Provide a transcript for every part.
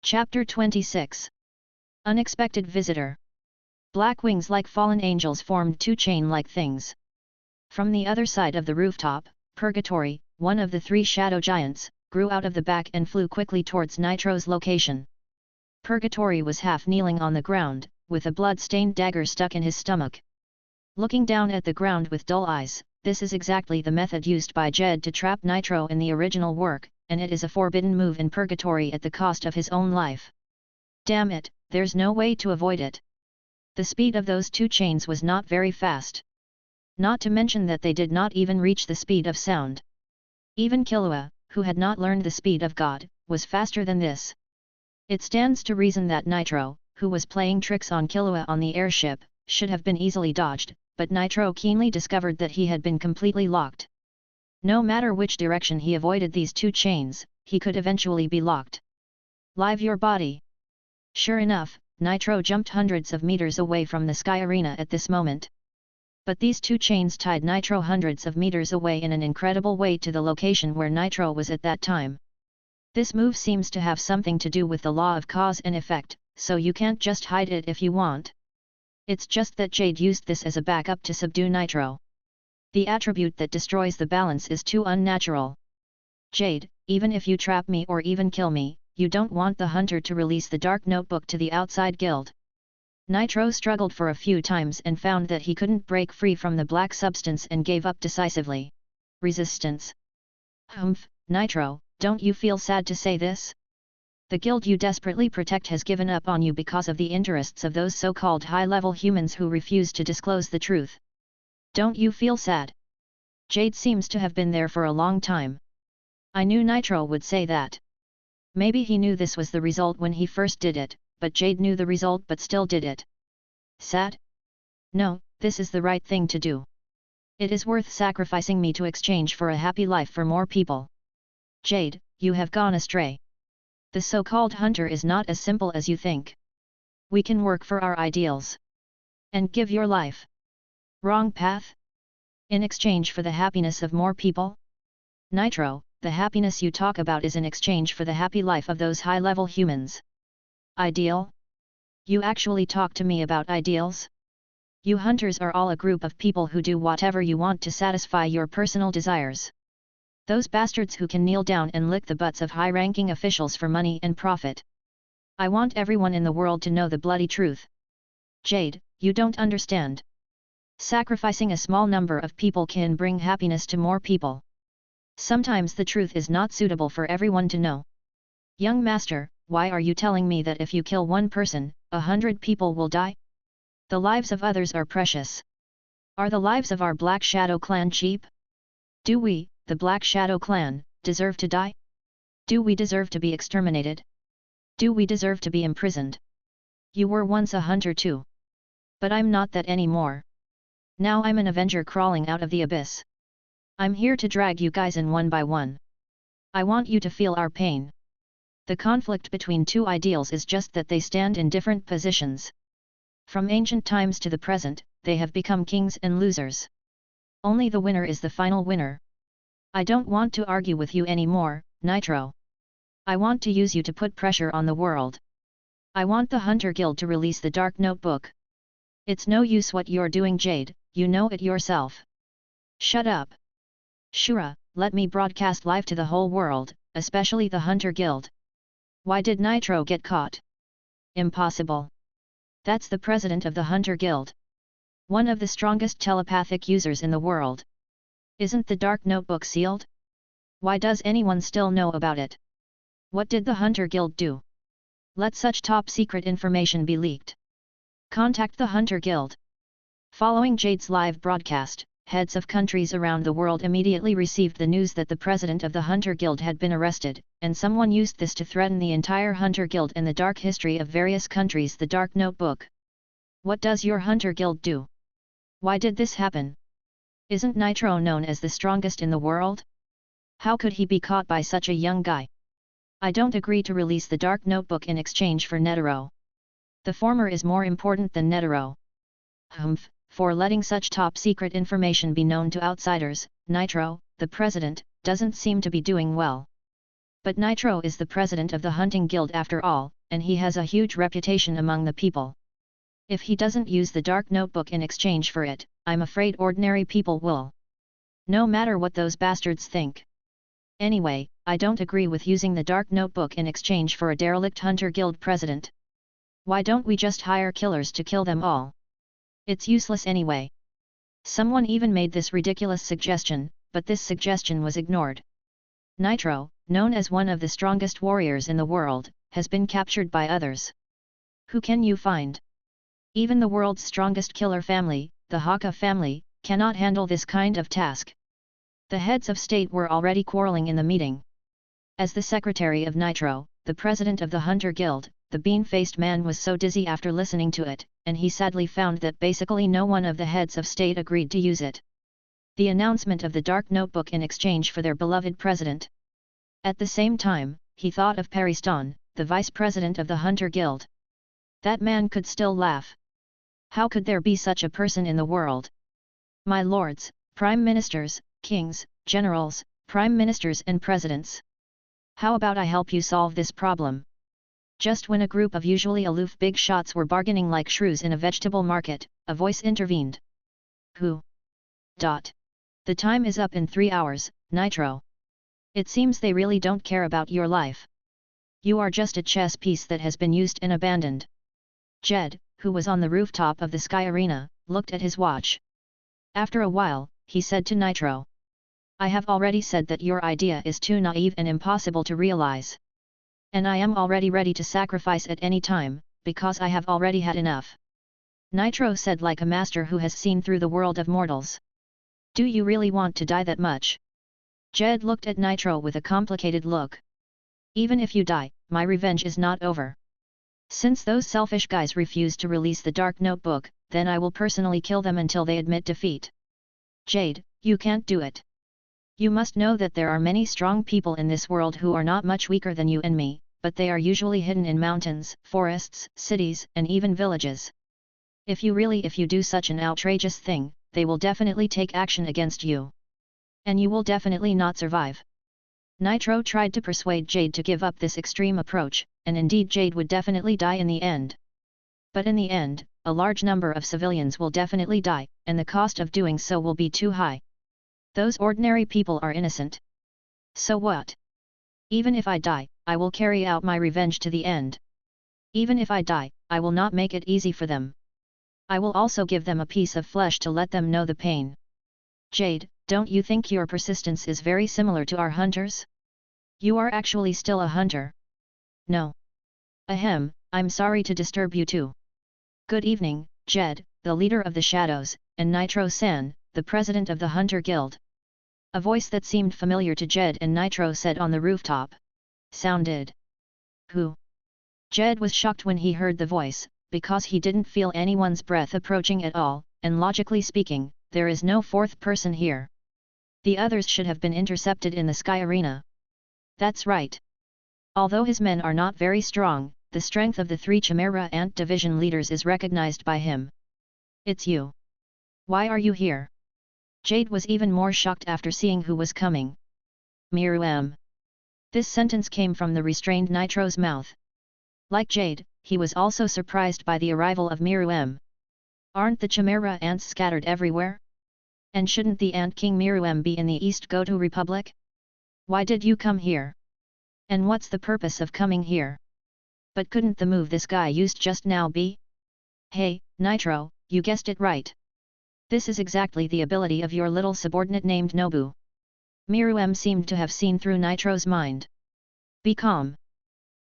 Chapter 26. Unexpected Visitor. Black wings like fallen angels formed two chain-like things. From the other side of the rooftop, Purgatory, one of the three shadow giants, grew out of the back and flew quickly towards Nitro's location. Purgatory was half kneeling on the ground, with a blood-stained dagger stuck in his stomach. Looking down at the ground with dull eyes, this is exactly the method used by Jed to trap Nitro in the original work, and it is a forbidden move in Purgatory at the cost of his own life. Damn it, there's no way to avoid it. The speed of those two chains was not very fast. Not to mention that they did not even reach the speed of sound. Even Killua, who had not learned the speed of God, was faster than this. It stands to reason that Nitro, who was playing tricks on Killua on the airship, should have been easily dodged, but Nitro keenly discovered that he had been completely locked. No matter which direction he avoided these two chains, he could eventually be locked. Live your body. Sure enough, Nitro jumped hundreds of meters away from the sky arena at this moment. But these two chains tied Nitro hundreds of meters away in an incredible way to the location where Nitro was at that time. This move seems to have something to do with the law of cause and effect, so you can't just hide it if you want. It's just that Jade used this as a backup to subdue Nitro. The attribute that destroys the balance is too unnatural. Jade, even if you trap me or even kill me, you don't want the hunter to release the dark notebook to the outside guild. Nitro struggled for a few times and found that he couldn't break free from the black substance and gave up decisively. Resistance. Humph, Nitro, don't you feel sad to say this? The guild you desperately protect has given up on you because of the interests of those so-called high-level humans who refuse to disclose the truth. Don't you feel sad? Jade seems to have been there for a long time. I knew Nitro would say that. Maybe he knew this was the result when he first did it, but Jade knew the result but still did it. Sad? No, this is the right thing to do. It is worth sacrificing me to exchange for a happy life for more people. Jade, you have gone astray. The so-called hunter is not as simple as you think. We can work for our ideals. And give your life. Wrong path? In exchange for the happiness of more people? Nitro, the happiness you talk about is in exchange for the happy life of those high-level humans. Ideal? You actually talk to me about ideals? You hunters are all a group of people who do whatever you want to satisfy your personal desires. Those bastards who can kneel down and lick the butts of high-ranking officials for money and profit. I want everyone in the world to know the bloody truth. Jade, you don't understand. Sacrificing a small number of people can bring happiness to more people. Sometimes the truth is not suitable for everyone to know. Young master, why are you telling me that if you kill one person, 100 people will die? The lives of others are precious. Are the lives of our Black Shadow clan cheap? Do we, the Black Shadow clan, deserve to die? Do we deserve to be exterminated? Do we deserve to be imprisoned? You were once a hunter too. But I'm not that anymore. Now I'm an avenger crawling out of the abyss. I'm here to drag you guys in one by one. I want you to feel our pain. The conflict between two ideals is just that they stand in different positions. From ancient times to the present, they have become kings and losers. Only the winner is the final winner. I don't want to argue with you anymore, Nitro. I want to use you to put pressure on the world. I want the Hunter Guild to release the Dark Notebook. It's no use what you're doing, Jade, you know it yourself. Shut up. Shura, let me broadcast live to the whole world, especially the Hunter Guild. Why did Nitro get caught? Impossible. That's the president of the Hunter Guild. One of the strongest telepathic users in the world. Isn't the Dark Notebook sealed? Why does anyone still know about it? What did the Hunter Guild do? Let such top-secret information be leaked. Contact the Hunter Guild. Following Jade's live broadcast, heads of countries around the world immediately received the news that the president of the Hunter Guild had been arrested, and someone used this to threaten the entire Hunter Guild and the dark history of various countries. The Dark Notebook. What does your Hunter Guild do? Why did this happen? Isn't Nitro known as the strongest in the world? How could he be caught by such a young guy? I don't agree to release the Dark Notebook in exchange for Netero. The former is more important than Netero. Humph, for letting such top-secret information be known to outsiders, Nitro, the president, doesn't seem to be doing well. But Nitro is the president of the hunting guild after all, and he has a huge reputation among the people. If he doesn't use the dark notebook in exchange for it, I'm afraid ordinary people will. No matter what those bastards think. Anyway, I don't agree with using the dark notebook in exchange for a derelict hunter guild president. Why don't we just hire killers to kill them all? It's useless anyway. Someone even made this ridiculous suggestion, but this suggestion was ignored. Nitro, known as one of the strongest warriors in the world, has been captured by others. Who can you find? Even the world's strongest killer family, the Haka family, cannot handle this kind of task. The heads of state were already quarreling in the meeting. As the secretary of Nitro, the president of the Hunter Guild, the bean-faced man was so dizzy after listening to it, and he sadly found that basically no one of the heads of state agreed to use it. The announcement of the dark notebook in exchange for their beloved president. At the same time, he thought of Pariston, the vice president of the Hunter Guild. That man could still laugh. How could there be such a person in the world? My lords, prime ministers, kings, generals, prime ministers and presidents. How about I help you solve this problem? Just when a group of usually aloof big shots were bargaining like shrews in a vegetable market, a voice intervened. Who? The time is up in 3 hours, Nitro. It seems they really don't care about your life. You are just a chess piece that has been used and abandoned. Jed, who was on the rooftop of the Sky Arena, looked at his watch. After a while, he said to Nitro. I have already said that your idea is too naive and impossible to realize. And I am already ready to sacrifice at any time, because I have already had enough. Nitro said like a master who has seen through the world of mortals. Do you really want to die that much? Jed looked at Nitro with a complicated look. Even if you die, my revenge is not over. Since those selfish guys refuse to release the dark notebook, then I will personally kill them until they admit defeat. Jade, you can't do it. You must know that there are many strong people in this world who are not much weaker than you and me, but they are usually hidden in mountains, forests, cities, and even villages. If you do such an outrageous thing, they will definitely take action against you. And you will definitely not survive. Nitro tried to persuade Jade to give up this extreme approach, and indeed Jade would definitely die in the end. But in the end, a large number of civilians will definitely die, and the cost of doing so will be too high. Those ordinary people are innocent. So what? Even if I die, I will carry out my revenge to the end. Even if I die, I will not make it easy for them. I will also give them a piece of flesh to let them know the pain. Jade, don't you think your persistence is very similar to our hunters? You are actually still a hunter. No. Ahem, I'm sorry to disturb you too. Good evening, Jed, the leader of the Shadows, and Nitro-san, the president of the Hunter Guild. A voice that seemed familiar to Jed and Nitro said on the rooftop. Sounded. Who? Jed was shocked when he heard the voice, because he didn't feel anyone's breath approaching at all, and logically speaking, there is no fourth person here. The others should have been intercepted in the Sky Arena. That's right. Although his men are not very strong, the strength of the 3 Chimera Ant Division leaders is recognized by him. It's you. Why are you here? Jade was even more shocked after seeing who was coming. Miru. This sentence came from the restrained Nitro's mouth. Like Jade, he was also surprised by the arrival of Miru. Aren't the Chimera ants scattered everywhere? And shouldn't the Ant King Miru be in the East Goto Republic? Why did you come here? And what's the purpose of coming here? But couldn't the move this guy used just now be? Hey, Nitro, you guessed it right. This is exactly the ability of your little subordinate named Nobu. Miru seemed to have seen through Nitro's mind. Be calm.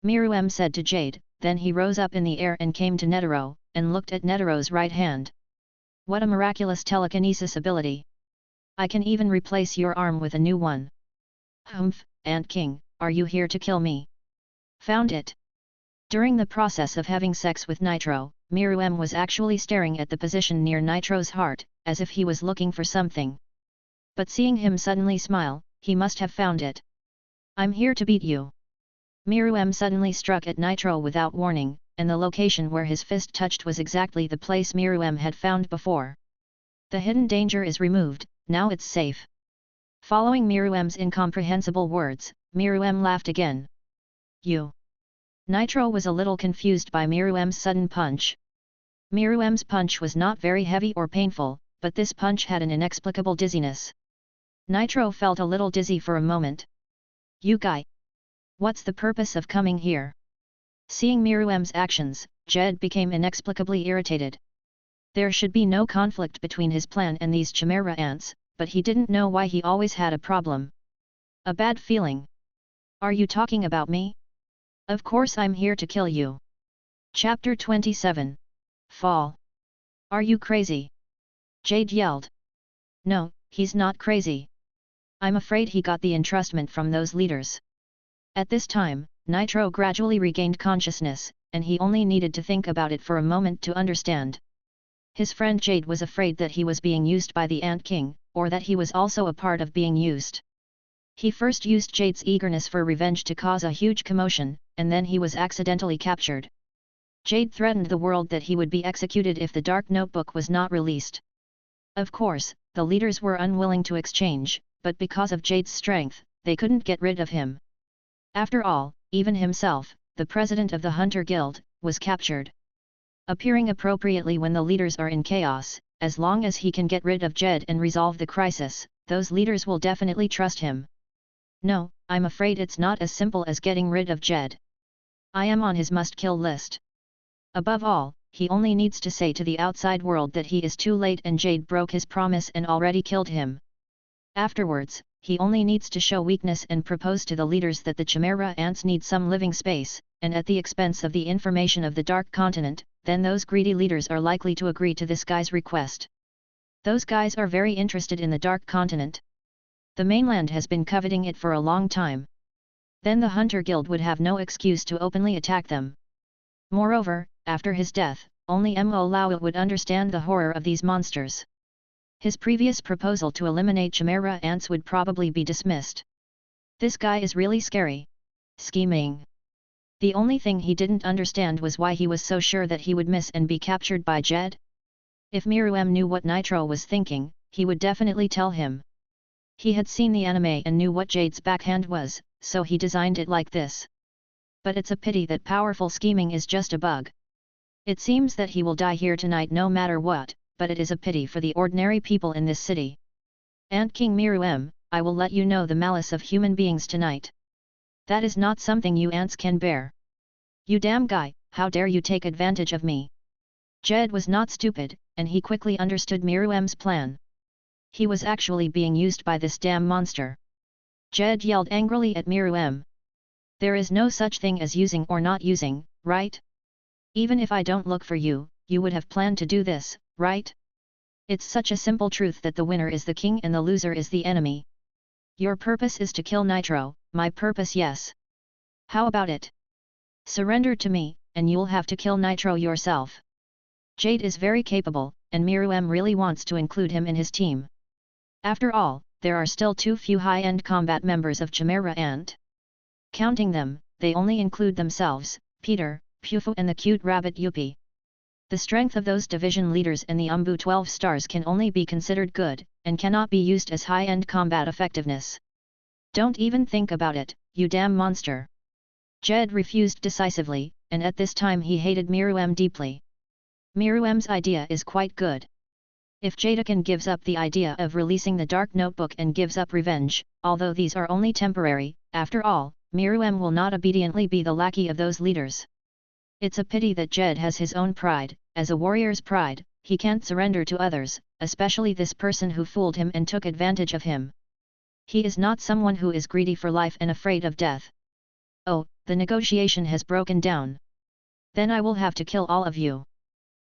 Miru said to Jade, then he rose up in the air and came to Netero, and looked at Netero's right hand. What a miraculous telekinesis ability. I can even replace your arm with a new one. Humph, Ant King, are you here to kill me? Found it. During the process of having sex with Nitro, Miru was actually staring at the position near Nitro's heart, as if he was looking for something. But seeing him suddenly smile, he must have found it. I'm here to beat you. Miru suddenly struck at Nitro without warning, and the location where his fist touched was exactly the place Miru had found before. The hidden danger is removed, now it's safe. Following Miru's incomprehensible words, Miruem laughed again. You. Nitro was a little confused by Miruem's sudden punch. Miruem's punch was not very heavy or painful, but this punch had an inexplicable dizziness. Nitro felt a little dizzy for a moment. You guy! What's the purpose of coming here? Seeing Miruem's actions, Jed became inexplicably irritated. There should be no conflict between his plan and these chimera ants, but he didn't know why he always had a problem. A bad feeling. Are you talking about me? Of course I'm here to kill you. Chapter 27. Fall. Are you crazy? Jade yelled. No, he's not crazy. I'm afraid he got the entrustment from those leaders. At this time, Nitro gradually regained consciousness, and he only needed to think about it for a moment to understand. His friend Jade was afraid that he was being used by the Ant King, or that he was also a part of being used. He first used Jade's eagerness for revenge to cause a huge commotion, and then he was accidentally captured. Jade threatened the world that he would be executed if the Dark Notebook was not released. Of course, the leaders were unwilling to exchange, but because of Jade's strength, they couldn't get rid of him. After all, even himself, the president of the Hunter Guild, was captured. Appearing appropriately when the leaders are in chaos, as long as he can get rid of Jed and resolve the crisis, those leaders will definitely trust him. No, I'm afraid it's not as simple as getting rid of Jed. I am on his must-kill list. Above all, he only needs to say to the outside world that he is too late and Jade broke his promise and already killed him. Afterwards, he only needs to show weakness and propose to the leaders that the Chimera ants need some living space, and at the expense of the information of the Dark Continent, then those greedy leaders are likely to agree to this guy's request. Those guys are very interested in the Dark Continent. The mainland has been coveting it for a long time. Then the Hunter Guild would have no excuse to openly attack them. Moreover, after his death, only Mo Lao would understand the horror of these monsters. His previous proposal to eliminate chimera ants would probably be dismissed. This guy is really scary. Scheming. The only thing he didn't understand was why he was so sure that he would miss and be captured by Jed. If Miruem knew what Nitro was thinking, he would definitely tell him. He had seen the anime and knew what Jade's backhand was, so he designed it like this. But it's a pity that powerful scheming is just a bug. It seems that he will die here tonight no matter what, but it is a pity for the ordinary people in this city. Ant King Miruem, I will let you know the malice of human beings tonight. That is not something you ants can bear. You damn guy, how dare you take advantage of me? Jed was not stupid, and he quickly understood Miruem's plan. He was actually being used by this damn monster. Jed yelled angrily at Miruem. There is no such thing as using or not using, right? Even if I don't look for you, you would have planned to do this, right? It's such a simple truth that the winner is the king and the loser is the enemy. Your purpose is to kill Nitro, my purpose yes. How about it? Surrender to me, and you'll have to kill Nitro yourself. Jade is very capable, and Miruem really wants to include him in his team. After all, there are still too few high-end combat members of Chimera Ant. Counting them, they only include themselves, Peter, Pufu and the cute rabbit Yuppie. The strength of those division leaders and the Umbu 12 stars can only be considered good, and cannot be used as high-end combat effectiveness. Don't even think about it, you damn monster. Jed refused decisively, and at this time he hated Miruem deeply. Miruem's idea is quite good. If Jadekin gives up the idea of releasing the Dark Notebook and gives up revenge, although these are only temporary, after all, Miruem will not obediently be the lackey of those leaders. It's a pity that Jed has his own pride. As a warrior's pride, he can't surrender to others, especially this person who fooled him and took advantage of him. He is not someone who is greedy for life and afraid of death. Oh, the negotiation has broken down. Then I will have to kill all of you.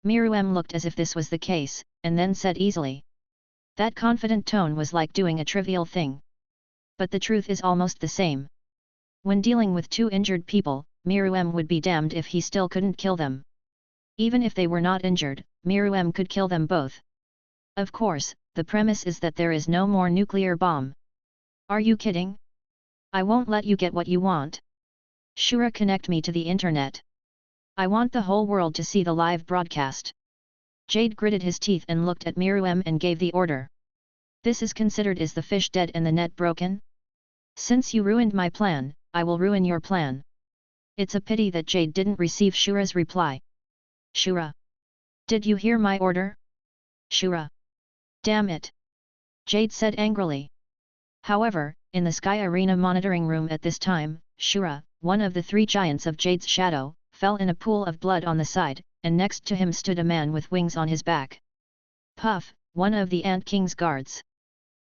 Miruem looked as if this was the case, and then said easily. That confident tone was like doing a trivial thing. But the truth is almost the same. When dealing with two injured people, Miruem would be damned if he still couldn't kill them. Even if they were not injured, Miruem could kill them both. Of course, the premise is that there is no more nuclear bomb. Are you kidding? I won't let you get what you want. Shura, connect me to the internet. I want the whole world to see the live broadcast. Jade gritted his teeth and looked at Miruem and gave the order. This is considered is the fish dead and the net broken? Since you ruined my plan, I will ruin your plan. It's a pity that Jade didn't receive Shura's reply. Shura! Did you hear my order? Shura! Damn it! Jade said angrily. However, in the Sky Arena monitoring room at this time, Shura, one of the 3 giants of Jade's shadow, fell in a pool of blood on the side, and next to him stood a man with wings on his back. Puff, one of the Ant King's guards.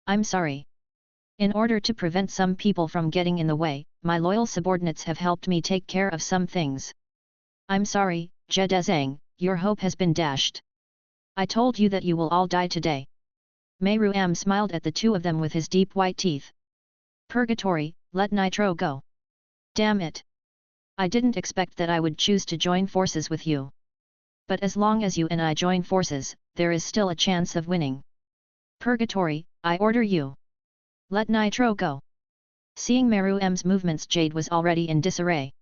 I'm sorry. In order to prevent some people from getting in the way, my loyal subordinates have helped me take care of some things. I'm sorry, Jedezang, your hope has been dashed. I told you that you will all die today. Meiruam smiled at the 2 of them with his deep white teeth. Purgatory, let Nitro go. Damn it! I didn't expect that I would choose to join forces with you. But as long as you and I join forces, there is still a chance of winning. Purgatory, I order you. Let Nitro go. Seeing Meiruam's movements, Jade was already in disarray.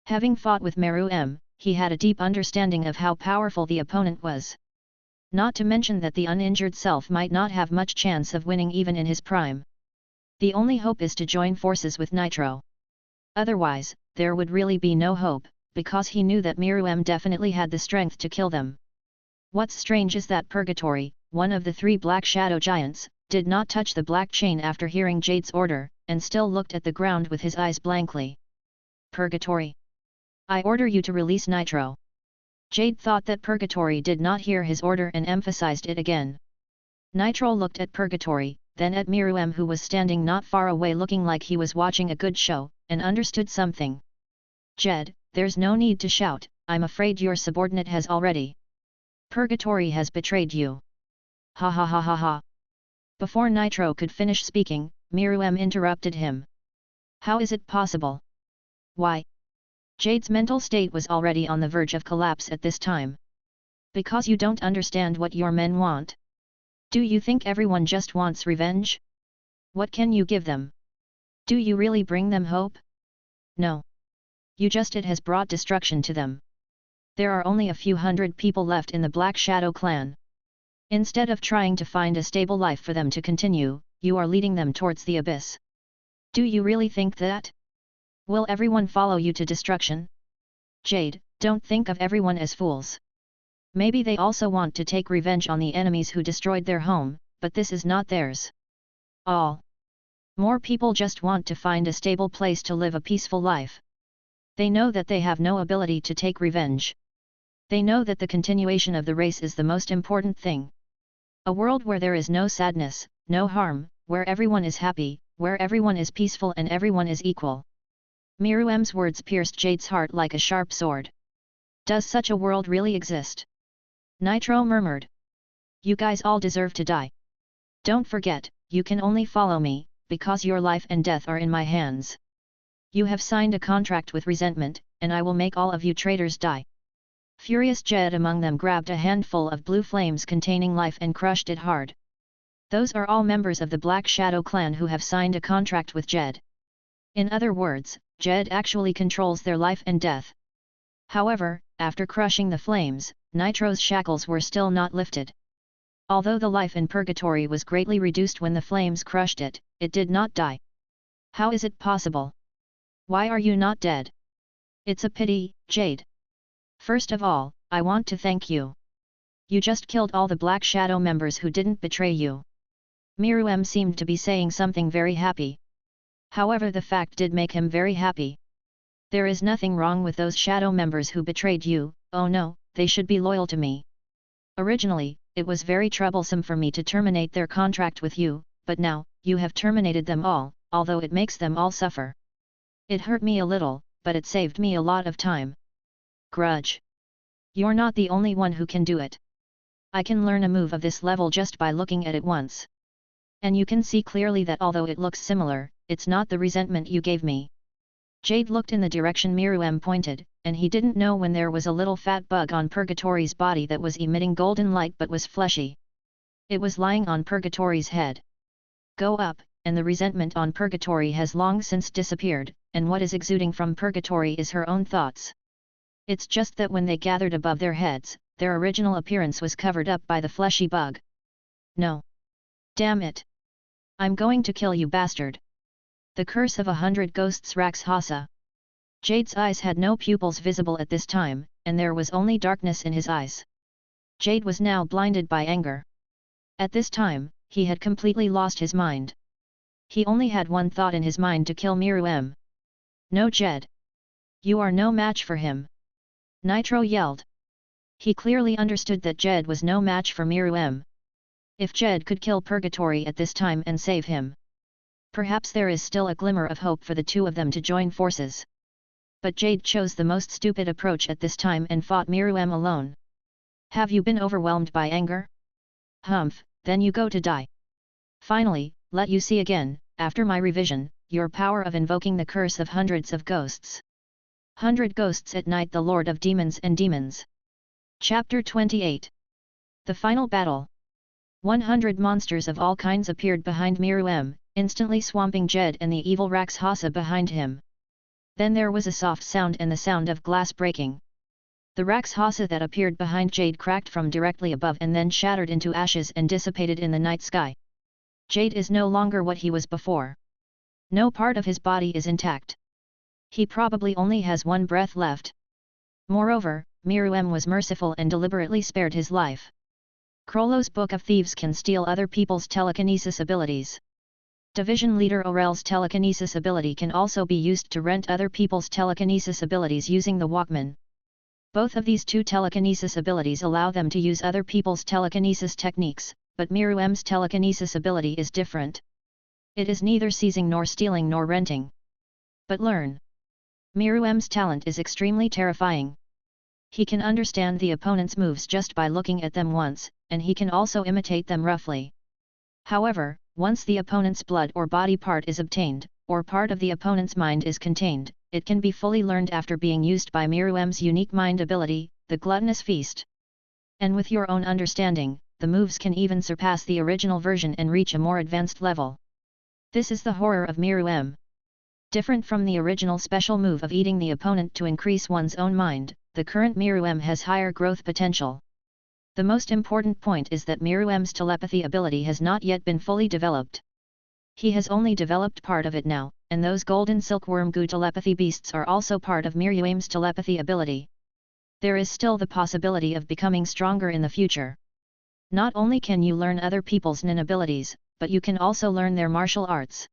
Having fought with Meiruam, he had a deep understanding of how powerful the opponent was. Not to mention that the uninjured self might not have much chance of winning even in his prime. The only hope is to join forces with Nitro. Otherwise, there would really be no hope, because he knew that Meiruam definitely had the strength to kill them. What's strange is that Purgatory, one of the 3 black shadow giants, did not touch the black chain after hearing Jade's order, and still looked at the ground with his eyes blankly. Purgatory! I order you to release Nitro. Jade thought that Purgatory did not hear his order and emphasized it again. Nitro looked at Purgatory, then at Meiruam, who was standing not far away looking like he was watching a good show, and understood something. Jed, there's no need to shout, I'm afraid your subordinate has already. Purgatory has betrayed you. Ha ha ha ha ha. Before Nitro could finish speaking, Meiruam interrupted him. How is it possible? Why? Jade's mental state was already on the verge of collapse at this time. Because you don't understand what your men want. Do you think everyone just wants revenge? What can you give them? Do you really bring them hope? No. It has brought destruction to them. There are only a few hundred people left in the Black Shadow clan. Instead of trying to find a stable life for them to continue, you are leading them towards the abyss. Do you really think that? Will everyone follow you to destruction? Jade, don't think of everyone as fools. Maybe they also want to take revenge on the enemies who destroyed their home, but this is not theirs. All. More people just want to find a stable place to live a peaceful life. They know that they have no ability to take revenge. They know that the continuation of the race is the most important thing. A world where there is no sadness, no harm, where everyone is happy, where everyone is peaceful and everyone is equal. Meiruam's words pierced Jade's heart like a sharp sword. Does such a world really exist? Nitro murmured. You guys all deserve to die. Don't forget, you can only follow me, because your life and death are in my hands. You have signed a contract with resentment, and I will make all of you traitors die. Furious Jed among them grabbed a handful of blue flames containing life and crushed it hard. Those are all members of the Black Shadow clan who have signed a contract with Jed. In other words, Jed actually controls their life and death. However, after crushing the flames, Nitro's shackles were still not lifted. Although the life in Purgatory was greatly reduced when the flames crushed it, it did not die. How is it possible? Why are you not dead? It's a pity, Jade. First of all, I want to thank you. You just killed all the Black Shadow members who didn't betray you. Meiruam seemed to be saying something very happy. However, the fact did make him very happy. There is nothing wrong with those Shadow members who betrayed you. Oh no, they should be loyal to me. Originally, it was very troublesome for me to terminate their contract with you, but now, you have terminated them all, although it makes them all suffer. It hurt me a little, but it saved me a lot of time. Grudge. You're not the only one who can do it. I can learn a move of this level just by looking at it once. And you can see clearly that although it looks similar, it's not the resentment you gave me. Jade looked in the direction Meiruam pointed, and he didn't know when there was a little fat bug on Purgatory's body that was emitting golden light but was fleshy. It was lying on Purgatory's head. Go up, and the resentment on Purgatory has long since disappeared, and what is exuding from Purgatory is her own thoughts. It's just that when they gathered above their heads, their original appearance was covered up by the fleshy bug. No. Damn it. I'm going to kill you, bastard. The curse of 100 ghosts Rakshasa. Jade's eyes had no pupils visible at this time, and there was only darkness in his eyes. Jade was now blinded by anger. At this time, he had completely lost his mind. He only had one thought in his mind: to kill Miru. No, Jed. You are no match for him. Nitro yelled. He clearly understood that Jed was no match for Miru. If Jed could kill Purgatory at this time and save him, perhaps there is still a glimmer of hope for the two of them to join forces. But Jade chose the most stupid approach at this time and fought Miru alone. Have you been overwhelmed by anger? Humph, then you go to die. Finally, let you see again, after my revision, your power of invoking the curse of hundreds of ghosts. 100 Ghosts at Night, the Lord of Demons and Demons. Chapter 28. The Final Battle. 100 monsters of all kinds appeared behind Miru, instantly swamping Jed and the evil Rakshasa behind him. Then there was a soft sound and the sound of glass breaking. The Rakshasa that appeared behind Jade cracked from directly above and then shattered into ashes and dissipated in the night sky. Jade is no longer what he was before. No part of his body is intact. He probably only has one breath left. Moreover, Miru was merciful and deliberately spared his life. Krollo's Book of Thieves can steal other people's telekinesis abilities. Division Leader Orel's telekinesis ability can also be used to rent other people's telekinesis abilities using the Walkman. Both of these two telekinesis abilities allow them to use other people's telekinesis techniques, but Miru's telekinesis ability is different. It is neither seizing nor stealing nor renting. But learn. Miru's talent is extremely terrifying. He can understand the opponent's moves just by looking at them once, and he can also imitate them roughly. However, once the opponent's blood or body part is obtained, or part of the opponent's mind is contained, it can be fully learned after being used by Miru's unique mind ability, the Gluttonous Feast. And with your own understanding, the moves can even surpass the original version and reach a more advanced level. This is the horror of Miru. Different from the original special move of eating the opponent to increase one's own mind, the current Miru has higher growth potential. The most important point is that Miru's telepathy ability has not yet been fully developed. He has only developed part of it now, and those golden silkworm goo telepathy beasts are also part of Miru's telepathy ability. There is still the possibility of becoming stronger in the future. Not only can you learn other people's nin abilities, but you can also learn their martial arts.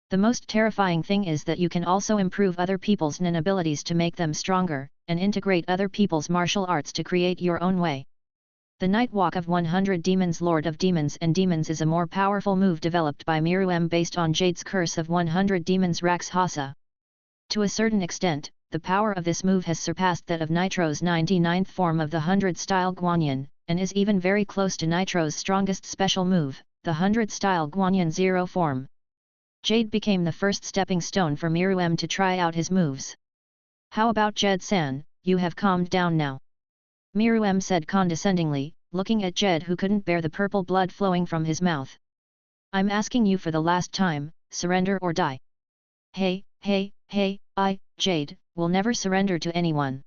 The most terrifying thing is that you can also improve other people's nin abilities to make them stronger, and integrate other people's martial arts to create your own way. The Night Walk of 100 Demons, Lord of Demons and Demons is a more powerful move developed by Miru based on Jade's curse of 100 Demons Rakshasa. To a certain extent, the power of this move has surpassed that of Nitro's 99th form of the 100-style Guanyin, and is even very close to Nitro's strongest special move, the 100-style Guanyin 0 form. Jade became the first stepping stone for Miru to try out his moves. How about Jed-san, you have calmed down now? Miru said condescendingly, looking at Jed, who couldn't bear the purple blood flowing from his mouth. I'm asking you for the last time, surrender or die. Hey, Jade, will never surrender to anyone.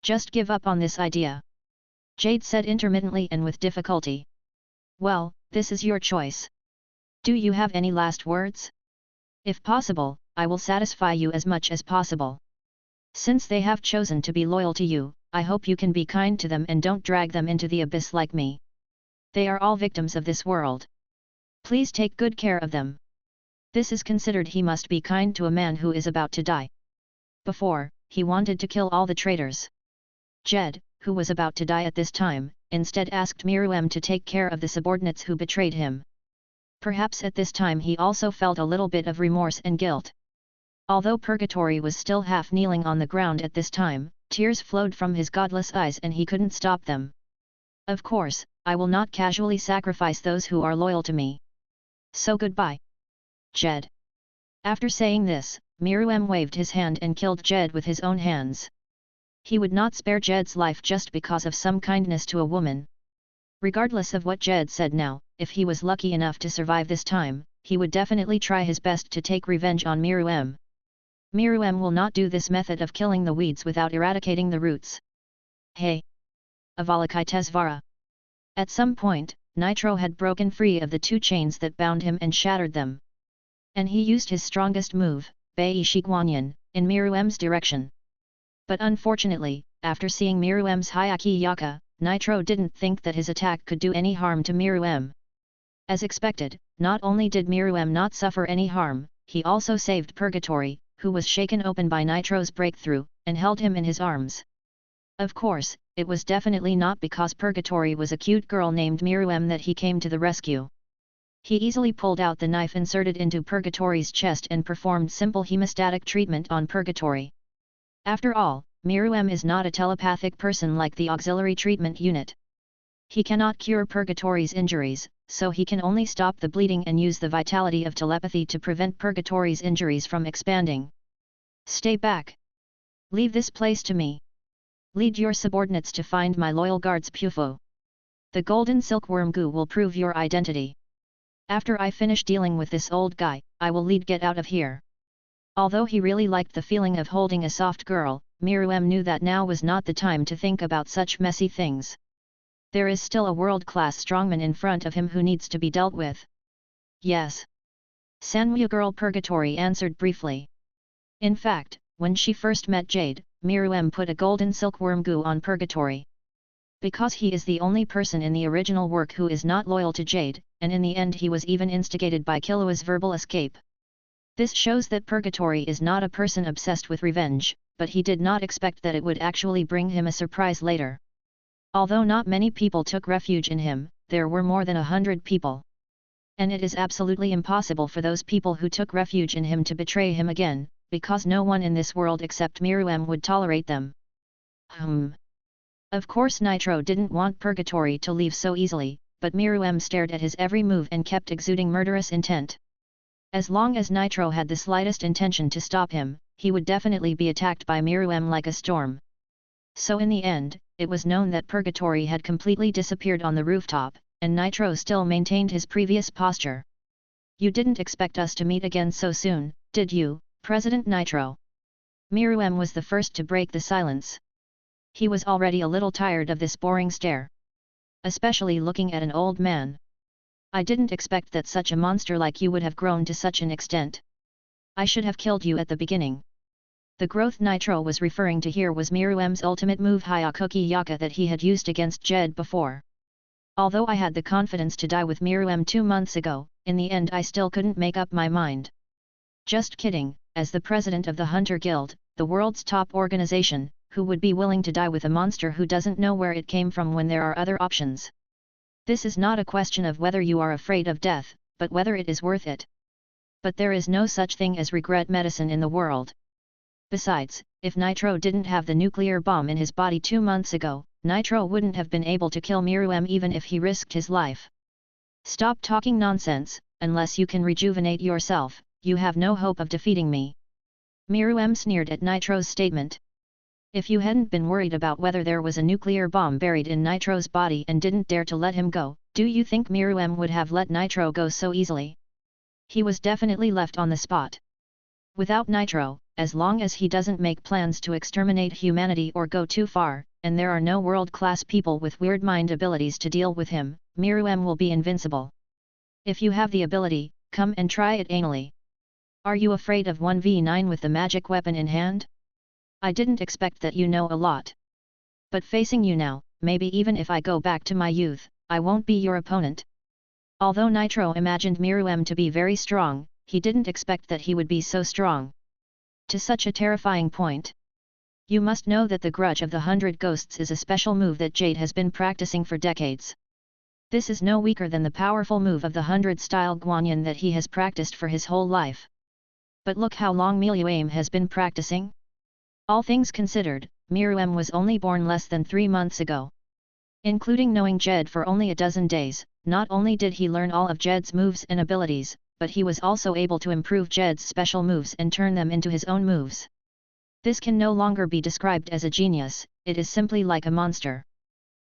Just give up on this idea. Jade said intermittently and with difficulty. Well, this is your choice. Do you have any last words? If possible, I will satisfy you as much as possible. Since they have chosen to be loyal to you, I hope you can be kind to them and don't drag them into the abyss like me. They are all victims of this world. Please take good care of them. This is considered he must be kind to a man who is about to die. Before, he wanted to kill all the traitors. Jed, who was about to die at this time, instead asked Miru to take care of the subordinates who betrayed him. Perhaps at this time he also felt a little bit of remorse and guilt. Although Purgatory was still half kneeling on the ground at this time, tears flowed from his godless eyes and he couldn't stop them. Of course, I will not casually sacrifice those who are loyal to me. So goodbye, Jed. After saying this, Miru waved his hand and killed Jed with his own hands. He would not spare Jed's life just because of some kindness to a woman. Regardless of what Jed said now, if he was lucky enough to survive this time, he would definitely try his best to take revenge on Miru. Miru will not do this method of killing the weeds without eradicating the roots. Hey! Avalokitesvara! At some point, Nitro had broken free of the two chains that bound him and shattered them. And he used his strongest move, Bei Shiguanyan, in Miruem's direction. But unfortunately, after seeing Miruem's Hyaki Yaka, Nitro didn't think that his attack could do any harm to Miruem. As expected, not only did Miruem not suffer any harm, he also saved Purgatory, who was shaken open by Nitro's breakthrough, and held him in his arms. Of course, it was definitely not because Purgatory was a cute girl named Miruem that he came to the rescue. He easily pulled out the knife inserted into Purgatory's chest and performed simple hemostatic treatment on Purgatory. After all, Miruem is not a telepathic person like the auxiliary treatment unit. He cannot cure Purgatory's injuries, so he can only stop the bleeding and use the vitality of telepathy to prevent Purgatory's injuries from expanding. Stay back. Leave this place to me. Lead your subordinates to find my loyal guards Pufo. The golden silkworm goo will prove your identity. After I finish dealing with this old guy, I will lead get out of here. Although he really liked the feeling of holding a soft girl, Miruem knew that now was not the time to think about such messy things. There is still a world-class strongman in front of him who needs to be dealt with. Yes. Sanwoo girl Purgatory answered briefly. In fact, when she first met Jade, Miruem put a golden silkworm goo on Purgatory. Because he is the only person in the original work who is not loyal to Jade, and in the end he was even instigated by Killua's verbal escape. This shows that Purgatory is not a person obsessed with revenge, but he did not expect that it would actually bring him a surprise later. Although not many people took refuge in him, there were more than 100 people. And it is absolutely impossible for those people who took refuge in him to betray him again, because no one in this world except Miruem would tolerate them. Of course Nitro didn't want Purgatory to leave so easily, but Miruem stared at his every move and kept exuding murderous intent. As long as Nitro had the slightest intention to stop him, he would definitely be attacked by Miruem like a storm. So in the end, it was known that Purgatory had completely disappeared on the rooftop, and Nitro still maintained his previous posture. You didn't expect us to meet again so soon, did you, President Nitro? Miruem was the first to break the silence. He was already a little tired of this boring stare. Especially looking at an old man. I didn't expect that such a monster like you would have grown to such an extent. I should have killed you at the beginning. The growth Nitro was referring to here was Miruem's ultimate move Hyakuki Yaka that he had used against Jed before. Although I had the confidence to die with Miruem 2 months ago, in the end I still couldn't make up my mind. Just kidding, as the president of the Hunter Guild, the world's top organization, who would be willing to die with a monster who doesn't know where it came from when there are other options? This is not a question of whether you are afraid of death, but whether it is worth it. But there is no such thing as regret medicine in the world. Besides, if Nitro didn't have the nuclear bomb in his body 2 months ago, Nitro wouldn't have been able to kill Miruem even if he risked his life. Stop talking nonsense, unless you can rejuvenate yourself, you have no hope of defeating me. Miruem sneered at Nitro's statement. If you hadn't been worried about whether there was a nuclear bomb buried in Nitro's body and didn't dare to let him go, do you think Miruem would have let Nitro go so easily? He was definitely left on the spot. Without Nitro, as long as he doesn't make plans to exterminate humanity or go too far, and there are no world-class people with weird mind abilities to deal with him, Miruem will be invincible. If you have the ability, come and try it anally. Are you afraid of 1v9 with the magic weapon in hand? I didn't expect that you know a lot. But facing you now, maybe even if I go back to my youth, I won't be your opponent. Although Nitro imagined Miruem to be very strong, he didn't expect that he would be so strong. To such a terrifying point. You must know that the Grudge of the 100 Ghosts is a special move that Jade has been practicing for decades. This is no weaker than the powerful move of the 100-style Guanyin that he has practiced for his whole life. But look how long Miluame has been practicing? All things considered, Miruem was only born less than 3 months ago. Including knowing Jed for only a dozen days, not only did he learn all of Jed's moves and abilities, but he was also able to improve Jed's special moves and turn them into his own moves. This can no longer be described as a genius, it is simply like a monster.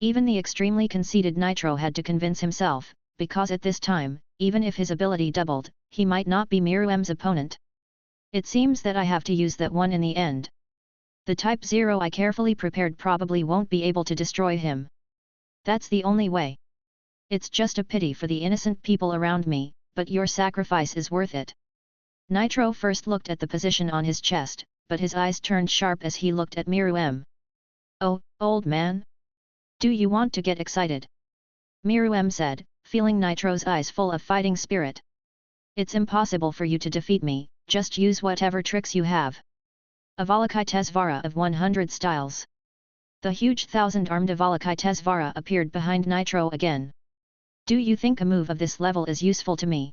Even the extremely conceited Nitro had to convince himself, because at this time, even if his ability doubled, he might not be Miruem's opponent. It seems that I have to use that one in the end. The Type 0 I carefully prepared probably won't be able to destroy him. That's the only way. It's just a pity for the innocent people around me, but your sacrifice is worth it. Nitro first looked at the position on his chest, but his eyes turned sharp as he looked at Miruem. "Oh, old man? Do you want to get excited?" Miruem said, feeling Nitro's eyes full of fighting spirit. "It's impossible for you to defeat me, just use whatever tricks you have." Avalokitesvara of 100 styles. The huge 1,000-armed Avalokitesvara appeared behind Nitro again. "Do you think a move of this level is useful to me?"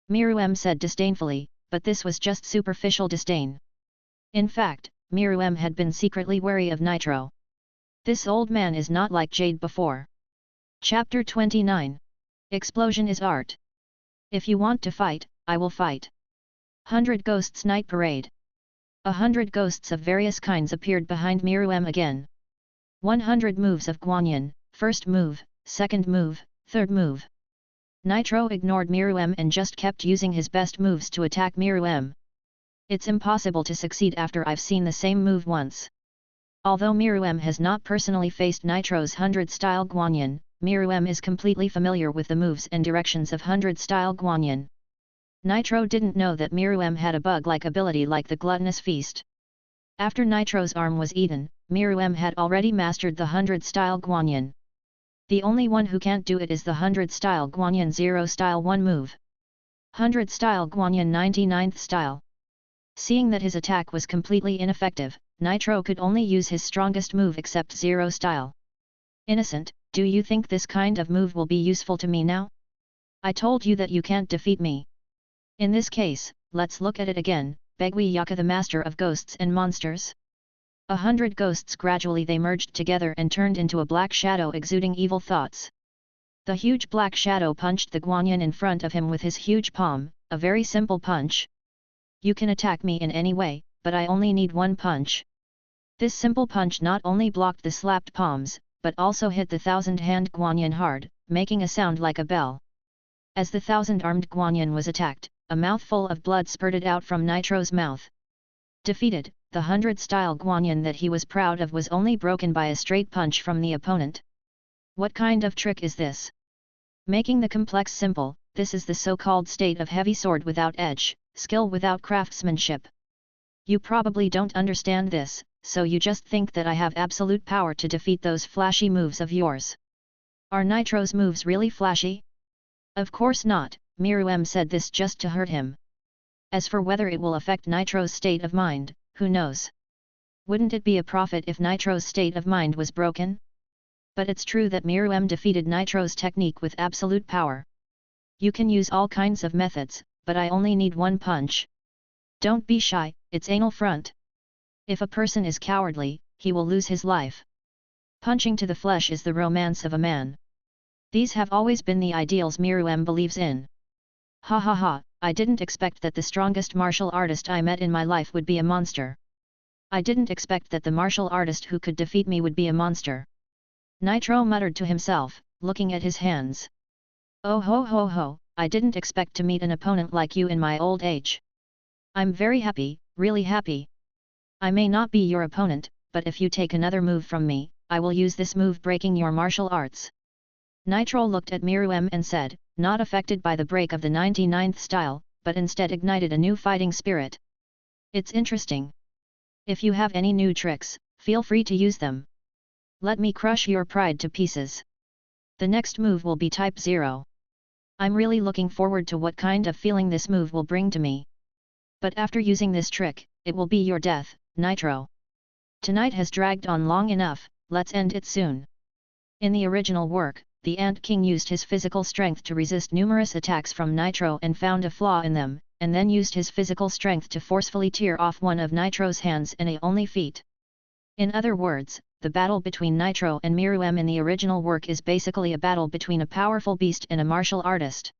Miruem said disdainfully, but this was just superficial disdain. In fact, Miruem had been secretly wary of Nitro. This old man is not like Jade before. Chapter 29. Explosion is art. If you want to fight, I will fight. 100 Ghosts Night Parade. 100 ghosts of various kinds appeared behind Miruem again. 100 moves of Guanyin, first move, second move, third move. Nitro ignored Miruem and just kept using his best moves to attack Miruem. It's impossible to succeed after I've seen the same move once. Although Miruem has not personally faced Nitro's 100-style Guanyin, Miruem is completely familiar with the moves and directions of 100-style Guanyin. Nitro didn't know that Miruem had a bug-like ability like the Gluttonous Feast. After Nitro's arm was eaten, Miruem had already mastered the 100-style Guanyin. The only one who can't do it is the 100-style Guanyin 0-style 1 move. 100-style Guanyin 99th style. Seeing that his attack was completely ineffective, Nitro could only use his strongest move except 0 style. "Innocent, do you think this kind of move will be useful to me now? I told you that you can't defeat me. In this case, let's look at it again, Begui Yaka the master of ghosts and monsters." 100 ghosts gradually they merged together and turned into a black shadow exuding evil thoughts. The huge black shadow punched the Guanyin in front of him with his huge palm, a very simple punch. "You can attack me in any way, but I only need one punch." This simple punch not only blocked the slapped palms, but also hit the 1,000-hand Guanyin hard, making a sound like a bell. As the 1,000-armed Guanyin was attacked, a mouthful of blood spurted out from Nitro's mouth. Defeated, the 100-style Guanyin that he was proud of was only broken by a straight punch from the opponent. What kind of trick is this? Making the complex simple, this is the so-called state of heavy sword without edge, skill without craftsmanship. You probably don't understand this, so you just think that I have absolute power to defeat those flashy moves of yours. Are Nitro's moves really flashy? Of course not, Miruem said this just to hurt him. As for whether it will affect Nitro's state of mind, who knows? Wouldn't it be a profit if Nitro's state of mind was broken? But it's true that Miruem defeated Nitro's technique with absolute power. You can use all kinds of methods, but I only need one punch. Don't be shy, it's anal front. If a person is cowardly, he will lose his life. Punching to the flesh is the romance of a man. These have always been the ideals Miruem believes in. Ha ha ha, I didn't expect that the strongest martial artist I met in my life would be a monster. I didn't expect that the martial artist who could defeat me would be a monster. Nitro muttered to himself, looking at his hands. Oh ho ho ho, I didn't expect to meet an opponent like you in my old age. I'm very happy, really happy. I may not be your opponent, but if you take another move from me, I will use this move breaking your martial arts. Nitro looked at Miruem and said, not affected by the break of the 99th style, but instead ignited a new fighting spirit. It's interesting. If you have any new tricks, feel free to use them. Let me crush your pride to pieces. The next move will be Type 0. I'm really looking forward to what kind of feeling this move will bring to me. But after using this trick, it will be your death, Nitro. Tonight has dragged on long enough, let's end it soon. In the original work, the Ant King used his physical strength to resist numerous attacks from Nitro and found a flaw in them, and then used his physical strength to forcefully tear off one of Nitro's hands and a only feet. In other words, the battle between Nitro and Miruem in the original work is basically a battle between a powerful beast and a martial artist.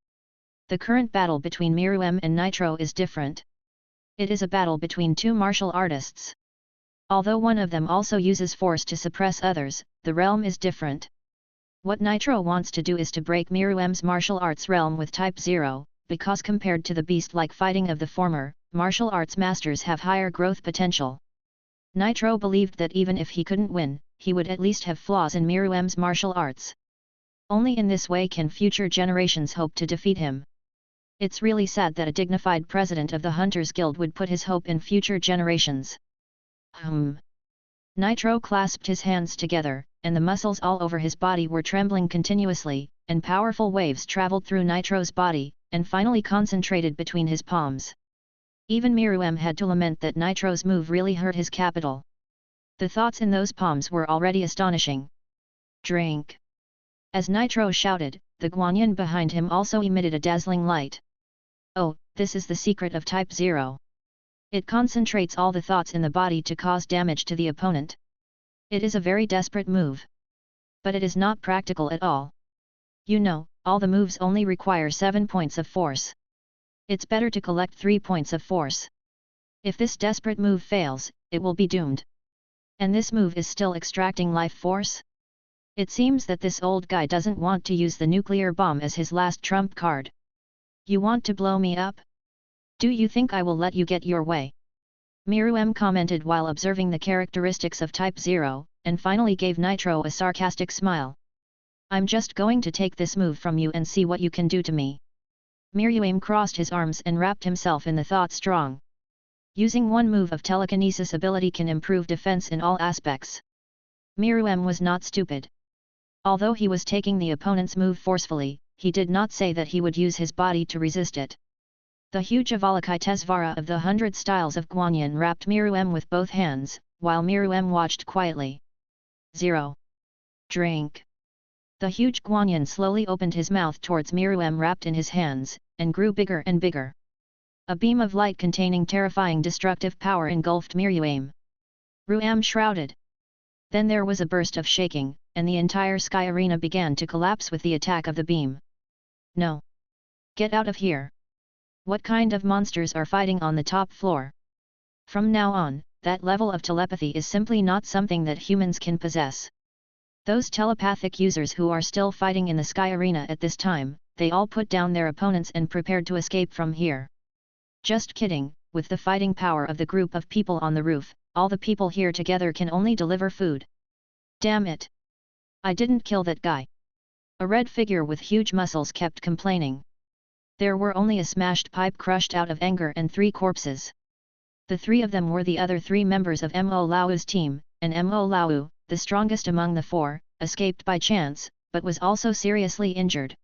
The current battle between Miruem and Nitro is different. It is a battle between two martial artists. Although one of them also uses force to suppress others, the realm is different. What Nitro wants to do is to break Miruem's martial arts realm with Type 0, because compared to the beast-like fighting of the former, martial arts masters have higher growth potential. Nitro believed that even if he couldn't win, he would at least have flaws in Miruem's martial arts. Only in this way can future generations hope to defeat him. It's really sad that a dignified president of the Hunters Guild would put his hope in future generations. Nitro clasped his hands together, and the muscles all over his body were trembling continuously, and powerful waves traveled through Nitro's body, and finally concentrated between his palms. Even Miruem had to lament that Nitro's move really hurt his capital. The thoughts in those palms were already astonishing. Drink! As Nitro shouted, the Guanyin behind him also emitted a dazzling light. Oh, this is the secret of Type 0. It concentrates all the thoughts in the body to cause damage to the opponent. It is a very desperate move. But it is not practical at all. You know, all the moves only require 7 points of force. It's better to collect 3 points of force. If this desperate move fails, it will be doomed. And this move is still extracting life force? It seems that this old guy doesn't want to use the nuclear bomb as his last trump card. You want to blow me up? Do you think I will let you get your way? Miruem commented while observing the characteristics of Type 0, and finally gave Nitro a sarcastic smile. I'm just going to take this move from you and see what you can do to me. Miruem crossed his arms and wrapped himself in the thought strong. Using one move of telekinesis ability can improve defense in all aspects. Miruem was not stupid. Although he was taking the opponent's move forcefully, he did not say that he would use his body to resist it. The huge Avalokitesvara of the 100 styles of Guanyin wrapped Miruem with both hands, while Miruem watched quietly. 0. Drink! The huge Guanyin slowly opened his mouth towards Miruem wrapped in his hands, and grew bigger and bigger. A beam of light containing terrifying destructive power engulfed Miruem. Ruam shrouded. Then there was a burst of shaking, and the entire sky arena began to collapse with the attack of the beam. No! Get out of here! What kind of monsters are fighting on the top floor? From now on, that level of telepathy is simply not something that humans can possess. Those telepathic users who are still fighting in the sky arena at this time, they all put down their opponents and prepared to escape from here. Just kidding, with the fighting power of the group of people on the roof, all the people here together can only deliver food. Damn it! I didn't kill that guy. A red figure with huge muscles kept complaining. There were only a smashed pipe crushed out of anger and 3 corpses. The 3 of them were the other 3 members of Mo Lau's team, and Mo Lau, the strongest among the 4, escaped by chance, but was also seriously injured.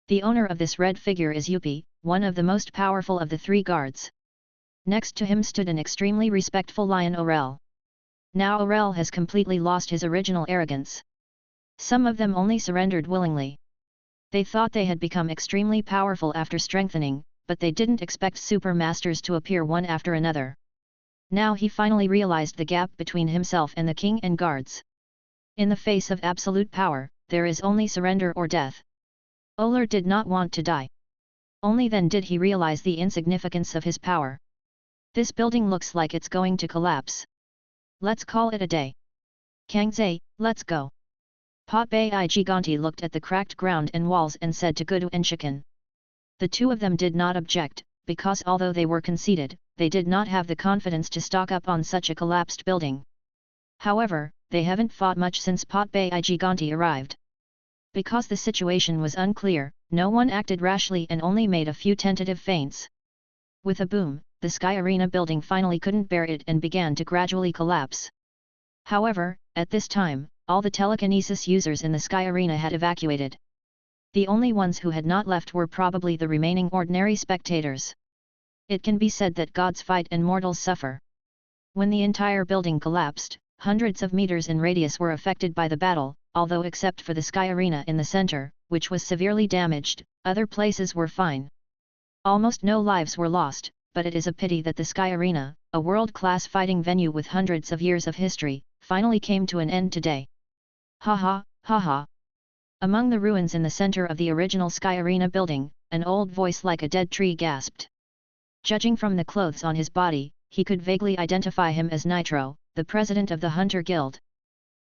The owner of this red figure is Yupi, one of the most powerful of the 3 guards. Next to him stood an extremely respectful Lion Aurel. Now Aurel has completely lost his original arrogance. Some of them only surrendered willingly. They thought they had become extremely powerful after strengthening, but they didn't expect super masters to appear one after another. Now he finally realized the gap between himself and the king and guards. In the face of absolute power, there is only surrender or death. Oler did not want to die. Only then did he realize the insignificance of his power. This building looks like it's going to collapse. Let's call it a day. Kangzai, let's go. Potbai Giganti looked at the cracked ground and walls and said to Gudu and Shikan. The 2 of them did not object, because although they were conceited, they did not have the confidence to stock up on such a collapsed building. However, they haven't fought much since Potbai Giganti arrived. Because the situation was unclear, no one acted rashly and only made a few tentative feints. With a boom, the Sky Arena building finally couldn't bear it and began to gradually collapse. However, at this time, all the telekinesis users in the Sky Arena had evacuated. The only ones who had not left were probably the remaining ordinary spectators. It can be said that gods fight and mortals suffer. When the entire building collapsed, hundreds of meters in radius were affected by the battle, although except for the Sky Arena in the center, which was severely damaged, other places were fine. Almost no lives were lost, but it is a pity that the Sky Arena, a world-class fighting venue with hundreds of years of history, finally came to an end today. Ha ha, ha ha. Among the ruins in the center of the original Sky Arena building, an old voice like a dead tree gasped. Judging from the clothes on his body, he could vaguely identify him as Nitro, the president of the Hunter Guild.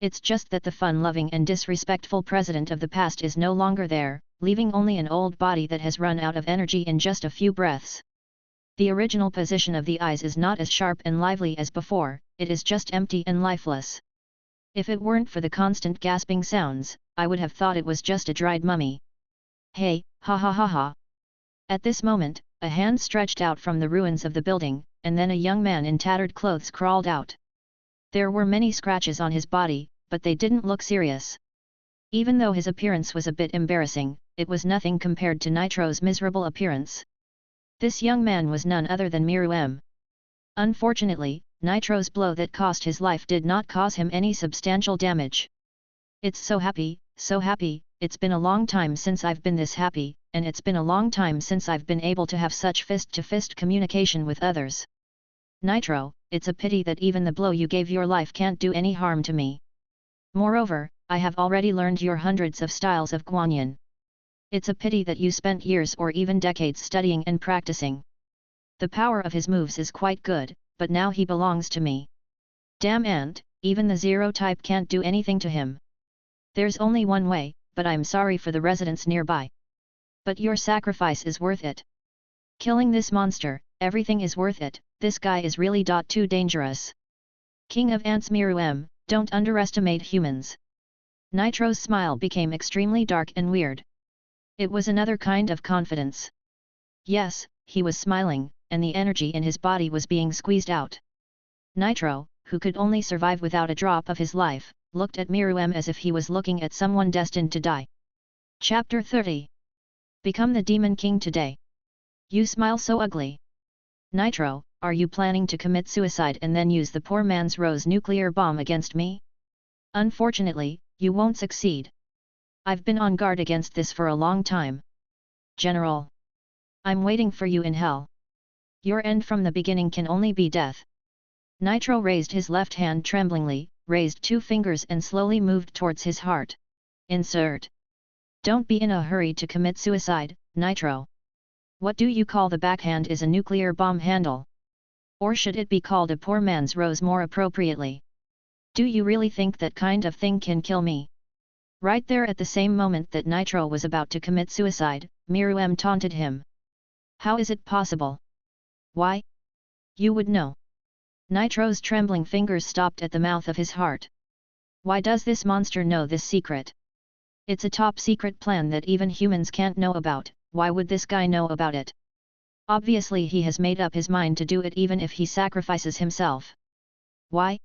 It's just that the fun-loving and disrespectful president of the past is no longer there, leaving only an old body that has run out of energy in just a few breaths. The original position of the eyes is not as sharp and lively as before, it is just empty and lifeless. If it weren't for the constant gasping sounds, I would have thought it was just a dried mummy. Hey, ha ha ha ha. At this moment, a hand stretched out from the ruins of the building, and then a young man in tattered clothes crawled out. There were many scratches on his body, but they didn't look serious. Even though his appearance was a bit embarrassing, it was nothing compared to Nitro's miserable appearance. This young man was none other than Miru. Unfortunately, Nitro's blow that cost his life did not cause him any substantial damage. It's so happy, it's been a long time since I've been this happy, and it's been a long time since I've been able to have such fist-to-fist communication with others. Nitro, it's a pity that even the blow you gave your life can't do any harm to me. Moreover, I have already learned your hundreds of styles of Guanyin. It's a pity that you spent years or even decades studying and practicing. The power of his moves is quite good, but now he belongs to me. Damn ant, even the zero type can't do anything to him. There's only one way, but I'm sorry for the residents nearby. But your sacrifice is worth it. Killing this monster, everything is worth it, this guy is really too dangerous. King of Ants Miru, don't underestimate humans. Nitro's smile became extremely dark and weird. It was another kind of confidence. Yes, he was smiling, and the energy in his body was being squeezed out. Nitro, who could only survive without a drop of his life, looked at Miru as if he was looking at someone destined to die. Chapter 30. Become the Demon King today. You smile so ugly. Nitro, are you planning to commit suicide and then use the poor man's rose nuclear bomb against me? Unfortunately, you won't succeed. I've been on guard against this for a long time. General. I'm waiting for you in hell. Your end from the beginning can only be death. Nitro raised his left hand tremblingly, raised 2 fingers and slowly moved towards his heart. Insert. Don't be in a hurry to commit suicide, Nitro. What do you call the backhand is a nuclear bomb handle? Or should it be called a poor man's rose more appropriately? Do you really think that kind of thing can kill me? Right there at the same moment that Nitro was about to commit suicide, Miru taunted him. How is it possible? Why? You would know. Nitro's trembling fingers stopped at the mouth of his heart. Why does this monster know this secret? It's a top secret plan that even humans can't know about, why would this guy know about it? Obviously he has made up his mind to do it even if he sacrifices himself. Why?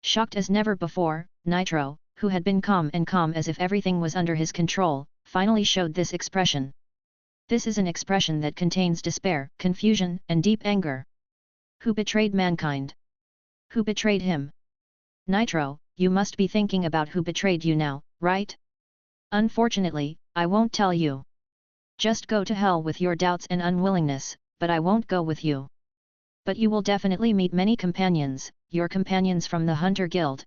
Shocked as never before, Nitro, who had been calm as if everything was under his control, finally showed this expression. This is an expression that contains despair, confusion, and deep anger. Who betrayed mankind? Who betrayed him? Nitro, you must be thinking about who betrayed you now, right? Unfortunately, I won't tell you. Just go to hell with your doubts and unwillingness, but I won't go with you. But you will definitely meet many companions, your companions from the Hunter Guild.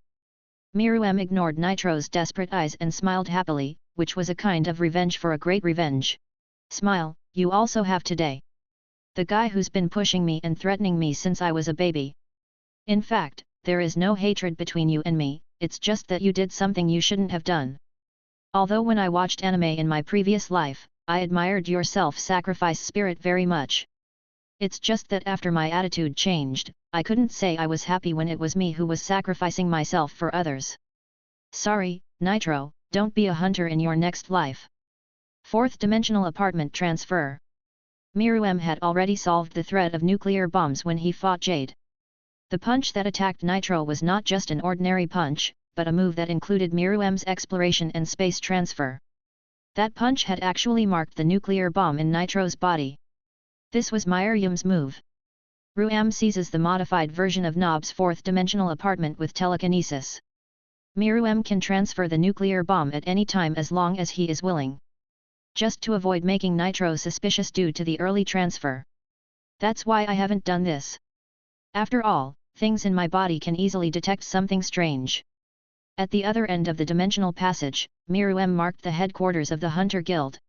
Miru ignored Nitro's desperate eyes and smiled happily, which was a kind of revenge for a great revenge. Smile, you also have today. The guy who's been pushing me and threatening me since I was a baby. In fact, there is no hatred between you and me, it's just that you did something you shouldn't have done. Although when I watched anime in my previous life, I admired your self-sacrifice spirit very much. It's just that after my attitude changed, I couldn't say I was happy when it was me who was sacrificing myself for others. Sorry, Nitro, don't be a hunter in your next life. 4th dimensional apartment transfer. Miru had already solved the threat of nuclear bombs when he fought Jade. The punch that attacked Nitro was not just an ordinary punch, but a move that included Miru's exploration and space transfer. That punch had actually marked the nuclear bomb in Nitro's body. This was Miru's move. Ruam seizes the modified version of Nob's 4th dimensional apartment with telekinesis. Miru can transfer the nuclear bomb at any time as long as he is willing. Just to avoid making Nitro suspicious due to the early transfer. That's why I haven't done this. After all, things in my body can easily detect something strange. At the other end of the dimensional passage, Miru marked the headquarters of the Hunter Guild.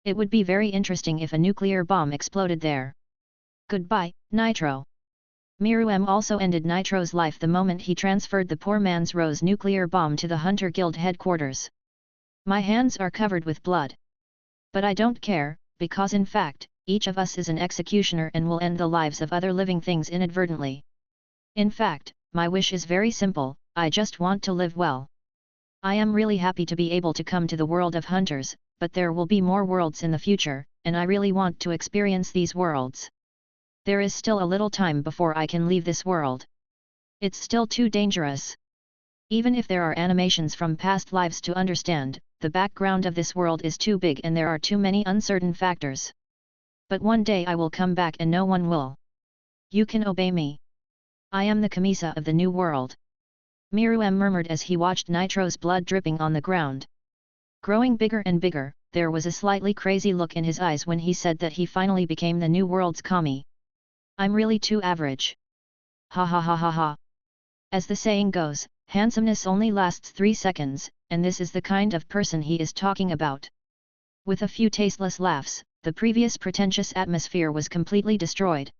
It would be very interesting if a nuclear bomb exploded there. Goodbye, Nitro. Miru also ended Nitro's life the moment he transferred the poor man's rose nuclear bomb to the Hunter Guild headquarters. My hands are covered with blood. But I don't care, because in fact, each of us is an executioner and will end the lives of other living things inadvertently. In fact, my wish is very simple, I just want to live well. I am really happy to be able to come to the world of hunters, but there will be more worlds in the future, and I really want to experience these worlds. There is still a little time before I can leave this world. It's still too dangerous. Even if there are animations from past lives to understand, the background of this world is too big and there are too many uncertain factors. But one day I will come back and no one will. You can obey me. I am the Kamisa of the new world. Miruem murmured as he watched Nitro's blood dripping on the ground. Growing bigger and bigger, there was a slightly crazy look in his eyes when he said that he finally became the new world's kami. I'm really too average. Ha ha ha ha ha. As the saying goes, handsomeness only lasts 3 seconds, and this is the kind of person he is talking about. With a few tasteless laughs, the previous pretentious atmosphere was completely destroyed.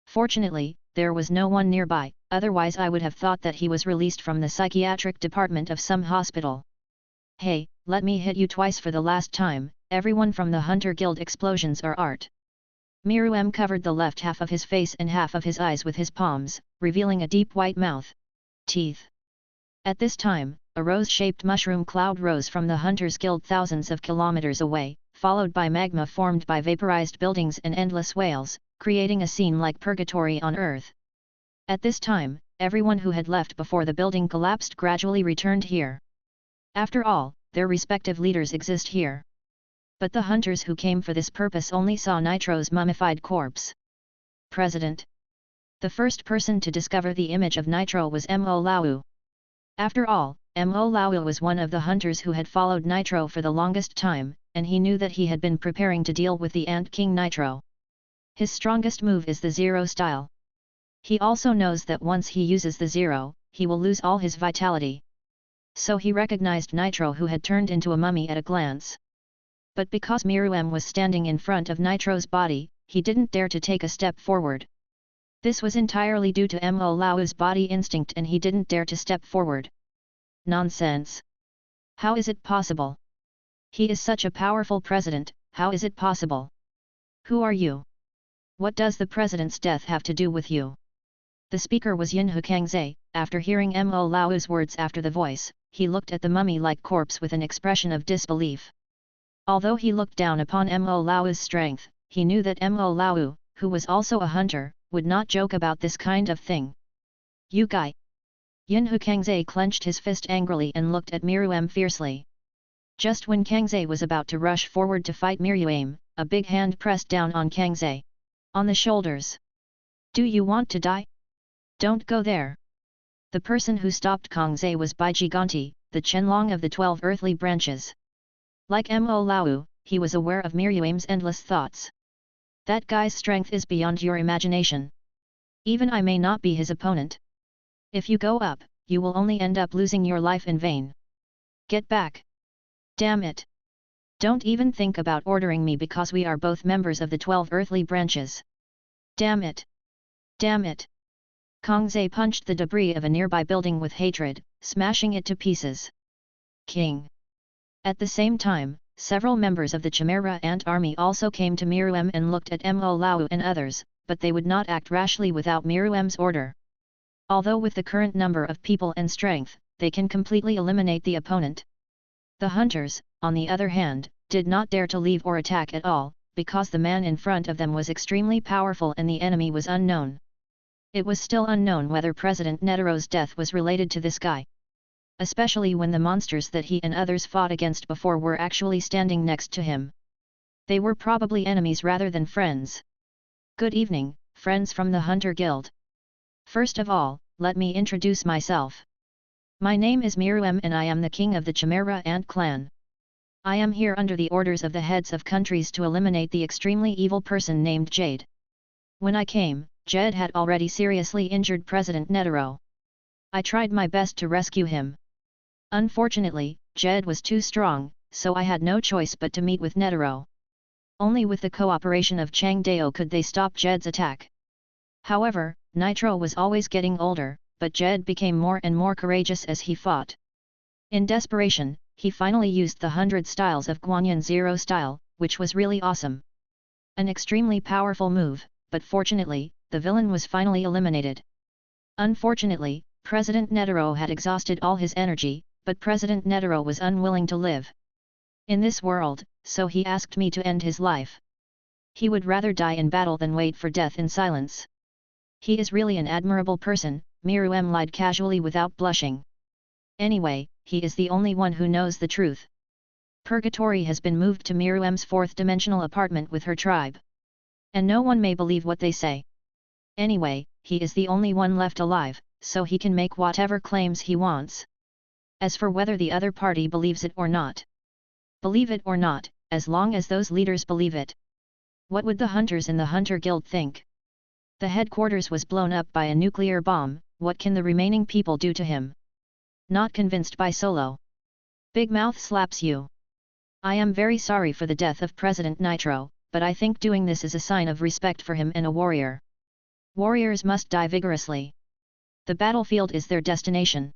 Fortunately, there was no one nearby, otherwise I would have thought that he was released from the psychiatric department of some hospital. Hey, let me hit you twice for the last time. Everyone from the Hunter Guild explosions are art. Miruem covered the left half of his face and half of his eyes with his palms, revealing a deep white mouth. Teeth. At this time, a rose-shaped mushroom cloud rose from the Hunters Guild thousands of kilometers away, followed by magma formed by vaporized buildings and endless whales, creating a scene like purgatory on Earth. At this time, everyone who had left before the building collapsed gradually returned here. After all, their respective leaders exist here. But the hunters who came for this purpose only saw Nitro's mummified corpse. President. The first person to discover the image of Nitro was Mo Lau. After all, Mo Lau was one of the hunters who had followed Nitro for the longest time, and he knew that he had been preparing to deal with the Ant King Nitro. His strongest move is the Zero style. He also knows that once he uses the Zero, he will lose all his vitality. So he recognized Nitro, who had turned into a mummy, at a glance. But because Miruem was standing in front of Nitro's body, he didn't dare to take a step forward. This was entirely due to Mo Lau's body instinct and he didn't dare to step forward. Nonsense! How is it possible? He is such a powerful president, how is it possible? Who are you? What does the president's death have to do with you? The speaker was Yunhu Kangze. After hearing Mo Lau's words after the voice, he looked at the mummy-like corpse with an expression of disbelief. Although he looked down upon Mo Lau's strength, he knew that Mo Lau, who was also a hunter, would not joke about this kind of thing. You guy! Yunhu Kangze clenched his fist angrily and looked at Miruem fiercely. Just when Kangze was about to rush forward to fight Miruem, a big hand pressed down on Kangze. On the shoulders. Do you want to die? Don't go there. The person who stopped Kangze was Bai Giganti, the Chenlong of the 12 earthly branches. Like Mo Lau, he was aware of Miruem's endless thoughts. That guy's strength is beyond your imagination. Even I may not be his opponent. If you go up, you will only end up losing your life in vain. Get back. Damn it. Don't even think about ordering me because we are both members of the 12 earthly branches. Damn it. Damn it. Kangze punched the debris of a nearby building with hatred, smashing it to pieces. King. At the same time, several members of the Chimera Ant Army also came to Miruem and looked at Mo Lau and others, but they would not act rashly without Miruem's order. Although with the current number of people and strength, they can completely eliminate the opponent. The hunters, on the other hand, did not dare to leave or attack at all, because the man in front of them was extremely powerful and the enemy was unknown. It was still unknown whether President Netaro's death was related to this guy. Especially when the monsters that he and others fought against before were actually standing next to him. They were probably enemies rather than friends. Good evening, friends from the Hunter Guild. First of all, let me introduce myself. My name is Miruem and I am the king of the Chimera Ant clan. I am here under the orders of the heads of countries to eliminate the extremely evil person named Jade. When I came, Jade had already seriously injured President Netero. I tried my best to rescue him. Unfortunately, Jade was too strong, so I had no choice but to meet with Netero. Only with the cooperation of Chang Dao could they stop Jade's attack. However, Nitro was always getting older, but Jade became more and more courageous as he fought. In desperation, he finally used the 100 styles of Guanyin Zero style, which was really awesome. An extremely powerful move, but fortunately, the villain was finally eliminated. Unfortunately, President Netero had exhausted all his energy, but President Netero was unwilling to live in this world, so he asked me to end his life. He would rather die in battle than wait for death in silence. He is really an admirable person, Miru lied casually without blushing. Anyway, he is the only one who knows the truth. Purgatory has been moved to Miru's fourth-dimensional apartment with her tribe. And no one may believe what they say. Anyway, he is the only one left alive, so he can make whatever claims he wants. As for whether the other party believes it or not. Believe it or not, as long as those leaders believe it. What would the hunters in the Hunter Guild think? The headquarters was blown up by a nuclear bomb, what can the remaining people do to him? Not convinced by Solo. Big Mouth slaps you. I am very sorry for the death of President Nitro, but I think doing this is a sign of respect for him and a warrior. Warriors must die vigorously. The battlefield is their destination.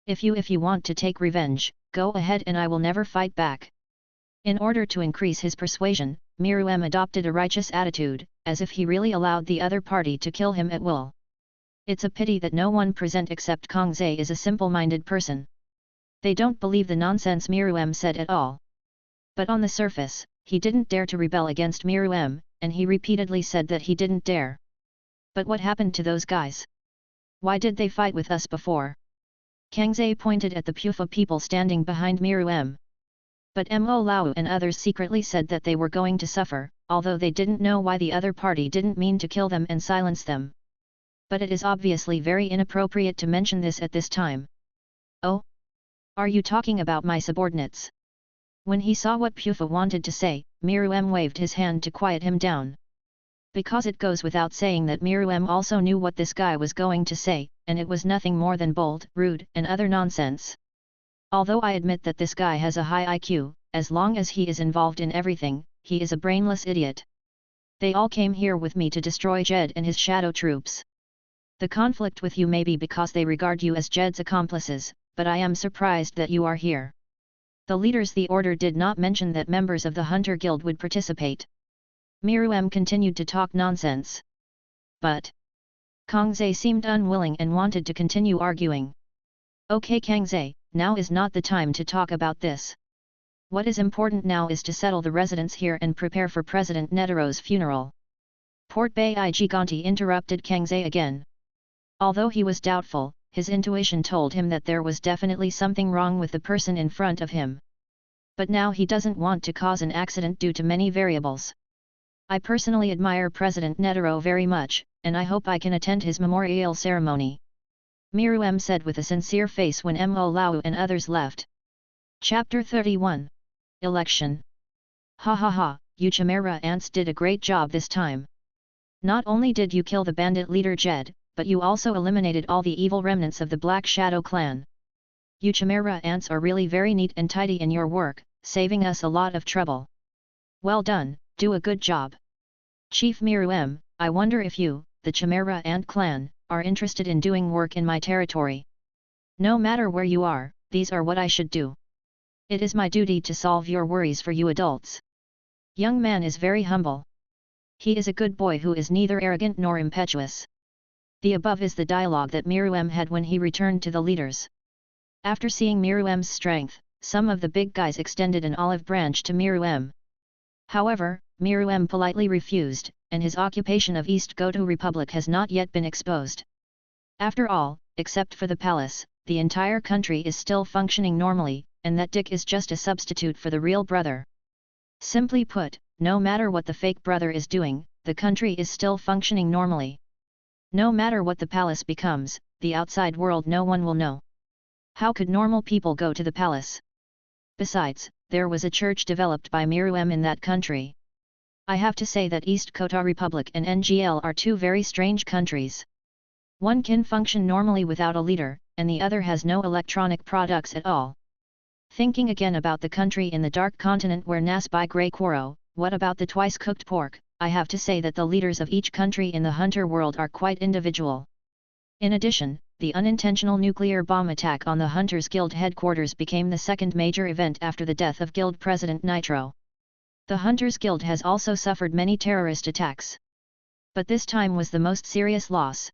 If you want to take revenge, go ahead and I will never fight back. In order to increase his persuasion, Miru adopted a righteous attitude, as if he really allowed the other party to kill him at will. It's a pity that no one present except Kongze is a simple-minded person. They don't believe the nonsense Miru said at all. But on the surface, he didn't dare to rebel against Miru, and he repeatedly said that he didn't dare. But what happened to those guys? Why did they fight with us before? Kangze pointed at the Pufa people standing behind Miru. But Mo Lao and others secretly said that they were going to suffer, although they didn't know why the other party didn't mean to kill them and silence them. But it is obviously very inappropriate to mention this at this time. Oh? Are you talking about my subordinates? When he saw what Pufa wanted to say, Miru waved his hand to quiet him down. Because it goes without saying that Miru also knew what this guy was going to say, and it was nothing more than bold, rude, and other nonsense. Although I admit that this guy has a high IQ, as long as he is involved in everything, he is a brainless idiot. They all came here with me to destroy Jed and his shadow troops. The conflict with you may be because they regard you as Jed's accomplices, but I am surprised that you are here. The leaders the order did not mention that members of the Hunter Guild would participate. Miru continued to talk nonsense. But Kangze seemed unwilling and wanted to continue arguing. Okay Kangze, now is not the time to talk about this. What is important now is to settle the residents here and prepare for President Netaro's funeral. Port Bay Giganti interrupted Kangze again. Although he was doubtful, his intuition told him that there was definitely something wrong with the person in front of him. But now he doesn't want to cause an accident due to many variables. I personally admire President Netaro very much, and I hope I can attend his memorial ceremony. Miru said with a sincere face when Mo Lao and others left. Chapter 31. Election. Ha ha ha, you Chimera ants did a great job this time. Not only did you kill the bandit leader Jed, but you also eliminated all the evil remnants of the Black Shadow clan. You Chimera ants are really very neat and tidy in your work, saving us a lot of trouble. Well done, do a good job. Chief Miru, I wonder if you, the Chimera ant clan, are interested in doing work in my territory. No matter where you are, these are what I should do. It is my duty to solve your worries for you adults. Young man is very humble. He is a good boy who is neither arrogant nor impetuous. The above is the dialogue that Miru had when he returned to the leaders. After seeing Miru's strength, some of the big guys extended an olive branch to Miru. However, Miru politely refused, and his occupation of East Goto Republic has not yet been exposed. After all, except for the palace, the entire country is still functioning normally, and that Dick is just a substitute for the real brother. Simply put, no matter what the fake brother is doing, the country is still functioning normally. No matter what the palace becomes, the outside world no one will know. How could normal people go to the palace? Besides, there was a church developed by Miru in that country. I have to say that East Kota Republic and NGL are two very strange countries. One can function normally without a leader, and the other has no electronic products at all. Thinking again about the country in the Dark Continent where Nas by Grey Quoro, what about the twice-cooked pork? I have to say that the leaders of each country in the Hunter world are quite individual. In addition, the unintentional nuclear bomb attack on the Hunters Guild headquarters became the second major event after the death of Guild President Nitro. The Hunters Guild has also suffered many terrorist attacks. But this time was the most serious loss.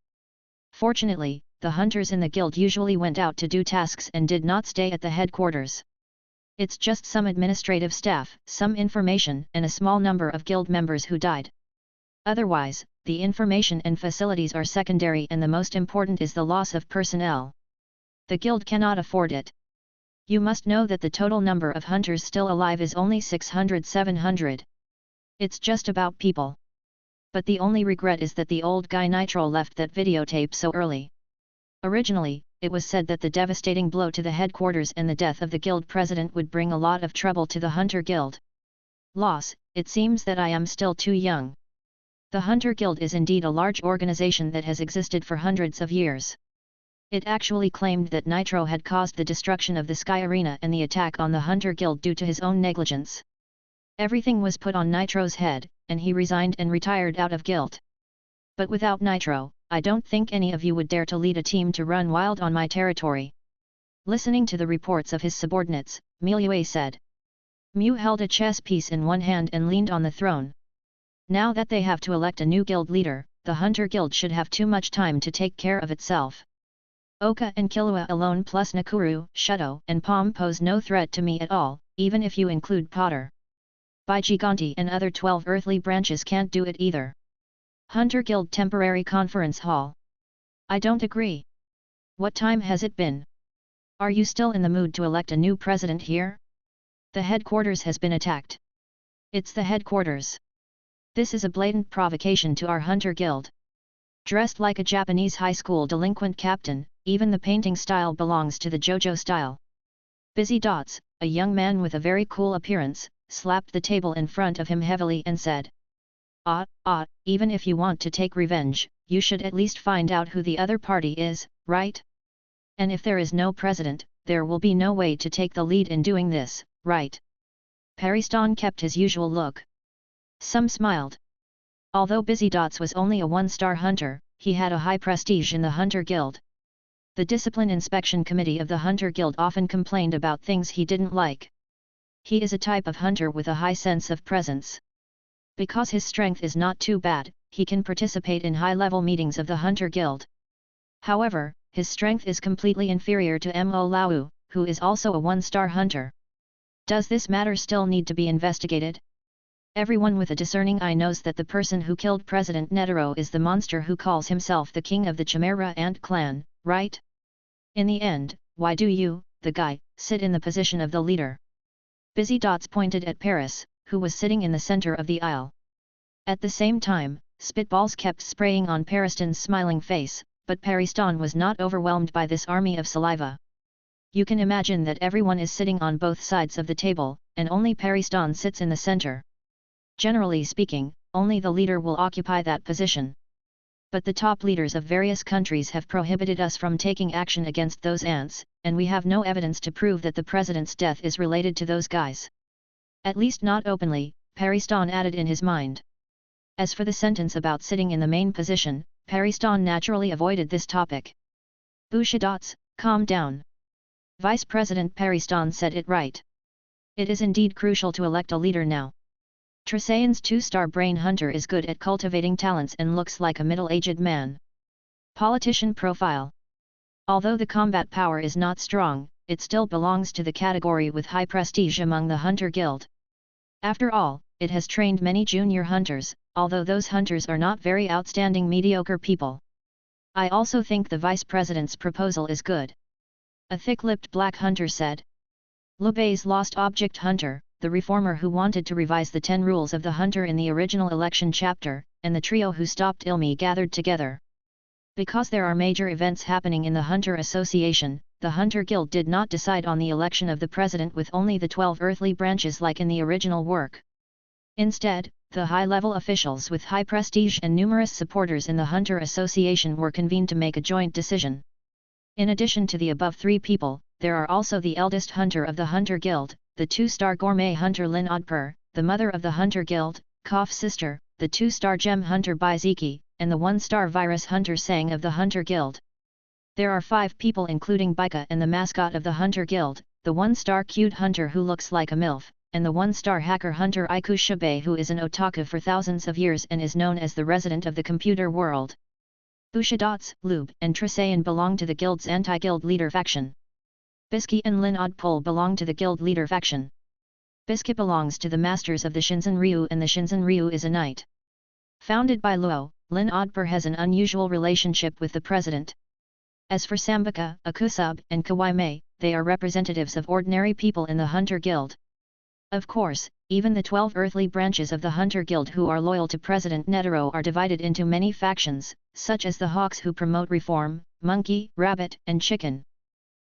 Fortunately, the hunters in the guild usually went out to do tasks and did not stay at the headquarters. It's just some administrative staff, some information, and a small number of guild members who died. Otherwise, the information and facilities are secondary, and the most important is the loss of personnel. The guild cannot afford it. You must know that the total number of hunters still alive is only 600-700. It's just about people. But the only regret is that the old guy Nitro left that videotape so early. Originally, it was said that the devastating blow to the headquarters and the death of the guild president would bring a lot of trouble to the Hunter Guild. Loss, it seems that I am still too young. The Hunter Guild is indeed a large organization that has existed for hundreds of years. It actually claimed that Nitro had caused the destruction of the Sky Arena and the attack on the Hunter Guild due to his own negligence. Everything was put on Nitro's head, and he resigned and retired out of guilt. But without Nitro, I don't think any of you would dare to lead a team to run wild on my territory. Listening to the reports of his subordinates, Milieu said. Mew held a chess piece in one hand and leaned on the throne. Now that they have to elect a new guild leader, the Hunter Guild should have too much time to take care of itself. Oka and Killua alone plus Nakuru, Shuto, and Palm pose no threat to me at all, even if you include Potter. Giganti and other 12 earthly branches can't do it either. Hunter Guild Temporary Conference Hall. I don't agree. What time has it been? Are you still in the mood to elect a new president here? The headquarters has been attacked. It's the headquarters. This is a blatant provocation to our Hunter Guild. Dressed like a Japanese high school delinquent captain, even the painting style belongs to the JoJo style. Busy Dots, a young man with a very cool appearance, slapped the table in front of him heavily and said, even if you want to take revenge, you should at least find out who the other party is, right? And if there is no president, there will be no way to take the lead in doing this, right? Pariston kept his usual look. Some smiled. Although Busy Dots was only a one-star hunter, he had a high prestige in the Hunter Guild. The Discipline Inspection Committee of the Hunter Guild often complained about things he didn't like. He is a type of hunter with a high sense of presence. Because his strength is not too bad, he can participate in high-level meetings of the Hunter Guild. However, his strength is completely inferior to Mo Lau, who is also a one-star hunter. Does this matter still need to be investigated? Everyone with a discerning eye knows that the person who killed President Netero is the monster who calls himself the king of the Chimera Ant clan, right? In the end, why do you, the guy, sit in the position of the leader? Busy Dots pointed at Paris, who was sitting in the center of the aisle. At the same time, spitballs kept spraying on Pariston's smiling face, but Pariston was not overwhelmed by this army of saliva. You can imagine that everyone is sitting on both sides of the table, and only Pariston sits in the center. Generally speaking, only the leader will occupy that position. But the top leaders of various countries have prohibited us from taking action against those ants, and we have no evidence to prove that the president's death is related to those guys. At least not openly, Pariston added in his mind. As for the sentence about sitting in the main position, Pariston naturally avoided this topic. Bushidots, calm down. Vice President Pariston said it right. It is indeed crucial to elect a leader now. Tresayan's 2-star brain hunter is good at cultivating talents and looks like a middle-aged man. Politician profile. Although the combat power is not strong, it still belongs to the category with high prestige among the Hunter Guild. After all, it has trained many junior hunters, although those hunters are not very outstanding mediocre people. I also think the vice president's proposal is good. A thick-lipped black hunter said. Lubei's lost object hunter, the reformer who wanted to revise the 10 rules of the hunter in the original election chapter, and the trio who stopped Ilmi gathered together. Because there are major events happening in the Hunter Association, the Hunter Guild did not decide on the election of the president with only the 12 earthly branches like in the original work. Instead, the high-level officials with high prestige and numerous supporters in the Hunter Association were convened to make a joint decision. In addition to the above 3 people, there are also the eldest hunter of the Hunter Guild, the 2-star gourmet hunter Lin Odpur, the mother of the Hunter Guild, Koff's sister, the 2-star gem hunter Baiziki, and the 1-star virus hunter Sang of the Hunter Guild. There are 5 people including Bika and the mascot of the Hunter Guild, the 1-star cute hunter who looks like a MILF, and the 1-star hacker hunter Iku Shibe who is an otaku for thousands of years and is known as the resident of the computer world. Bushidots, Lube, and Tresayan belong to the guild's anti-guild leader faction. Bisky and Lin Odpol belong to the guild leader faction. Bisky belongs to the masters of the Shinzen Ryu, and the Shinzen Ryu is a knight. Founded by Luo, Lin Odpor has an unusual relationship with the president. As for Sambaka, Akusub, and Kawaimei, they are representatives of ordinary people in the Hunter Guild. Of course, even the 12 earthly branches of the Hunter Guild who are loyal to President Netero are divided into many factions, such as the Hawks who promote reform, monkey, rabbit, and chicken.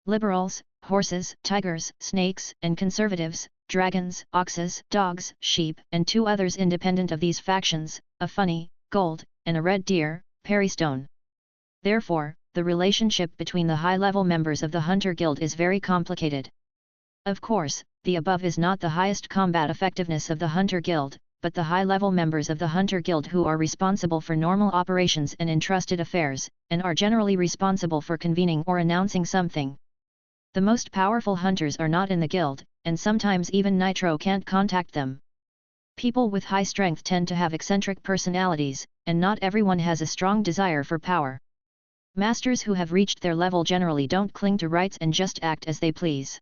Liberals, horses, tigers, snakes, and conservatives, dragons, oxes, dogs, sheep, and 2 others independent of these factions, a funny, gold, and a red deer, Perrystone. Therefore, the relationship between the high-level members of the Hunter Guild is very complicated. Of course, the above is not the highest combat effectiveness of the Hunter Guild, but the high-level members of the Hunter Guild who are responsible for normal operations and entrusted affairs, and are generally responsible for convening or announcing something. The most powerful hunters are not in the guild, and sometimes even Nitro can't contact them. People with high strength tend to have eccentric personalities, and not everyone has a strong desire for power. Masters who have reached their level generally don't cling to rights and just act as they please.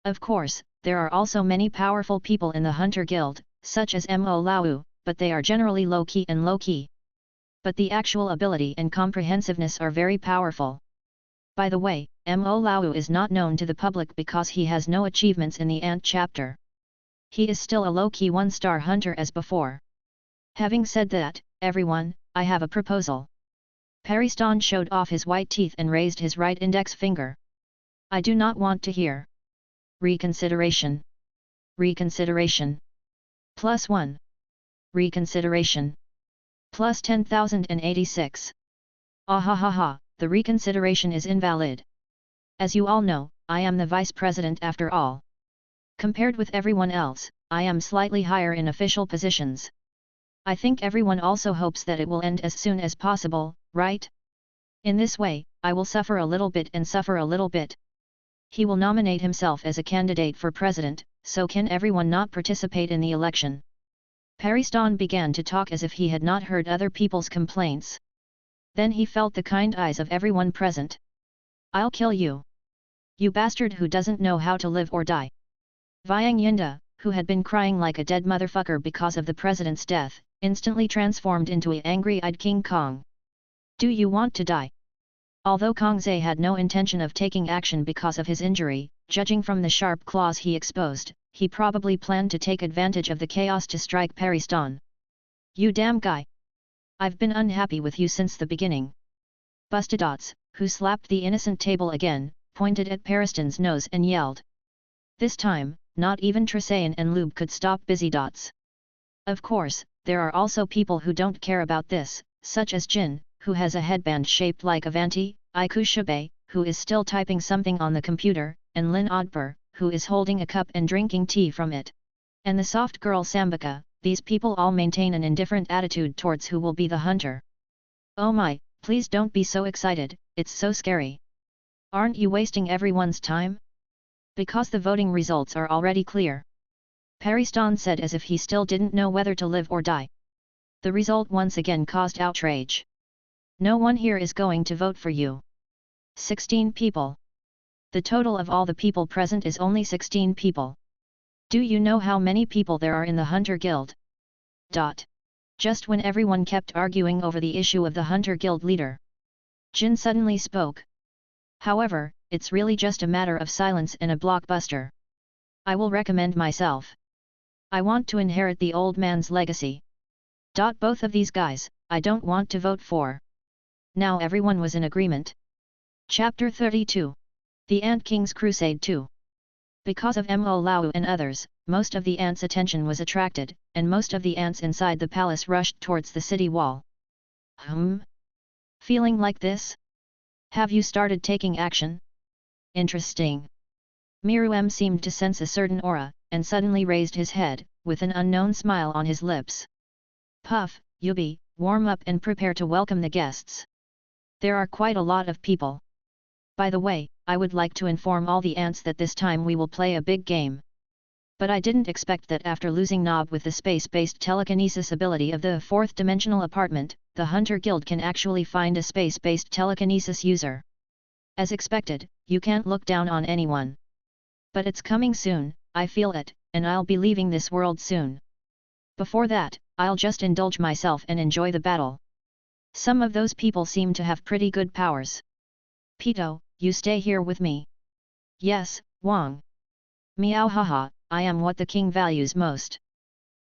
Of course, there are also many powerful people in the Hunter Guild, such as Mo Lao, but they are generally low-key and low-key. But the actual ability and comprehensiveness are very powerful. By the way, Mo Lao is not known to the public because he has no achievements in the Ant chapter. He is still a low-key 1-star hunter as before. Having said that, everyone, I have a proposal. Perrystone showed off his white teeth and raised his right index finger. I do not want to hear. Reconsideration. Reconsideration. +1. Reconsideration. Plus 10,086. Ahahaha, the reconsideration is invalid. As you all know, I am the vice president after all. Compared with everyone else, I am slightly higher in official positions. I think everyone also hopes that it will end as soon as possible, right? In this way, I will suffer a little bit and suffer a little bit. He will nominate himself as a candidate for president, so can everyone not participate in the election? Perrystone began to talk as if he had not heard other people's complaints. Then he felt the kind eyes of everyone present. I'll kill you. You bastard who doesn't know how to live or die. Vyang Yinda, who had been crying like a dead motherfucker because of the president's death, instantly transformed into an angry-eyed King Kong. Do you want to die? Although Kong Zhe had no intention of taking action because of his injury, judging from the sharp claws he exposed, he probably planned to take advantage of the chaos to strike Perrystone. You damn guy! I've been unhappy with you since the beginning. Bustadots, who slapped the innocent table again, pointed at Perrystone's nose and yelled. This time, not even Trisayan and Lube could stop Busydots. Of course, there are also people who don't care about this, such as Jin, who has a headband shaped like Avanti, Ikushibe, who is still typing something on the computer, and Lin Odpor, who is holding a cup and drinking tea from it. And the soft girl Sambaka. These people all maintain an indifferent attitude towards who will be the hunter. Oh my, please don't be so excited, it's so scary. Aren't you wasting everyone's time? Because the voting results are already clear. Perrystone said as if he still didn't know whether to live or die. The result once again caused outrage. No one here is going to vote for you. 16 people. The total of all the people present is only 16 people. Do you know how many people there are in the Hunter Guild? Just when everyone kept arguing over the issue of the Hunter Guild leader, Jin suddenly spoke. However, it's really just a matter of silence and a blockbuster. I will recommend myself. I want to inherit the old man's legacy. Both of these guys, I don't want to vote for. Now everyone was in agreement. Chapter 32. The Ant King's Crusade 2. Because of Mo Lao and others, most of the ants' attention was attracted, and most of the ants inside the palace rushed towards the city wall. Feeling like this? Have you started taking action? Interesting. Miruem seemed to sense a certain aura, and suddenly raised his head, with an unknown smile on his lips. Puff, Yubi, warm up and prepare to welcome the guests. There are quite a lot of people. By the way, I would like to inform all the ants that this time we will play a big game. But I didn't expect that after losing Nob with the space-based telekinesis ability of the fourth-dimensional apartment, the Hunter Guild can actually find a space-based telekinesis user. As expected, you can't look down on anyone. But it's coming soon, I feel it, and I'll be leaving this world soon. Before that, I'll just indulge myself and enjoy the battle. Some of those people seem to have pretty good powers. Pito, you stay here with me. Yes, Wang. Meow haha, I am what the king values most.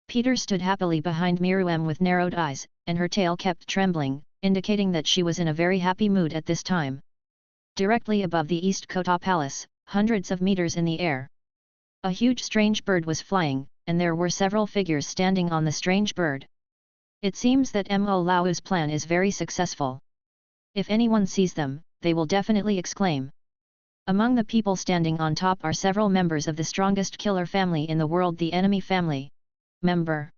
Peter stood happily behind Miruem with narrowed eyes, and her tail kept trembling, indicating that she was in a very happy mood at this time. Directly above the East Kota Palace, hundreds of meters in the air, a huge strange bird was flying, and there were several figures standing on the strange bird. It seems that Mo Lao's plan is very successful. If anyone sees them, they will definitely exclaim. Among the people standing on top are several members of the strongest killer family in the world, the enemy family. Member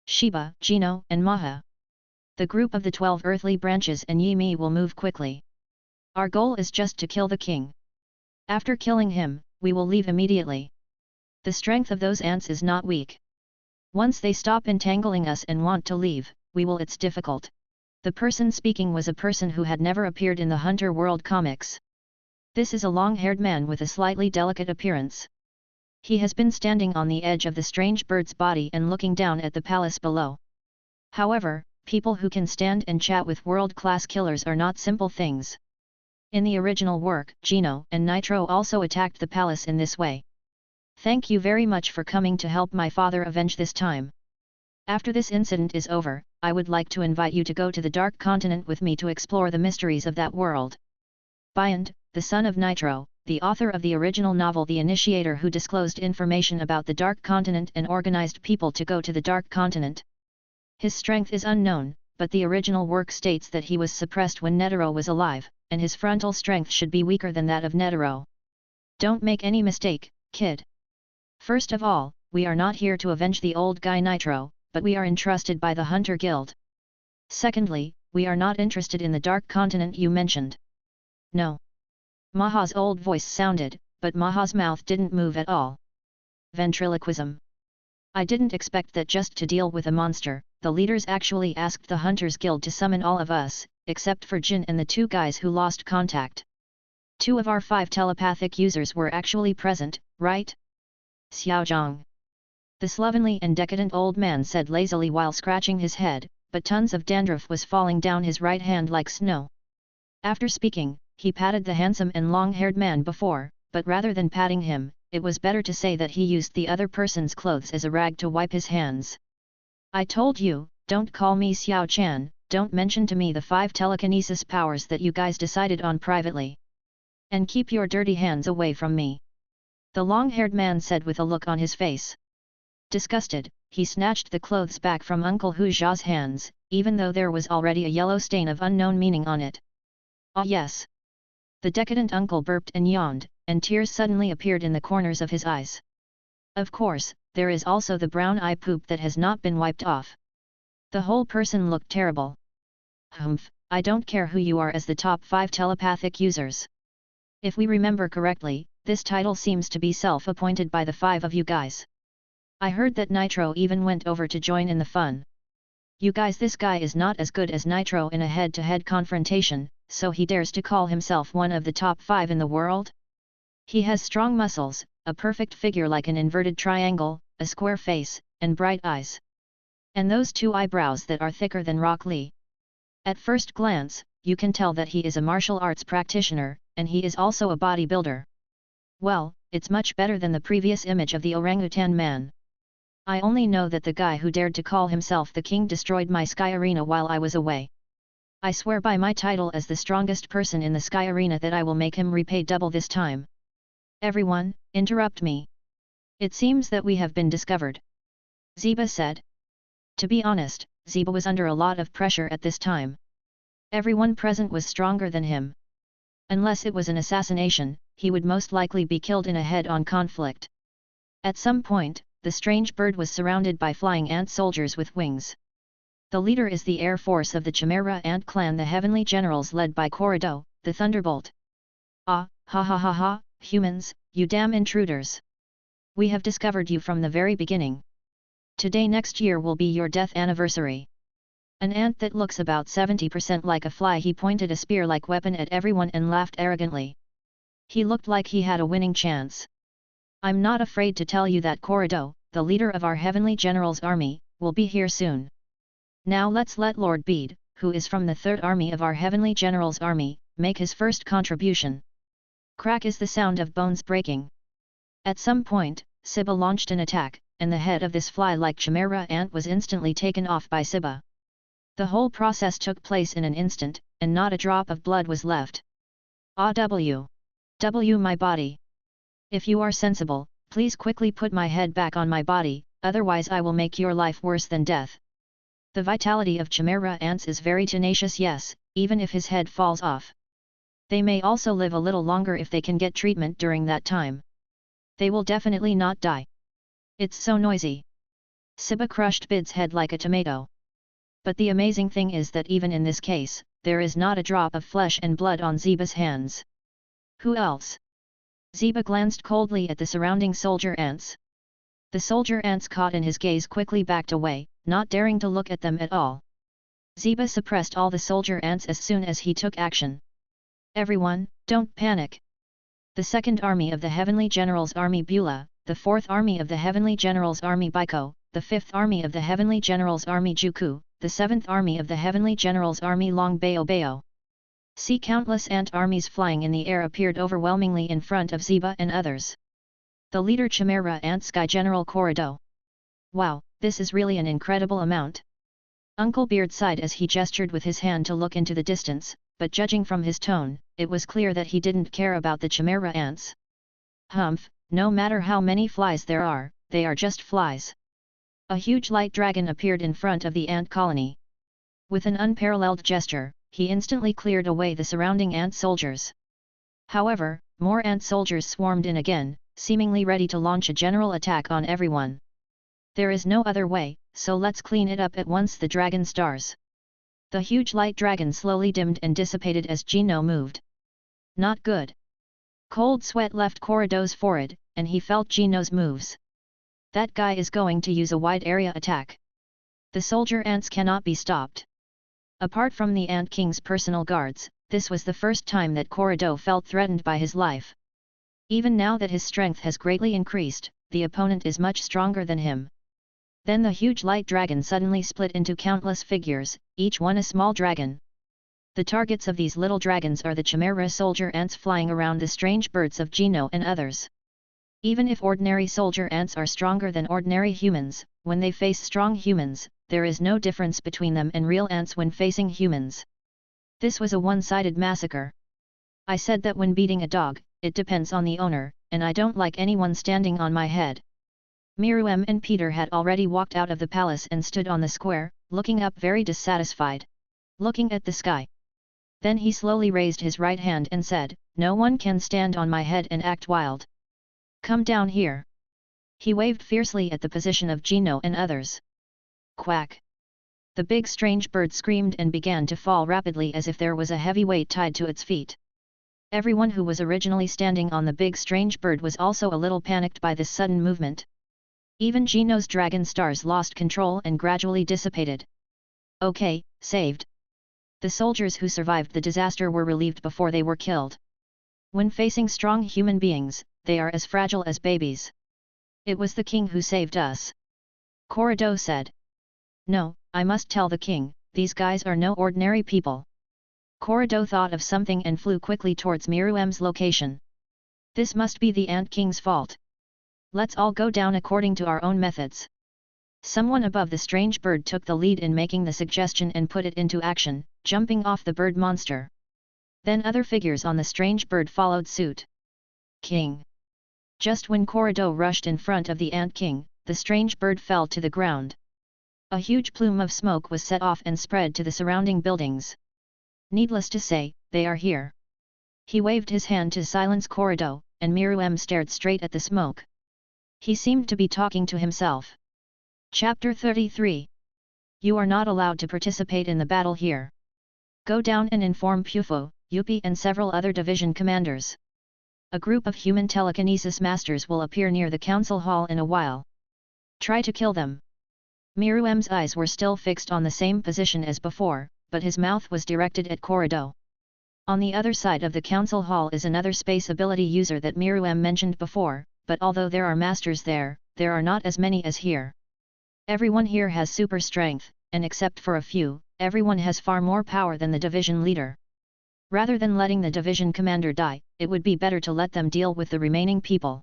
Shiba, Gino, and Maha. The group of the 12 earthly branches and Yi Mi will move quickly. Our goal is just to kill the king. After killing him, we will leave immediately. The strength of those ants is not weak. Once they stop entangling us and want to leave, it's difficult. The person speaking was a person who had never appeared in the Hunter World comics. This is a long-haired man with a slightly delicate appearance. He has been standing on the edge of the strange bird's body and looking down at the palace below. However, people who can stand and chat with world-class killers are not simple things. In the original work, Gino and Nitro also attacked the palace in this way. Thank you very much for coming to help my father avenge this time. After this incident is over, I would like to invite you to go to the Dark Continent with me to explore the mysteries of that world. Byand, the son of Nitro, the author of the original novel, the initiator who disclosed information about the Dark Continent and organized people to go to the Dark Continent. His strength is unknown, but the original work states that he was suppressed when Netero was alive, and his frontal strength should be weaker than that of Netero. Don't make any mistake, kid. First of all, we are not here to avenge the old guy Nitro, but we are entrusted by the Hunter Guild. Secondly, we are not interested in the Dark Continent you mentioned. No. Maha's old voice sounded, but Maha's mouth didn't move at all. Ventriloquism. I didn't expect that just to deal with a monster, the leaders actually asked the Hunters Guild to summon all of us, except for Jin and the 2 guys who lost contact. 2 of our 5 telepathic users were actually present, right? Xiaozhang. The slovenly and decadent old man said lazily while scratching his head, but tons of dandruff was falling down his right hand like snow. After speaking, he patted the handsome and long-haired man before, but rather than patting him, it was better to say that he used the other person's clothes as a rag to wipe his hands. I told you, don't call me Xiao Chan, don't mention to me the 5 telekinesis powers that you guys decided on privately. And keep your dirty hands away from me. The long-haired man said with a look on his face. Disgusted, he snatched the clothes back from Uncle Hu Zha's hands, even though there was already a yellow stain of unknown meaning on it. Ah yes. The decadent uncle burped and yawned, and tears suddenly appeared in the corners of his eyes. Of course, there is also the brown eye poop that has not been wiped off. The whole person looked terrible. Humph, I don't care who you are as the top 5 telepathic users. If we remember correctly, this title seems to be self-appointed by the 5 of you guys. I heard that Nitro even went over to join in the fun. You guys, this guy is not as good as Nitro in a head-to-head confrontation, so he dares to call himself one of the top 5 in the world? He has strong muscles, a perfect figure like an inverted triangle, a square face, and bright eyes. And those 2 eyebrows that are thicker than Rock Lee. At first glance, you can tell that he is a martial arts practitioner, and he is also a bodybuilder. Well, it's much better than the previous image of the orangutan man. I only know that the guy who dared to call himself the king destroyed my Sky Arena while I was away. I swear by my title as the strongest person in the Sky Arena that I will make him repay double this time. Everyone, interrupt me. It seems that we have been discovered. Ziba said. To be honest, Ziba was under a lot of pressure at this time. Everyone present was stronger than him. Unless it was an assassination, he would most likely be killed in a head-on conflict. At some point, the strange bird was surrounded by flying ant soldiers with wings. The leader is the air force of the Chimera Ant clan, the heavenly generals led by Corrido, the Thunderbolt. Ah, ha ha ha ha, humans, you damn intruders. We have discovered you from the very beginning. Today next year will be your death anniversary. An ant that looks about 70% like a fly. He pointed a spear-like weapon at everyone and laughed arrogantly. He looked like he had a winning chance. I'm not afraid to tell you that Corridor, the leader of our Heavenly General's army, will be here soon. Now let's let Lord Bede, who is from the Third Army of our Heavenly General's army, make his first contribution. Crack is the sound of bones breaking. At some point, Siba launched an attack, and the head of this fly-like chimera ant was instantly taken off by Siba. The whole process took place in an instant, and not a drop of blood was left. Ah W my body. If you are sensible, please quickly put my head back on my body, otherwise I will make your life worse than death. The vitality of chimera ants is very tenacious, yes, even if his head falls off. They may also live a little longer if they can get treatment during that time. They will definitely not die. It's so noisy. Siba crushed Bid's head like a tomato. But the amazing thing is that even in this case, there is not a drop of flesh and blood on Zeba's hands. Who else? Zeba glanced coldly at the surrounding soldier ants. The soldier ants caught in his gaze quickly backed away, not daring to look at them at all. Zeba suppressed all the soldier ants as soon as he took action. Everyone, don't panic. The Second Army of the Heavenly General's Army Beulah, the Fourth Army of the Heavenly General's Army Baiko, the Fifth Army of the Heavenly General's Army Juku, the Seventh Army of the Heavenly General's Army Long Bayo Bayo. See, countless ant armies flying in the air appeared overwhelmingly in front of Zeba and others. The leader Chimera Ant Sky General Corridor. Wow, this is really an incredible amount. Uncle Beard sighed as he gestured with his hand to look into the distance, but judging from his tone, it was clear that he didn't care about the Chimera ants. Humph, no matter how many flies there are, they are just flies. A huge light dragon appeared in front of the ant colony. With an unparalleled gesture, he instantly cleared away the surrounding ant soldiers. However, more ant soldiers swarmed in again, seemingly ready to launch a general attack on everyone. There is no other way, so let's clean it up at once. The dragon stars. The huge light dragon slowly dimmed and dissipated as Gino moved. Not good. Cold sweat left Corridor's forehead, and he felt Gino's moves. That guy is going to use a wide area attack. The soldier ants cannot be stopped. Apart from the Ant King's personal guards, this was the first time that Corridor felt threatened by his life. Even now that his strength has greatly increased, the opponent is much stronger than him. Then the huge light dragon suddenly split into countless figures, each one a small dragon. The targets of these little dragons are the chimera soldier ants flying around the strange birds of Gino and others. Even if ordinary soldier ants are stronger than ordinary humans, when they face strong humans, there is no difference between them and real ants when facing humans. This was a one-sided massacre. I said that when beating a dog, it depends on the owner, and I don't like anyone standing on my head. Miruem and Peter had already walked out of the palace and stood on the square, looking up very dissatisfied. Looking at the sky. Then he slowly raised his right hand and said, "No one can stand on my head and act wild. Come down here." He waved fiercely at the position of Gino and others. Quack! The big strange bird screamed and began to fall rapidly as if there was a heavy weight tied to its feet. Everyone who was originally standing on the big strange bird was also a little panicked by this sudden movement. Even Gino's dragon stars lost control and gradually dissipated. Okay, saved. The soldiers who survived the disaster were relieved before they were killed. When facing strong human beings, they are as fragile as babies. It was the king who saved us. Corridor said. No, I must tell the king, these guys are no ordinary people. Corridor thought of something and flew quickly towards Miruem's location. This must be the Ant King's fault. Let's all go down according to our own methods. Someone above the strange bird took the lead in making the suggestion and put it into action, jumping off the bird monster. Then other figures on the strange bird followed suit. King! Just when Corridor rushed in front of the Ant King, the strange bird fell to the ground. A huge plume of smoke was set off and spread to the surrounding buildings. Needless to say, they are here. He waved his hand to silence Corridor, and Miruem stared straight at the smoke. He seemed to be talking to himself. Chapter 33. You are not allowed to participate in the battle here. Go down and inform Pufo, Yupi and several other division commanders. A group of human telekinesis masters will appear near the council hall in a while. Try to kill them. Miruem's eyes were still fixed on the same position as before, but his mouth was directed at Corridor. On the other side of the council hall is another space ability user that Miruem mentioned before, but although there are masters there, there are not as many as here. Everyone here has super strength, and except for a few, everyone has far more power than the division leader. Rather than letting the division commander die, it would be better to let them deal with the remaining people.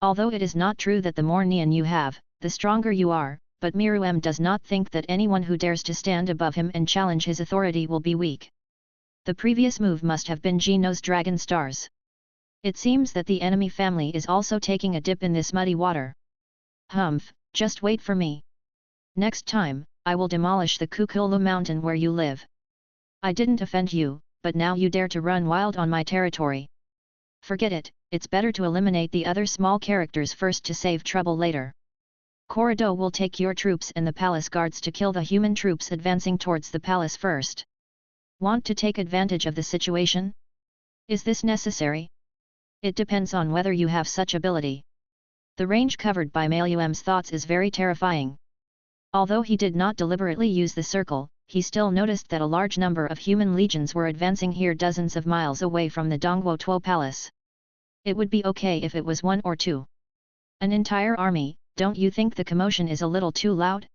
Although it is not true that the more Neon you have, the stronger you are, but Miruem does not think that anyone who dares to stand above him and challenge his authority will be weak. The previous move must have been Geno's Dragon Stars. It seems that the enemy family is also taking a dip in this muddy water. Humph, just wait for me. Next time, I will demolish the Kukulu mountain where you live. I didn't offend you, but now you dare to run wild on my territory. Forget it, it's better to eliminate the other small characters first to save trouble later. Corridor will take your troops and the palace guards to kill the human troops advancing towards the palace first. Want to take advantage of the situation? Is this necessary? It depends on whether you have such ability. The range covered by Miruem's thoughts is very terrifying. Although he did not deliberately use the circle, he still noticed that a large number of human legions were advancing here dozens of miles away from the Dongguo Tuo Palace. It would be okay if it was one or two. An entire army, don't you think the commotion is a little too loud?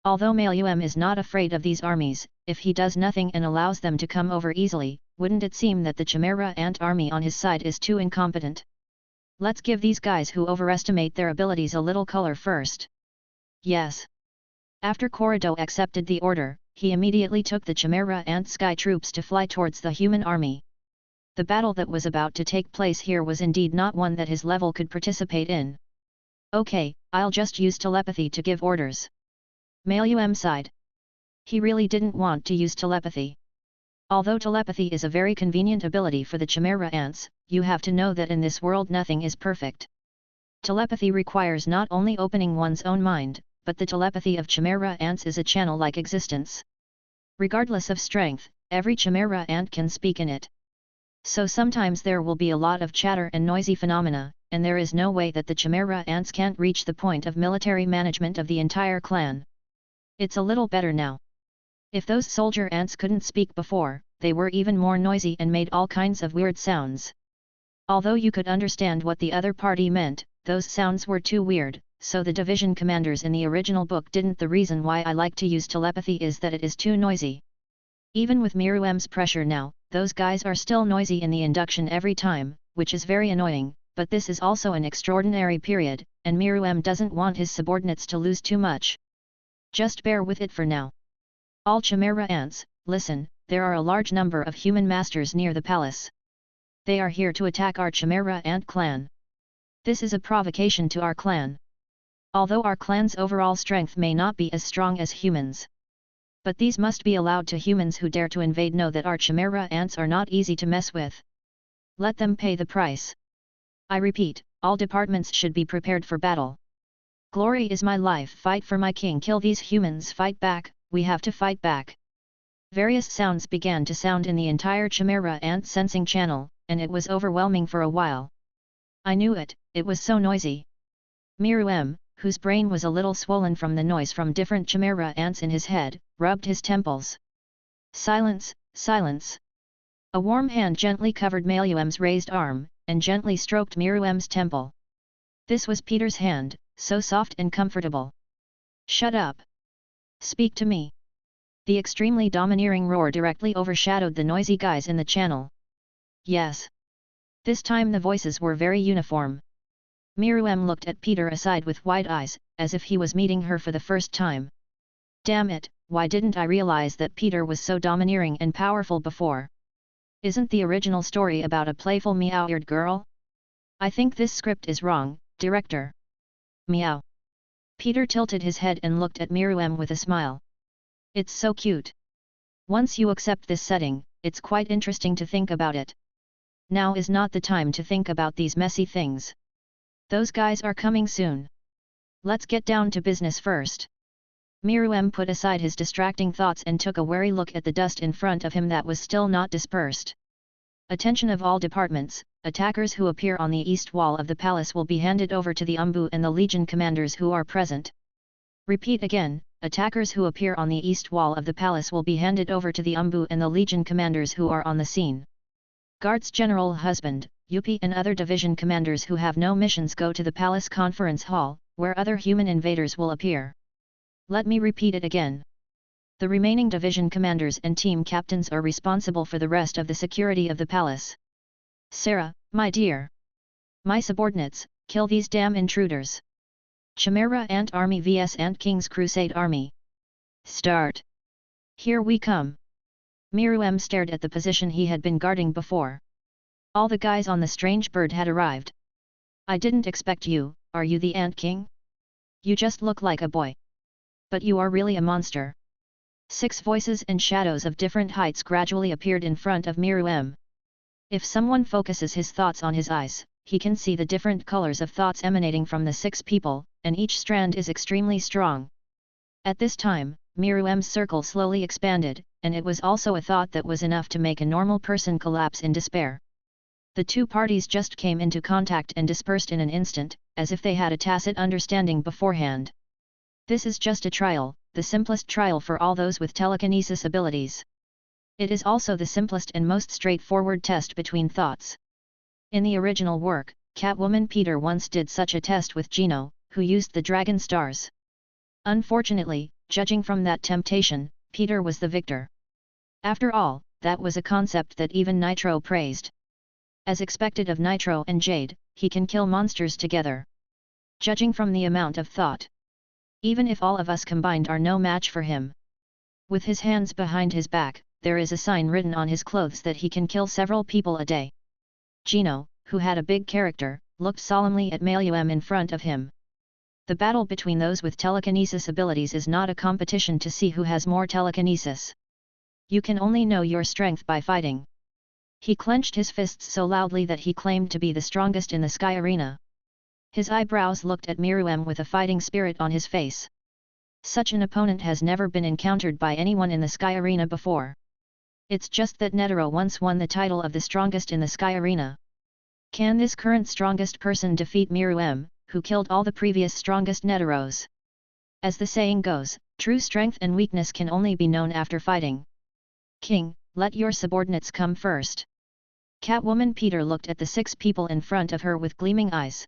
Although Miruem is not afraid of these armies, if he does nothing and allows them to come over easily, wouldn't it seem that the Chimera Ant army on his side is too incompetent? Let's give these guys who overestimate their abilities a little color first. Yes. After Corridor accepted the order, he immediately took the Chimera Ant sky troops to fly towards the human army. The battle that was about to take place here was indeed not one that his level could participate in. Okay, I'll just use telepathy to give orders. Miruem sighed. He really didn't want to use telepathy. Although telepathy is a very convenient ability for the Chimera Ants, you have to know that in this world nothing is perfect. Telepathy requires not only opening one's own mind, but the telepathy of Chimera Ants is a channel-like existence. Regardless of strength, every Chimera Ant can speak in it. So sometimes there will be a lot of chatter and noisy phenomena, and there is no way that the Chimera Ants can't reach the point of military management of the entire clan. It's a little better now. If those soldier ants couldn't speak before, they were even more noisy and made all kinds of weird sounds. Although you could understand what the other party meant, those sounds were too weird, so the division commanders in the original book didn't. The reason why I like to use telepathy is that it is too noisy. Even with Miruem's pressure now, those guys are still noisy in the induction every time, which is very annoying, but this is also an extraordinary period, and Miruem doesn't want his subordinates to lose too much. Just bear with it for now. All Chimera Ants, listen, there are a large number of human masters near the palace. They are here to attack our Chimera Ant clan. This is a provocation to our clan. Although our clan's overall strength may not be as strong as humans. But these must be allowed to humans who dare to invade. Know that our Chimera Ants are not easy to mess with. Let them pay the price. I repeat, all departments should be prepared for battle. Glory is my life. Fight for my king. Kill these humans. Fight back, we have to fight back. Various sounds began to sound in the entire Chimera Ant sensing channel, and it was overwhelming for a while. I knew it, it was so noisy. Miruem, whose brain was a little swollen from the noise from different Chimera Ants in his head, rubbed his temples. Silence, silence. A warm hand gently covered Miruem's raised arm, and gently stroked Miruem's temple. This was Peter's hand, so soft and comfortable. Shut up. Speak to me. The extremely domineering roar directly overshadowed the noisy guys in the channel. Yes. This time the voices were very uniform. Miruem looked at Peter aside with wide eyes, as if he was meeting her for the first time. Damn it, why didn't I realize that Peter was so domineering and powerful before? Isn't the original story about a playful meow-eared girl? I think this script is wrong, director. Meow. Peter tilted his head and looked at Miruem with a smile. It's so cute. Once you accept this setting, it's quite interesting to think about it. Now is not the time to think about these messy things. Those guys are coming soon. Let's get down to business first. Miruem put aside his distracting thoughts and took a wary look at the dust in front of him that was still not dispersed. Attention of all departments, attackers who appear on the east wall of the palace will be handed over to the Umbu and the legion commanders who are present. Repeat again, attackers who appear on the east wall of the palace will be handed over to the Umbu and the legion commanders who are on the scene. Guards General Husband, UP and other division commanders who have no missions go to the palace conference hall, where other human invaders will appear. Let me repeat it again. The remaining division commanders and team captains are responsible for the rest of the security of the palace. Sarah, my dear. My subordinates, kill these damn intruders. Chimera Ant Army vs Ant King's Crusade Army. Start. Here we come. Miruem stared at the position he had been guarding before. All the guys on the strange bird had arrived. I didn't expect you, are you the Ant King? You just look like a boy. But you are really a monster. 6 voices and shadows of different heights gradually appeared in front of Miruem. If someone focuses his thoughts on his eyes, he can see the different colors of thoughts emanating from the 6 people, and each strand is extremely strong. At this time, Miruem's circle slowly expanded, and it was also a thought that was enough to make a normal person collapse in despair. The 2 parties just came into contact and dispersed in an instant, as if they had a tacit understanding beforehand. This is just a trial, the simplest trial for all those with telekinesis abilities. It is also the simplest and most straightforward test between thoughts. In the original work, Catwoman Peter once did such a test with Gino, who used the dragon stars. Unfortunately, judging from that temptation, Peter was the victor. After all, that was a concept that even Nitro praised. As expected of Nitro and Jade, he can kill monsters together. Judging from the amount of thought. Even if all of us combined are no match for him. With his hands behind his back, there is a sign written on his clothes that he can kill several people a day. Gino, who had a big character, looked solemnly at Miruem in front of him. The battle between those with telekinesis abilities is not a competition to see who has more telekinesis. You can only know your strength by fighting. He clenched his fists so loudly that he claimed to be the strongest in the sky arena. His eyebrows looked at Miruem with a fighting spirit on his face. Such an opponent has never been encountered by anyone in the sky arena before. It's just that Netero once won the title of the strongest in the sky arena. Can this current strongest person defeat Miruem, who killed all the previous strongest Neteros? As the saying goes, true strength and weakness can only be known after fighting. King, let your subordinates come first. Catwoman Peter looked at the 6 people in front of her with gleaming eyes.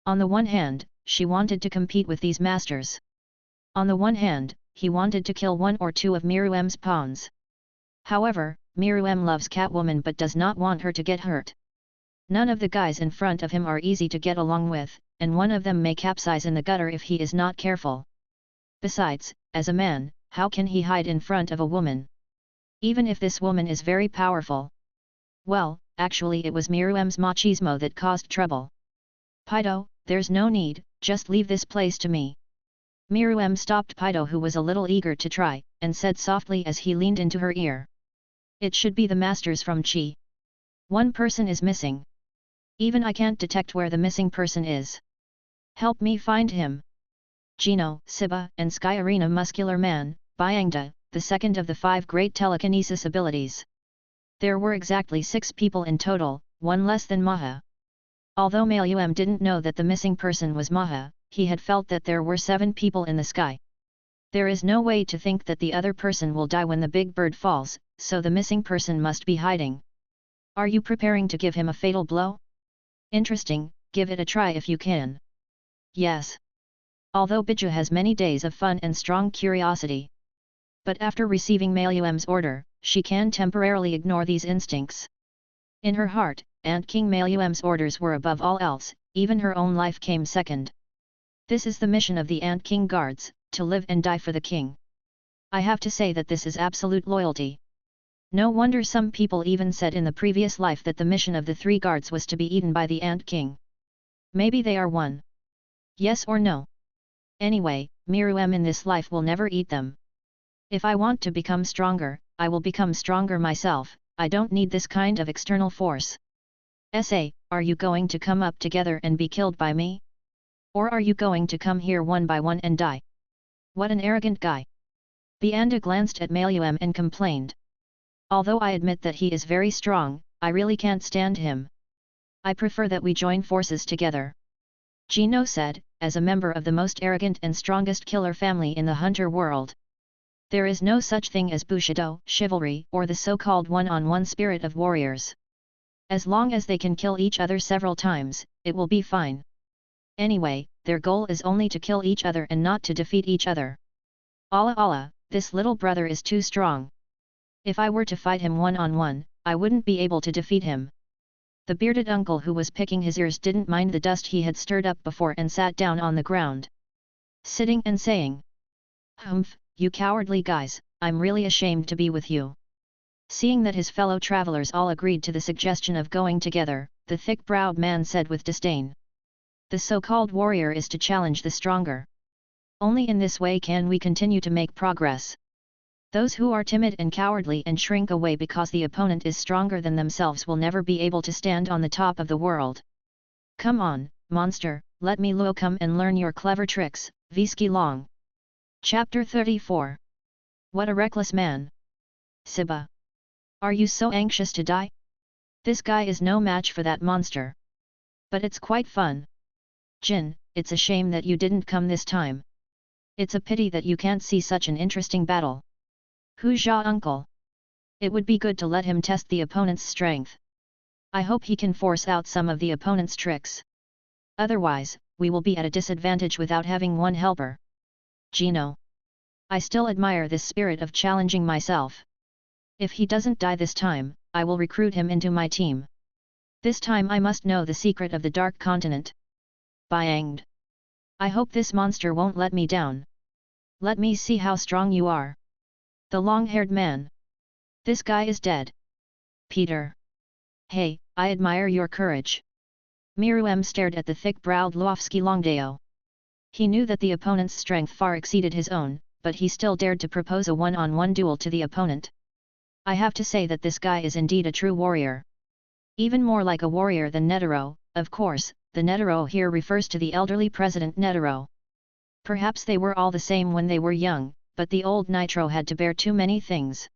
On the one hand, she wanted to compete with these masters. On the one hand, he wanted to kill 1 or 2 of Miruem's pawns. However, Miruem loves Catwoman but does not want her to get hurt. None of the guys in front of him are easy to get along with, and one of them may capsize in the gutter if he is not careful. Besides, as a man, how can he hide in front of a woman? Even if this woman is very powerful. Well, actually it was Miruem's machismo that caused trouble. Pido, there's no need, just leave this place to me. Miruem stopped Pido, who was a little eager to try, and said softly as he leaned into her ear. It should be the masters from Chi. 1 person is missing. Even I can't detect where the missing person is. Help me find him. Gino, Siba, and Sky Arena Muscular Man, Byangda, the second of the 5 great telekinesis abilities. There were exactly 6 people in total, 1 less than Maha. Although Miruem didn't know that the missing person was Maha, he had felt that there were 7 people in the sky. There is no way to think that the other person will die when the big bird falls, so the missing person must be hiding. Are you preparing to give him a fatal blow? Interesting, give it a try if you can. Yes. Although Biju has many days of fun and strong curiosity. But after receiving Miruem's order, she can temporarily ignore these instincts. In her heart, Ant King Miruem's orders were above all else, even her own life came second. This is the mission of the Ant King guards, to live and die for the king. I have to say that this is absolute loyalty. No wonder some people even said in the previous life that the mission of the 3 guards was to be eaten by the Ant King. Maybe they are one. Yes or no? Anyway, Miruem in this life will never eat them. If I want to become stronger, I will become stronger myself, I don't need this kind of external force. Are you going to come up together and be killed by me? Or are you going to come here one by one and die? What an arrogant guy. Bianda glanced at Miruem and complained. Although I admit that he is very strong, I really can't stand him. I prefer that we join forces together. Gino said, as a member of the most arrogant and strongest killer family in the hunter world. There is no such thing as bushido, chivalry, or the so-called one-on-one spirit of warriors. As long as they can kill each other several times, it will be fine. Anyway, their goal is only to kill each other and not to defeat each other. Allah Allah, this little brother is too strong. If I were to fight him one-on-one, I wouldn't be able to defeat him. The bearded uncle who was picking his ears didn't mind the dust he had stirred up before and sat down on the ground, sitting and saying, "Humph, you cowardly guys, I'm really ashamed to be with you." Seeing that his fellow travelers all agreed to the suggestion of going together, the thick-browed man said with disdain, "The so-called warrior is to challenge the stronger. Only in this way can we continue to make progress. Those who are timid and cowardly and shrink away because the opponent is stronger than themselves will never be able to stand on the top of the world. Come on, monster, let me come and learn your clever tricks, Visky Long." Chapter 34. What a reckless man! Siba. Are you so anxious to die? This guy is no match for that monster. But it's quite fun. Jin, it's a shame that you didn't come this time. It's a pity that you can't see such an interesting battle. Huja uncle. It would be good to let him test the opponent's strength. I hope he can force out some of the opponent's tricks. Otherwise, we will be at a disadvantage without having one helper. Gino. I still admire this spirit of challenging myself. If he doesn't die this time, I will recruit him into my team. This time I must know the secret of the Dark Continent. Byanged. I hope this monster won't let me down. Let me see how strong you are. The long-haired man. This guy is dead. Peter. Hey, I admire your courage. Miruem stared at the thick-browed Lofsky Longdeo. He knew that the opponent's strength far exceeded his own, but he still dared to propose a one-on-one duel to the opponent. I have to say that this guy is indeed a true warrior. Even more like a warrior than Netero. Of course, the Netero here refers to the elderly President Netero. Perhaps they were all the same when they were young, but the old Nitro had to bear too many things.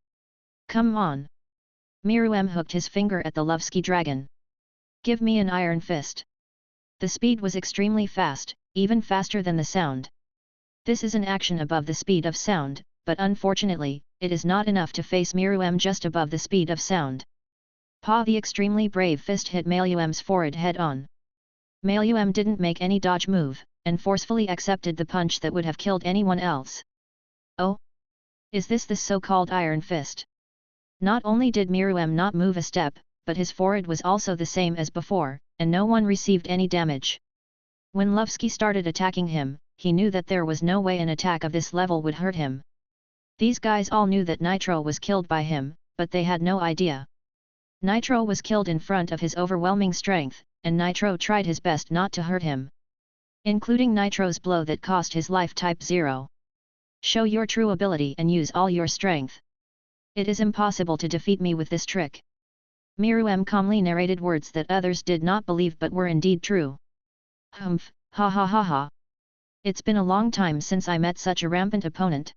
Come on. Miruem hooked his finger at the Lovsky dragon. Give me an iron fist. The speed was extremely fast, even faster than the sound. This is an action above the speed of sound, but unfortunately, it is not enough to face Miruem just above the speed of sound. Pa! The extremely brave fist hit Maluem's forehead head-on. Maluem didn't make any dodge move, and forcefully accepted the punch that would have killed anyone else. Oh? Is this the so-called Iron Fist? Not only did Miruem not move a step, but his forehead was also the same as before, and no one received any damage. When Lovsky started attacking him, he knew that there was no way an attack of this level would hurt him. These guys all knew that Nitro was killed by him, but they had no idea. Nitro was killed in front of his overwhelming strength, and Nitro tried his best not to hurt him. Including Nitro's blow that cost his life type 0. Show your true ability and use all your strength. It is impossible to defeat me with this trick. Miruem calmly narrated words that others did not believe but were indeed true. Humph, ha ha ha ha. It's been a long time since I met such a rampant opponent.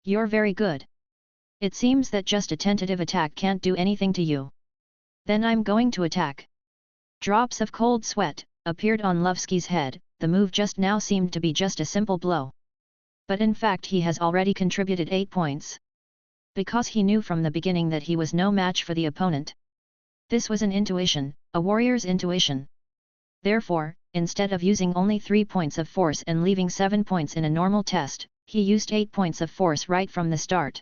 You're very good. It seems that just a tentative attack can't do anything to you. Then I'm going to attack. Drops of cold sweat appeared on Lovsky's head. The move just now seemed to be just a simple blow. But in fact he has already contributed 8 points. Because he knew from the beginning that he was no match for the opponent. This was an intuition, a warrior's intuition. Therefore, instead of using only 3 points of force and leaving 7 points in a normal test, he used 8 points of force right from the start.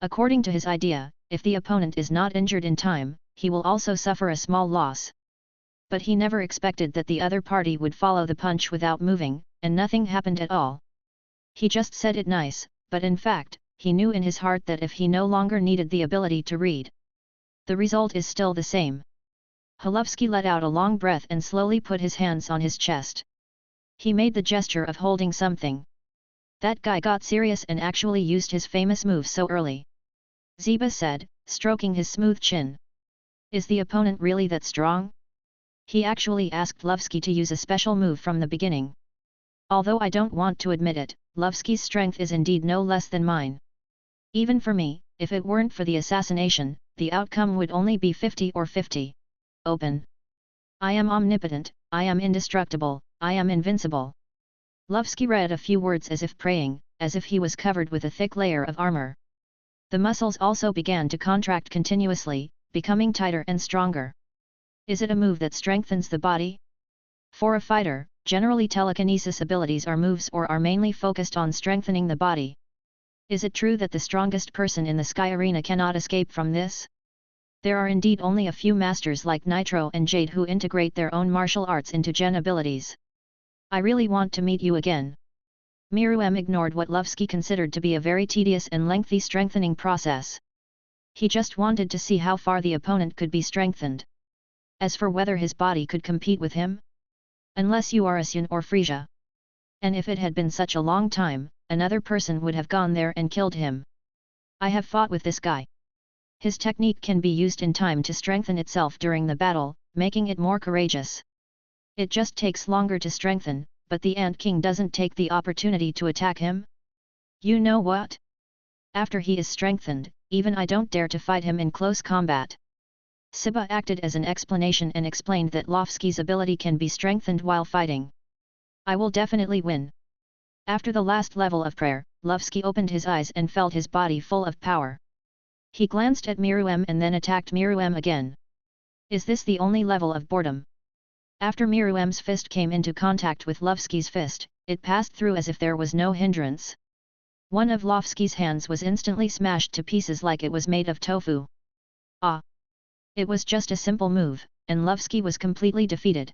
According to his idea, if the opponent is not injured in time, he will also suffer a small loss. But he never expected that the other party would follow the punch without moving, and nothing happened at all. He just said it nice, but in fact, he knew in his heart that if he no longer needed the ability to read, the result is still the same. Holovsky let out a long breath and slowly put his hands on his chest. He made the gesture of holding something. That guy got serious and actually used his famous move so early. Ziba said, stroking his smooth chin. Is the opponent really that strong? He actually asked Lovsky to use a special move from the beginning. Although I don't want to admit it, Lovsky's strength is indeed no less than mine. Even for me, if it weren't for the assassination, the outcome would only be 50 or 50. Open. I am omnipotent, I am indestructible, I am invincible. Lovsky read a few words as if praying, as if he was covered with a thick layer of armor. The muscles also began to contract continuously, becoming tighter and stronger. Is it a move that strengthens the body? For a fighter, generally telekinesis abilities are moves or are mainly focused on strengthening the body. Is it true that the strongest person in the sky arena cannot escape from this? There are indeed only a few masters like Nitro and Jade who integrate their own martial arts into Gen abilities. I really want to meet you again. Miruem ignored what Lovsky considered to be a very tedious and lengthy strengthening process. He just wanted to see how far the opponent could be strengthened. As for whether his body could compete with him? Unless you are Asun or Frisia. And if it had been such a long time, another person would have gone there and killed him. I have fought with this guy. His technique can be used in time to strengthen itself during the battle, making it more courageous. It just takes longer to strengthen, but the Ant King doesn't take the opportunity to attack him? You know what? After he is strengthened, even I don't dare to fight him in close combat. Siba acted as an explanation and explained that Lovsky's ability can be strengthened while fighting. I will definitely win. After the last level of prayer, Lovsky opened his eyes and felt his body full of power. He glanced at Miruem and then attacked Miruem again. Is this the only level of boredom? After Miruem's fist came into contact with Lovsky's fist, it passed through as if there was no hindrance. One of Lovsky's hands was instantly smashed to pieces like it was made of tofu. Ah! It was just a simple move, and Lovsky was completely defeated.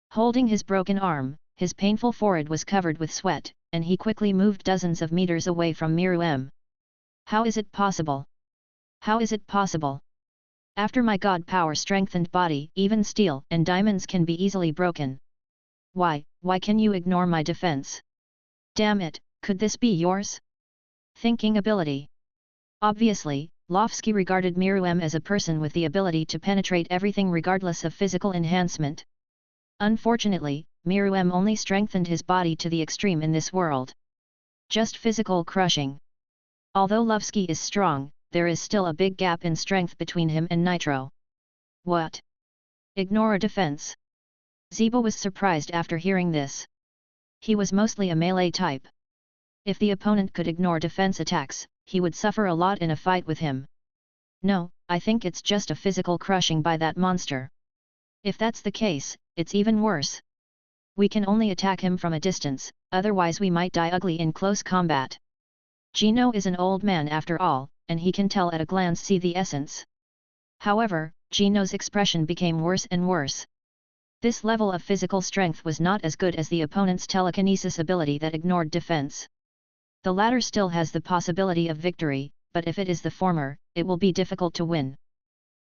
Holding his broken arm, his painful forehead was covered with sweat, and he quickly moved dozens of meters away from Miruem. How is it possible? How is it possible? After my god power strengthened body, even steel and diamonds can be easily broken. Why can you ignore my defense? Damn it, could this be yours? Thinking ability. Obviously, Lovsky regarded Miruem as a person with the ability to penetrate everything regardless of physical enhancement. Unfortunately, Miruem only strengthened his body to the extreme in this world. Just physical crushing. Although Lovsky is strong, there is still a big gap in strength between him and Nitro. What? Ignore a defense? Ziba was surprised after hearing this. He was mostly a melee type. If the opponent could ignore defense attacks, he would suffer a lot in a fight with him. No, I think it's just a physical crushing by that monster. If that's the case, it's even worse. We can only attack him from a distance, otherwise we might die ugly in close combat. Gino is an old man after all, and he can tell at a glance see the essence. However, Gino's expression became worse and worse. This level of physical strength was not as good as the opponent's telekinesis ability that ignored defense. The latter still has the possibility of victory, but if it is the former, it will be difficult to win.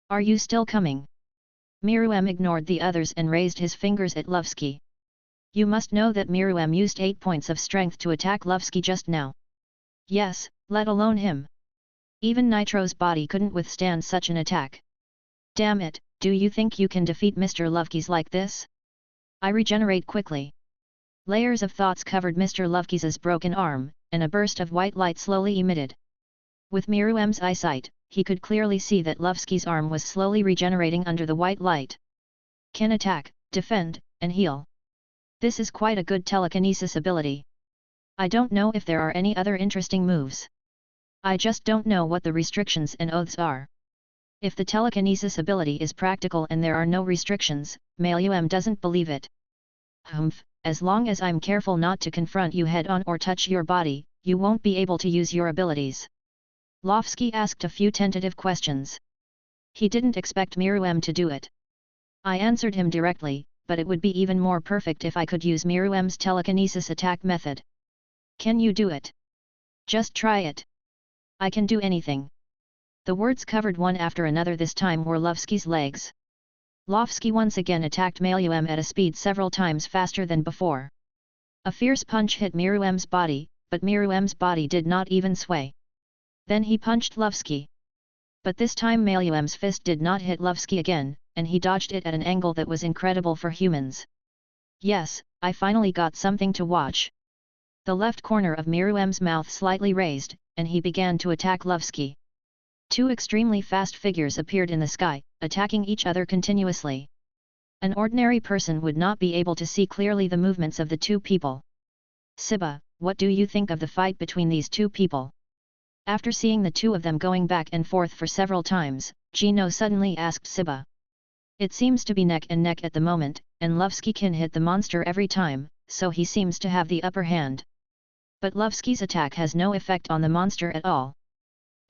Are you still coming? Miruem ignored the others and raised his fingers at Lovsky. You must know that Miruem used 8 points of strength to attack Lovsky just now. Yes, let alone him. Even Nitro's body couldn't withstand such an attack. Damn it, do you think you can defeat Mr. Lovsky's like this? I regenerate quickly. Layers of thoughts covered Mr. Lovsky's broken arm, and a burst of white light slowly emitted. With Miruem's eyesight, he could clearly see that Lovsky's arm was slowly regenerating under the white light. Can attack, defend, and heal. This is quite a good telekinesis ability. I don't know if there are any other interesting moves. I just don't know what the restrictions and oaths are. If the telekinesis ability is practical and there are no restrictions, Miruem doesn't believe it. Humph, as long as I'm careful not to confront you head-on or touch your body, you won't be able to use your abilities. Lovsky asked a few tentative questions. He didn't expect Miruem to do it. I answered him directly, but it would be even more perfect if I could use Miruem's telekinesis attack method. Can you do it? Just try it. I can do anything. The words covered one after another. This time were Lovsky's legs. Lovsky once again attacked Miruem at a speed several times faster than before. A fierce punch hit Miruem's body, but Miruem's body did not even sway. Then he punched Lovsky. But this time Miruem's fist did not hit Lovsky again, and he dodged it at an angle that was incredible for humans. Yes, I finally got something to watch. The left corner of Miruem's mouth slightly raised, and he began to attack Lovsky. Two extremely fast figures appeared in the sky, attacking each other continuously. An ordinary person would not be able to see clearly the movements of the two people. Siba, what do you think of the fight between these two people? After seeing the two of them going back and forth for several times, Gino suddenly asked Siba. It seems to be neck and neck at the moment, and Lovsky can hit the monster every time, so he seems to have the upper hand. But Lovsky's attack has no effect on the monster at all.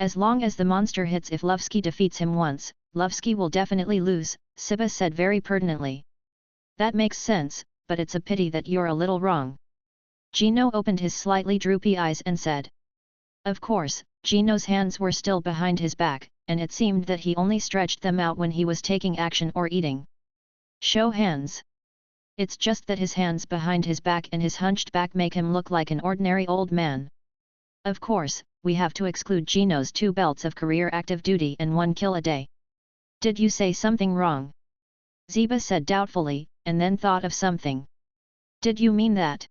As long as the monster hits, if Lovsky defeats him once, Lovsky will definitely lose, Siba said very pertinently. That makes sense, but it's a pity that you're a little wrong. Gino opened his slightly droopy eyes and said. Of course, Gino's hands were still behind his back, and it seemed that he only stretched them out when he was taking action or eating. Show hands. It's just that his hands behind his back and his hunched back make him look like an ordinary old man. Of course, we have to exclude Gino's 2 belts of career active duty and 1 kill a day. Did you say something wrong? Ziba said doubtfully, and then thought of something. Did you mean that?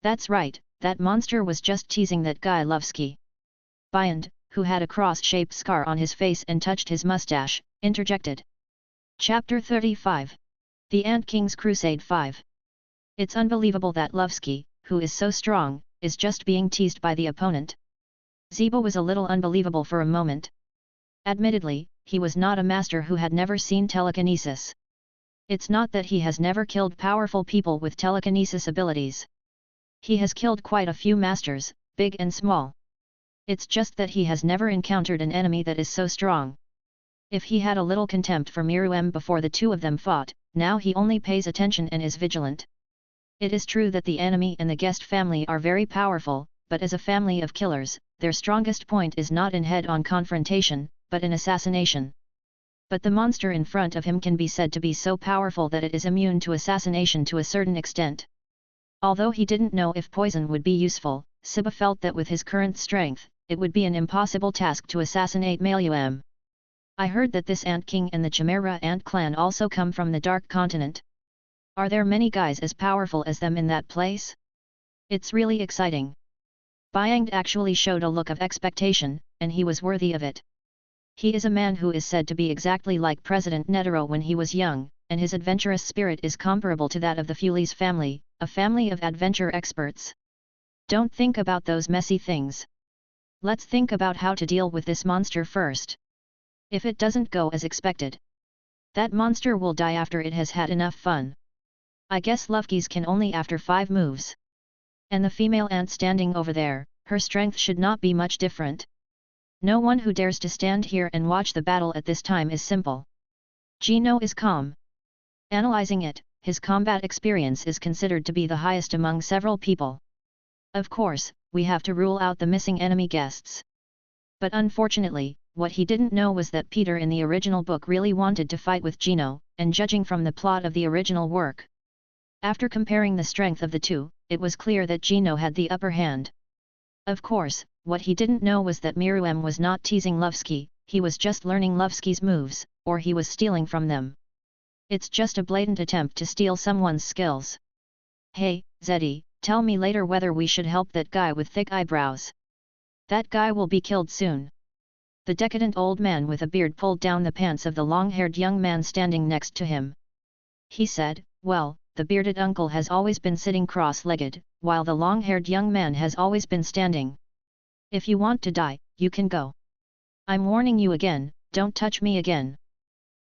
That's right, that monster was just teasing that guy Lovsky. Byand, who had a cross-shaped scar on his face and touched his mustache, interjected. Chapter 35. The Ant King's Crusade 5. It's unbelievable that Lovsky, who is so strong, is just being teased by the opponent. Ziba was a little unbelievable for a moment. Admittedly, he was not a master who had never seen telekinesis. It's not that he has never killed powerful people with telekinesis abilities. He has killed quite a few masters, big and small. It's just that he has never encountered an enemy that is so strong. If he had a little contempt for Miruem before the two of them fought, now he only pays attention and is vigilant. It is true that the enemy and the guest family are very powerful, but as a family of killers, their strongest point is not in head-on confrontation, but in assassination. But the monster in front of him can be said to be so powerful that it is immune to assassination to a certain extent. Although he didn't know if poison would be useful, Siba felt that with his current strength, it would be an impossible task to assassinate Miruem. I heard that this Ant King and the Chimera Ant clan also come from the Dark Continent. Are there many guys as powerful as them in that place? It's really exciting. Byang actually showed a look of expectation, and he was worthy of it. He is a man who is said to be exactly like President Netero when he was young, and his adventurous spirit is comparable to that of the Fulis family, a family of adventure experts. Don't think about those messy things. Let's think about how to deal with this monster first. If it doesn't go as expected, that monster will die after it has had enough fun. I guess Lovsky's can only after 5 moves. And the female ant standing over there, her strength should not be much different. No one who dares to stand here and watch the battle at this time is simple. Gino is calm. Analyzing it, his combat experience is considered to be the highest among several people. Of course, we have to rule out the missing enemy guests. But unfortunately, what he didn't know was that Peter in the original book really wanted to fight with Gino, and judging from the plot of the original work. After comparing the strength of the two, it was clear that Gino had the upper hand. Of course, what he didn't know was that Miruem was not teasing Lovsky, he was just learning Lovsky's moves, or he was stealing from them. It's just a blatant attempt to steal someone's skills. Hey, Zeddy, tell me later whether we should help that guy with thick eyebrows. That guy will be killed soon. The decadent old man with a beard pulled down the pants of the long-haired young man standing next to him. He said, well, the bearded uncle has always been sitting cross-legged, while the long-haired young man has always been standing. If you want to die, you can go. I'm warning you again, don't touch me again.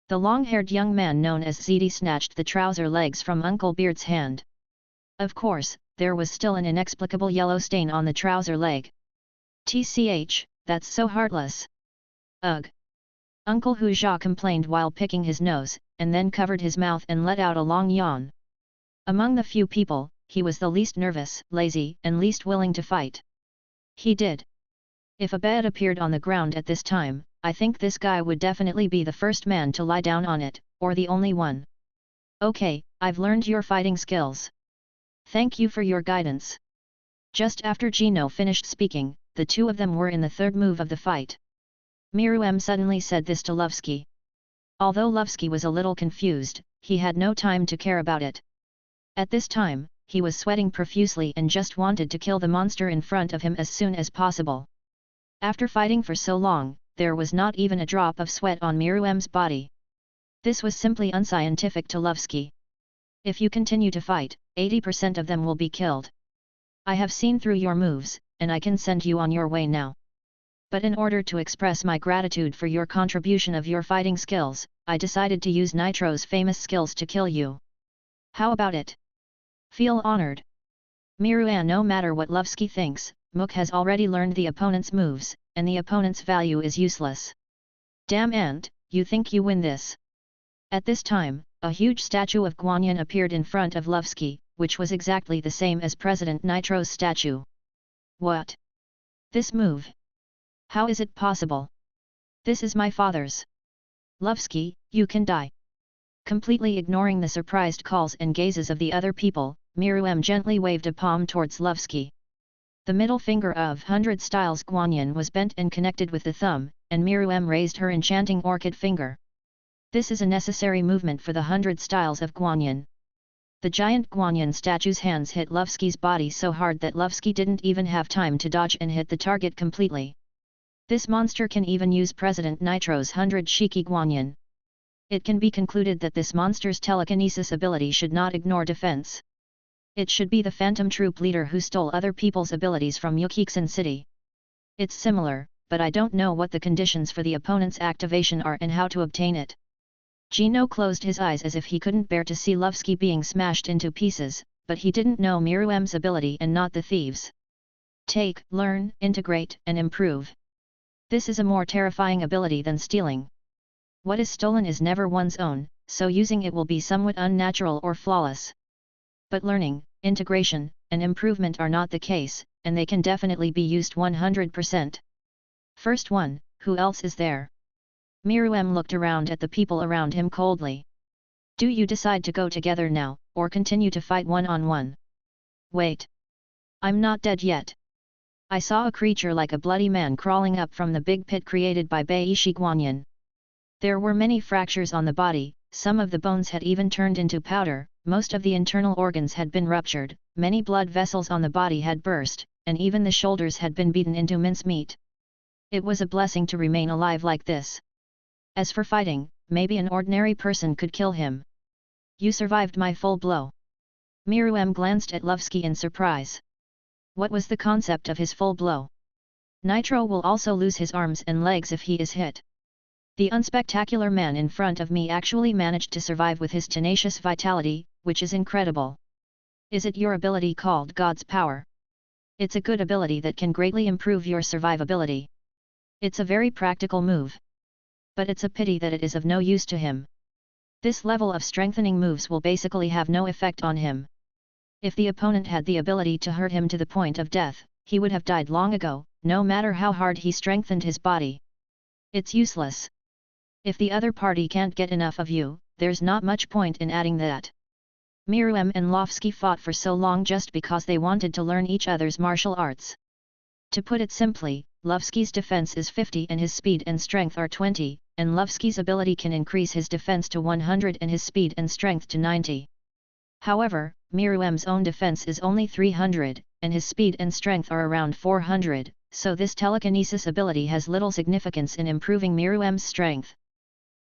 The long-haired young man known as Zeddy snatched the trouser legs from Uncle Beard's hand. Of course, there was still an inexplicable yellow stain on the trouser leg. TCH, that's so heartless. Ugh. Uncle Huja complained while picking his nose, and then covered his mouth and let out a long yawn. Among the few people, he was the least nervous, lazy, and least willing to fight. He did. If a bed appeared on the ground at this time, I think this guy would definitely be the first man to lie down on it, or the only one. Okay, I've learned your fighting skills. Thank you for your guidance. Just after Gino finished speaking, the two of them were in the third move of the fight. Miruem suddenly said this to Lovsky. Although Lovsky was a little confused, he had no time to care about it. At this time, he was sweating profusely and just wanted to kill the monster in front of him as soon as possible. After fighting for so long, there was not even a drop of sweat on Miruem's body. This was simply unscientific to Lovsky. If you continue to fight, 80% of them will be killed. I have seen through your moves, and I can send you on your way now. But in order to express my gratitude for your contribution of your fighting skills, I decided to use Nitro's famous skills to kill you. How about it? Feel honored. Miruan, no matter what Lovsky thinks, Mook has already learned the opponent's moves, and the opponent's value is useless. Damn ant, you think you win this? At this time, a huge statue of Guanyin appeared in front of Lovsky, which was exactly the same as President Nitro's statue. What? This move? How is it possible? This is my father's. Lovsky, you can die. Completely ignoring the surprised calls and gazes of the other people, Miruem gently waved a palm towards Lovsky. The middle finger of 100 Styles Guanyin was bent and connected with the thumb, and Miruem raised her enchanting orchid finger. This is a necessary movement for the 100 Styles of Guanyin. The giant Guanyin statue's hands hit Lovsky's body so hard that Lovsky didn't even have time to dodge and hit the target completely. This monster can even use President Nitro's 100 Shiki Guanyin. It can be concluded that this monster's telekinesis ability should not ignore defense. It should be the phantom troop leader who stole other people's abilities from Yukiksen City. It's similar, but I don't know what the conditions for the opponent's activation are and how to obtain it. Gino closed his eyes as if he couldn't bear to see Lovsky being smashed into pieces, but he didn't know Miruem's ability and not the thieves. Take, learn, integrate, and improve. This is a more terrifying ability than stealing. What is stolen is never one's own, so using it will be somewhat unnatural or flawless. But learning, integration, and improvement are not the case, and they can definitely be used 100%. First one, who else is there? Miruem looked around at the people around him coldly. Do you decide to go together now, or continue to fight one-on-one? Wait. I'm not dead yet. I saw a creature like a bloody man crawling up from the big pit created by Beishi Guanyin. There were many fractures on the body, some of the bones had even turned into powder, most of the internal organs had been ruptured, many blood vessels on the body had burst, and even the shoulders had been beaten into mincemeat. It was a blessing to remain alive like this. As for fighting, maybe an ordinary person could kill him. You survived my full blow. Miruem glanced at Lovsky in surprise. What was the concept of his full blow? Nitro will also lose his arms and legs if he is hit. The unspectacular man in front of me actually managed to survive with his tenacious vitality, which is incredible. Is it your ability called God's Power? It's a good ability that can greatly improve your survivability. It's a very practical move. But it's a pity that it is of no use to him. This level of strengthening moves will basically have no effect on him. If the opponent had the ability to hurt him to the point of death, he would have died long ago, no matter how hard he strengthened his body. It's useless. If the other party can't get enough of you, there's not much point in adding that. Miruem and Lovsky fought for so long just because they wanted to learn each other's martial arts. To put it simply, Lovsky's defense is 50 and his speed and strength are 20, and Lovsky's ability can increase his defense to 100 and his speed and strength to 90. However, Miruem's own defense is only 300, and his speed and strength are around 400, so this telekinesis ability has little significance in improving Miruem's strength.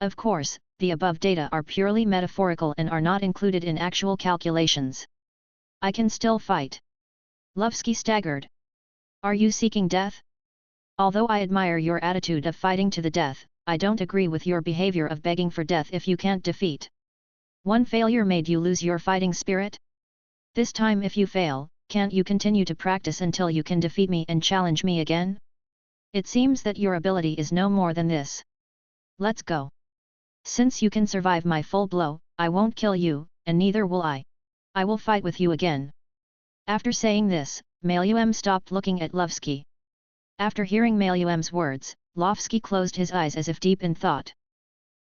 Of course, the above data are purely metaphorical and are not included in actual calculations. I can still fight. Lovsky staggered. Are you seeking death? Although I admire your attitude of fighting to the death, I don't agree with your behavior of begging for death if you can't defeat. One failure made you lose your fighting spirit? This time if you fail, can't you continue to practice until you can defeat me and challenge me again? It seems that your ability is no more than this. Let's go. Since you can survive my full blow, I won't kill you, and neither will I. I will fight with you again. After saying this, Miruem stopped looking at Lovsky. After hearing Miruem's words, Lovsky closed his eyes as if deep in thought.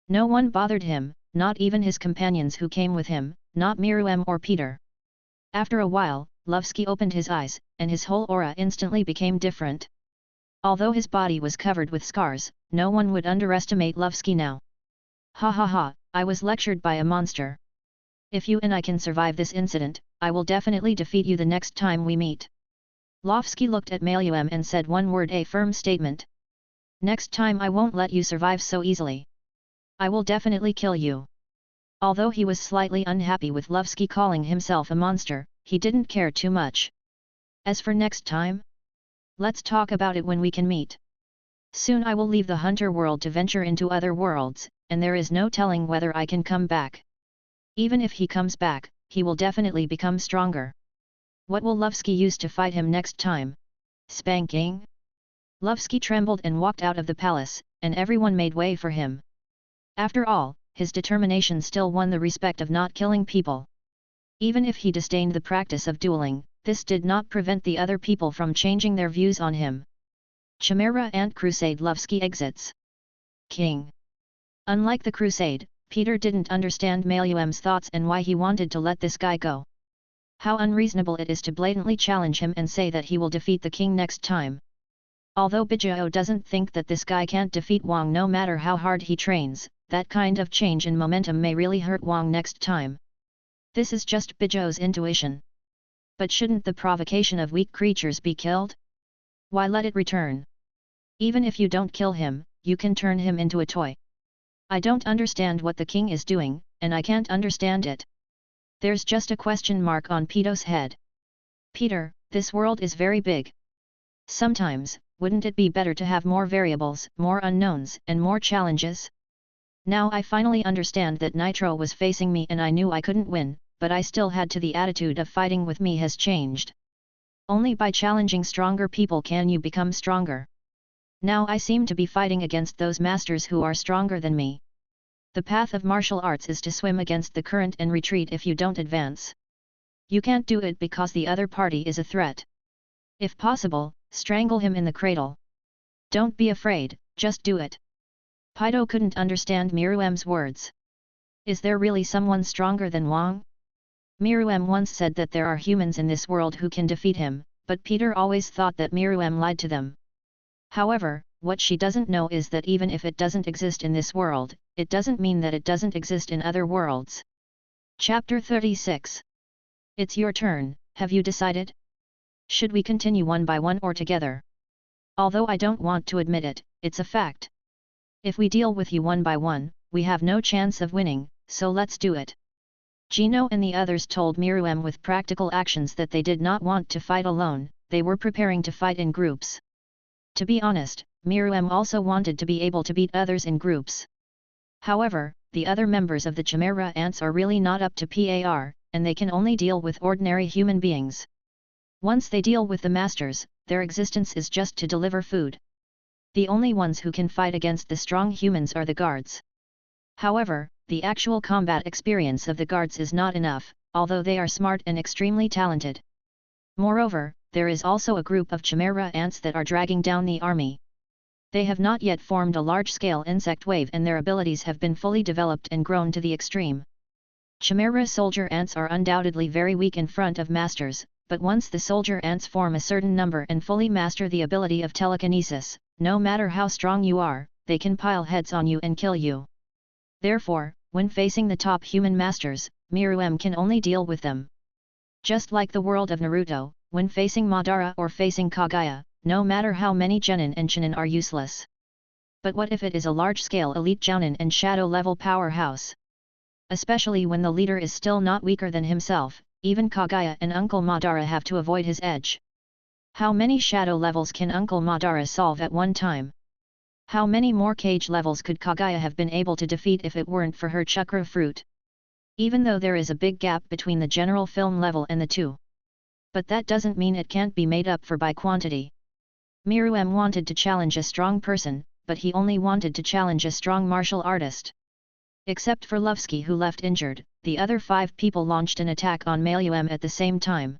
No one bothered him, not even his companions who came with him, not Miruem or Peter. After a while, Lovsky opened his eyes, and his whole aura instantly became different. Although his body was covered with scars, no one would underestimate Lovsky now. Ha ha ha, I was lectured by a monster. If you and I can survive this incident, I will definitely defeat you the next time we meet. Lovsky looked at Miruem and said one word, a firm statement. Next time I won't let you survive so easily. I will definitely kill you. Although he was slightly unhappy with Lovsky calling himself a monster, he didn't care too much. As for next time? Let's talk about it when we can meet. Soon I will leave the hunter world to venture into other worlds, and there is no telling whether I can come back. Even if he comes back, he will definitely become stronger. What will Lovsky use to fight him next time? Spanking? Lovsky trembled and walked out of the palace, and everyone made way for him. After all, his determination still won the respect of not killing people. Even if he disdained the practice of dueling, this did not prevent the other people from changing their views on him. Chimera Ant Crusade. Lovsky exits. King. Unlike the crusade, Peter didn't understand Maluem's thoughts and why he wanted to let this guy go. How unreasonable it is to blatantly challenge him and say that he will defeat the king next time. Although Bijou doesn't think that this guy can't defeat Wang no matter how hard he trains, that kind of change in momentum may really hurt Wang next time. This is just Bijou's intuition. But shouldn't the provocation of weak creatures be killed? Why let it return? Even if you don't kill him, you can turn him into a toy. I don't understand what the king is doing, and I can't understand it. There's just a question mark on Peter's head. Peter, this world is very big. Sometimes, wouldn't it be better to have more variables, more unknowns, and more challenges? Now I finally understand that Nitro was facing me and I knew I couldn't win, but I still had to. The attitude of fighting with me has changed. Only by challenging stronger people can you become stronger. Now I seem to be fighting against those masters who are stronger than me. The path of martial arts is to swim against the current and retreat if you don't advance. You can't do it because the other party is a threat. If possible, strangle him in the cradle. Don't be afraid, just do it. Pido couldn't understand Miruem's words. Is there really someone stronger than Wang? Miruem once said that there are humans in this world who can defeat him, but Peter always thought that Miruem lied to them. However, what she doesn't know is that even if it doesn't exist in this world, it doesn't mean that it doesn't exist in other worlds. Chapter 36. It's your turn, have you decided? Should we continue one by one or together? Although I don't want to admit it, it's a fact. If we deal with you one by one, we have no chance of winning, so let's do it. Gino and the others told Miruem with practical actions that they did not want to fight alone, they were preparing to fight in groups. To be honest, Miruem also wanted to be able to beat others in groups. However, the other members of the Chimera Ants are really not up to par, and they can only deal with ordinary human beings. Once they deal with the masters, their existence is just to deliver food. The only ones who can fight against the strong humans are the guards. However, the actual combat experience of the guards is not enough, although they are smart and extremely talented. Moreover, there is also a group of Chimera Ants that are dragging down the army. They have not yet formed a large-scale insect wave and their abilities have been fully developed and grown to the extreme. Chimera soldier ants are undoubtedly very weak in front of masters, but once the soldier ants form a certain number and fully master the ability of telekinesis, no matter how strong you are, they can pile heads on you and kill you. Therefore, when facing the top human masters, Miruem can only deal with them. Just like the world of Naruto, when facing Madara or facing Kaguya, no matter how many Genin and Chunin are useless. But what if it is a large-scale elite Jounin and shadow-level powerhouse? Especially when the leader is still not weaker than himself, even Kaguya and Uncle Madara have to avoid his edge. How many shadow levels can Uncle Madara solve at one time? How many more cage levels could Kaguya have been able to defeat if it weren't for her chakra fruit? Even though there is a big gap between the general film level and the two. But that doesn't mean it can't be made up for by quantity. Miruem wanted to challenge a strong person, but he only wanted to challenge a strong martial artist. Except for Lovsky who left injured, the other 5 people launched an attack on Miruem at the same time.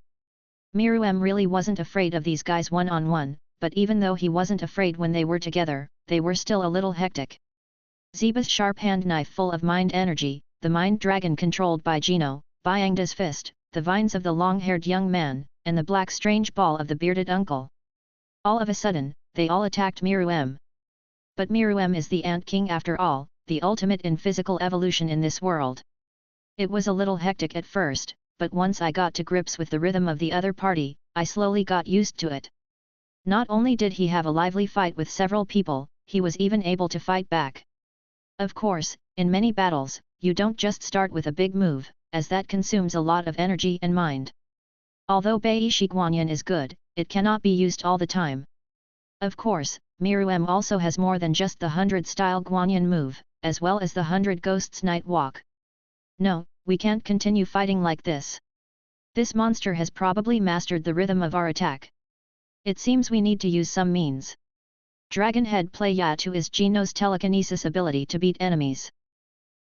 Miruem really wasn't afraid of these guys one-on-one, but even though he wasn't afraid when they were together, they were still a little hectic. Zeba's sharp hand knife full of mind energy, the mind dragon controlled by Gino, Byangda's fist, the vines of the long-haired young man, and the black strange ball of the bearded uncle. All of a sudden, they all attacked Miruem. But Miruem is the Ant King after all, the ultimate in physical evolution in this world. It was a little hectic at first, but once I got to grips with the rhythm of the other party, I slowly got used to it. Not only did he have a lively fight with several people, he was even able to fight back. Of course, in many battles, you don't just start with a big move, as that consumes a lot of energy and mind. Although Bai Shi Guanyin is good, it cannot be used all the time. Of course, Miruem also has more than just the 100-style Guanyin move, as well as the 100 Ghosts Night Walk. No, we can't continue fighting like this. This monster has probably mastered the rhythm of our attack. It seems we need to use some means. Dragon Head Play Yatu is Gino's telekinesis ability to beat enemies.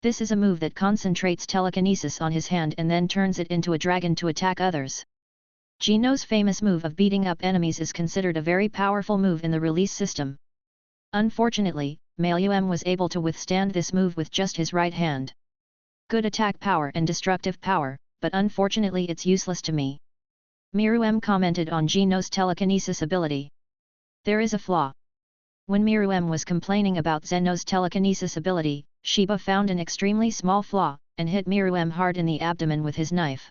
This is a move that concentrates telekinesis on his hand and then turns it into a dragon to attack others. Gino's famous move of beating up enemies is considered a very powerful move in the release system. Unfortunately, Miruem was able to withstand this move with just his right hand. Good attack power and destructive power, but unfortunately it's useless to me. Miruem commented on Gino's telekinesis ability. There is a flaw. When Miruem was complaining about Zeno's telekinesis ability, Shiba found an extremely small flaw, and hit Miruem hard in the abdomen with his knife.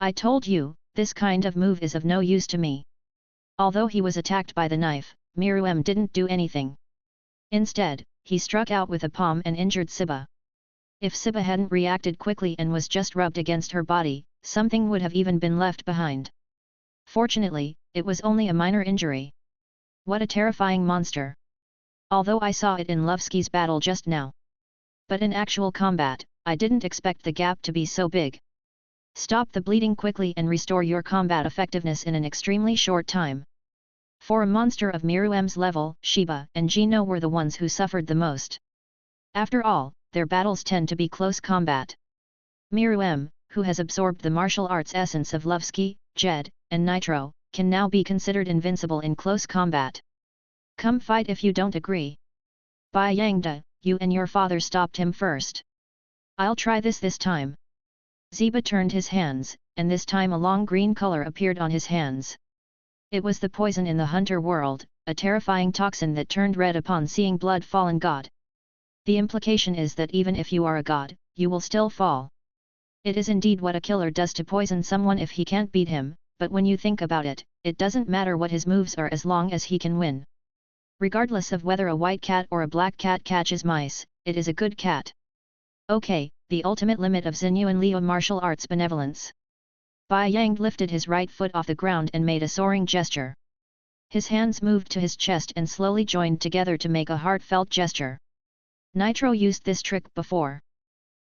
I told you, this kind of move is of no use to me. Although he was attacked by the knife, Miruem didn't do anything. Instead, he struck out with a palm and injured Siba. If Siba hadn't reacted quickly and was just rubbed against her body, something would have even been left behind. Fortunately, it was only a minor injury. What a terrifying monster! Although I saw it in Lovsky's battle just now. But in actual combat, I didn't expect the gap to be so big. Stop the bleeding quickly and restore your combat effectiveness in an extremely short time. For a monster of Miruem's level, Shiba and Gino were the ones who suffered the most. After all, their battles tend to be close combat. Miruem, who has absorbed the martial arts essence of Lovsky, Jed, and Nitro, can now be considered invincible in close combat. Come fight if you don't agree. Bai Yangda, you and your father stopped him first. I'll try this time. Ziba turned his hands, and this time a long green color appeared on his hands. It was the poison in the hunter world, a terrifying toxin that turned red upon seeing blood fallen god. The implication is that even if you are a god, you will still fall. It is indeed what a killer does to poison someone if he can't beat him, but when you think about it, it doesn't matter what his moves are as long as he can win. Regardless of whether a white cat or a black cat catches mice, it is a good cat. Okay, the ultimate limit of Xinyu and Liu martial arts benevolence. Bai Yang lifted his right foot off the ground and made a soaring gesture. His hands moved to his chest and slowly joined together to make a heartfelt gesture. Nitro used this trick before.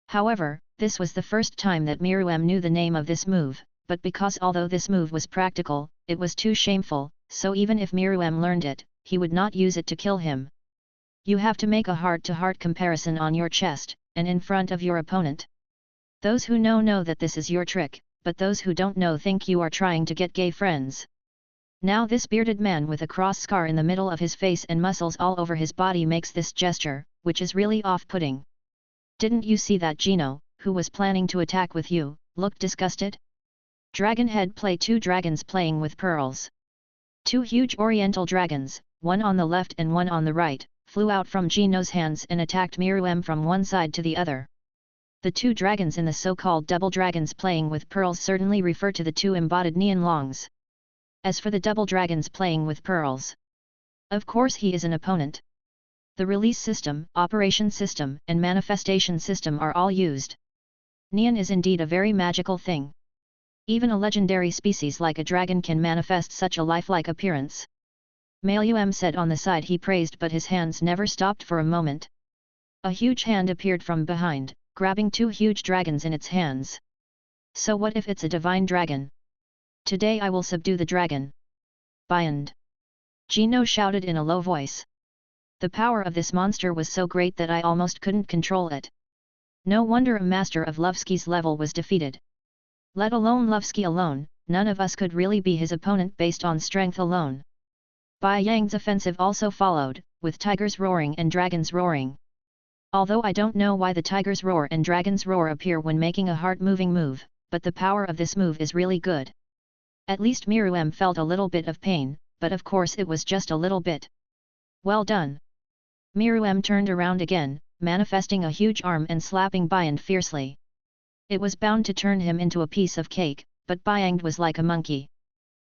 However, this was the first time that Miruem knew the name of this move, but because although this move was practical, it was too shameful, so even if Miruem learned it, he would not use it to kill him. You have to make a heart-to-heart comparison on your chest, and in front of your opponent. Those who know that this is your trick, but those who don't know think you are trying to get gay friends. Now this bearded man with a cross scar in the middle of his face and muscles all over his body makes this gesture, which is really off-putting. Didn't you see that Gino, who was planning to attack with you, looked disgusted? Dragon Head Play 2 dragons playing with pearls. Two huge oriental dragons, one on the left and one on the right, flew out from Gino's hands and attacked Miruem from one side to the other. The two dragons in the so-called double dragons playing with pearls certainly refer to the two embodied Nianlongs. As for the double dragons playing with pearls, of course he is an opponent. The release system, operation system, and manifestation system are all used. Nian is indeed a very magical thing. Even a legendary species like a dragon can manifest such a lifelike appearance. Miruem said on the side he praised, but his hands never stopped for a moment. A huge hand appeared from behind, grabbing two huge dragons in its hands. So what if it's a divine dragon? Today I will subdue the dragon. Bind! Gino shouted in a low voice. The power of this monster was so great that I almost couldn't control it. No wonder a master of Lovsky's level was defeated. Let alone Lovsky alone, none of us could really be his opponent based on strength alone. Bai Yang's offensive also followed, with tigers roaring and dragons roaring. Although I don't know why the tigers roar and dragons roar appear when making a heart-moving move, but the power of this move is really good. At least Miruem felt a little bit of pain, but of course it was just a little bit. Well done! Miruem turned around again, manifesting a huge arm and slapping Bayang fiercely. It was bound to turn him into a piece of cake, but Bayang was like a monkey.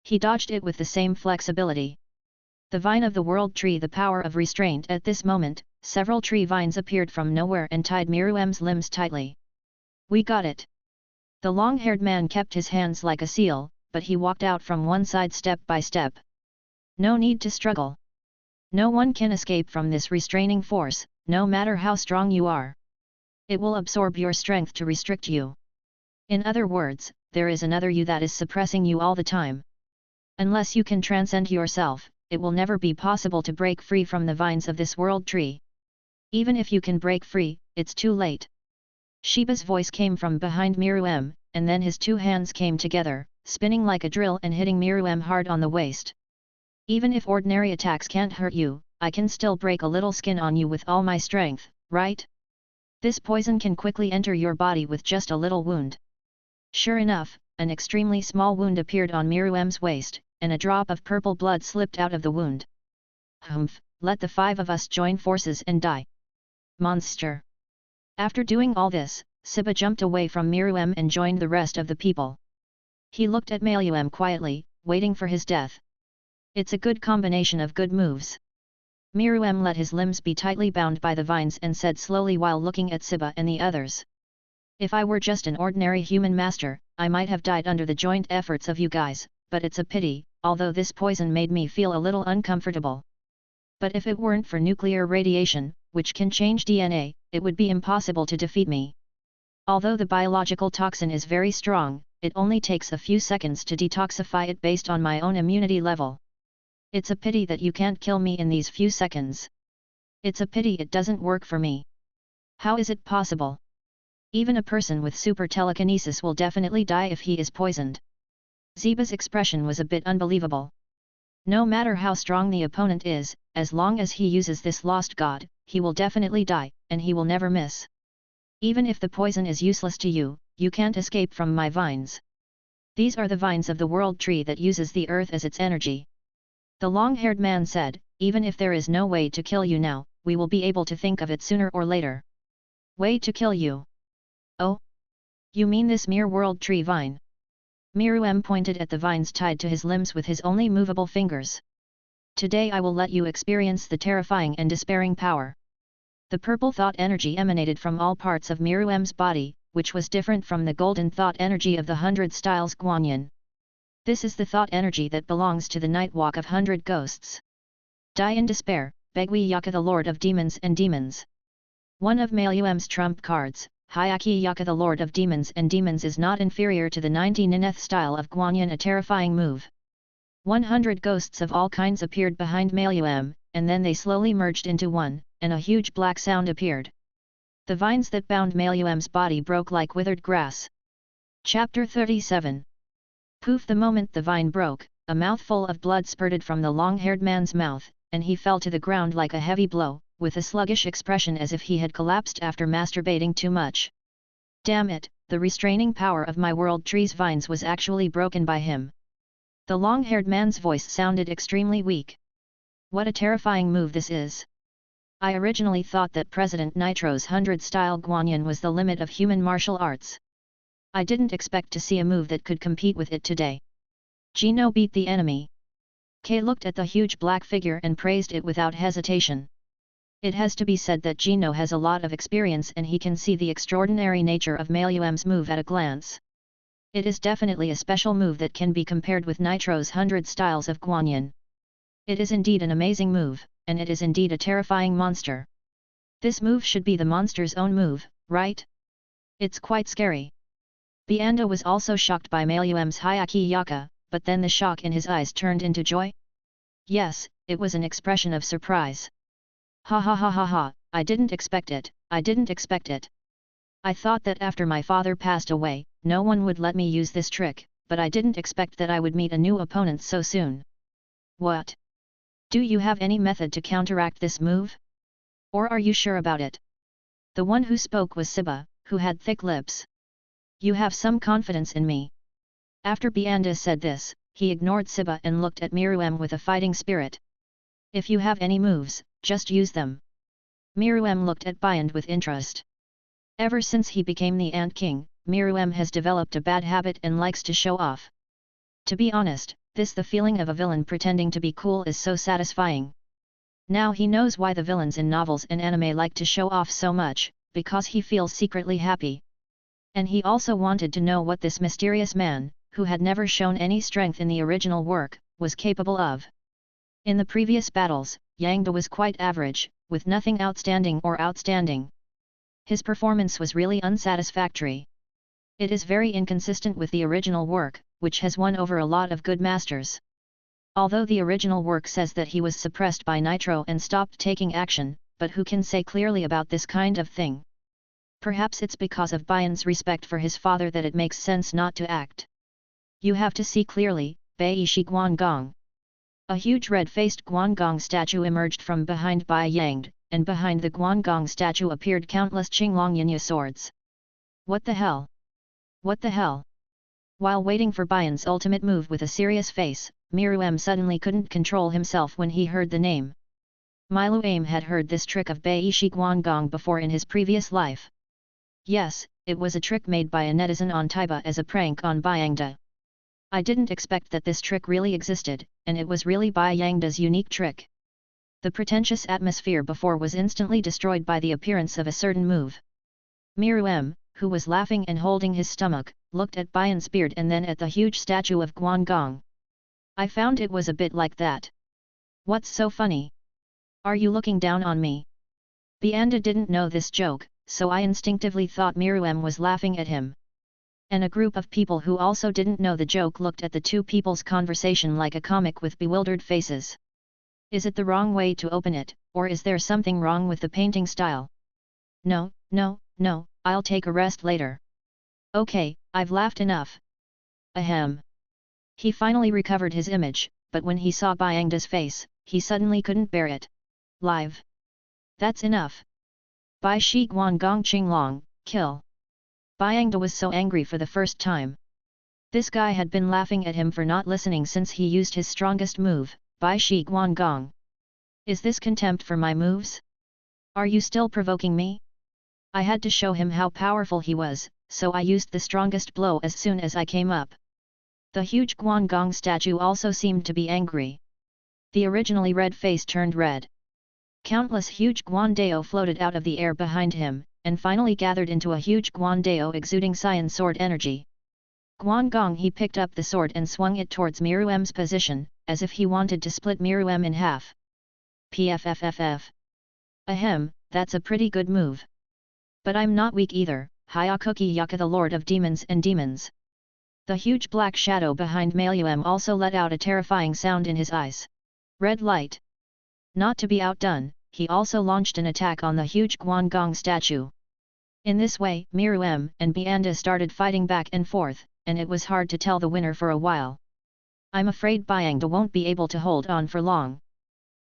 He dodged it with the same flexibility. The vine of the world tree, the power of restraint. At this moment, several tree vines appeared from nowhere and tied Miruem's limbs tightly. We got it! The long-haired man kept his hands like a seal, but he walked out from one side step by step. No need to struggle. No one can escape from this restraining force, no matter how strong you are. It will absorb your strength to restrict you. In other words, there is another you that is suppressing you all the time. Unless you can transcend yourself, it will never be possible to break free from the vines of this world tree. Even if you can break free, it's too late. Sheba's voice came from behind Miruem, and then his two hands came together, spinning like a drill and hitting Miruem hard on the waist. Even if ordinary attacks can't hurt you, I can still break a little skin on you with all my strength, right? This poison can quickly enter your body with just a little wound. Sure enough, an extremely small wound appeared on Miruem's waist, and a drop of purple blood slipped out of the wound. Humph, let the five of us join forces and die. Monster! After doing all this, Siba jumped away from Miruem and joined the rest of the people. He looked at Meluem quietly, waiting for his death. It's a good combination of good moves. Miruem let his limbs be tightly bound by the vines and said slowly while looking at Siba and the others. If I were just an ordinary human master, I might have died under the joint efforts of you guys, but it's a pity, although this poison made me feel a little uncomfortable. But if it weren't for nuclear radiation, which can change DNA, it would be impossible to defeat me. Although the biological toxin is very strong, it only takes a few seconds to detoxify it based on my own immunity level. It's a pity that you can't kill me in these few seconds. It's a pity it doesn't work for me. How is it possible? Even a person with super telekinesis will definitely die if he is poisoned. Ziba's expression was a bit unbelievable. No matter how strong the opponent is, as long as he uses this lost god, he will definitely die, and he will never miss. Even if the poison is useless to you, you can't escape from my vines. These are the vines of the world tree that uses the earth as its energy. The long-haired man said, even if there is no way to kill you now, we will be able to think of it sooner or later. Way to kill you? Oh? You mean this mere world tree vine? Miruem pointed at the vines tied to his limbs with his only movable fingers. Today I will let you experience the terrifying and despairing power. The purple thought energy emanated from all parts of Miruem's body, which was different from the golden thought energy of the 100 Styles Guanyin. This is the thought energy that belongs to the night walk of 100 ghosts. Die in despair, Begui Yaka the Lord of Demons and Demons. One of Miruem's trump cards, Hyaki Yaka the Lord of Demons and Demons is not inferior to the 90 Nineth style of Guanyin, a terrifying move. 100 ghosts of all kinds appeared behind Miruem, and then they slowly merged into one, and a huge black sound appeared. The vines that bound Miruem's body broke like withered grass. Chapter 37. Poof! The moment the vine broke, a mouthful of blood spurted from the long-haired man's mouth, and he fell to the ground like a heavy blow, with a sluggish expression as if he had collapsed after masturbating too much. Damn it, the restraining power of my world tree's vines was actually broken by him. The long-haired man's voice sounded extremely weak. What a terrifying move this is. I originally thought that President Nitro's 100-style Guanyin was the limit of human martial arts. I didn't expect to see a move that could compete with it today. Gino beat the enemy. Kay looked at the huge black figure and praised it without hesitation. It has to be said that Gino has a lot of experience and he can see the extraordinary nature of Miruem's move at a glance. It is definitely a special move that can be compared with Nitro's 100 styles of Guanyin. It is indeed an amazing move, and it is indeed a terrifying monster. This move should be the monster's own move, right? It's quite scary. Bianda was also shocked by Miruem's Hyaki Yaka, but then the shock in his eyes turned into joy. Yes, it was an expression of surprise. Ha ha ha ha ha, I didn't expect it, I didn't expect it. I thought that after my father passed away, no one would let me use this trick, but I didn't expect that I would meet a new opponent so soon. What? Do you have any method to counteract this move? Or are you sure about it? The one who spoke was Siba, who had thick lips. You have some confidence in me. After Bianda said this, he ignored Siba and looked at Miruem with a fighting spirit. If you have any moves, just use them. Miruem looked at Biand with interest. Ever since he became the Ant King, Miruem has developed a bad habit and likes to show off. To be honest, the feeling of a villain pretending to be cool is so satisfying. Now he knows why the villains in novels and anime like to show off so much, because he feels secretly happy. And he also wanted to know what this mysterious man, who had never shown any strength in the original work, was capable of. In the previous battles, Yang De was quite average, with nothing outstanding or outstanding. His performance was really unsatisfactory. It is very inconsistent with the original work, which has won over a lot of good masters. Although the original work says that he was suppressed by nitro and stopped taking action, but who can say clearly about this kind of thing? Perhaps it's because of Bian's respect for his father that it makes sense not to act. You have to see clearly, Bai Shi Guangong. A huge red-faced Guangong statue emerged from behind Bai Yang, and behind the Guangong statue appeared countless Qinglong Yinya swords. What the hell? What the hell? While waiting for Bian's ultimate move with a serious face, Miruem suddenly couldn't control himself when he heard the name. Miluem had heard this trick of Bai Shi Guangong before in his previous life. Yes, it was a trick made by a netizen on Taiba as a prank on Byangda. I didn't expect that this trick really existed, and it was really Byangda's unique trick. The pretentious atmosphere before was instantly destroyed by the appearance of a certain move. Miruem, who was laughing and holding his stomach, looked at Bian's beard and then at the huge statue of Guangong. I found it was a bit like that. What's so funny? Are you looking down on me? Byangda didn't know this joke, so I instinctively thought Miruem was laughing at him. And a group of people who also didn't know the joke looked at the two people's conversation like a comic with bewildered faces. Is it the wrong way to open it, or is there something wrong with the painting style? No, I'll take a rest later. Okay, I've laughed enough. Ahem. He finally recovered his image, but when he saw Byangda's face, he suddenly couldn't bear it. Live. That's enough. Bai Shi Guangong Qinglong, kill. Byangda was so angry for the first time. This guy had been laughing at him for not listening since he used his strongest move, Bai Shi Guangong. Is this contempt for my moves? Are you still provoking me? I had to show him how powerful he was, so I used the strongest blow as soon as I came up. The huge Guangong statue also seemed to be angry. The originally red face turned red. Countless huge Guandao floated out of the air behind him, and finally gathered into a huge Guandao exuding cyan sword energy. Guangong he picked up the sword and swung it towards Miruem's position, as if he wanted to split Miruem in half. Pfffff. Ahem, that's a pretty good move. But I'm not weak either, Hyakuki Yaka the Lord of Demons and Demons. The huge black shadow behind Miruem also let out a terrifying sound in his eyes. Red light. Not to be outdone, he also launched an attack on the huge Guangong statue. In this way, Miruem and Byangda started fighting back and forth, and it was hard to tell the winner for a while. I'm afraid Byangda won't be able to hold on for long.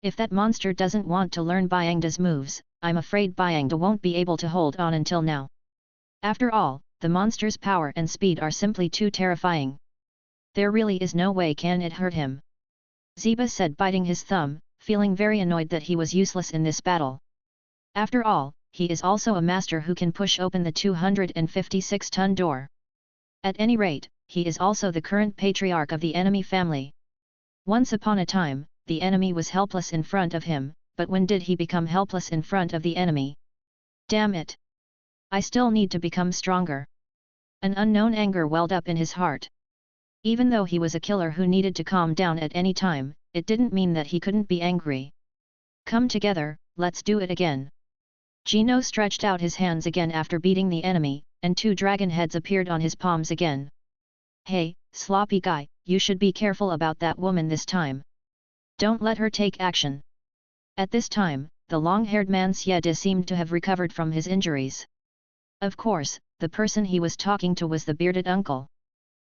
If that monster doesn't want to learn Byangda's moves, I'm afraid Byangda won't be able to hold on until now. After all, the monster's power and speed are simply too terrifying. There really is no way can it hurt him. Ziba said, biting his thumb, feeling very annoyed that he was useless in this battle. After all, he is also a master who can push open the 256-ton door. At any rate, he is also the current patriarch of the enemy family. Once upon a time, the enemy was helpless in front of him, but when did he become helpless in front of the enemy? Damn it! I still need to become stronger. An unknown anger welled up in his heart. Even though he was a killer who needed to calm down at any time, it didn't mean that he couldn't be angry. Come together, let's do it again. Gino stretched out his hands again after beating the enemy, and two dragon heads appeared on his palms again. Hey, sloppy guy, you should be careful about that woman this time. Don't let her take action. At this time, the long-haired man Xie seemed to have recovered from his injuries. Of course, the person he was talking to was the bearded uncle.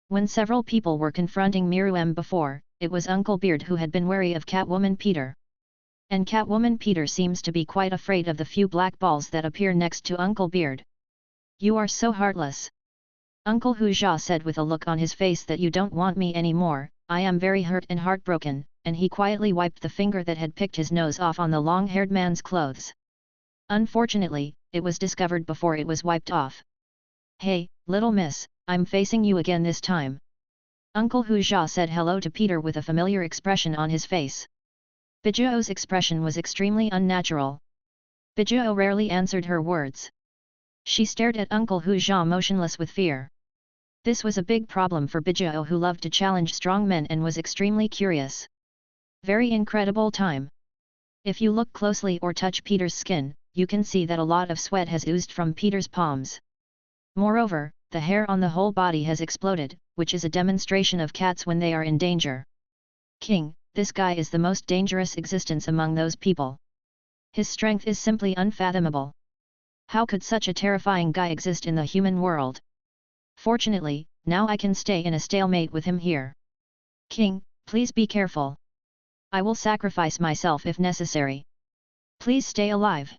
When several people were confronting Miruem before, it was Uncle Beard who had been wary of Catwoman Peter. And Catwoman Peter seems to be quite afraid of the few black balls that appear next to Uncle Beard. You are so heartless. Uncle Hujia said with a look on his face that you don't want me anymore. I am very hurt and heartbroken, and he quietly wiped the finger that had picked his nose off on the long-haired man's clothes. Unfortunately, it was discovered before it was wiped off. Hey, little miss, I'm facing you again this time. Uncle Hujia said hello to Peter with a familiar expression on his face. Bijou's expression was extremely unnatural. Bijou rarely answered her words. She stared at Uncle Hujia motionless with fear. This was a big problem for Bijou, who loved to challenge strong men and was extremely curious. Very incredible time. If you look closely or touch Peter's skin, you can see that a lot of sweat has oozed from Peter's palms. Moreover, the hair on the whole body has exploded, which is a demonstration of cats when they are in danger. King, this guy is the most dangerous existence among those people. His strength is simply unfathomable. How could such a terrifying guy exist in the human world? Fortunately, now I can stay in a stalemate with him here. King, please be careful. I will sacrifice myself if necessary. Please stay alive.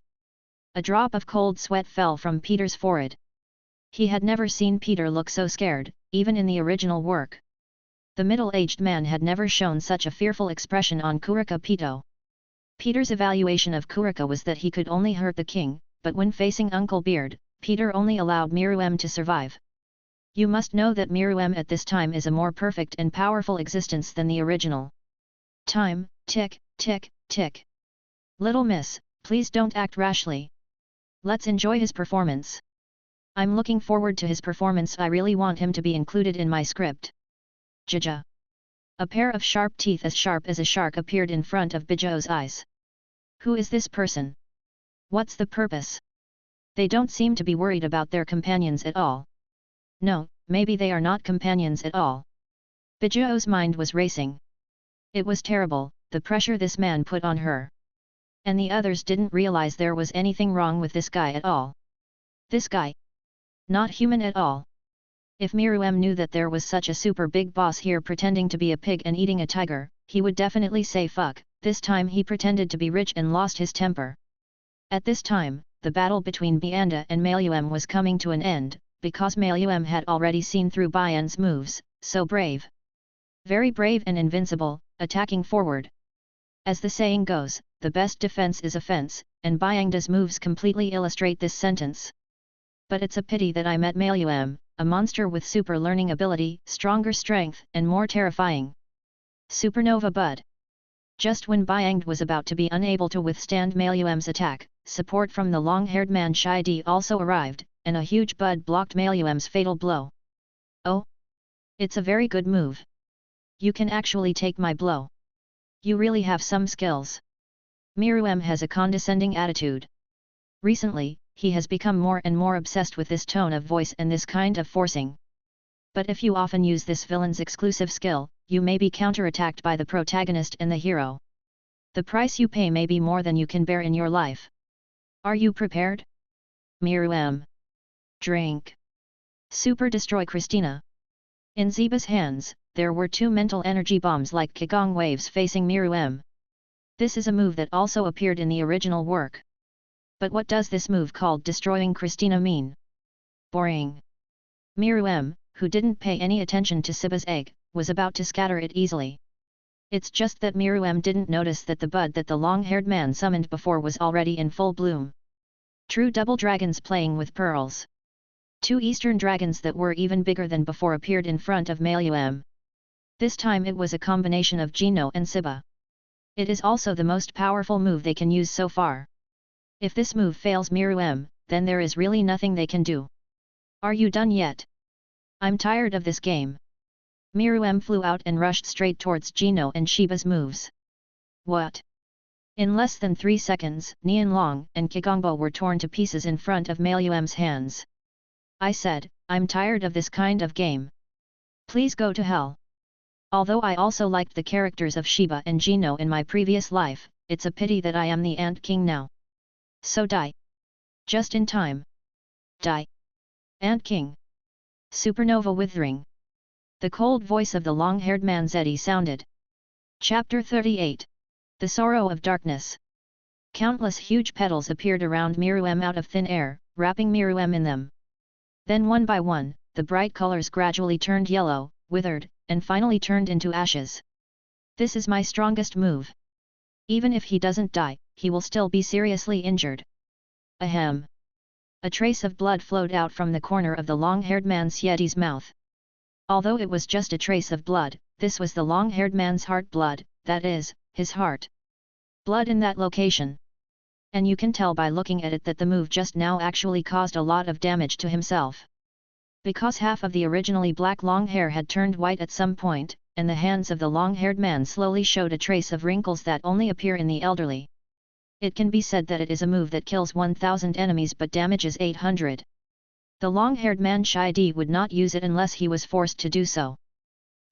A drop of cold sweat fell from Peter's forehead. He had never seen Peter look so scared, even in the original work. The middle-aged man had never shown such a fearful expression on Kurika Pito. Peter's evaluation of Kurika was that he could only hurt the king, but when facing Uncle Beard, Peter only allowed Miruem to survive. You must know that Miruem at this time is a more perfect and powerful existence than the original. Time, tick, tick, tick. Little miss, please don't act rashly. Let's enjoy his performance. I'm looking forward to his performance. I really want him to be included in my script. Jaja. A pair of sharp teeth as sharp as a shark appeared in front of Bijou's eyes. Who is this person? What's the purpose? They don't seem to be worried about their companions at all. No, maybe they are not companions at all. Bijou's mind was racing. It was terrible, the pressure this man put on her. And the others didn't realize there was anything wrong with this guy at all. This guy? Not human at all. If Miruem knew that there was such a super big boss here pretending to be a pig and eating a tiger, he would definitely say fuck. This time he pretended to be rich and lost his temper. At this time, the battle between Bianda and Miruem was coming to an end, because Miruem had already seen through Bian's moves, so brave. Very brave and invincible, attacking forward. As the saying goes, the best defense is offense, and Bianda's moves completely illustrate this sentence. But it's a pity that I met Miruem, a monster with super learning ability, stronger strength, and more terrifying. Supernova Bud. Just when Biangd was about to be unable to withstand Miruem's attack, support from the long-haired man Shidi also arrived, and a huge bud blocked Miruem's fatal blow. Oh! It's a very good move. You can actually take my blow. You really have some skills. Miruem has a condescending attitude. Recently, he has become more and more obsessed with this tone of voice and this kind of forcing. But if you often use this villain's exclusive skill, you may be counterattacked by the protagonist and the hero. The price you pay may be more than you can bear in your life. Are you prepared? Miruem. Drink. Super destroy Christina. In Zeba's hands, there were two mental energy bombs like Qigong waves facing Miruem. This is a move that also appeared in the original work. But what does this move called destroying Christina mean? Boring. Miruem, who didn't pay any attention to Siba's egg, was about to scatter it easily. It's just that Miruem didn't notice that the bud that the long-haired man summoned before was already in full bloom. True double dragons playing with pearls. Two eastern dragons that were even bigger than before appeared in front of Miruem. This time it was a combination of Gino and Siba. It is also the most powerful move they can use so far. If this move fails Miruem, then there is really nothing they can do. Are you done yet? I'm tired of this game. Miruem flew out and rushed straight towards Gino and Shiba's moves. What? In less than 3 seconds, Nianlong and Qigongbo were torn to pieces in front of Miruem's hands. I said, I'm tired of this kind of game. Please go to hell. Although I also liked the characters of Shiba and Gino in my previous life, it's a pity that I am the Ant King now. So die. Just in time. Die. Ant King. Supernova withering. The cold voice of the long-haired man Zeddy sounded. Chapter 38. The Sorrow of Darkness. Countless huge petals appeared around Miruem out of thin air, wrapping Miruem in them. Then one by one, the bright colors gradually turned yellow, withered, and finally turned into ashes. This is my strongest move. Even if he doesn't die, he will still be seriously injured. Ahem. A trace of blood flowed out from the corner of the long-haired man's Yeti's mouth. Although it was just a trace of blood, this was the long-haired man's heart blood, that is, his heart. Blood in that location. And you can tell by looking at it that the move just now actually caused a lot of damage to himself. Because half of the originally black long hair had turned white at some point, and the hands of the long-haired man slowly showed a trace of wrinkles that only appear in the elderly. It can be said that it is a move that kills 1,000 enemies but damages 800. The long-haired man Shidi would not use it unless he was forced to do so.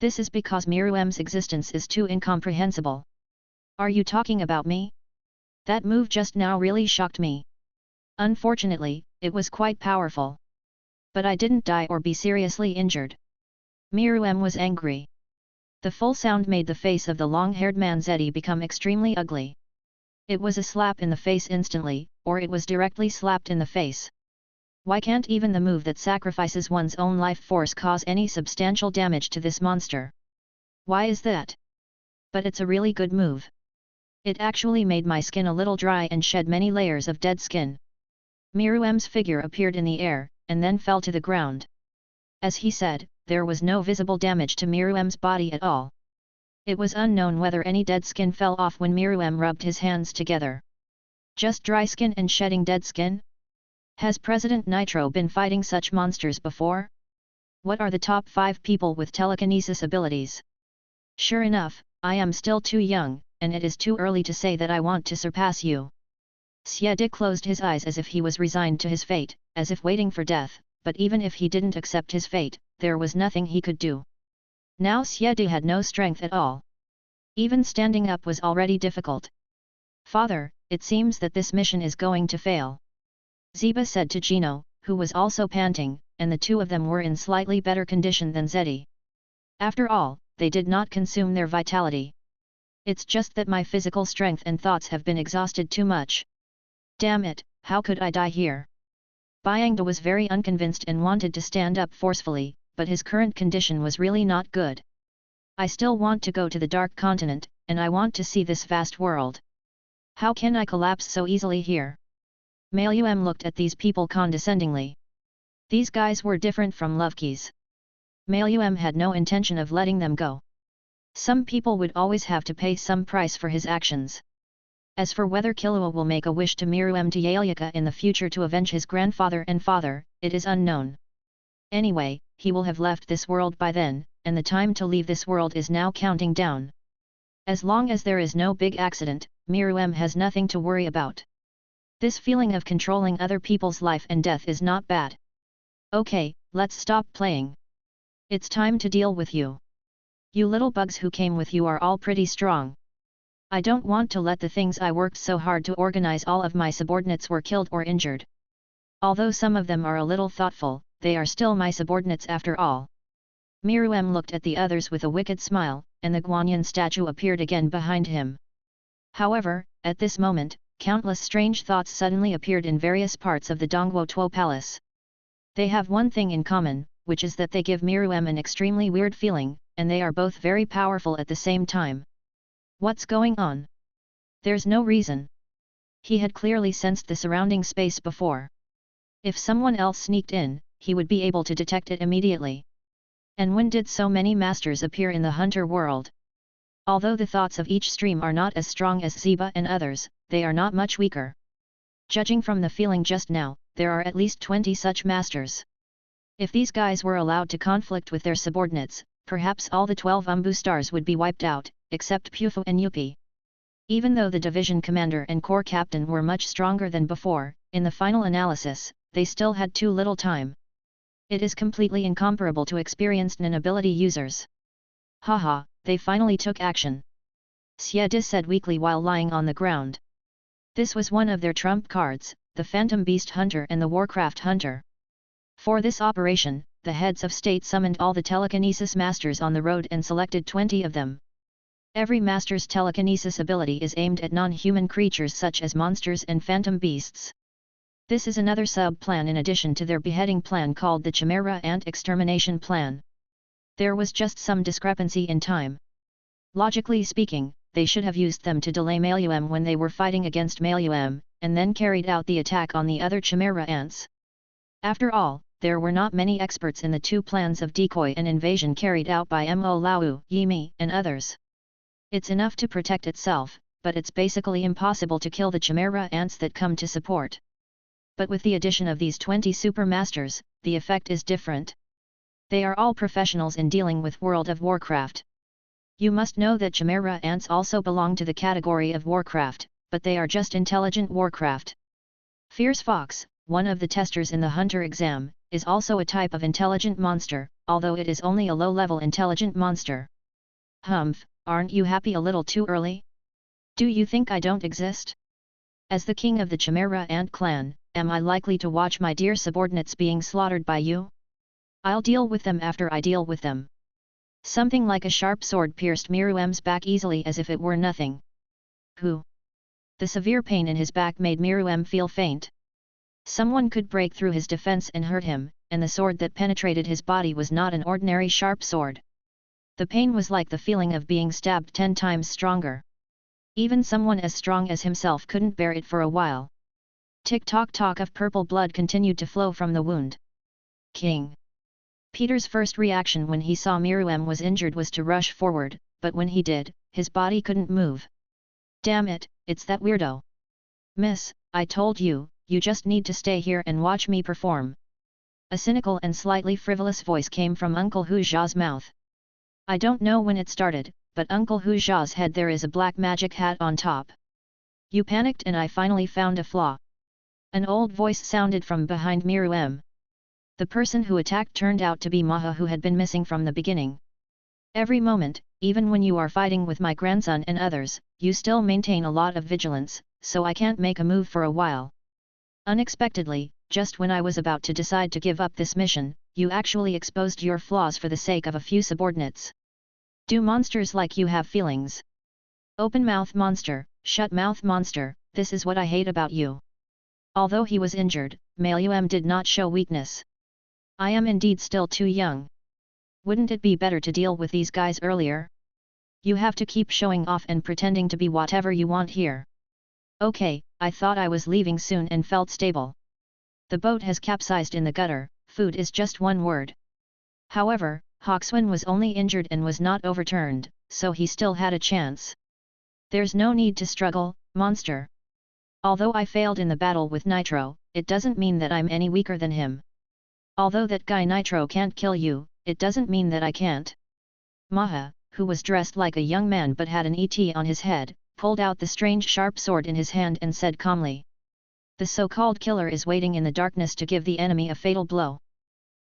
This is because Miruem's existence is too incomprehensible. Are you talking about me? That move just now really shocked me. Unfortunately, it was quite powerful. But I didn't die or be seriously injured. Miruem was angry. The full sound made the face of the long-haired man Zeddy become extremely ugly. It was a slap in the face instantly, or it was directly slapped in the face. Why can't even the move that sacrifices one's own life force cause any substantial damage to this monster? Why is that? But it's a really good move. It actually made my skin a little dry and shed many layers of dead skin. Miruem's figure appeared in the air, and then fell to the ground. As he said, there was no visible damage to Miruem's body at all. It was unknown whether any dead skin fell off when Miruem rubbed his hands together. Just dry skin and shedding dead skin? Has President Nitro been fighting such monsters before? What are the top 5 people with telekinesis abilities? Sure enough, I am still too young, and it is too early to say that I want to surpass you. Xie closed his eyes as if he was resigned to his fate, as if waiting for death, but even if he didn't accept his fate, there was nothing he could do. Now Xie had no strength at all. Even standing up was already difficult. Father, it seems that this mission is going to fail. Ziba said to Gino, who was also panting, and the two of them were in slightly better condition than Zeddy. After all, they did not consume their vitality. It's just that my physical strength and thoughts have been exhausted too much. Damn it, how could I die here? Byangda was very unconvinced and wanted to stand up forcefully, but his current condition was really not good. I still want to go to the Dark Continent, and I want to see this vast world. How can I collapse so easily here? Maluem looked at these people condescendingly. These guys were different from Lovekeys. Maluem had no intention of letting them go. Some people would always have to pay some price for his actions. As for whether Killua will make a wish to Miruem Tyalyaka in the future to avenge his grandfather and father, it is unknown. Anyway, he will have left this world by then, and the time to leave this world is now counting down. As long as there is no big accident, Miruem has nothing to worry about. This feeling of controlling other people's life and death is not bad. Okay, let's stop playing. It's time to deal with you. You little bugs who came with you are all pretty strong. I don't want to let the things I worked so hard to organize all of my subordinates were killed or injured. Although some of them are a little thoughtful, they are still my subordinates after all. Miruem looked at the others with a wicked smile, and the Guanyin statue appeared again behind him. However, at this moment, countless strange thoughts suddenly appeared in various parts of the Dongguo Tuo Palace. They have one thing in common, which is that they give Miruem an extremely weird feeling, and they are both very powerful at the same time. What's going on? There's no reason. He had clearly sensed the surrounding space before. If someone else sneaked in, he would be able to detect it immediately. And when did so many masters appear in the hunter world? Although the thoughts of each stream are not as strong as Ziba and others, they are not much weaker. Judging from the feeling just now, there are at least 20 such masters. If these guys were allowed to conflict with their subordinates, perhaps all the 12 Umbu stars would be wiped out, except Pufu and Yupi. Even though the division commander and corps captain were much stronger than before, in the final analysis, they still had too little time. It is completely incomparable to experienced Nin ability users. Haha, they finally took action. Xie said weakly while lying on the ground. This was one of their trump cards, the Phantom Beast Hunter and the Warcraft Hunter. For this operation, the heads of state summoned all the telekinesis masters on the road and selected 20 of them. Every master's telekinesis ability is aimed at non-human creatures such as monsters and phantom beasts. This is another sub-plan in addition to their beheading plan called the Chimera Ant Extermination Plan. There was just some discrepancy in time. Logically speaking, they should have used them to delay Maluem when they were fighting against Maluem, and then carried out the attack on the other Chimera Ants. After all, there were not many experts in the two plans of decoy and invasion carried out by Mo Lao, Yimi, and others. It's enough to protect itself, but it's basically impossible to kill the Chimera Ants that come to support. But with the addition of these 20 super masters, the effect is different. They are all professionals in dealing with World of Warcraft. You must know that Chimera ants also belong to the category of Warcraft, but they are just intelligent Warcraft. Fierce Fox, one of the testers in the Hunter exam, is also a type of intelligent monster, although it is only a low-level intelligent monster. Humph, aren't you happy a little too early? Do you think I don't exist? As the king of the Chimera ant clan, am I likely to watch my dear subordinates being slaughtered by you? I'll deal with them after I deal with them. Something like a sharp sword pierced Miruem's back easily as if it were nothing. Who? The severe pain in his back made Miruem feel faint. Someone could break through his defense and hurt him, and the sword that penetrated his body was not an ordinary sharp sword. The pain was like the feeling of being stabbed 10 times stronger. Even someone as strong as himself couldn't bear it for a while. Tick-tock-tock of purple blood continued to flow from the wound. King! Peter's first reaction when he saw Miruem was injured was to rush forward, but when he did, his body couldn't move. Damn it, it's that weirdo. Miss, I told you, you just need to stay here and watch me perform. A cynical and slightly frivolous voice came from Uncle Huja's mouth. I don't know when it started, but Uncle Huja's head there is a black magic hat on top. You panicked and I finally found a flaw. An old voice sounded from behind Miruem. The person who attacked turned out to be Maha, who had been missing from the beginning. Every moment, even when you are fighting with my grandson and others, you still maintain a lot of vigilance, so I can't make a move for a while. Unexpectedly, just when I was about to decide to give up this mission, you actually exposed your flaws for the sake of a few subordinates. Do monsters like you have feelings? Open mouth monster, shut mouth monster, this is what I hate about you. Although he was injured, Miruem did not show weakness. I am indeed still too young. Wouldn't it be better to deal with these guys earlier? You have to keep showing off and pretending to be whatever you want here. Okay, I thought I was leaving soon and felt stable. The boat has capsized in the gutter, food is just one word. However, Hawkswin was only injured and was not overturned, so he still had a chance. There's no need to struggle, monster. Although I failed in the battle with Nitro, it doesn't mean that I'm any weaker than him. Although that guy Nitro can't kill you, it doesn't mean that I can't. Maha, who was dressed like a young man but had an ET on his head, pulled out the strange sharp sword in his hand and said calmly. The so-called killer is waiting in the darkness to give the enemy a fatal blow.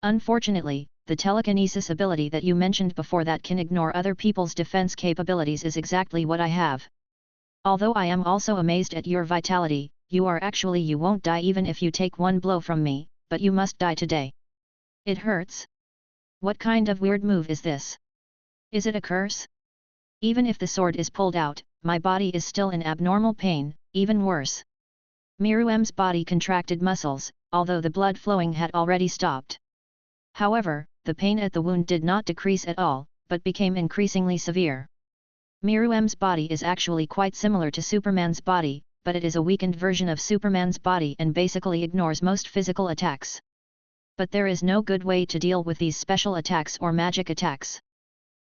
Unfortunately, the telekinesis ability that you mentioned before that can ignore other people's defense capabilities is exactly what I have. Although I am also amazed at your vitality, you won't die even if you take one blow from me, but you must die today. It hurts? What kind of weird move is this? Is it a curse? Even if the sword is pulled out, my body is still in abnormal pain, even worse. Miruem's body contracted muscles, although the blood flowing had already stopped. However, the pain at the wound did not decrease at all, but became increasingly severe. Miruem's body is actually quite similar to Superman's body, but it is a weakened version of Superman's body and basically ignores most physical attacks. But there is no good way to deal with these special attacks or magic attacks.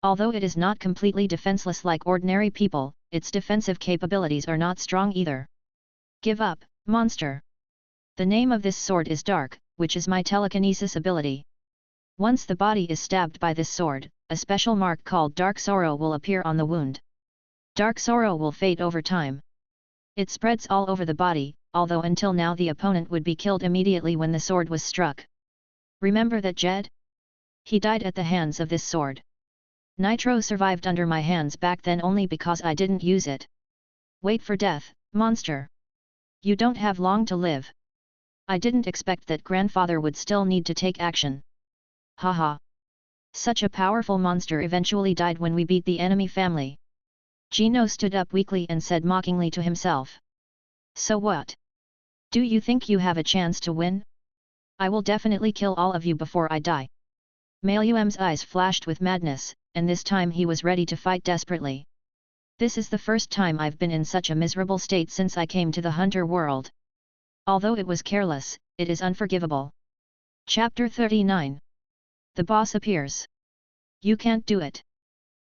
Although it is not completely defenseless like ordinary people, its defensive capabilities are not strong either. Give up, monster. The name of this sword is Dark, which is my telekinesis ability. Once the body is stabbed by this sword, a special mark called Dark Sorrow will appear on the wound. Dark Sorrow will fade over time. It spreads all over the body, although until now the opponent would be killed immediately when the sword was struck. Remember that Jed? He died at the hands of this sword. Nitro survived under my hands back then only because I didn't use it. Wait for death, monster. You don't have long to live. I didn't expect that grandfather would still need to take action. Haha. Such a powerful monster eventually died when we beat the enemy family. Gino stood up weakly and said mockingly to himself. So what? Do you think you have a chance to win? I will definitely kill all of you before I die. Miruem's eyes flashed with madness, and this time he was ready to fight desperately. This is the first time I've been in such a miserable state since I came to the Hunter world. Although it was careless, it is unforgivable. Chapter 39. The boss appears. You can't do it.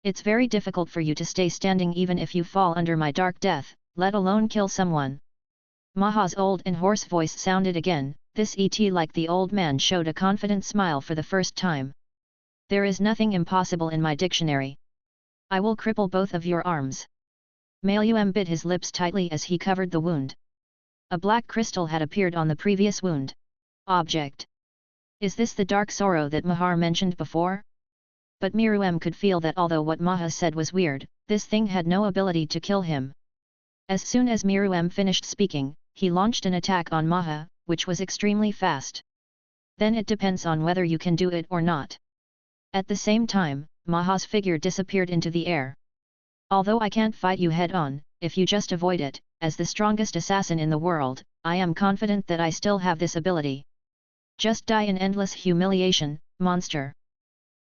It's very difficult for you to stay standing even if you fall under my dark death, let alone kill someone. Maha's old and hoarse voice sounded again. This ET like the old man showed a confident smile for the first time. There is nothing impossible in my dictionary. I will cripple both of your arms. Maluem bit his lips tightly as he covered the wound. A black crystal had appeared on the previous wound. Object. Is this the dark sorrow that Mahar mentioned before? But Miruem could feel that although what Maha said was weird, this thing had no ability to kill him. As soon as Miruem finished speaking, he launched an attack on Maha, which was extremely fast. Then it depends on whether you can do it or not. At the same time, Maha's figure disappeared into the air. Although I can't fight you head-on, if you just avoid it, as the strongest assassin in the world, I am confident that I still have this ability. Just die in endless humiliation, monster.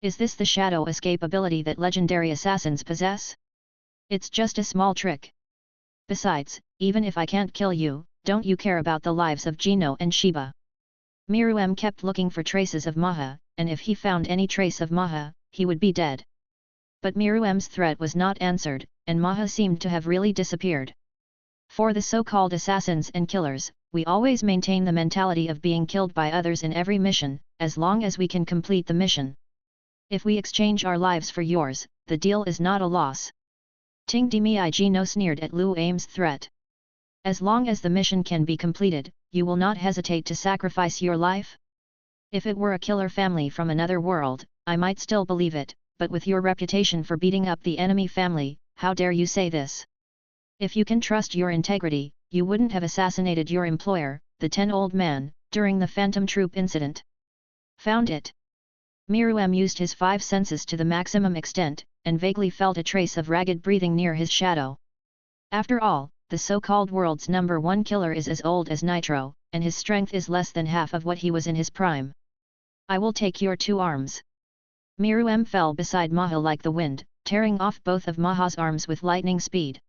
Is this the shadow escape ability that legendary assassins possess? It's just a small trick. Besides, even if I can't kill you, don't you care about the lives of Gino and Sheba? Miruem kept looking for traces of Maha, and if he found any trace of Maha, he would be dead. But Miruem's threat was not answered, and Maha seemed to have really disappeared. For the so-called assassins and killers, we always maintain the mentality of being killed by others in every mission, as long as we can complete the mission. If we exchange our lives for yours, the deal is not a loss. Ting Demi Gino sneered at Lu Aim's threat. As long as the mission can be completed, you will not hesitate to sacrifice your life? If it were a killer family from another world, I might still believe it, but with your reputation for beating up the enemy family, how dare you say this? If you can trust your integrity, you wouldn't have assassinated your employer, the 10-old man, during the Phantom Troop incident. Found it. Miruem used his 5 senses to the maximum extent, and vaguely felt a trace of ragged breathing near his shadow. After all, the so-called world's #1 killer is as old as Nitro, and his strength is less than half of what he was in his prime. I will take your 2 arms. Miruem fell beside Maha like the wind, tearing off both of Maha's arms with lightning speed.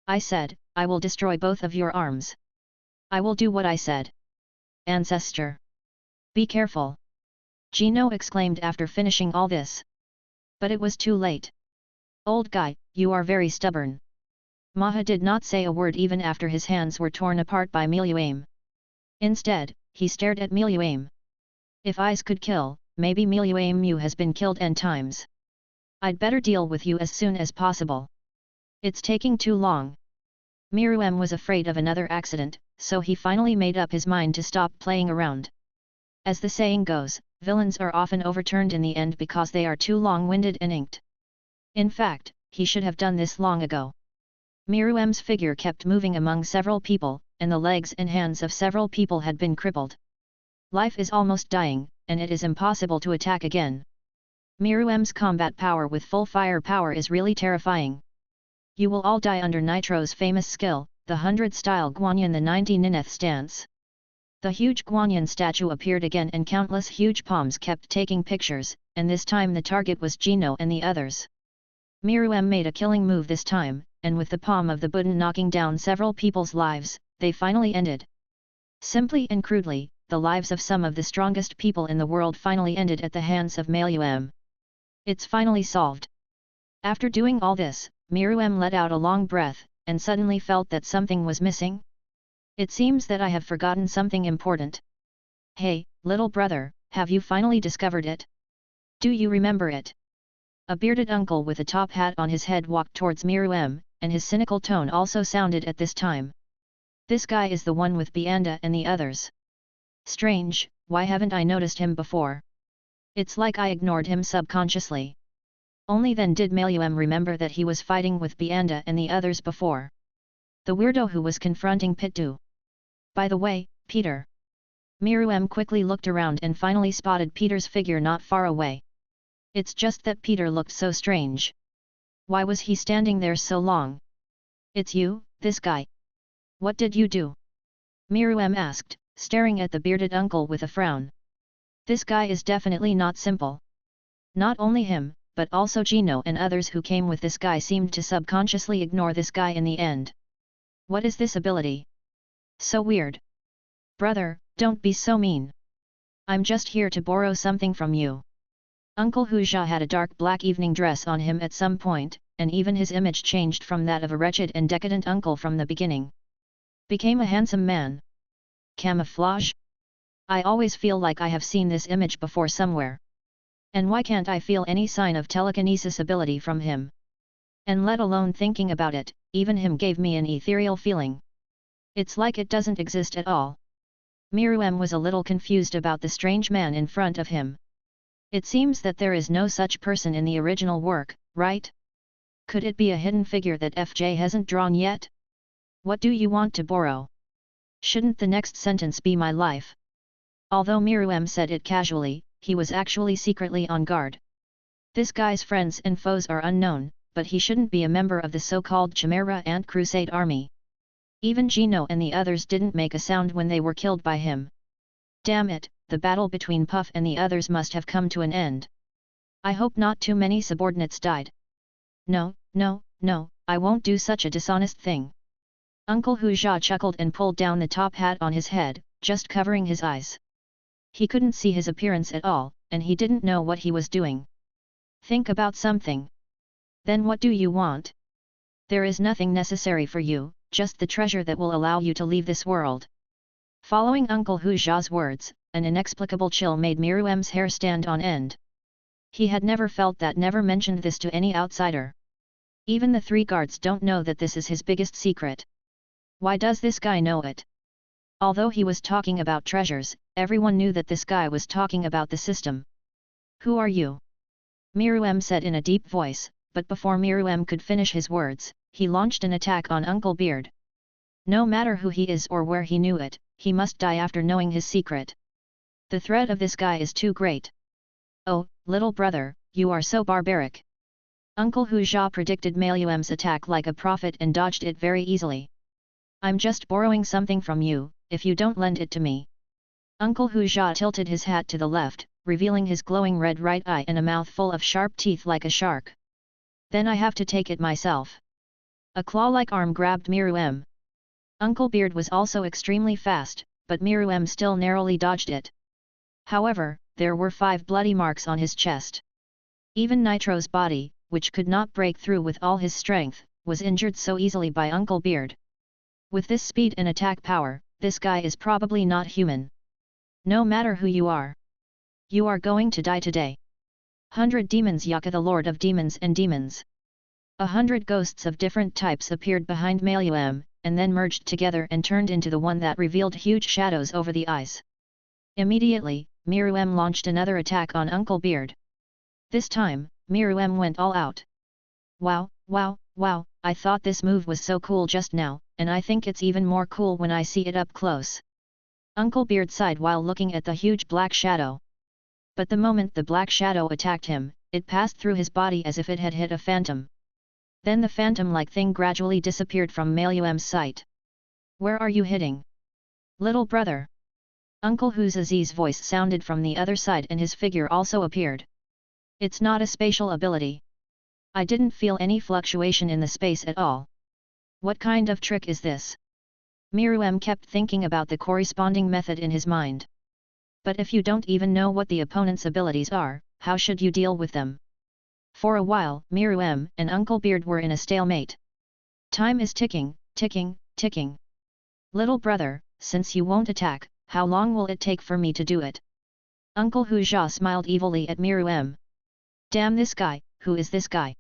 I said, I will destroy both of your arms. I will do what I said. Ancestor. Be careful. Gino exclaimed after finishing all this. But it was too late. Old guy, you are very stubborn. Maha did not say a word even after his hands were torn apart by Miluem. Instead, he stared at Miluem. If eyes could kill, maybe Miluem has been killed n times. I'd better deal with you as soon as possible. It's taking too long. Miruem was afraid of another accident, so he finally made up his mind to stop playing around. As the saying goes, villains are often overturned in the end because they are too long-winded and inked. In fact, he should have done this long ago. Miruem's figure kept moving among several people, and the legs and hands of several people had been crippled. Life is almost dying, and it is impossible to attack again. Miruem's combat power with full firepower is really terrifying. You will all die under Nitro's famous skill, the 100-style Guanyin, the 90 Nineth stance. The huge Guanyin statue appeared again and countless huge palms kept taking pictures, and this time the target was Gino and the others. Miruem made a killing move this time, and with the palm of the Buddha knocking down several people's lives, they finally ended. Simply and crudely, the lives of some of the strongest people in the world finally ended at the hands of Miruem. It's finally solved. After doing all this, Miruem let out a long breath, and suddenly felt that something was missing. It seems that I have forgotten something important. Hey, little brother, have you finally discovered it? Do you remember it? A bearded uncle with a top hat on his head walked towards Miruem, and his cynical tone also sounded at this time. This guy is the one with Bianda and the others. Strange, why haven't I noticed him before? It's like I ignored him subconsciously. Only then did Miruem remember that he was fighting with Bianda and the others before. The weirdo who was confronting Pittu. By the way, Peter. Miruem quickly looked around and finally spotted Peter's figure not far away. It's just that Peter looked so strange. Why was he standing there so long? It's you, this guy. What did you do? Miruem asked, staring at the bearded uncle with a frown. This guy is definitely not simple. Not only him, but also Gino and others who came with this guy seemed to subconsciously ignore this guy in the end. What is this ability? So weird. Brother, don't be so mean. I'm just here to borrow something from you. Uncle Huja had a dark black evening dress on him at some point, and even his image changed from that of a wretched and decadent uncle from the beginning. Became a handsome man. Camouflage? I always feel like I have seen this image before somewhere. And why can't I feel any sign of telekinesis ability from him? And let alone thinking about it, even him gave me an ethereal feeling. It's like it doesn't exist at all. Miruem was a little confused about the strange man in front of him. It seems that there is no such person in the original work, right? Could it be a hidden figure that FJ hasn't drawn yet? What do you want to borrow? Shouldn't the next sentence be my life? Although Miruem said it casually, he was actually secretly on guard. This guy's friends and foes are unknown, but he shouldn't be a member of the so-called Chimera Ant Crusade army. Even Gino and the others didn't make a sound when they were killed by him. Damn it, the battle between Puff and the others must have come to an end. I hope not too many subordinates died. No, I won't do such a dishonest thing. Uncle Huja chuckled and pulled down the top hat on his head, just covering his eyes. He couldn't see his appearance at all, and he didn't know what he was doing. Think about something. Then what do you want? There is nothing necessary for you, just the treasure that will allow you to leave this world. Following Uncle Huja's words, an inexplicable chill made Miruem's hair stand on end. He had never felt that, never mentioned this to any outsider. Even the 3 guards don't know that this is his biggest secret. Why does this guy know it? Although he was talking about treasures, everyone knew that this guy was talking about the system. Who are you? Miruem said in a deep voice, but before Miruem could finish his words, he launched an attack on Uncle Beard. No matter who he is or where he knew it, he must die after knowing his secret. The threat of this guy is too great. Oh, little brother, you are so barbaric. Uncle Huja predicted Miruem's attack like a prophet and dodged it very easily. I'm just borrowing something from you, if you don't lend it to me. Uncle Huja tilted his hat to the left, revealing his glowing red right eye and a mouth full of sharp teeth like a shark. Then I have to take it myself. A claw-like arm grabbed Miruem. Uncle Beard was also extremely fast, but Miruem still narrowly dodged it. However, there were 5 bloody marks on his chest. Even Nitro's body, which could not break through with all his strength, was injured so easily by Uncle Beard. With this speed and attack power, this guy is probably not human. No matter who you are going to die today. 100 demons Yaka, the Lord of Demons and Demons. 100 ghosts of different types appeared behind Miruem, and then merged together and turned into the one that revealed huge shadows over the eyes. Immediately, Miruem launched another attack on Uncle Beard. This time, Miruem went all out. Wow, I thought this move was so cool just now, and I think it's even more cool when I see it up close. Uncle Beard sighed while looking at the huge black shadow. But the moment the black shadow attacked him, it passed through his body as if it had hit a phantom. Then the phantom-like thing gradually disappeared from Miruem's sight. Where are you hitting? Little brother? Uncle Huzazi's voice sounded from the other side and his figure also appeared. It's not a spatial ability. I didn't feel any fluctuation in the space at all. What kind of trick is this? Miruem kept thinking about the corresponding method in his mind. But if you don't even know what the opponent's abilities are, how should you deal with them? For a while, Miruem and Uncle Beard were in a stalemate. Time is ticking. Little brother, since you won't attack, how long will it take for me to do it? Uncle Huja smiled evilly at Miruem. Damn this guy, who is this guy?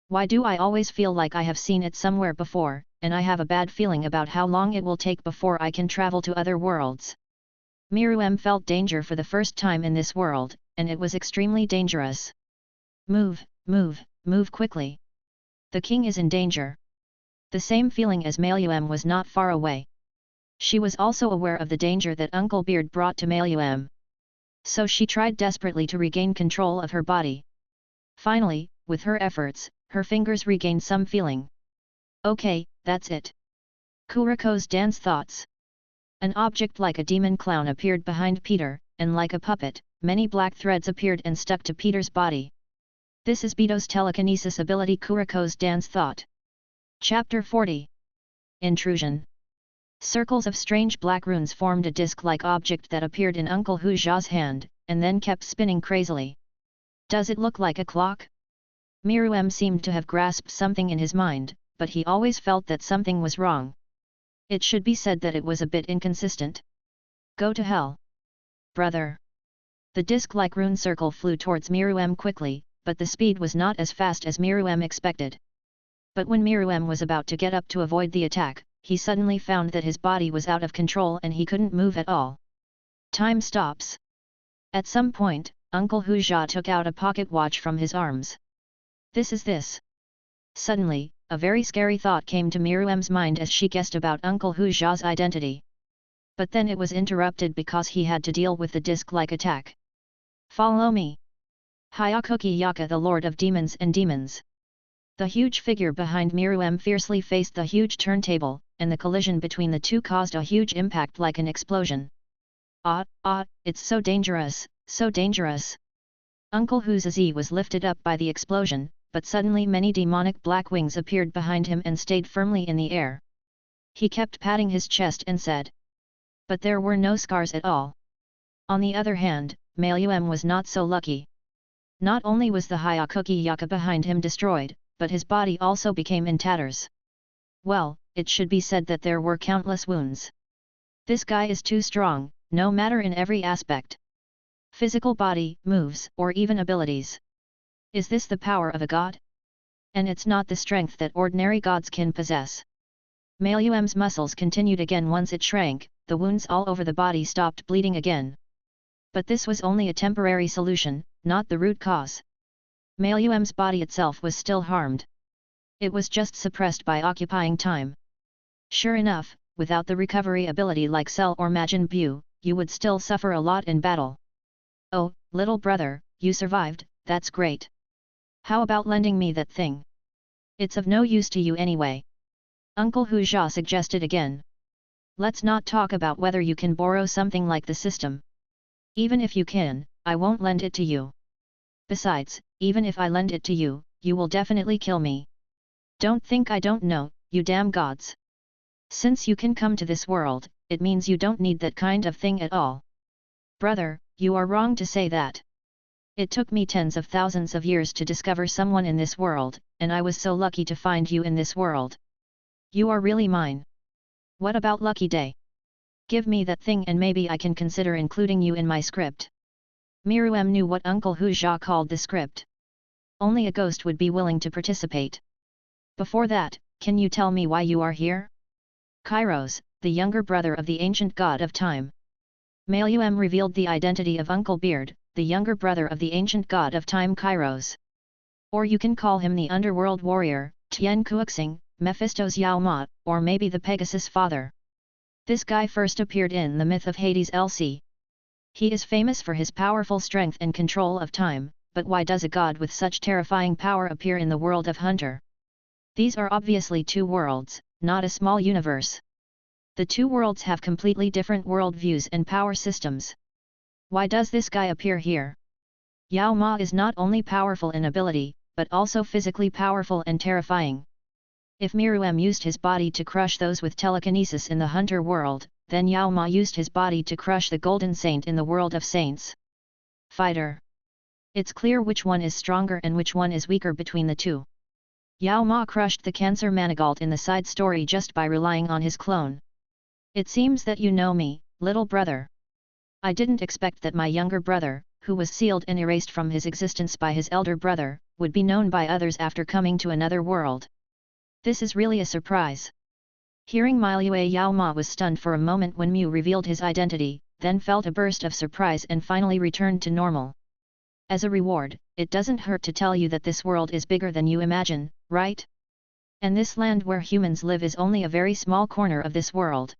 Why do I always feel like I have seen it somewhere before, and I have a bad feeling about how long it will take before I can travel to other worlds. Miruem felt danger for the first time in this world, and it was extremely dangerous. Move quickly. The king is in danger. The same feeling as Miruem was not far away. She was also aware of the danger that Uncle Beard brought to Miruem. So she tried desperately to regain control of her body. Finally, with her efforts, her fingers regained some feeling. Okay, that's it. Kuriko's dance thoughts. An object like a demon clown appeared behind Peter, and like a puppet, many black threads appeared and stuck to Peter's body. This is Bito's telekinesis ability, Kuriko's dance thought. Chapter 40. Intrusion. Circles of strange black runes formed a disc-like object that appeared in Uncle Huja's hand, and then kept spinning crazily. Does it look like a clock? Miruem seemed to have grasped something in his mind, but he always felt that something was wrong. It should be said that it was a bit inconsistent. Go to hell. Brother. The disc-like rune circle flew towards Miruem quickly, but the speed was not as fast as Miruem expected. But when Miruem was about to get up to avoid the attack, he suddenly found that his body was out of control and he couldn't move at all. Time stops. At some point, Uncle Huzha took out a pocket watch from his arms. This is this. Suddenly, a very scary thought came to Miruem's mind as she guessed about Uncle Huzha's identity. But then it was interrupted because he had to deal with the disc-like attack. Follow me. Hyakuki Yaka, the Lord of Demons and Demons. The huge figure behind Miruem fiercely faced the huge turntable, and the collision between the two caused a huge impact like an explosion. It's so dangerous, so dangerous. Uncle Huzazi was lifted up by the explosion, but suddenly many demonic black wings appeared behind him and stayed firmly in the air. He kept patting his chest and said. But there were no scars at all. On the other hand, Miruem was not so lucky. Not only was the Hyakuki Yaka behind him destroyed, but his body also became in tatters. Well, it should be said that there were countless wounds. This guy is too strong, no matter in every aspect. Physical body, moves, or even abilities. Is this the power of a god? And it's not the strength that ordinary gods can possess. Miruem's muscles continued again once it shrank, the wounds all over the body stopped bleeding again. But this was only a temporary solution, not the root cause. Miruem's body itself was still harmed. It was just suppressed by occupying time. Sure enough, without the recovery ability like Cell or Majin Buu, you would still suffer a lot in battle. Oh, little brother, you survived, that's great. How about lending me that thing? It's of no use to you anyway. Uncle Huzha suggested again. Let's not talk about whether you can borrow something like the system. Even if you can, I won't lend it to you. Besides, even if I lend it to you, you will definitely kill me. Don't think I don't know, you damn gods. Since you can come to this world, it means you don't need that kind of thing at all. Brother, you are wrong to say that. It took me tens of thousands of years to discover someone in this world, and I was so lucky to find you in this world. You are really mine. What about Lucky Day? Give me that thing and maybe I can consider including you in my script. Miruem knew what Uncle Huzha called the script. Only a ghost would be willing to participate. Before that, can you tell me why you are here? Kairos, the younger brother of the ancient god of time. Miruem revealed the identity of Uncle Beard, the younger brother of the ancient god of time Kairos. Or you can call him the underworld warrior, Tian Kuoxing, Mephisto's Yao Ma, or maybe the Pegasus father. This guy first appeared in the myth of Hades LC. He is famous for his powerful strength and control of time, but why does a god with such terrifying power appear in the world of Hunter? These are obviously two worlds, not a small universe. The two worlds have completely different world views and power systems. Why does this guy appear here? Yao Ma is not only powerful in ability, but also physically powerful and terrifying. If Miruem used his body to crush those with telekinesis in the Hunter world, then Yao Ma used his body to crush the Golden Saint in the world of saints. Fighter. It's clear which one is stronger and which one is weaker between the two. Yao Ma crushed the Cancer Manigault in the side story just by relying on his clone. It seems that you know me, little brother. I didn't expect that my younger brother, who was sealed and erased from his existence by his elder brother, would be known by others after coming to another world. This is really a surprise. Hearing Milue, Yao Ma was stunned for a moment when Mu revealed his identity, then felt a burst of surprise and finally returned to normal. As a reward, it doesn't hurt to tell you that this world is bigger than you imagine, right? And this land where humans live is only a very small corner of this world.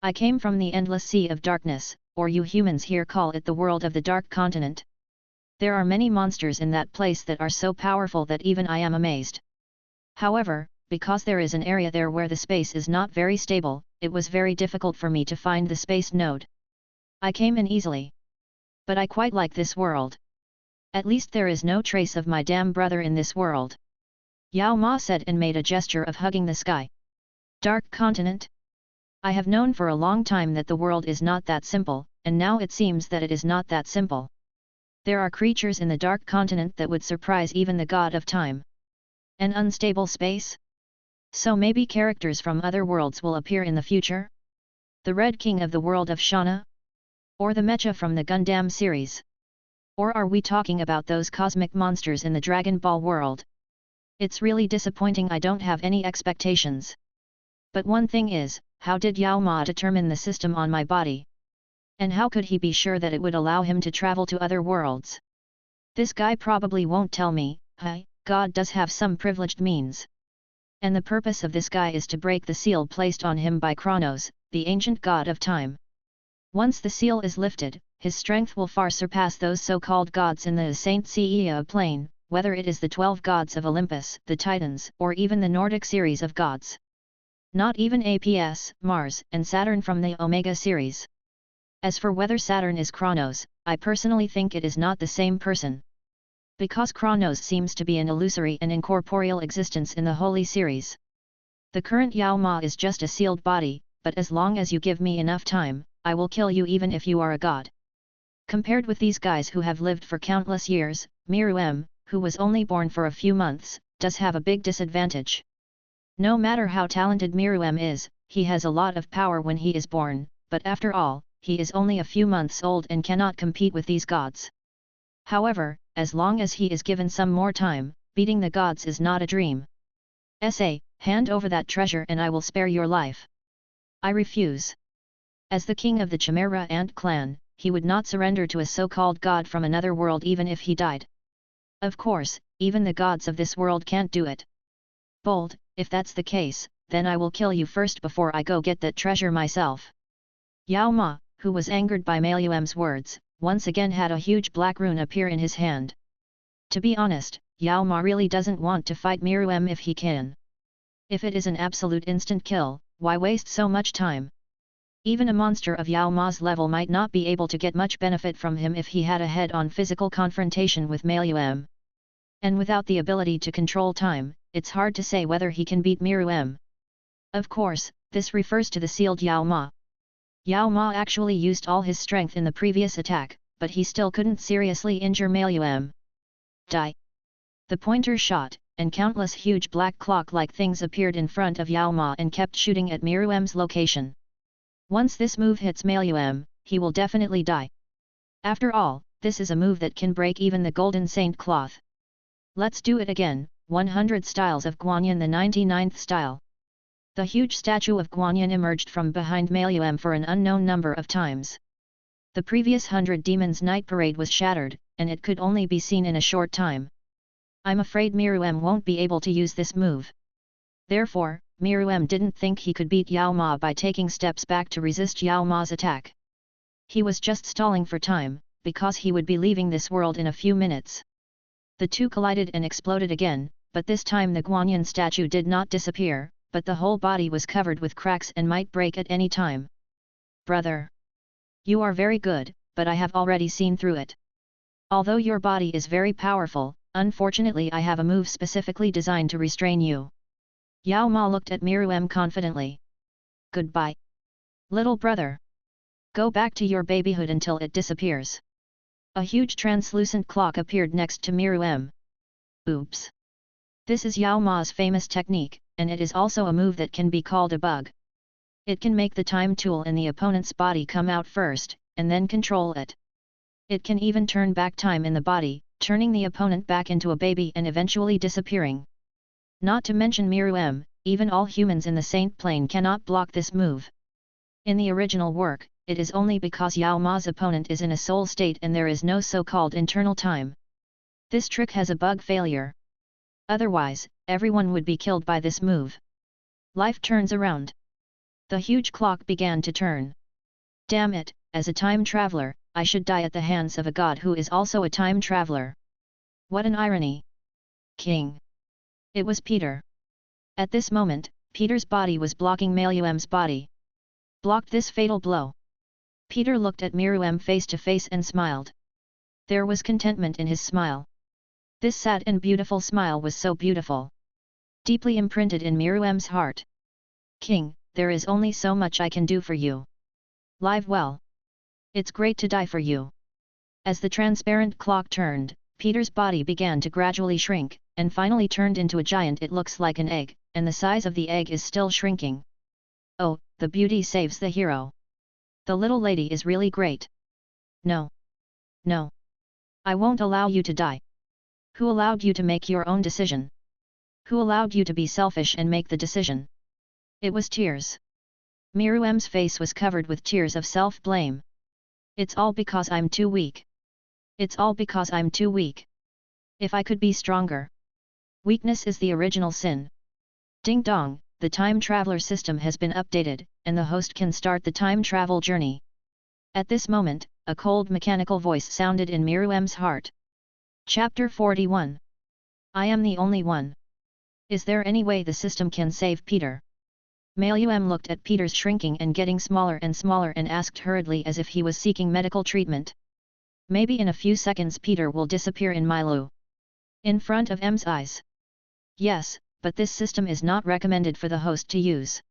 I came from the endless sea of darkness, or you humans here call it the world of the Dark Continent. There are many monsters in that place that are so powerful that even I am amazed. However, because there is an area there where the space is not very stable, it was very difficult for me to find the space node. I came in easily. But I quite like this world. At least there is no trace of my damn brother in this world. Yao Ma said and made a gesture of hugging the sky. Dark Continent? I have known for a long time that the world is not that simple, and now it seems that it is not that simple. There are creatures in the Dark Continent that would surprise even the god of time. An unstable space? So maybe characters from other worlds will appear in the future? The Red King of the world of Shana? Or the Mecha from the Gundam series? Or are we talking about those cosmic monsters in the Dragon Ball world? It's really disappointing I don't have any expectations. But one thing is, how did Yao Ma determine the system on my body? And how could he be sure that it would allow him to travel to other worlds? This guy probably won't tell me. God does have some privileged means. And the purpose of this guy is to break the seal placed on him by Kronos, the ancient god of time. Once the seal is lifted, his strength will far surpass those so-called gods in the Saint Seiya plane, whether it is the 12 gods of Olympus, the Titans, or even the Nordic series of gods. Not even APS, Mars, and Saturn from the Omega series. As for whether Saturn is Kronos, I personally think it is not the same person. Because Kronos seems to be an illusory and incorporeal existence in the Holy Series. The current Yao Ma is just a sealed body, but as long as you give me enough time, I will kill you even if you are a god. Compared with these guys who have lived for countless years, Miru M, who was only born for a few months, does have a big disadvantage. No matter how talented Miru M is, he has a lot of power when he is born, but after all, he is only a few months old and cannot compete with these gods. However, as long as he is given some more time, beating the gods is not a dream. Hand over that treasure and I will spare your life. I refuse. As the king of the Chimera Ant clan, he would not surrender to a so-called god from another world even if he died. Of course, even the gods of this world can't do it. Bold, if that's the case, then I will kill you first before I go get that treasure myself. Yao Ma, who was angered by Maluem's words, once again had a huge black rune appear in his hand. To be honest, Yao Ma really doesn't want to fight Miru M if he can. If it is an absolute instant kill, why waste so much time? Even a monster of Yao Ma's level might not be able to get much benefit from him if he had a head-on physical confrontation with Miru M. And without the ability to control time, it's hard to say whether he can beat Miru M. Of course, this refers to the sealed Yao Ma. Yao Ma actually used all his strength in the previous attack, but he still couldn't seriously injure Miru M. Die! The pointer shot, and countless huge black clock-like things appeared in front of Yao Ma and kept shooting at Miru M's location. Once this move hits Miru M, he will definitely die. After all, this is a move that can break even the Golden Saint cloth. Let's do it again, 100 styles of Guanyin, the 99th style. The huge statue of Guanyin emerged from behind Miru M for an unknown number of times. The previous 100 Demons Night Parade was shattered, and it could only be seen in a short time. I'm afraid Miru M won't be able to use this move. Therefore, Miru M didn't think he could beat Yao Ma by taking steps back to resist Yao Ma's attack. He was just stalling for time, because he would be leaving this world in a few minutes. The two collided and exploded again, but this time the Guanyin statue did not disappear, but the whole body was covered with cracks and might break at any time. Brother! You are very good, but I have already seen through it. Although your body is very powerful, unfortunately I have a move specifically designed to restrain you. Yao Ma looked at Miru M confidently. Goodbye. Little brother. Go back to your babyhood until it disappears. A huge translucent clock appeared next to Miru M. Oops. This is Yao Ma's famous technique, and it is also a move that can be called a bug. It can make the time tool in the opponent's body come out first, and then control it. It can even turn back time in the body, turning the opponent back into a baby and eventually disappearing. Not to mention Miru M, even all humans in the Saint Plane cannot block this move. In the original work, it is only because Yao Ma's opponent is in a soul state and there is no so-called internal time. This trick has a bug failure. Otherwise, everyone would be killed by this move. Life turns around. The huge clock began to turn. Damn it, as a time traveler, I should die at the hands of a god who is also a time traveler. What an irony! King! It was Peter. At this moment, Peter's body was blocking Miru M's body. Blocked this fatal blow. Peter looked at Miru M face to face and smiled. There was contentment in his smile. This sad and beautiful smile was so beautiful. Deeply imprinted in Miru M's heart. King, there is only so much I can do for you. Live well. It's great to die for you. As the transparent clock turned, Peter's body began to gradually shrink, and finally turned into a giant. It looks like an egg, and the size of the egg is still shrinking. Oh, the beauty saves the hero. The little lady is really great. No. No. I won't allow you to die. Who allowed you to make your own decision? Who allowed you to be selfish and make the decision? It was tears. Miruem's face was covered with tears of self-blame. It's all because I'm too weak. It's all because I'm too weak. If I could be stronger. Weakness is the original sin. Ding dong, the time traveler system has been updated, and the host can start the time travel journey. At this moment, a cold mechanical voice sounded in Miruem's heart. Chapter 41. I am the only one. Is there any way the system can save Peter? Miruem looked at Peter's shrinking and getting smaller and asked hurriedly as if he was seeking medical treatment. Maybe in a few seconds Peter will disappear in Milu. In front of M's eyes. Yes, but this system is not recommended for the host to use.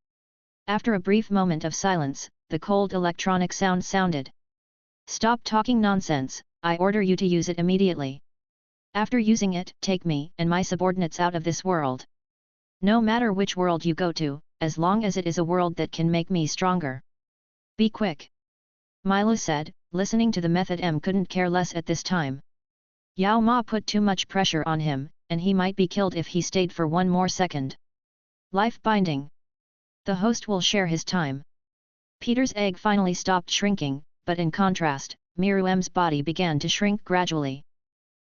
After a brief moment of silence, the cold electronic sound sounded. Stop talking nonsense, I order you to use it immediately. After using it, take me and my subordinates out of this world. No matter which world you go to, as long as it is a world that can make me stronger. Be quick. Milu said, listening to the method. M couldn't care less at this time. Yao Ma put too much pressure on him, and he might be killed if he stayed for one more second. Life binding. The host will share his time. Peter's egg finally stopped shrinking, but in contrast, Miruem's body began to shrink gradually.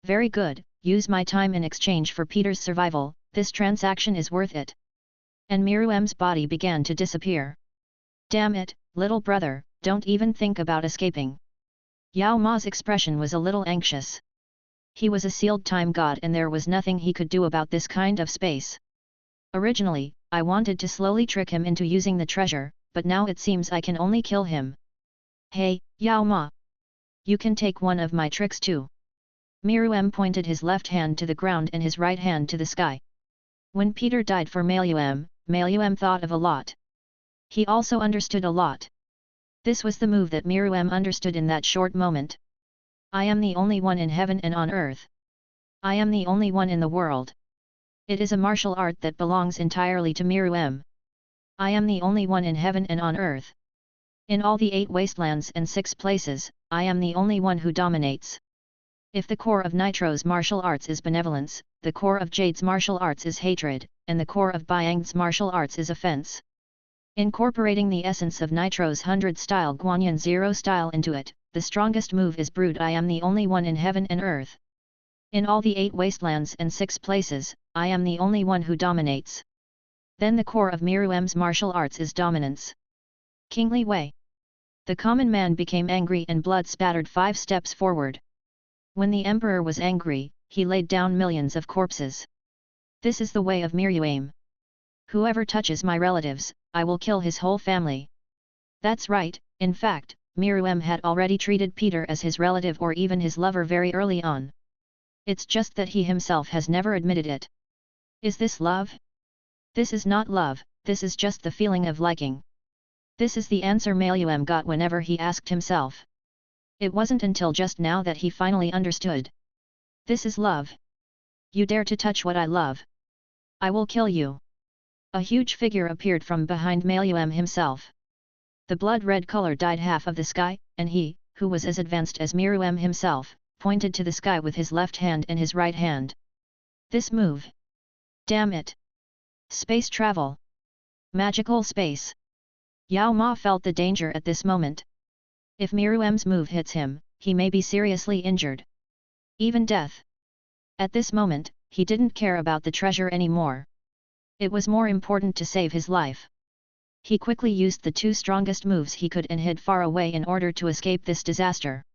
Very good, use my time in exchange for Peter's survival, this transaction is worth it. And Miruem's body began to disappear. Damn it, little brother, don't even think about escaping. Yao Ma's expression was a little anxious. He was a sealed time god and there was nothing he could do about this kind of space. Originally, I wanted to slowly trick him into using the treasure, but now it seems I can only kill him. Hey, Yao Ma! You can take one of my tricks too. Miruem pointed his left hand to the ground and his right hand to the sky. When Peter died for Miruem thought of a lot. He also understood a lot. This was the move that Miruem understood in that short moment. I am the only one in heaven and on earth. I am the only one in the world. It is a martial art that belongs entirely to Miruem. I am the only one in heaven and on earth. In all the 8 wastelands and 6 places, I am the only one who dominates. If the core of Nitro's martial arts is benevolence, the core of Jade's martial arts is hatred, and the core of Byang's martial arts is offense. Incorporating the essence of Nitro's 100-style Guanyin 0 style into it, the strongest move is Brood. I am the only one in heaven and earth. In all the 8 wastelands and 6 places, I am the only one who dominates. Then the core of Miruem's martial arts is dominance. Kingly Way. The common man became angry and blood spattered 5 steps forward. When the emperor was angry, he laid down millions of corpses. This is the way of Miruem. Whoever touches my relatives, I will kill his whole family. That's right, in fact, Miruem had already treated Peter as his relative or even his lover very early on. It's just that he himself has never admitted it. Is this love? This is not love, this is just the feeling of liking. This is the answer Miruem got whenever he asked himself. It wasn't until just now that he finally understood. This is love. You dare to touch what I love. I will kill you. A huge figure appeared from behind Miruem himself. The blood-red color dyed half of the sky, and he, who was as advanced as Miruem himself, pointed to the sky with his left hand and his right hand. This move. Damn it! Space travel. Magical space. Yao Ma felt the danger at this moment. If Miruem's move hits him, he may be seriously injured. Even death. At this moment, he didn't care about the treasure anymore. It was more important to save his life. He quickly used the 2 strongest moves he could and hid far away in order to escape this disaster.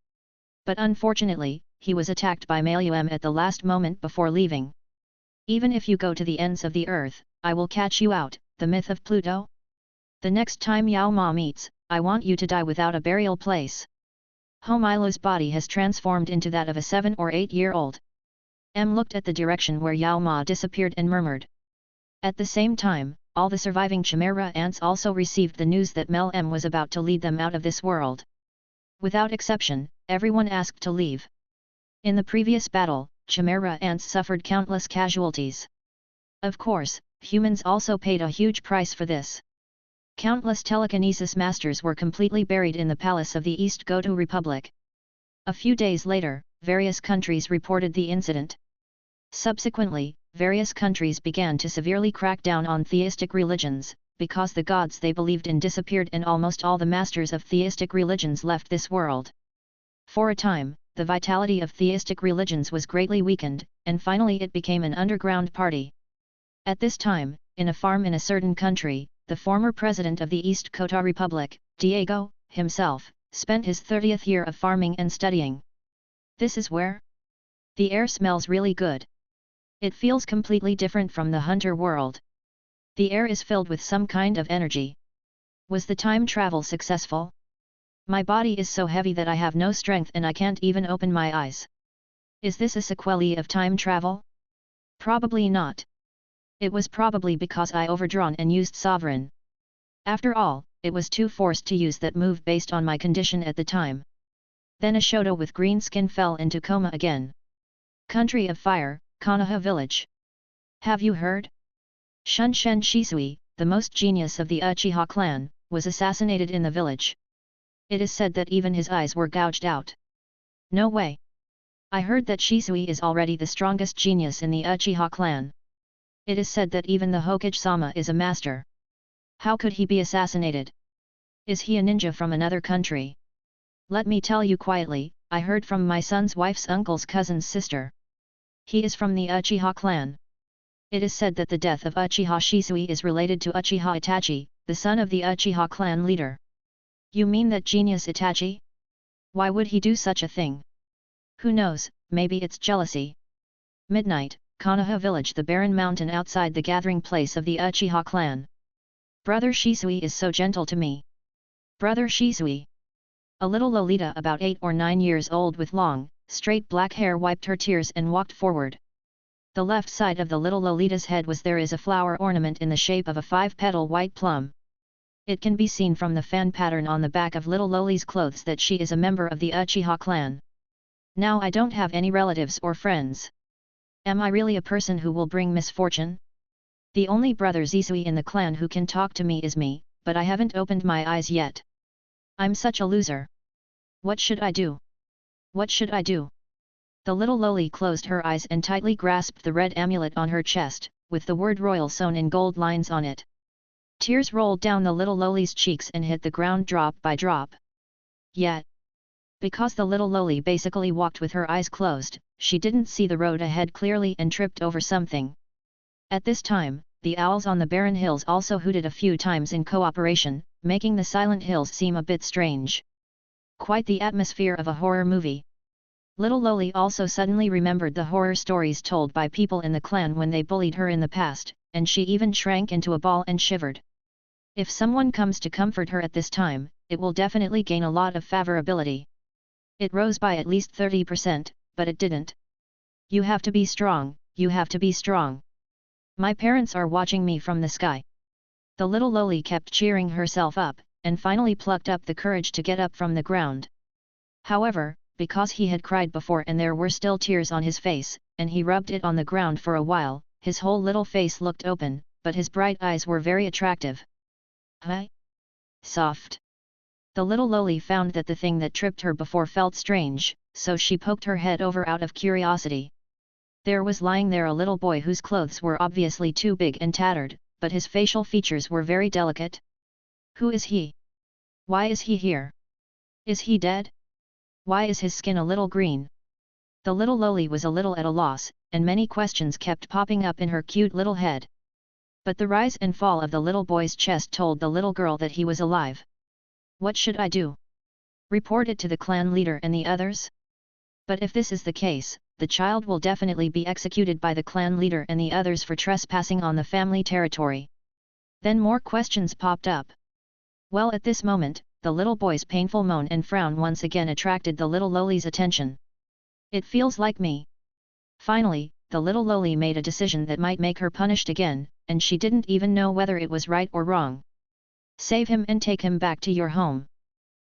But unfortunately, he was attacked by Miruem at the last moment before leaving. Even if you go to the ends of the earth, I will catch you out, the myth of Pluto. The next time Yao Ma meets, I want you to die without a burial place. Ho Milu's body has transformed into that of a 7 or 8-year-old. M looked at the direction where Yao Ma disappeared and murmured. At the same time, all the surviving Chimera ants also received the news that Mel M was about to lead them out of this world. Without exception, everyone asked to leave. In the previous battle, Chimera ants suffered countless casualties. Of course, humans also paid a huge price for this. Countless telekinesis masters were completely buried in the palace of the East Gotu Republic. A few days later, various countries reported the incident. Subsequently, various countries began to severely crack down on theistic religions, because the gods they believed in disappeared and almost all the masters of theistic religions left this world. For a time, the vitality of theistic religions was greatly weakened, and finally it became an underground party. At this time, in a farm in a certain country, the former president of the East Kota Republic, Diego, himself, spent his 30th year of farming and studying. This is where the air smells really good. It feels completely different from the hunter world. The air is filled with some kind of energy. Was the time travel successful? My body is so heavy that I have no strength and I can't even open my eyes. Is this a sequelae of time travel? Probably not. It was probably because I overdrawn and used sovereign. After all, it was too forced to use that move based on my condition at the time. Then a Shoto with green skin fell into coma again. Country of Fire, Konoha Village. Have you heard? Shunshen Shisui, the most genius of the Uchiha clan, was assassinated in the village. It is said that even his eyes were gouged out. No way. I heard that Shisui is already the strongest genius in the Uchiha clan. It is said that even the Hokage-sama is a master. How could he be assassinated? Is he a ninja from another country? Let me tell you quietly, I heard from my son's wife's uncle's cousin's sister. He is from the Uchiha clan. It is said that the death of Uchiha Shisui is related to Uchiha Itachi, the son of the Uchiha clan leader. You mean that genius Itachi? Why would he do such a thing? Who knows, maybe it's jealousy. Midnight, Konoha Village, the barren mountain outside the gathering place of the Uchiha clan. Brother Shisui is so gentle to me. Brother Shisui. A little Lolita about 8 or 9 years old with long, straight black hair wiped her tears and walked forward. The left side of the little Lolita's head is a flower ornament in the shape of a 5-petal white plum. It can be seen from the fan pattern on the back of little Loli's clothes that she is a member of the Uchiha clan. Now I don't have any relatives or friends. Am I really a person who will bring misfortune? The only brother Zisui in the clan who can talk to me is me, but I haven't opened my eyes yet. I'm such a loser. What should I do? What should I do? The little Loli closed her eyes and tightly grasped the red amulet on her chest, with the word royal sewn in gold lines on it. Tears rolled down the little Loli's cheeks and hit the ground drop by drop. Yet, because the little Loli basically walked with her eyes closed, she didn't see the road ahead clearly and tripped over something. At this time, the owls on the barren hills also hooted a few times in cooperation, making the silent hills seem a bit strange. Quite the atmosphere of a horror movie. Little Loli also suddenly remembered the horror stories told by people in the clan when they bullied her in the past, and she even shrank into a ball and shivered. If someone comes to comfort her at this time, it will definitely gain a lot of favorability. It rose by at least 30%, but it didn't. You have to be strong, you have to be strong. My parents are watching me from the sky. The little Loli kept cheering herself up, and finally plucked up the courage to get up from the ground. However, because he had cried before and there were still tears on his face, and he rubbed it on the ground for a while, his whole little face looked open, but his bright eyes were very attractive. Huh? Soft. The little Loli found that the thing that tripped her before felt strange, so she poked her head over out of curiosity. There was lying there a little boy whose clothes were obviously too big and tattered, but his facial features were very delicate. Who is he? Why is he here? Is he dead? Why is his skin a little green? The little Loli was a little at a loss, and many questions kept popping up in her cute little head. But the rise and fall of the little boy's chest told the little girl that he was alive. What should I do? Report it to the clan leader and the others? But if this is the case, the child will definitely be executed by the clan leader and the others for trespassing on the family territory. Then more questions popped up. Well, at this moment, the little boy's painful moan and frown once again attracted the little Loli's attention. It feels like me. Finally, the little Loli made a decision that might make her punished again, and she didn't even know whether it was right or wrong. Save him and take him back to your home.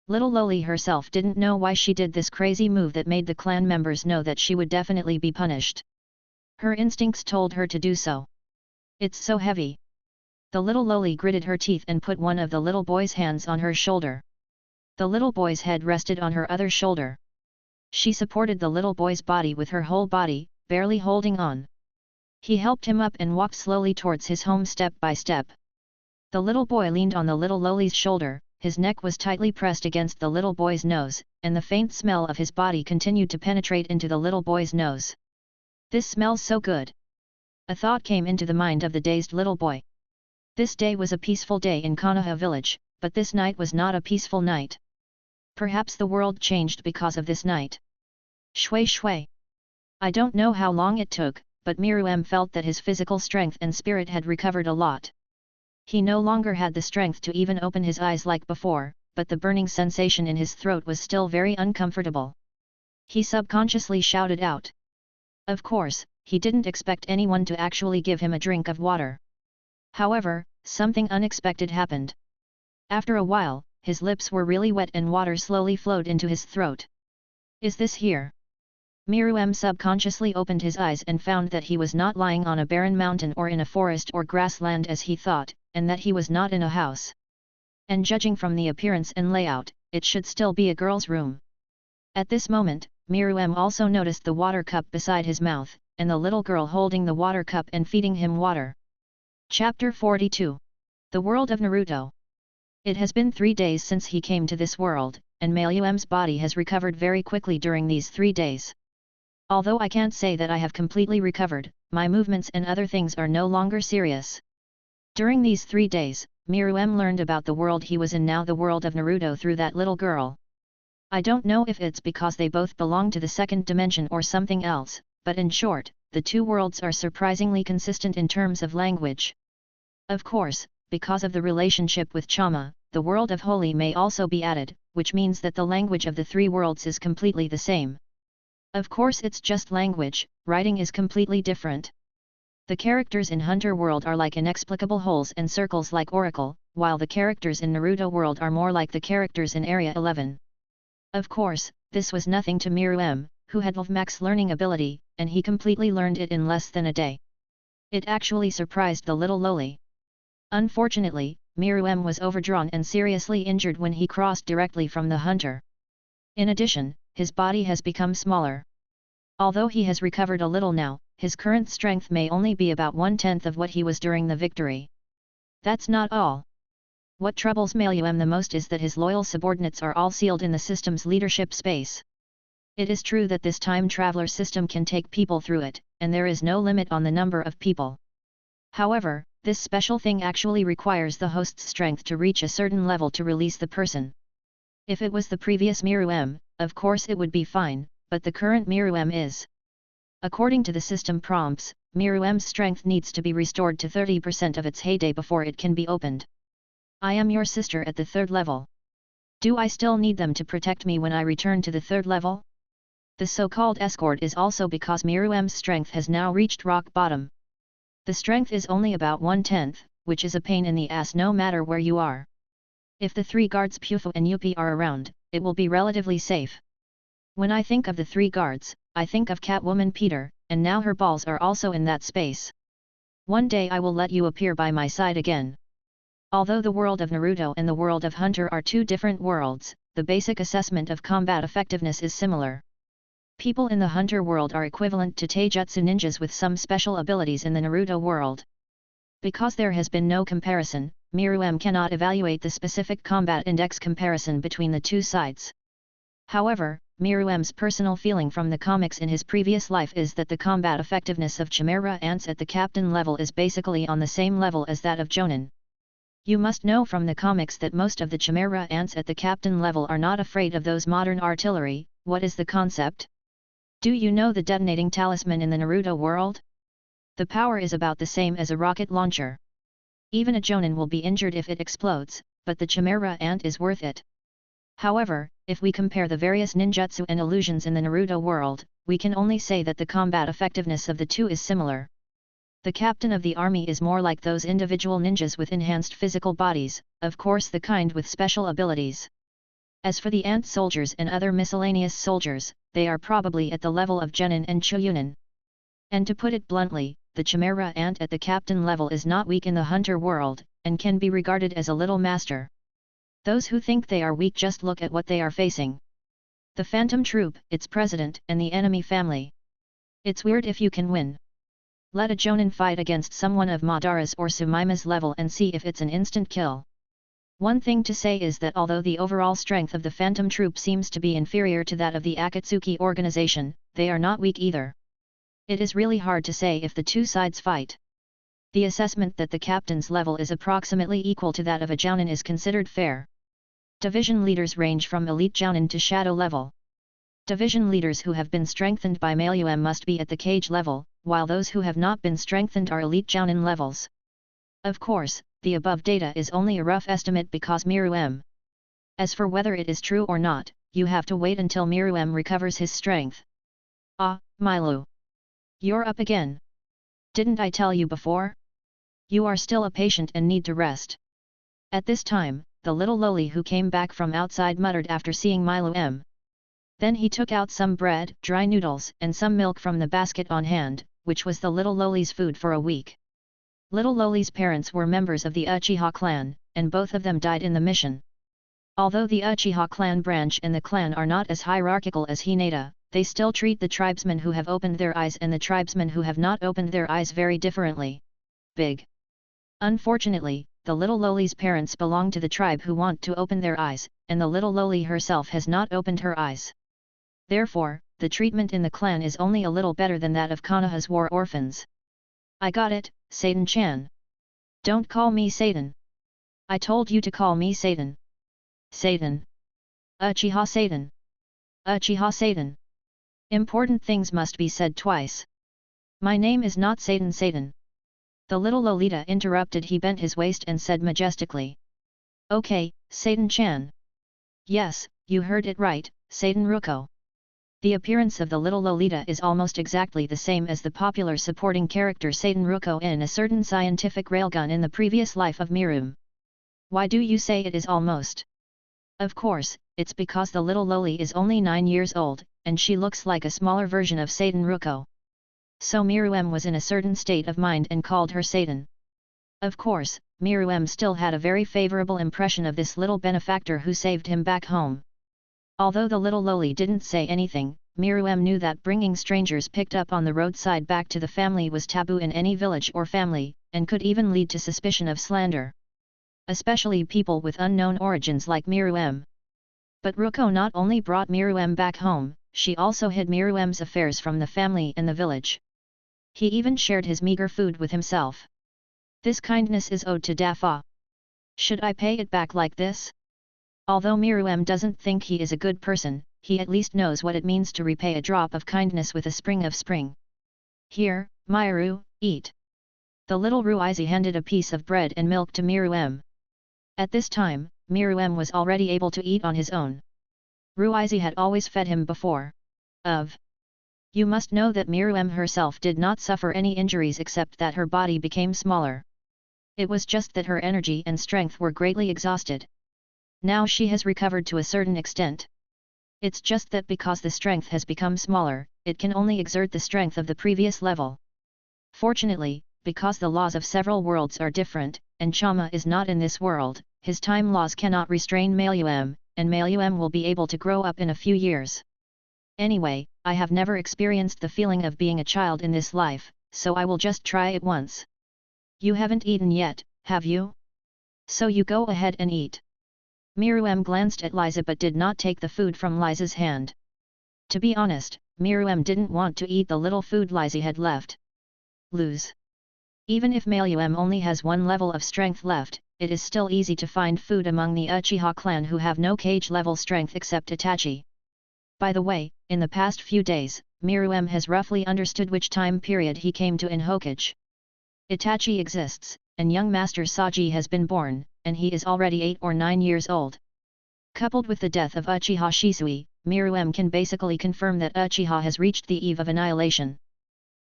Little Loli herself didn't know why she did this crazy move that made the clan members know that she would definitely be punished. Her instincts told her to do so. It's so heavy. The little Loli gritted her teeth and put one of the little boy's hands on her shoulder. The little boy's head rested on her other shoulder. She supported the little boy's body with her whole body, barely holding on. He helped him up and walked slowly towards his home step by step. The little boy leaned on the little Loli's shoulder, his neck was tightly pressed against the little boy's nose, and the faint smell of his body continued to penetrate into the little boy's nose. This smells so good. A thought came into the mind of the dazed little boy. This day was a peaceful day in Konoha village, but this night was not a peaceful night. Perhaps the world changed because of this night. Shui shui. I don't know how long it took, but Miruem felt that his physical strength and spirit had recovered a lot. He no longer had the strength to even open his eyes like before, but the burning sensation in his throat was still very uncomfortable. He subconsciously shouted out. Of course, he didn't expect anyone to actually give him a drink of water. However, something unexpected happened. After a while, his lips were really wet and water slowly flowed into his throat. Is this here? Miruem subconsciously opened his eyes and found that he was not lying on a barren mountain or in a forest or grassland as he thought, and that he was not in a house. And judging from the appearance and layout, it should still be a girl's room. At this moment, Miruem also noticed the water cup beside his mouth, and the little girl holding the water cup and feeding him water. Chapter 42. The World of Naruto. It has been 3 days since he came to this world, and Miruem's body has recovered very quickly during these 3 days. Although I can't say that I have completely recovered, my movements and other things are no longer serious. During these 3 days, Miruem learned about the world he was in now, the world of Naruto, through that little girl. I don't know if it's because they both belong to the second dimension or something else, but in short, the two worlds are surprisingly consistent in terms of language. Of course, because of the relationship with Chama, the world of Holy may also be added, which means that the language of the 3 worlds is completely the same. Of course it's just language, writing is completely different. The characters in Hunter world are like inexplicable holes and circles like Oracle, while the characters in Naruto world are more like the characters in Area 11. Of course, this was nothing to Miruem, who had max learning ability, and he completely learned it in less than a day. It actually surprised the little Loli. Unfortunately, Miruem was overdrawn and seriously injured when he crossed directly from the hunter. In addition, his body has become smaller. Although he has recovered a little now, his current strength may only be about 1/10 of what he was during the victory. That's not all. What troubles Miruem the most is that his loyal subordinates are all sealed in the system's leadership space. It is true that this time traveler system can take people through it, and there is no limit on the number of people. However, this special thing actually requires the host's strength to reach a certain level to release the person. If it was the previous Miruem, of course it would be fine, but the current Miruem is. According to the system prompts, Miruem's strength needs to be restored to 30% of its heyday before it can be opened. I am your sister at the 3rd level. Do I still need them to protect me when I return to the 3rd level? The so-called escort is also because Miruem's strength has now reached rock bottom. The strength is only about 1/10, which is a pain in the ass no matter where you are. If the 3 guards Pufu and Yuppie are around, it will be relatively safe. When I think of the 3 guards, I think of Catwoman Peter, and now her balls are also in that space. One day I will let you appear by my side again. Although the world of Naruto and the world of Hunter are 2 different worlds, the basic assessment of combat effectiveness is similar. People in the Hunter world are equivalent to taijutsu ninjas with some special abilities in the Naruto world. Because there has been no comparison, Miruem cannot evaluate the specific combat index comparison between the 2 sides. However, Miruem's personal feeling from the comics in his previous life is that the combat effectiveness of Chimera ants at the captain level is basically on the same level as that of Jonin. You must know from the comics that most of the Chimera ants at the captain level are not afraid of those modern artillery. What is the concept? Do you know the detonating talisman in the Naruto world? The power is about the same as a rocket launcher. Even a Jonin will be injured if it explodes, but the Chimera ant is worth it. However, if we compare the various ninjutsu and illusions in the Naruto world, we can only say that the combat effectiveness of the 2 is similar. The captain of the army is more like those individual ninjas with enhanced physical bodies, of course the kind with special abilities. As for the ant soldiers and other miscellaneous soldiers, they are probably at the level of Genin and Choyunin. And to put it bluntly, the Chimera ant at the captain level is not weak in the Hunter world, and can be regarded as a little master. Those who think they are weak just look at what they are facing. The Phantom Troop, its president, and the enemy family. It's weird if you can win. Let a Jonin fight against someone of Madara's or Sumima's level and see if it's an instant kill. One thing to say is that although the overall strength of the Phantom Troop seems to be inferior to that of the Akatsuki organization, they are not weak either. It is really hard to say if the two sides fight. The assessment that the captain's level is approximately equal to that of a Jounin is considered fair. Division leaders range from elite Jounin to shadow level. Division leaders who have been strengthened by Mailum must be at the cage level, while those who have not been strengthened are elite Jounin levels. Of course, the above data is only a rough estimate because Miru-M. As for whether it is true or not, you have to wait until Miru-M recovers his strength. Ah, Milu. You're up again. Didn't I tell you before? You are still a patient and need to rest. At this time, the little loli who came back from outside muttered after seeing Milu-M. Then he took out some bread, dry noodles, and some milk from the basket on hand, which was the little loli's food for a week. Little Loli's parents were members of the Uchiha clan, and both of them died in the mission. Although the Uchiha clan branch and the clan are not as hierarchical as Hinata, they still treat the tribesmen who have opened their eyes and the tribesmen who have not opened their eyes very differently. Big. Unfortunately, the little Loli's parents belong to the tribe who want to open their eyes, and the little Loli herself has not opened her eyes. Therefore, the treatment in the clan is only a little better than that of Konoha's war orphans. I got it, Satan-chan. Don't call me Satan. I told you to call me Satan. Satan. Uchiha Satan. Uchiha Satan. Important things must be said twice. My name is not Satan. The little Lolita interrupted. He bent his waist and said majestically. Okay, Satan-chan. Yes, you heard it right, Satan Ruko. The appearance of the little Lolita is almost exactly the same as the popular supporting character Satan Ruko in a certain scientific railgun in the previous life of Mirum. Why do you say it is almost? Of course, it's because the little Loli is only 9 years old, and she looks like a smaller version of Satan Ruko. So Mirum was in a certain state of mind and called her Satan. Of course, Mirum still had a very favorable impression of this little benefactor who saved him back home. Although the little Loli didn't say anything, Mirum knew that bringing strangers picked up on the roadside back to the family was taboo in any village or family, and could even lead to suspicion of slander. Especially people with unknown origins like Mirum. But Ruko not only brought Mirum back home, she also hid Mirum's affairs from the family and the village. He even shared his meager food with himself. This kindness is owed to Dafa. Should I pay it back like this? Although Mirum doesn't think he is a good person, he at least knows what it means to repay a drop of kindness with a spring of spring. Here, Miru, eat. The little Ruizi handed a piece of bread and milk to Mirum. At this time, Mirum was already able to eat on his own. Ruizi had always fed him before. You must know that Mirum herself did not suffer any injuries except that her body became smaller. It was just that her energy and strength were greatly exhausted. Now she has recovered to a certain extent. It's just that because the strength has become smaller, it can only exert the strength of the previous level. Fortunately, because the laws of several worlds are different, and Chama is not in this world, his time laws cannot restrain Mailum, and Mailum will be able to grow up in a few years. Anyway, I have never experienced the feeling of being a child in this life, so I will just try it once. You haven't eaten yet, have you? So you go ahead and eat. Mirum glanced at Liza but did not take the food from Liza's hand. To be honest, Mirum didn't want to eat the little food Liza had left. Lose. Even if Mailum only has one level of strength left, it is still easy to find food among the Uchiha clan who have no cage level strength except Itachi. By the way, in the past few days, Mirum has roughly understood which time period he came to in Hokage. Itachi exists, and young Master Saji has been born, and he is already 8 or 9 years old. Coupled with the death of Uchiha Shisui, Mirum can basically confirm that Uchiha has reached the eve of annihilation.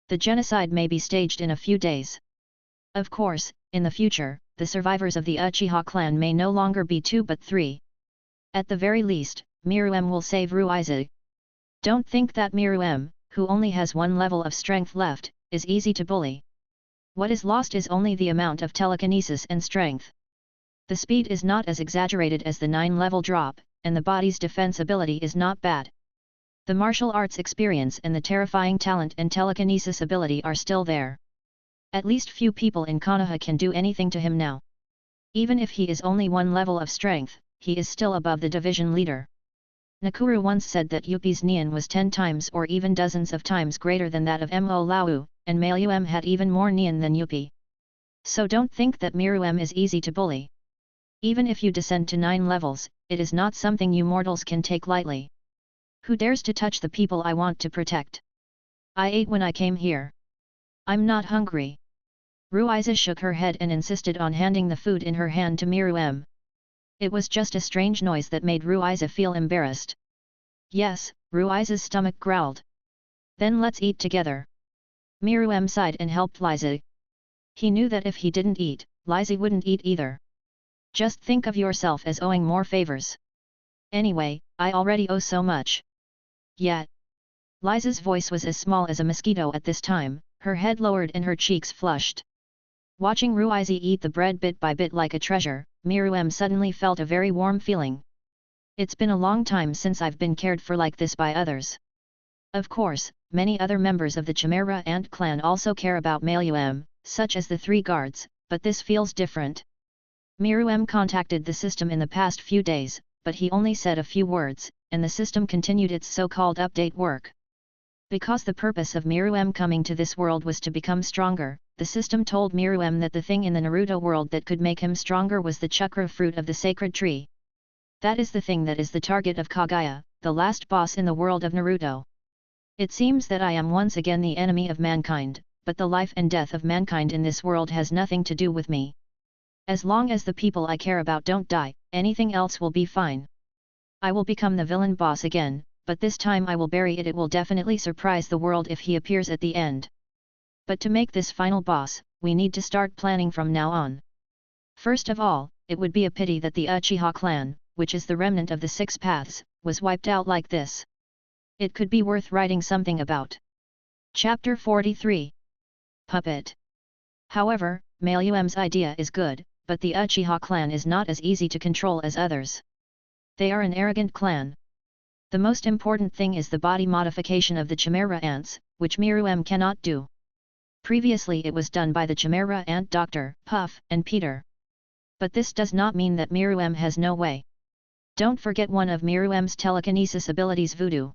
The genocide may be staged in a few days. Of course, in the future, the survivors of the Uchiha clan may no longer be 2 but 3. At the very least, Mirum will save Ruizu. Don't think that Mirum, who only has one level of strength left, is easy to bully. What is lost is only the amount of telekinesis and strength. The speed is not as exaggerated as the 9-level drop, and the body's defense ability is not bad. The martial arts experience and the terrifying talent and telekinesis ability are still there. At least few people in Konoha can do anything to him now. Even if he is only one level of strength, he is still above the division leader. Nakuru once said that Yupi's Nian was 10 times or even dozens of times greater than that of Mo Lau, and Maluem had even more Nian than Yupi. So don't think that Miruem is easy to bully. Even if you descend to 9 levels, it is not something you mortals can take lightly. Who dares to touch the people I want to protect? I ate when I came here. I'm not hungry. Ruiza shook her head and insisted on handing the food in her hand to Miruem. It was just a strange noise that made Ruiza feel embarrassed. Yes, Ruiza's stomach growled. Then let's eat together. Miruem sighed and helped Liza. He knew that if he didn't eat, Liza wouldn't eat either. Just think of yourself as owing more favors. Anyway, I already owe so much. Yet. Liza's voice was as small as a mosquito at this time, her head lowered and her cheeks flushed. Watching Ruiza eat the bread bit by bit like a treasure, Miruem suddenly felt a very warm feeling. It's been a long time since I've been cared for like this by others. Of course, many other members of the Chimera Ant clan also care about Maluem, such as the 3 guards, but this feels different. Miruem contacted the system in the past few days, but he only said a few words, and the system continued its so-called update work. Because the purpose of Miruem coming to this world was to become stronger, the system told Miruem that the thing in the Naruto world that could make him stronger was the chakra fruit of the sacred tree. That is the thing that is the target of Kaguya, the last boss in the world of Naruto. It seems that I am once again the enemy of mankind, but the life and death of mankind in this world has nothing to do with me. As long as the people I care about don't die, anything else will be fine. I will become the villain boss again, but this time I will bury it. It will definitely surprise the world if he appears at the end. But to make this final boss, we need to start planning from now on. First of all, it would be a pity that the Uchiha clan, which is the remnant of the 6 paths, was wiped out like this. It could be worth writing something about. Chapter 43. Puppet. However, Maluem's idea is good, but the Uchiha clan is not as easy to control as others. They are an arrogant clan. The most important thing is the body modification of the Chimera ants, which Miruem cannot do. Previously it was done by the Chimera ant Dr. Puff and Peter. But this does not mean that Miruem has no way. Don't forget one of Miruem's telekinesis abilities, voodoo.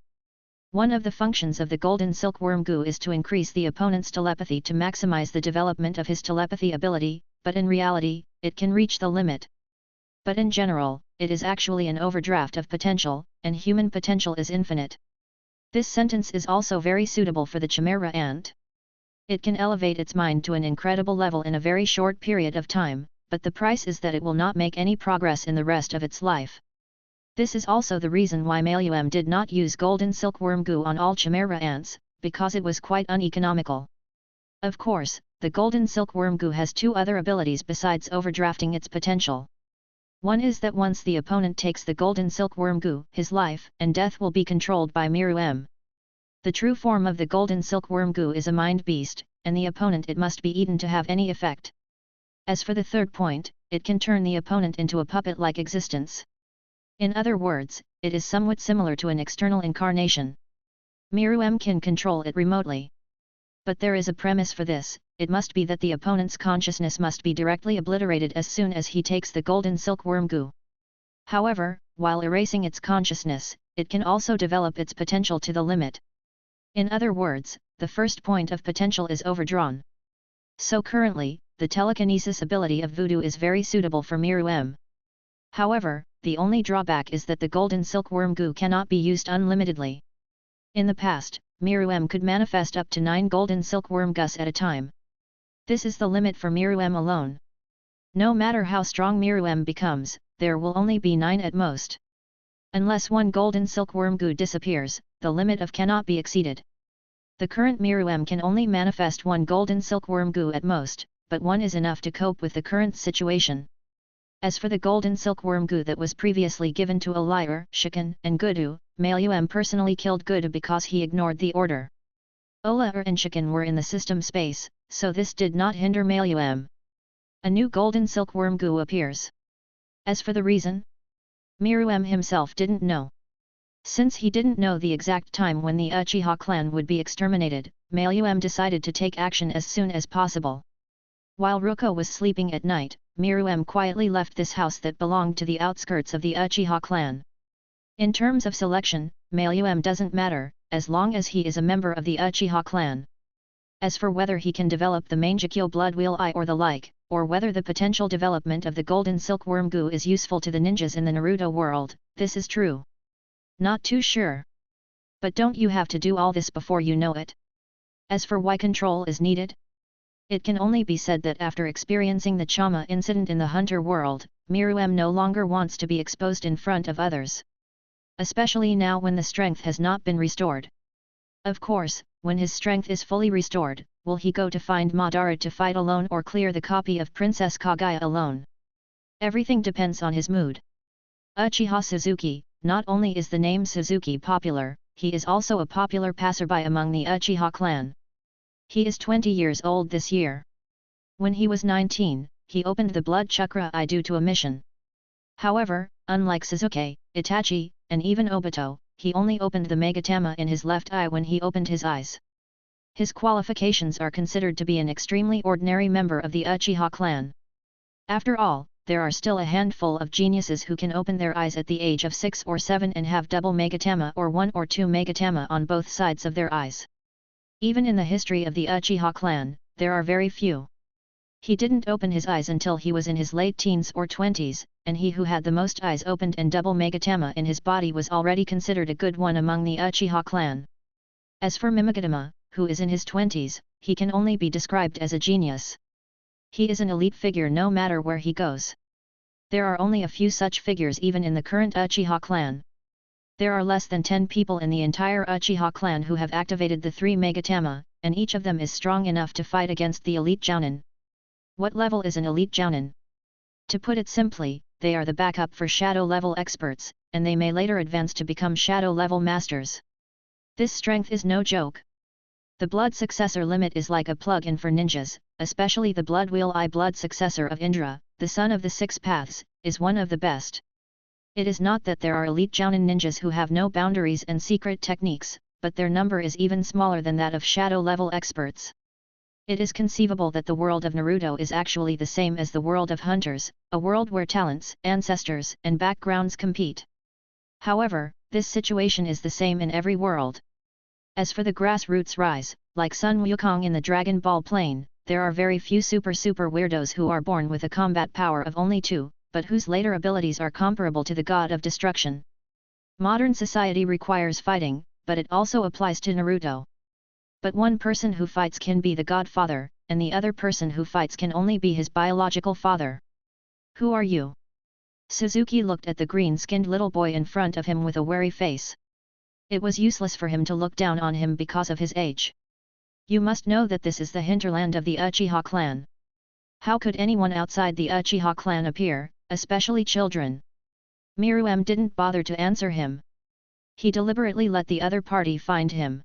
One of the functions of the golden silkworm goo is to increase the opponent's telepathy to maximize the development of his telepathy ability, but in reality, it can reach the limit. But in general, it is actually an overdraft of potential, and human potential is infinite. This sentence is also very suitable for the Chimera ant. It can elevate its mind to an incredible level in a very short period of time, but the price is that it will not make any progress in the rest of its life. This is also the reason why Maluem did not use golden silkworm goo on all Chimera ants, because it was quite uneconomical. Of course, the golden silkworm goo has 2 other abilities besides overdrafting its potential. One is that once the opponent takes the golden silkworm goo, his life and death will be controlled by Miruem. The true form of the golden silkworm goo is a mind beast, and the opponent it must be eaten to have any effect. As for the third point, it can turn the opponent into a puppet-like existence. In other words, it is somewhat similar to an external incarnation. Miruem can control it remotely. But there is a premise for this: it must be that the opponent's consciousness must be directly obliterated as soon as he takes the golden silkworm goo. However, while erasing its consciousness, it can also develop its potential to the limit. In other words, the first point of potential is overdrawn. So currently, the telekinesis ability of voodoo is very suitable for Miruem. However, the only drawback is that the golden silkworm goo cannot be used unlimitedly. In the past, Miruem could manifest up to 9 golden silkworm gus at a time. This is the limit for Miruem alone. No matter how strong Miruem becomes, there will only be 9 at most. Unless one golden silkworm goo disappears, the limit of cannot be exceeded. The current Miruem can only manifest 1 golden silkworm goo at most, but 1 is enough to cope with the current situation. As for the golden silkworm goo that was previously given to Alire, Shiken, and Gudu, Maluem personally killed Gudu because he ignored the order. Alire and Shiken were in the system space, so this did not hinder Maluem. A new golden silkworm goo appears. As for the reason, Miruem himself didn't know. Since he didn't know the exact time when the Uchiha clan would be exterminated, Malyuem decided to take action as soon as possible. While Ruko was sleeping at night, Miruem quietly left this house that belonged to the outskirts of the Uchiha clan. In terms of selection, Malyuem doesn't matter, as long as he is a member of the Uchiha clan. As for whether he can develop the Mangekyo blood wheel eye or the like, or whether the potential development of the golden silkworm goo is useful to the ninjas in the Naruto world, this is true. Not too sure. But don't you have to do all this before you know it? As for why control is needed? It can only be said that after experiencing the Chama incident in the hunter world, Miruem no longer wants to be exposed in front of others. Especially now when the strength has not been restored. Of course, when his strength is fully restored, will he go to find Madara to fight alone or clear the copy of Princess Kaguya alone? Everything depends on his mood. Uchiha Suzuki, not only is the name Suzuki popular, he is also a popular passerby among the Uchiha clan. He is 20 years old this year. When he was 19, he opened the blood chakra eye due to a mission. However, unlike Sasuke, Itachi, and even Obito, he only opened the Megatama in his left eye when he opened his eyes. His qualifications are considered to be an extremely ordinary member of the Uchiha clan. After all, there are still a handful of geniuses who can open their eyes at the age of 6 or 7 and have double Megatama or 1 or 2 Megatama on both sides of their eyes. Even in the history of the Uchiha clan, there are very few. He didn't open his eyes until he was in his late teens or 20s, and he who had the most eyes opened and double Megatama in his body was already considered a good one among the Uchiha clan. As for Mimagatama, who is in his 20s, he can only be described as a genius. He is an elite figure no matter where he goes. There are only a few such figures even in the current Uchiha clan. There are less than 10 people in the entire Uchiha clan who have activated the 3 Megatama, and each of them is strong enough to fight against the elite Jounin. What level is an elite Jounin? To put it simply, they are the backup for shadow level experts, and they may later advance to become shadow level masters. This strength is no joke. The blood successor limit is like a plug-in for ninjas, especially the blood wheel eye blood successor of Indra, the son of the 6 paths, is one of the best. It is not that there are elite Jounin ninjas who have no boundaries and secret techniques, but their number is even smaller than that of shadow level experts. It is conceivable that the world of Naruto is actually the same as the world of hunters, a world where talents, ancestors, and backgrounds compete. However, this situation is the same in every world. As for the grassroots rise, like Sun Wukong in the Dragon Ball plane, there are very few super weirdos who are born with a combat power of only 2, but whose later abilities are comparable to the god of destruction. Modern society requires fighting, but it also applies to Naruto. But one person who fights can be the godfather, and the other person who fights can only be his biological father. Who are you? Suzuki looked at the green-skinned little boy in front of him with a wary face. It was useless for him to look down on him because of his age. You must know that this is the hinterland of the Uchiha clan. How could anyone outside the Uchiha clan appear, especially children? Miruem didn't bother to answer him. He deliberately let the other party find him.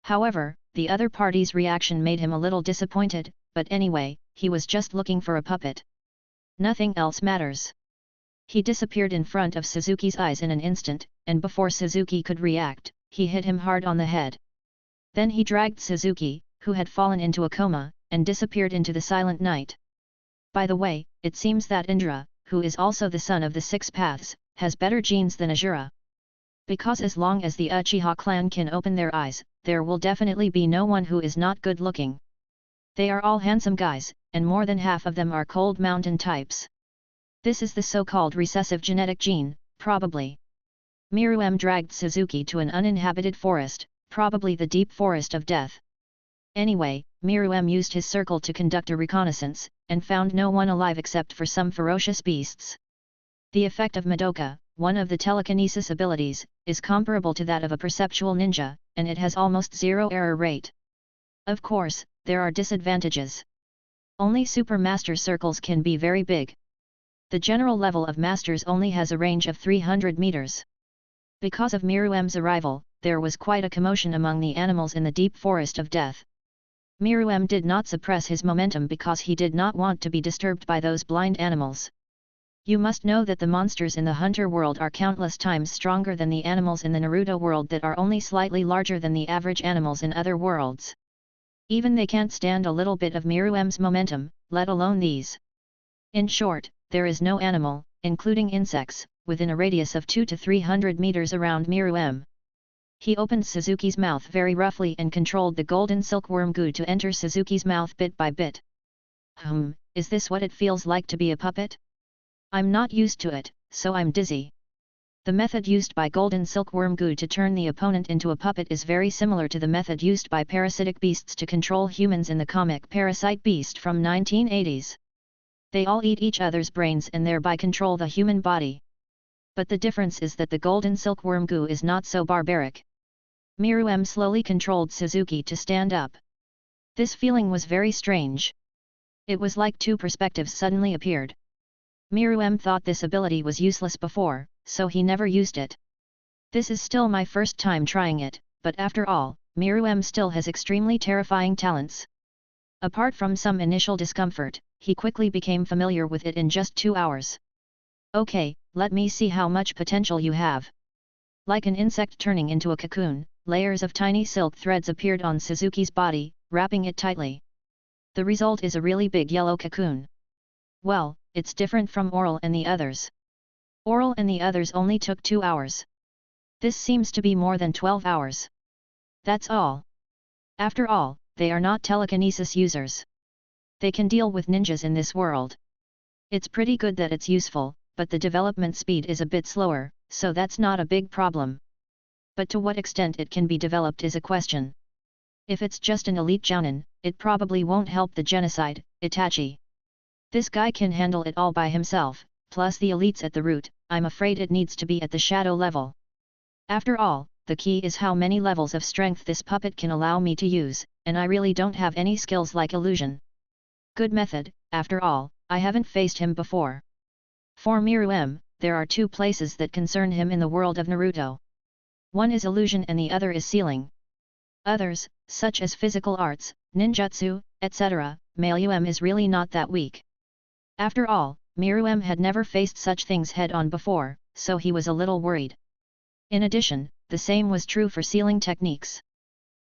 However, the other party's reaction made him a little disappointed, but anyway, he was just looking for a puppet. Nothing else matters. He disappeared in front of Suzuki's eyes in an instant, and before Suzuki could react, he hit him hard on the head. Then he dragged Suzuki, who had fallen into a coma, and disappeared into the silent night. By the way, it seems that Indra, who is also the son of the 6 paths, has better genes than Azura. Because as long as the Uchiha clan can open their eyes, there will definitely be no one who is not good looking. They are all handsome guys, and more than half of them are cold mountain types. This is the so-called recessive genetic gene, probably. Miruem dragged Suzuki to an uninhabited forest, probably the deep forest of death. Anyway, Miruem used his circle to conduct a reconnaissance, and found no one alive except for some ferocious beasts. The effect of Madoka, one of the telekinesis abilities, is comparable to that of a perceptual ninja, and it has almost 0 error rate. Of course, there are disadvantages. Only super master circles can be very big. The general level of masters only has a range of 300 meters. Because of Miruem's arrival, there was quite a commotion among the animals in the deep forest of death. Miruem did not suppress his momentum because he did not want to be disturbed by those blind animals. You must know that the monsters in the hunter world are countless times stronger than the animals in the Naruto world that are only slightly larger than the average animals in other worlds. Even they can't stand a little bit of Miruem's momentum, let alone these. In short, there is no animal, including insects, within a radius of 200 to 300 meters around Miruem. He opened Suzuki's mouth very roughly and controlled the golden silkworm goo to enter Suzuki's mouth bit by bit. Is this what it feels like to be a puppet? I'm not used to it, so I'm dizzy. The method used by golden silkworm goo to turn the opponent into a puppet is very similar to the method used by parasitic beasts to control humans in the comic Parasite Beast from 1980s. They all eat each other's brains and thereby control the human body. But the difference is that the golden silkworm goo is not so barbaric. Miruem slowly controlled Suzuki to stand up. This feeling was very strange. It was like two perspectives suddenly appeared. Miruem thought this ability was useless before, so he never used it. This is still my first time trying it, but after all, Miruem still has extremely terrifying talents. Apart from some initial discomfort, he quickly became familiar with it in just 2 hours. Okay, let me see how much potential you have. Like an insect turning into a cocoon, layers of tiny silk threads appeared on Suzuki's body, wrapping it tightly. The result is a really big yellow cocoon. Well, it's different from Oral and the others. Oral and the others only took 2 hours. This seems to be more than 12 hours. That's all. After all, they are not telekinesis users. They can deal with ninjas in this world. It's pretty good that it's useful, but the development speed is a bit slower, so that's not a big problem. But to what extent it can be developed is a question. If it's just an elite jounin, it probably won't help the genocide, Itachi. This guy can handle it all by himself, plus the elites at the root, I'm afraid it needs to be at the shadow level. After all, the key is how many levels of strength this puppet can allow me to use, and I really don't have any skills like illusion. Good method, after all, I haven't faced him before. For Miruem, there are 2 places that concern him in the world of Naruto. One is illusion and the other is sealing. Others, such as physical arts, ninjutsu, etc., Miruem is really not that weak. After all, Miruem had never faced such things head-on before, so he was a little worried. In addition, the same was true for sealing techniques.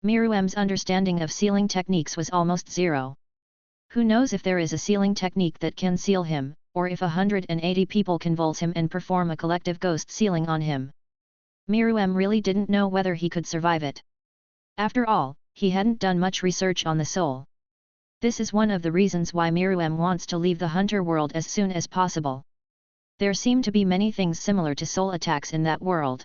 Miruem's understanding of sealing techniques was almost zero. Who knows if there is a sealing technique that can seal him, or if 180 people convulse him and perform a collective ghost sealing on him. Miruem really didn't know whether he could survive it. After all, he hadn't done much research on the soul. This is one of the reasons why Miruem wants to leave the hunter world as soon as possible. There seem to be many things similar to soul attacks in that world.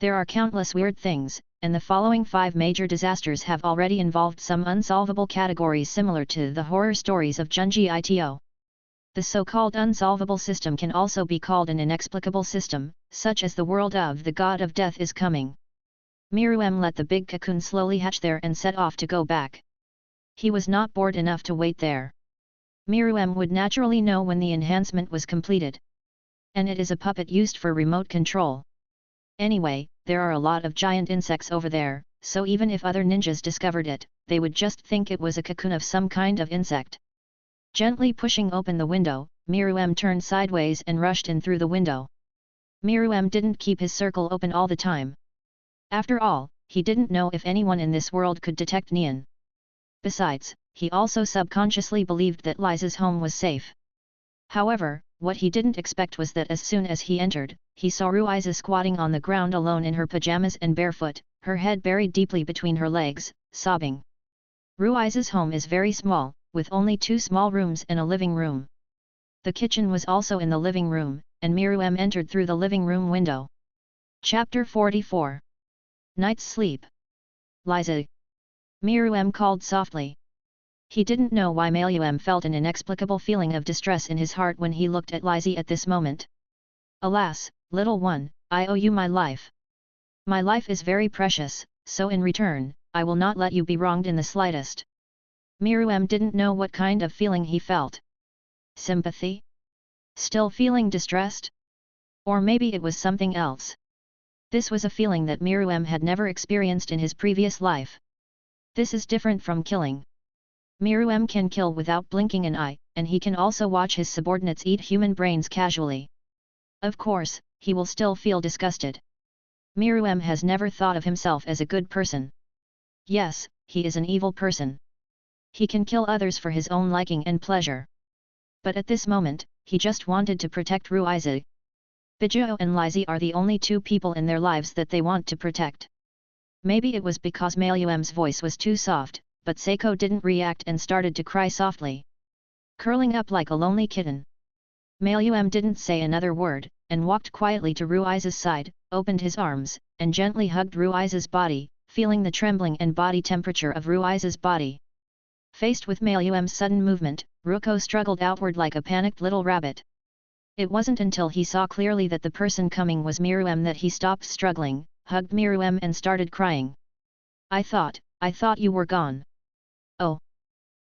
There are countless weird things, and the following 5 major disasters have already involved some unsolvable categories similar to the horror stories of Junji Ito. The so-called unsolvable system can also be called an inexplicable system, such as the world of the god of death is coming. Miruem let the big cocoon slowly hatch there and set off to go back. He was not bored enough to wait there. Miruem would naturally know when the enhancement was completed. And it is a puppet used for remote control. Anyway, there are a lot of giant insects over there, so even if other ninjas discovered it, they would just think it was a cocoon of some kind of insect. Gently pushing open the window, Miruem turned sideways and rushed in through the window. Miruem didn't keep his circle open all the time. After all, he didn't know if anyone in this world could detect neon. Besides, he also subconsciously believed that Liza's home was safe. However, what he didn't expect was that as soon as he entered, he saw Ruiza squatting on the ground alone in her pajamas and barefoot, her head buried deeply between her legs, sobbing. Ruiza's home is very small, with only 2 small rooms and a living room. The kitchen was also in the living room, and Miruem entered through the living room window. Chapter 44. Night's Sleep. Liza. Miruem called softly. He didn't know why Miruem felt an inexplicable feeling of distress in his heart when he looked at Liza at this moment. Alas, little one, I owe you my life. My life is very precious, so in return, I will not let you be wronged in the slightest. Miruem didn't know what kind of feeling he felt. Sympathy? Still feeling distressed? Or maybe it was something else. This was a feeling that Miruem had never experienced in his previous life. This is different from killing. Miruem can kill without blinking an eye, and he can also watch his subordinates eat human brains casually. Of course, he will still feel disgusted. Miruem has never thought of himself as a good person. Yes, he is an evil person. He can kill others for his own liking and pleasure. But at this moment, he just wanted to protect Ruiza. Bijou and Lizzie are the only two people in their lives that they want to protect. Maybe it was because Maluem's voice was too soft, but Seiko didn't react and started to cry softly, curling up like a lonely kitten. Maluem didn't say another word, and walked quietly to Ruiza's side, opened his arms, and gently hugged Ruiza's body, feeling the trembling and body temperature of Ruiza's body. Faced with Maluem's sudden movement, Ruko struggled outward like a panicked little rabbit. It wasn't until he saw clearly that the person coming was Miruem that he stopped struggling, hugged Miruem and started crying. I thought you were gone. Oh.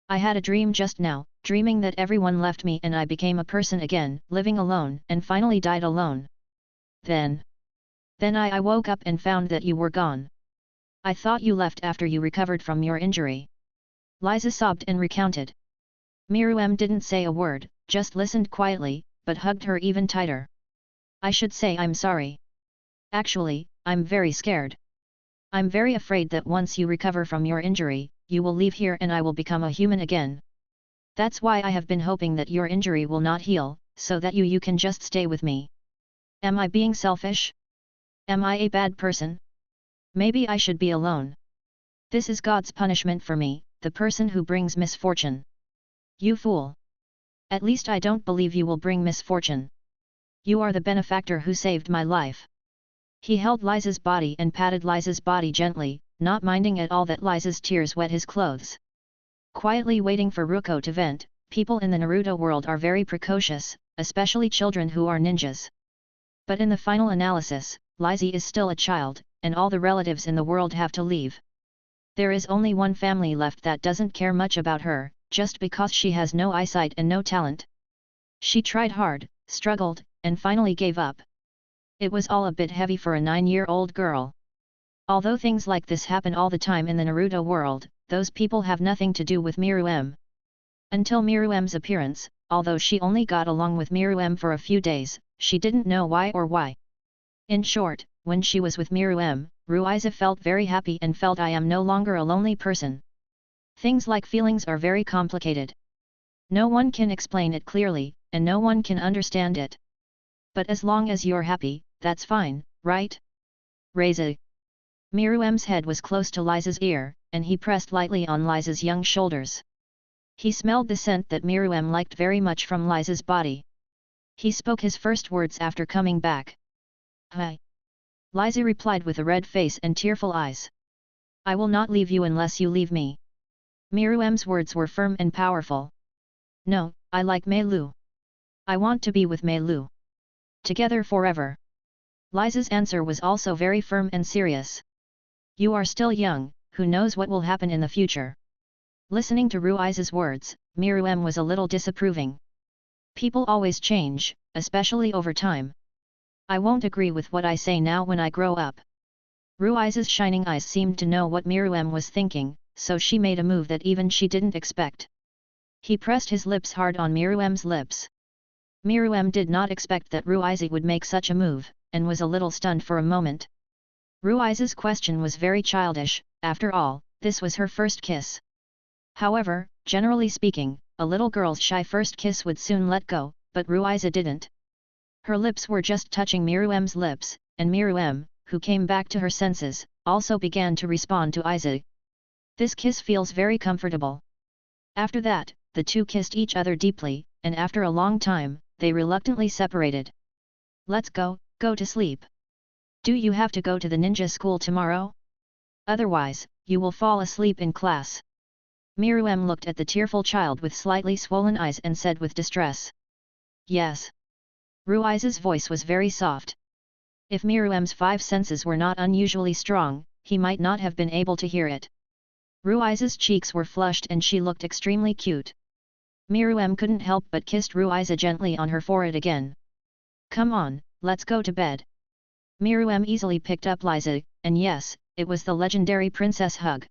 I had a dream just now, dreaming that everyone left me and I became a person again, living alone, and finally died alone. Then I woke up and found that you were gone. I thought you left after you recovered from your injury. Liza sobbed and recounted. Miruem didn't say a word, just listened quietly, but hugged her even tighter. I should say I'm sorry. Actually, I'm very scared. I'm very afraid that once you recover from your injury, you will leave here and I will become a human again. That's why I have been hoping that your injury will not heal, so that you can just stay with me. Am I being selfish? Am I a bad person? Maybe I should be alone. This is God's punishment for me, the person who brings misfortune. You fool! At least I don't believe you will bring misfortune. You are the benefactor who saved my life. He held Liza's body and patted Liza's body gently, not minding at all that Liza's tears wet his clothes. Quietly waiting for Ruko to vent, people in the Naruto world are very precocious, especially children who are ninjas. But in the final analysis, Lizzie is still a child, and all the relatives in the world have to leave. There is only one family left that doesn't care much about her, just because she has no eyesight and no talent. She tried hard, struggled, and finally gave up. It was all a bit heavy for a 9-year-old girl. Although things like this happen all the time in the Naruto world, those people have nothing to do with Miruem. Until Miruem's appearance, although she only got along with Miruem for a few days, she didn't know why or why. In short, when she was with Miruem, Ruiza felt very happy and felt I am no longer a lonely person. Things like feelings are very complicated. No one can explain it clearly, and no one can understand it. But as long as you're happy, that's fine, right? Reiza. Miruem's head was close to Liza's ear, and he pressed lightly on Liza's young shoulders. He smelled the scent that Miruem liked very much from Liza's body. He spoke his first words after coming back. Hi. Liza replied with a red face and tearful eyes. I will not leave you unless you leave me. Miruem's words were firm and powerful. No, I like Mei Lu. I want to be with Mei Lu. Together forever. Liza's answer was also very firm and serious. You are still young, who knows what will happen in the future? Listening to Ruiza's words, Miruem was a little disapproving. People always change, especially over time. I won't agree with what I say now when I grow up. Ruiza's shining eyes seemed to know what Miruem was thinking, so she made a move that even she didn't expect. He pressed his lips hard on Miruem's lips. Miruem did not expect that Ruiza would make such a move, and was a little stunned for a moment. Ruiza's question was very childish, after all, this was her first kiss. However, generally speaking, a little girl's shy first kiss would soon let go, but Ruiza didn't. Her lips were just touching Miruem's lips, and Miruem, who came back to her senses, also began to respond to Iza. This kiss feels very comfortable. After that, the two kissed each other deeply, and after a long time, they reluctantly separated. Let's go to sleep. Do you have to go to the ninja school tomorrow? Otherwise, you will fall asleep in class. Miruem looked at the tearful child with slightly swollen eyes and said with distress. Yes. Ruiza's voice was very soft. If Miruem's 5 senses were not unusually strong, he might not have been able to hear it. Ruiza's cheeks were flushed and she looked extremely cute. Miruem couldn't help but kissed Ruiza gently on her forehead again. Come on, let's go to bed. Miruem easily picked up Liza, and yes, it was the legendary princess hug.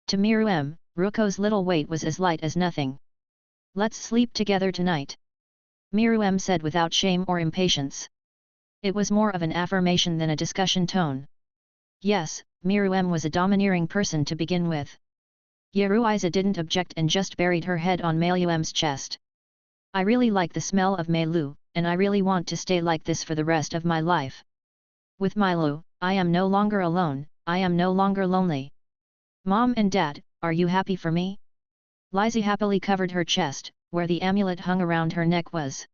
To Miruem, Ruko's little weight was as light as nothing. Let's sleep together tonight. Miruem said without shame or impatience. It was more of an affirmation than a discussion tone. Yes, Miruem was a domineering person to begin with. Ruiza didn't object and just buried her head on Meiluem's chest. I really like the smell of Meilu, and I really want to stay like this for the rest of my life. With Meilu, I am no longer alone, I am no longer lonely. Mom and Dad, are you happy for me? Lizzie happily covered her chest, where the amulet hung around her neck was.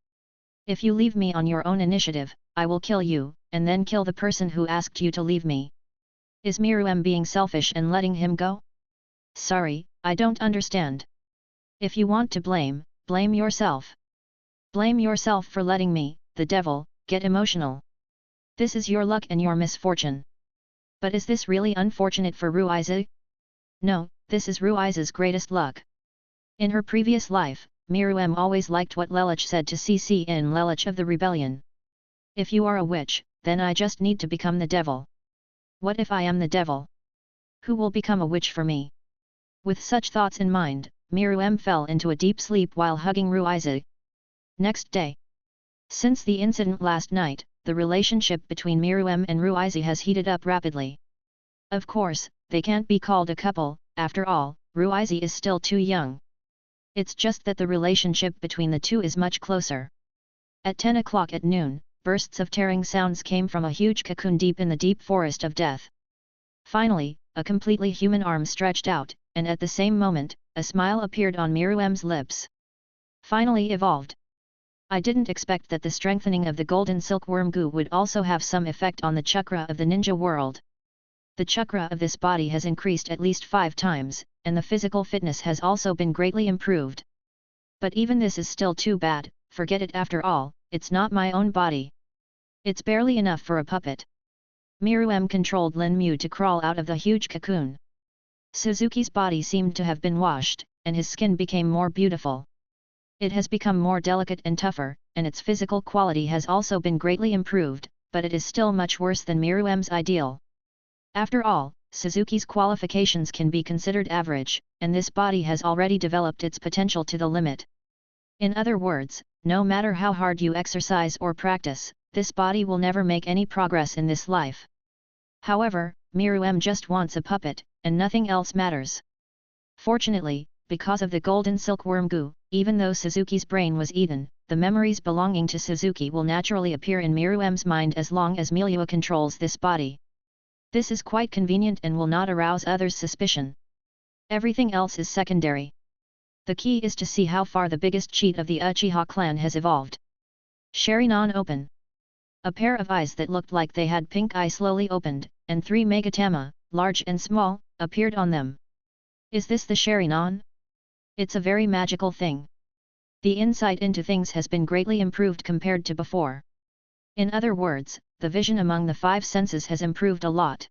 If you leave me on your own initiative, I will kill you, and then kill the person who asked you to leave me. Is Miruem being selfish and letting him go? Sorry, I don't understand. If you want to blame, blame yourself. Blame yourself for letting me, the devil, get emotional. This is your luck and your misfortune. But is this really unfortunate for Ruiza? No, this is Ruiza's greatest luck. In her previous life, Miruem always liked what Lelich said to CC in Lelich of the Rebellion. If you are a witch, then I just need to become the devil. What if I am the devil? Who will become a witch for me? With such thoughts in mind, Miruem fell into a deep sleep while hugging Ruiza. Next day. Since the incident last night, the relationship between Miruem and Ruiza has heated up rapidly. Of course, they can't be called a couple, after all, Ruiza is still too young. It's just that the relationship between the two is much closer. At 10 o'clock at noon, bursts of tearing sounds came from a huge cocoon deep in the deep forest of death. Finally, a completely human arm stretched out, and at the same moment, a smile appeared on Miruem's lips. Finally evolved. I didn't expect that the strengthening of the golden silkworm goo would also have some effect on the chakra of the ninja world. The chakra of this body has increased at least 5 times, and the physical fitness has also been greatly improved. But even this is still too bad, forget it after all, it's not my own body. It's barely enough for a puppet. Miruem controlled Lin Mu to crawl out of the huge cocoon. Suzuki's body seemed to have been washed, and his skin became more beautiful. It has become more delicate and tougher, and its physical quality has also been greatly improved, but it is still much worse than Miruem's ideal. After all, Suzuki's qualifications can be considered average, and this body has already developed its potential to the limit. In other words, no matter how hard you exercise or practice, this body will never make any progress in this life. However, Miruem just wants a puppet, and nothing else matters. Fortunately, because of the golden silkworm goo, even though Suzuki's brain was eaten, the memories belonging to Suzuki will naturally appear in Miruem's mind as long as Milua controls this body. This is quite convenient and will not arouse others' suspicion. Everything else is secondary. The key is to see how far the biggest cheat of the Uchiha clan has evolved. Sharingan open. A pair of eyes that looked like they had pink eye slowly opened, and 3 Megatama, large and small, appeared on them. Is this the Sharingan? It's a very magical thing. The insight into things has been greatly improved compared to before. In other words, the vision among the 5 senses has improved a lot.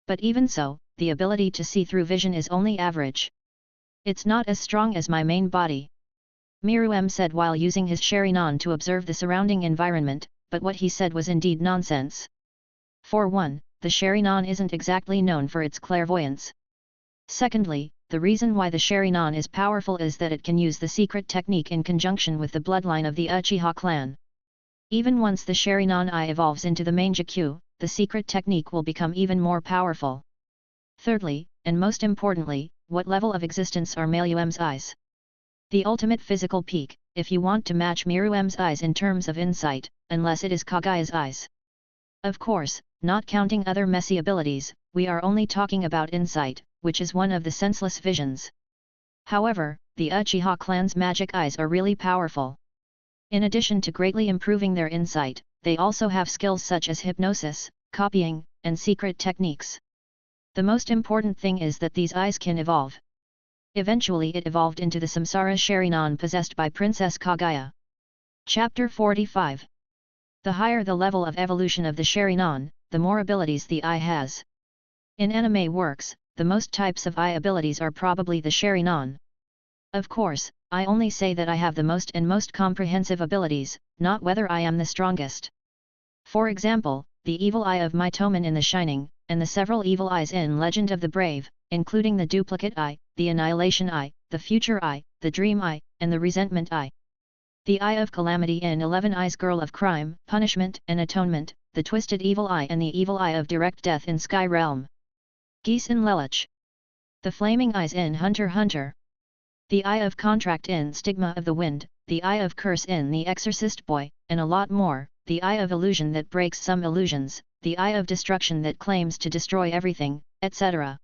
But even so, the ability to see through vision is only average. It's not as strong as my main body. Miruem said while using his Sharingan to observe the surrounding environment, but what he said was indeed nonsense. For one, the Sharingan isn't exactly known for its clairvoyance. Secondly, the reason why the Sharingan is powerful is that it can use the secret technique in conjunction with the bloodline of the Uchiha clan. Even once the Sharingan eye evolves into the Mangekyo, the secret technique will become even more powerful. Thirdly, and most importantly, what level of existence are Miruem's eyes? The ultimate physical peak, if you want to match Miruem's eyes in terms of insight, unless it is Kagaya's eyes. Of course, not counting other messy abilities, we are only talking about insight, which is one of the senseless visions. However, the Uchiha clan's magic eyes are really powerful. In addition to greatly improving their insight, they also have skills such as hypnosis, copying, and secret techniques. The most important thing is that these eyes can evolve. Eventually it evolved into the Samsara Sharingan possessed by Princess Kagaya. Chapter 45. The higher the level of evolution of the Sharingan, the more abilities the eye has. In anime works, the most types of eye abilities are probably the Sharingan. Of course, I only say that I have the most and most comprehensive abilities, not whether I am the strongest. For example, the evil eye of Mytomen in The Shining, and the several evil eyes in Legend of the Brave, including the Duplicate Eye, the Annihilation Eye, the Future Eye, the Dream Eye, and the resentment eye. The eye of calamity in 11 eyes, girl of crime, punishment and atonement, the twisted evil eye and the evil eye of direct death in Sky Realm. Geese in Lelich. The flaming eyes in Hunter x Hunter. The eye of contract in Stigma of the Wind, the eye of curse in The Exorcist Boy, and a lot more, the eye of illusion that breaks some illusions, the eye of destruction that claims to destroy everything, etc.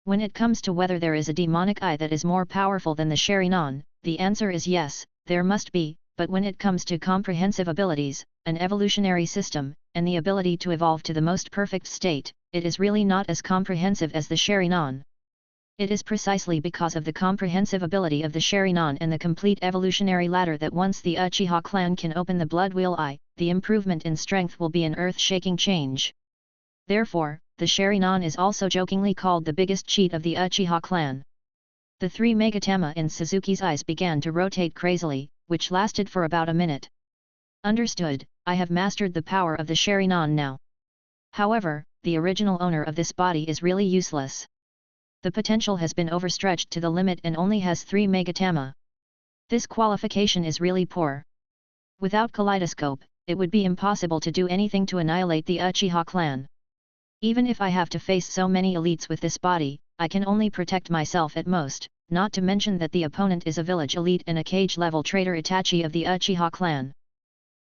When it comes to whether there is a demonic eye that is more powerful than the Sherinon, the answer is yes, there must be, but when it comes to comprehensive abilities, an evolutionary system, and the ability to evolve to the most perfect state, it is really not as comprehensive as the Sherinon. It is precisely because of the comprehensive ability of the Sherinon and the complete evolutionary ladder that once the Uchiha clan can open the Blood Wheel Eye, the improvement in strength will be an earth-shaking change. Therefore, the Sherinon is also jokingly called the biggest cheat of the Uchiha clan. The 3 Megatama in Suzuki's eyes began to rotate crazily, which lasted for about a minute. Understood, I have mastered the power of the Sherinon now. However, the original owner of this body is really useless. The potential has been overstretched to the limit and only has 3 Megatama. This qualification is really poor. Without Kaleidoscope, it would be impossible to do anything to annihilate the Uchiha clan. Even if I have to face so many elites with this body, I can only protect myself at most, not to mention that the opponent is a village elite and a cage-level traitor Itachi of the Uchiha clan.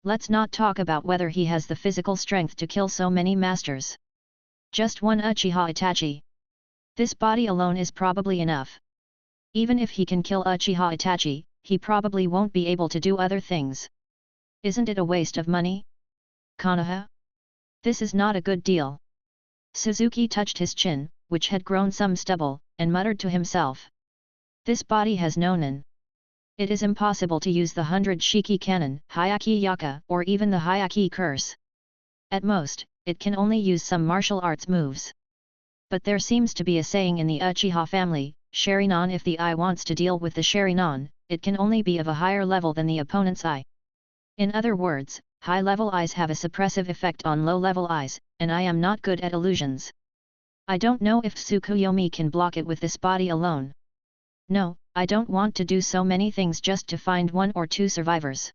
Let's not talk about whether he has the physical strength to kill so many masters. Just one Uchiha Itachi. This body alone is probably enough. Even if he can kill Uchiha Itachi, he probably won't be able to do other things. Isn't it a waste of money? Konoha? This is not a good deal. Suzuki touched his chin, which had grown some stubble, and muttered to himself. This body has no nin. It is impossible to use the 100 Shiki Cannon, Hyaki Yaka, or even the Hyaki Curse. At most, it can only use some martial arts moves. But there seems to be a saying in the Uchiha family, Sherinon, if the eye wants to deal with the Sherinon, it can only be of a higher level than the opponent's eye. In other words, high-level eyes have a suppressive effect on low-level eyes, and I am not good at illusions. I don't know if Tsukuyomi can block it with this body alone. No, I don't want to do so many things just to find 1 or 2 survivors.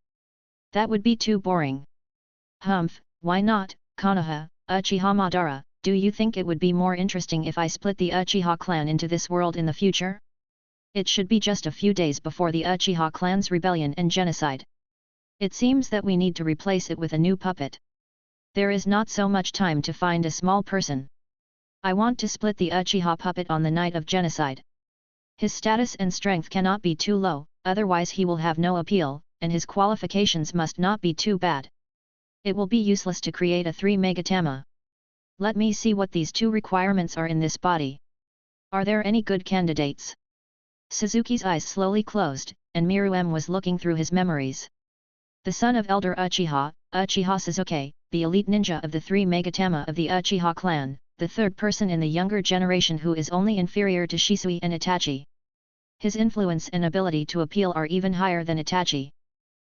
That would be too boring. Humph, why not, Konoha, Uchiha Madara, do you think it would be more interesting if I split the Uchiha clan into this world in the future? It should be just a few days before the Uchiha clan's rebellion and genocide. It seems that we need to replace it with a new puppet. There is not so much time to find a small person. I want to split the Uchiha puppet on the night of genocide. His status and strength cannot be too low, otherwise he will have no appeal, and his qualifications must not be too bad. It will be useless to create a 3 Megatama. Let me see what these 2 requirements are in this body. Are there any good candidates? Suzuki's eyes slowly closed, and Miruem was looking through his memories. The son of Elder Uchiha, Uchiha Suzuki, the elite ninja of the 3 Megatama of the Uchiha clan, the third person in the younger generation who is only inferior to Shisui and Itachi. His influence and ability to appeal are even higher than Itachi.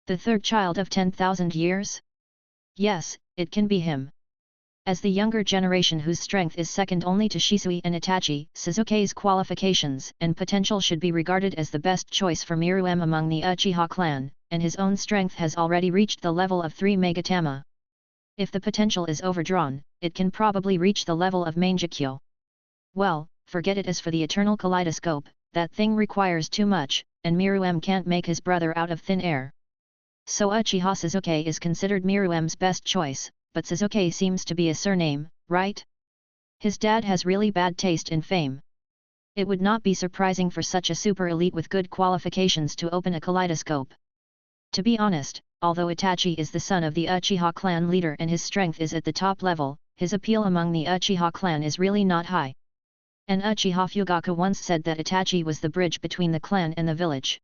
The third child of 10,000 years? Yes, it can be him. As the younger generation whose strength is second only to Shisui and Itachi, Suzuki's qualifications and potential should be regarded as the best choice for Miruem among the Uchiha clan, and his own strength has already reached the level of 3 Megatama. If the potential is overdrawn, it can probably reach the level of Mangekyo. Well, forget it. As for the eternal kaleidoscope, that thing requires too much, and Miruem can't make his brother out of thin air. So Uchiha Suzuki is considered Miruem's best choice, but Suzuki seems to be a surname, right? His dad has really bad taste in fame. It would not be surprising for such a super elite with good qualifications to open a kaleidoscope. To be honest, although Itachi is the son of the Uchiha clan leader and his strength is at the top level, his appeal among the Uchiha clan is really not high. And Uchiha Fugaku once said that Itachi was the bridge between the clan and the village.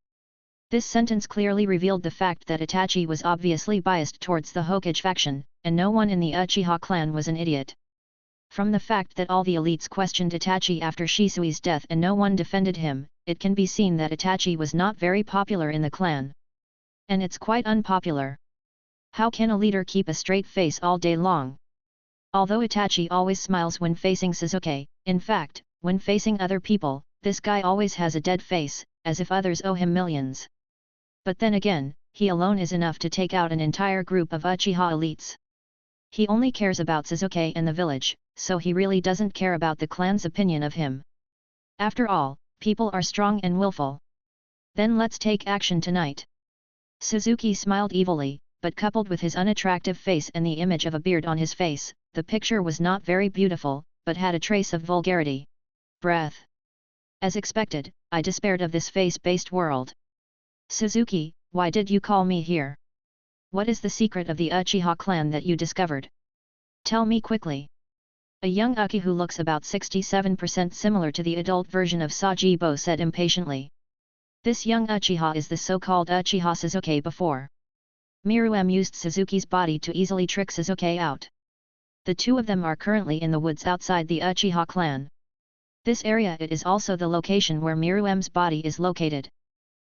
This sentence clearly revealed the fact that Itachi was obviously biased towards the Hokage faction, and no one in the Uchiha clan was an idiot. From the fact that all the elites questioned Itachi after Shisui's death and no one defended him, it can be seen that Itachi was not very popular in the clan. And it's quite unpopular. How can a leader keep a straight face all day long? Although Itachi always smiles when facing Suzuki, in fact, when facing other people, this guy always has a dead face, as if others owe him millions. But then again, he alone is enough to take out an entire group of Uchiha elites. He only cares about Sasuke and the village, so he really doesn't care about the clan's opinion of him. After all, people are strong and willful. Then let's take action tonight. Suzuki smiled evilly, but coupled with his unattractive face and the image of a beard on his face, the picture was not very beautiful, but had a trace of vulgarity. Breath. As expected, I despaired of this face-based world. Suzuki, why did you call me here? What is the secret of the Uchiha clan that you discovered? Tell me quickly. A young Uchi who looks about 67% similar to the adult version of Sajibo said impatiently. This young Uchiha is the so-called Uchiha Sasuke before. Miruem used Suzuki's body to easily trick Sasuke out. The two of them are currently in the woods outside the Uchiha clan. This area it is also the location where Miruem's body is located.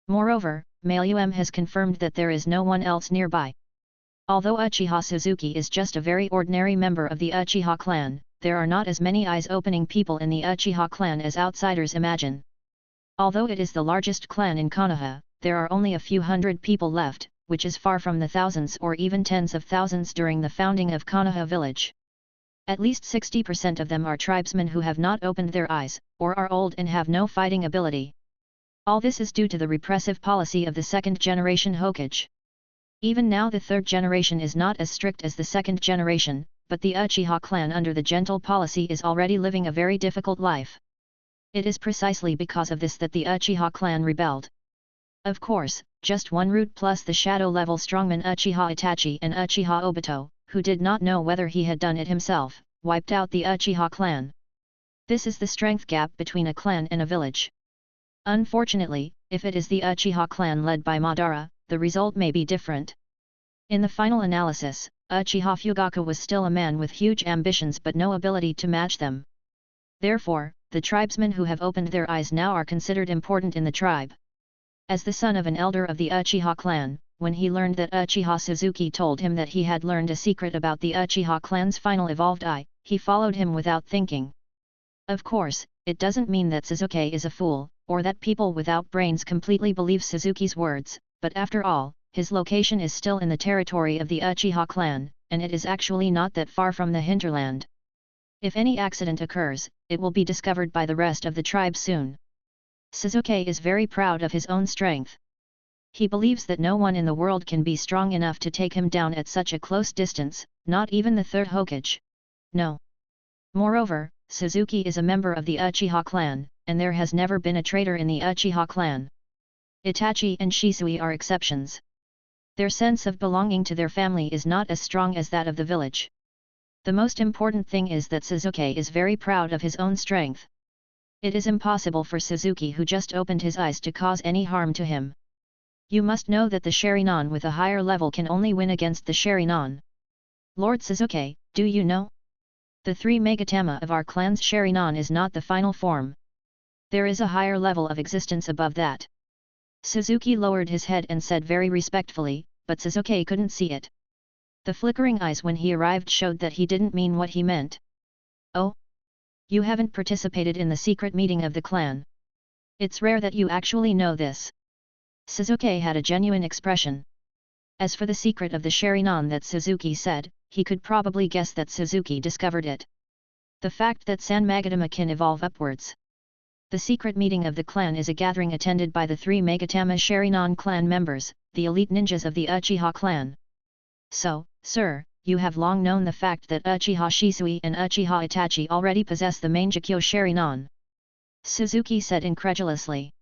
Moreover, Miruem has confirmed that there is no one else nearby. Although Uchiha Suzuki is just a very ordinary member of the Uchiha clan, there are not as many eyes-opening people in the Uchiha clan as outsiders imagine. Although it is the largest clan in Konoha, there are only a few hundred people left, which is far from the thousands or even tens of thousands during the founding of Konoha village. At least 60% of them are tribesmen who have not opened their eyes, or are old and have no fighting ability. All this is due to the repressive policy of the second-generation Hokage. Even now the third generation is not as strict as the second generation, but the Uchiha clan under the gentle policy is already living a very difficult life. It is precisely because of this that the Uchiha clan rebelled. Of course, just one root plus the shadow-level strongman Uchiha Itachi and Uchiha Obito, who did not know whether he had done it himself, wiped out the Uchiha clan. This is the strength gap between a clan and a village. Unfortunately, if it is the Uchiha clan led by Madara, the result may be different. In the final analysis, Uchiha Fugaku was still a man with huge ambitions but no ability to match them. Therefore, the tribesmen who have opened their eyes now are considered important in the tribe. As the son of an elder of the Uchiha clan, when he learned that Uchiha Suzuki told him that he had learned a secret about the Uchiha clan's final evolved eye, he followed him without thinking. Of course, it doesn't mean that Suzuki is a fool, or that people without brains completely believe Suzuki's words, but after all, his location is still in the territory of the Uchiha clan, and it is actually not that far from the hinterland. If any accident occurs, it will be discovered by the rest of the tribe soon. Suzuki is very proud of his own strength. He believes that no one in the world can be strong enough to take him down at such a close distance, not even the third Hokage. No. Moreover, Suzuki is a member of the Uchiha clan, and there has never been a traitor in the Uchiha clan. Itachi and Shisui are exceptions. Their sense of belonging to their family is not as strong as that of the village. The most important thing is that Suzuki is very proud of his own strength. It is impossible for Suzuki who just opened his eyes to cause any harm to him. You must know that the Sharingan with a higher level can only win against the Sharingan. Lord Suzuki, do you know? The 3 Megatama of our clan's Sharingan is not the final form. There is a higher level of existence above that. Suzuki lowered his head and said very respectfully, but Suzuki couldn't see it. The flickering eyes when he arrived showed that he didn't mean what he meant. Oh? You haven't participated in the secret meeting of the clan. It's rare that you actually know this. Suzuki had a genuine expression. As for the secret of the Sharingan that Suzuki said, he could probably guess that Suzuki discovered it. The fact that San Magatama can evolve upwards. The secret meeting of the clan is a gathering attended by the 3 Megatama Sharingan clan members, the elite ninjas of the Uchiha clan. So, sir, you have long known the fact that Uchiha Shisui and Uchiha Itachi already possess the Mangekyo Sharingan. Suzuki said incredulously.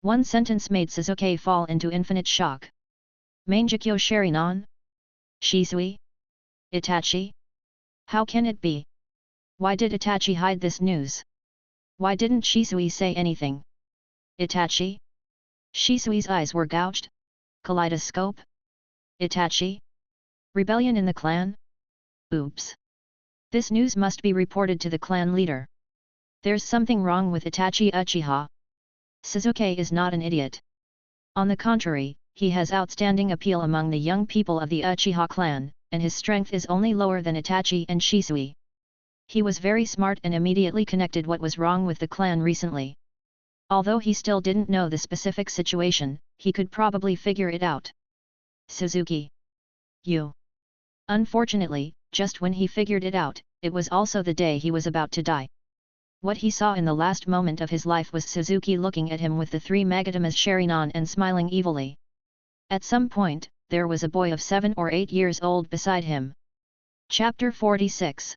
One sentence made Suzuki fall into infinite shock. Mangekyo Sharingan? Shisui? Itachi? How can it be? Why did Itachi hide this news? Why didn't Shisui say anything? Itachi? Shisui's eyes were gouged? Kaleidoscope? Itachi? Rebellion in the clan? Oops. This news must be reported to the clan leader. There's something wrong with Itachi Uchiha. Suzuki is not an idiot. On the contrary, he has outstanding appeal among the young people of the Uchiha clan, and his strength is only lower than Itachi and Shisui. He was very smart and immediately connected what was wrong with the clan recently. Although he still didn't know the specific situation, he could probably figure it out. Suzuki. You. Unfortunately, just when he figured it out, it was also the day he was about to die. What he saw in the last moment of his life was Suzuki looking at him with the three Magatamas sharing on and smiling evilly. At some point, there was a boy of 7 or 8 years old beside him. Chapter 46.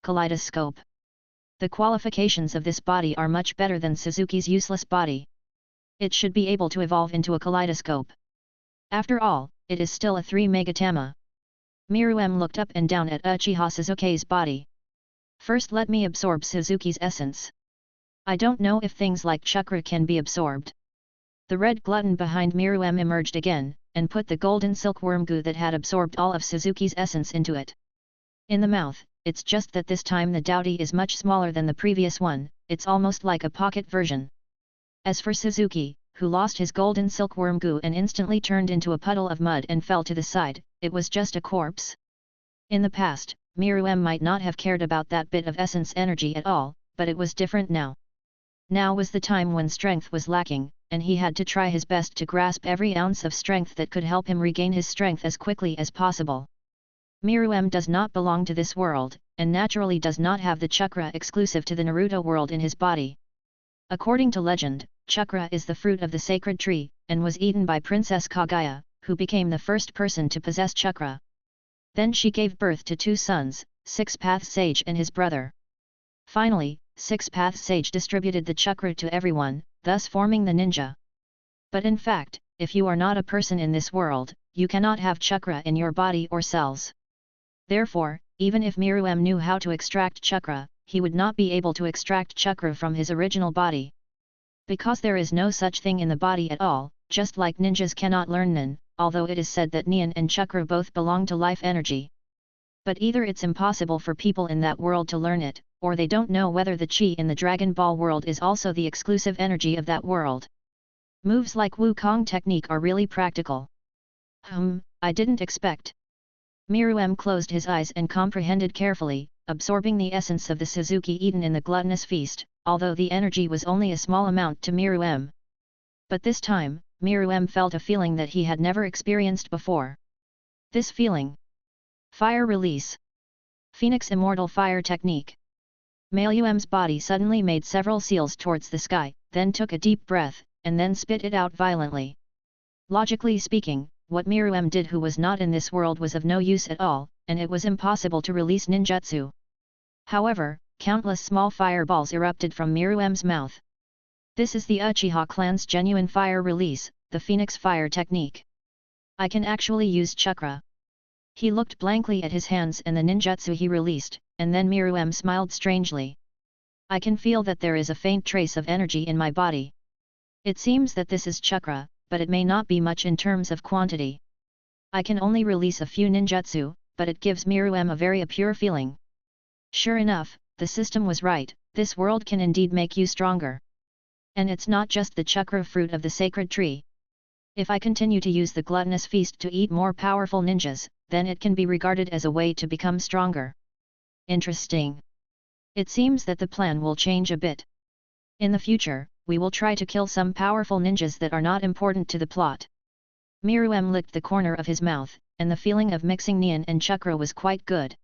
Kaleidoscope. The qualifications of this body are much better than Suzuki's useless body. It should be able to evolve into a kaleidoscope. After all, it is still a 3 Magatama. Miruem looked up and down at Uchiha Suzuki's body. First let me absorb Suzuki's essence. I don't know if things like chakra can be absorbed. The red glutton behind Miruem emerged again, and put the golden silkworm goo that had absorbed all of Suzuki's essence into it. In the mouth, it's just that this time the dowdy is much smaller than the previous one, it's almost like a pocket version. As for Suzuki, who lost his golden silkworm goo and instantly turned into a puddle of mud and fell to the side, it was just a corpse. In the past, Miruem might not have cared about that bit of essence energy at all, but it was different now. Now was the time when strength was lacking, and he had to try his best to grasp every ounce of strength that could help him regain his strength as quickly as possible. Miruem does not belong to this world, and naturally does not have the chakra exclusive to the Naruto world in his body. According to legend, chakra is the fruit of the sacred tree, and was eaten by Princess Kaguya, who became the first person to possess chakra. Then she gave birth to 2 sons, Six-Path Sage and his brother. Finally, Six-Path Sage distributed the chakra to everyone, thus forming the ninja. But in fact, if you are not a person in this world, you cannot have chakra in your body or cells. Therefore, even if Miruem knew how to extract chakra, he would not be able to extract chakra from his original body. Because there is no such thing in the body at all, just like ninjas cannot learn nin, although it is said that Nian and chakra both belong to life energy. But either it's impossible for people in that world to learn it, or they don't know whether the chi in the Dragon Ball world is also the exclusive energy of that world. Moves like Wukong technique are really practical. I didn't expect. Miruem closed his eyes and comprehended carefully, absorbing the essence of the Suzuki eaten in the gluttonous feast, although the energy was only a small amount to Miruem. But this time, Miruem felt a feeling that he had never experienced before. This feeling. Fire release. Phoenix Immortal Fire Technique. Miruem's body suddenly made several seals towards the sky, then took a deep breath, and then spit it out violently. Logically speaking, what Miruem did who was not in this world was of no use at all, and it was impossible to release ninjutsu. However, countless small fireballs erupted from Miruem's mouth. This is the Uchiha clan's genuine fire release, the Phoenix Fire Technique. I can actually use chakra. He looked blankly at his hands and the ninjutsu he released, and then Miruem smiled strangely. I can feel that there is a faint trace of energy in my body. It seems that this is chakra, but it may not be much in terms of quantity. I can only release a few ninjutsu, but it gives Miruem a very pure feeling. Sure enough, the system was right, this world can indeed make you stronger. And it's not just the chakra fruit of the sacred tree. If I continue to use the gluttonous feast to eat more powerful ninjas, then it can be regarded as a way to become stronger. Interesting. It seems that the plan will change a bit. In the future, we will try to kill some powerful ninjas that are not important to the plot. Miruem licked the corner of his mouth, and the feeling of mixing Nian and chakra was quite good.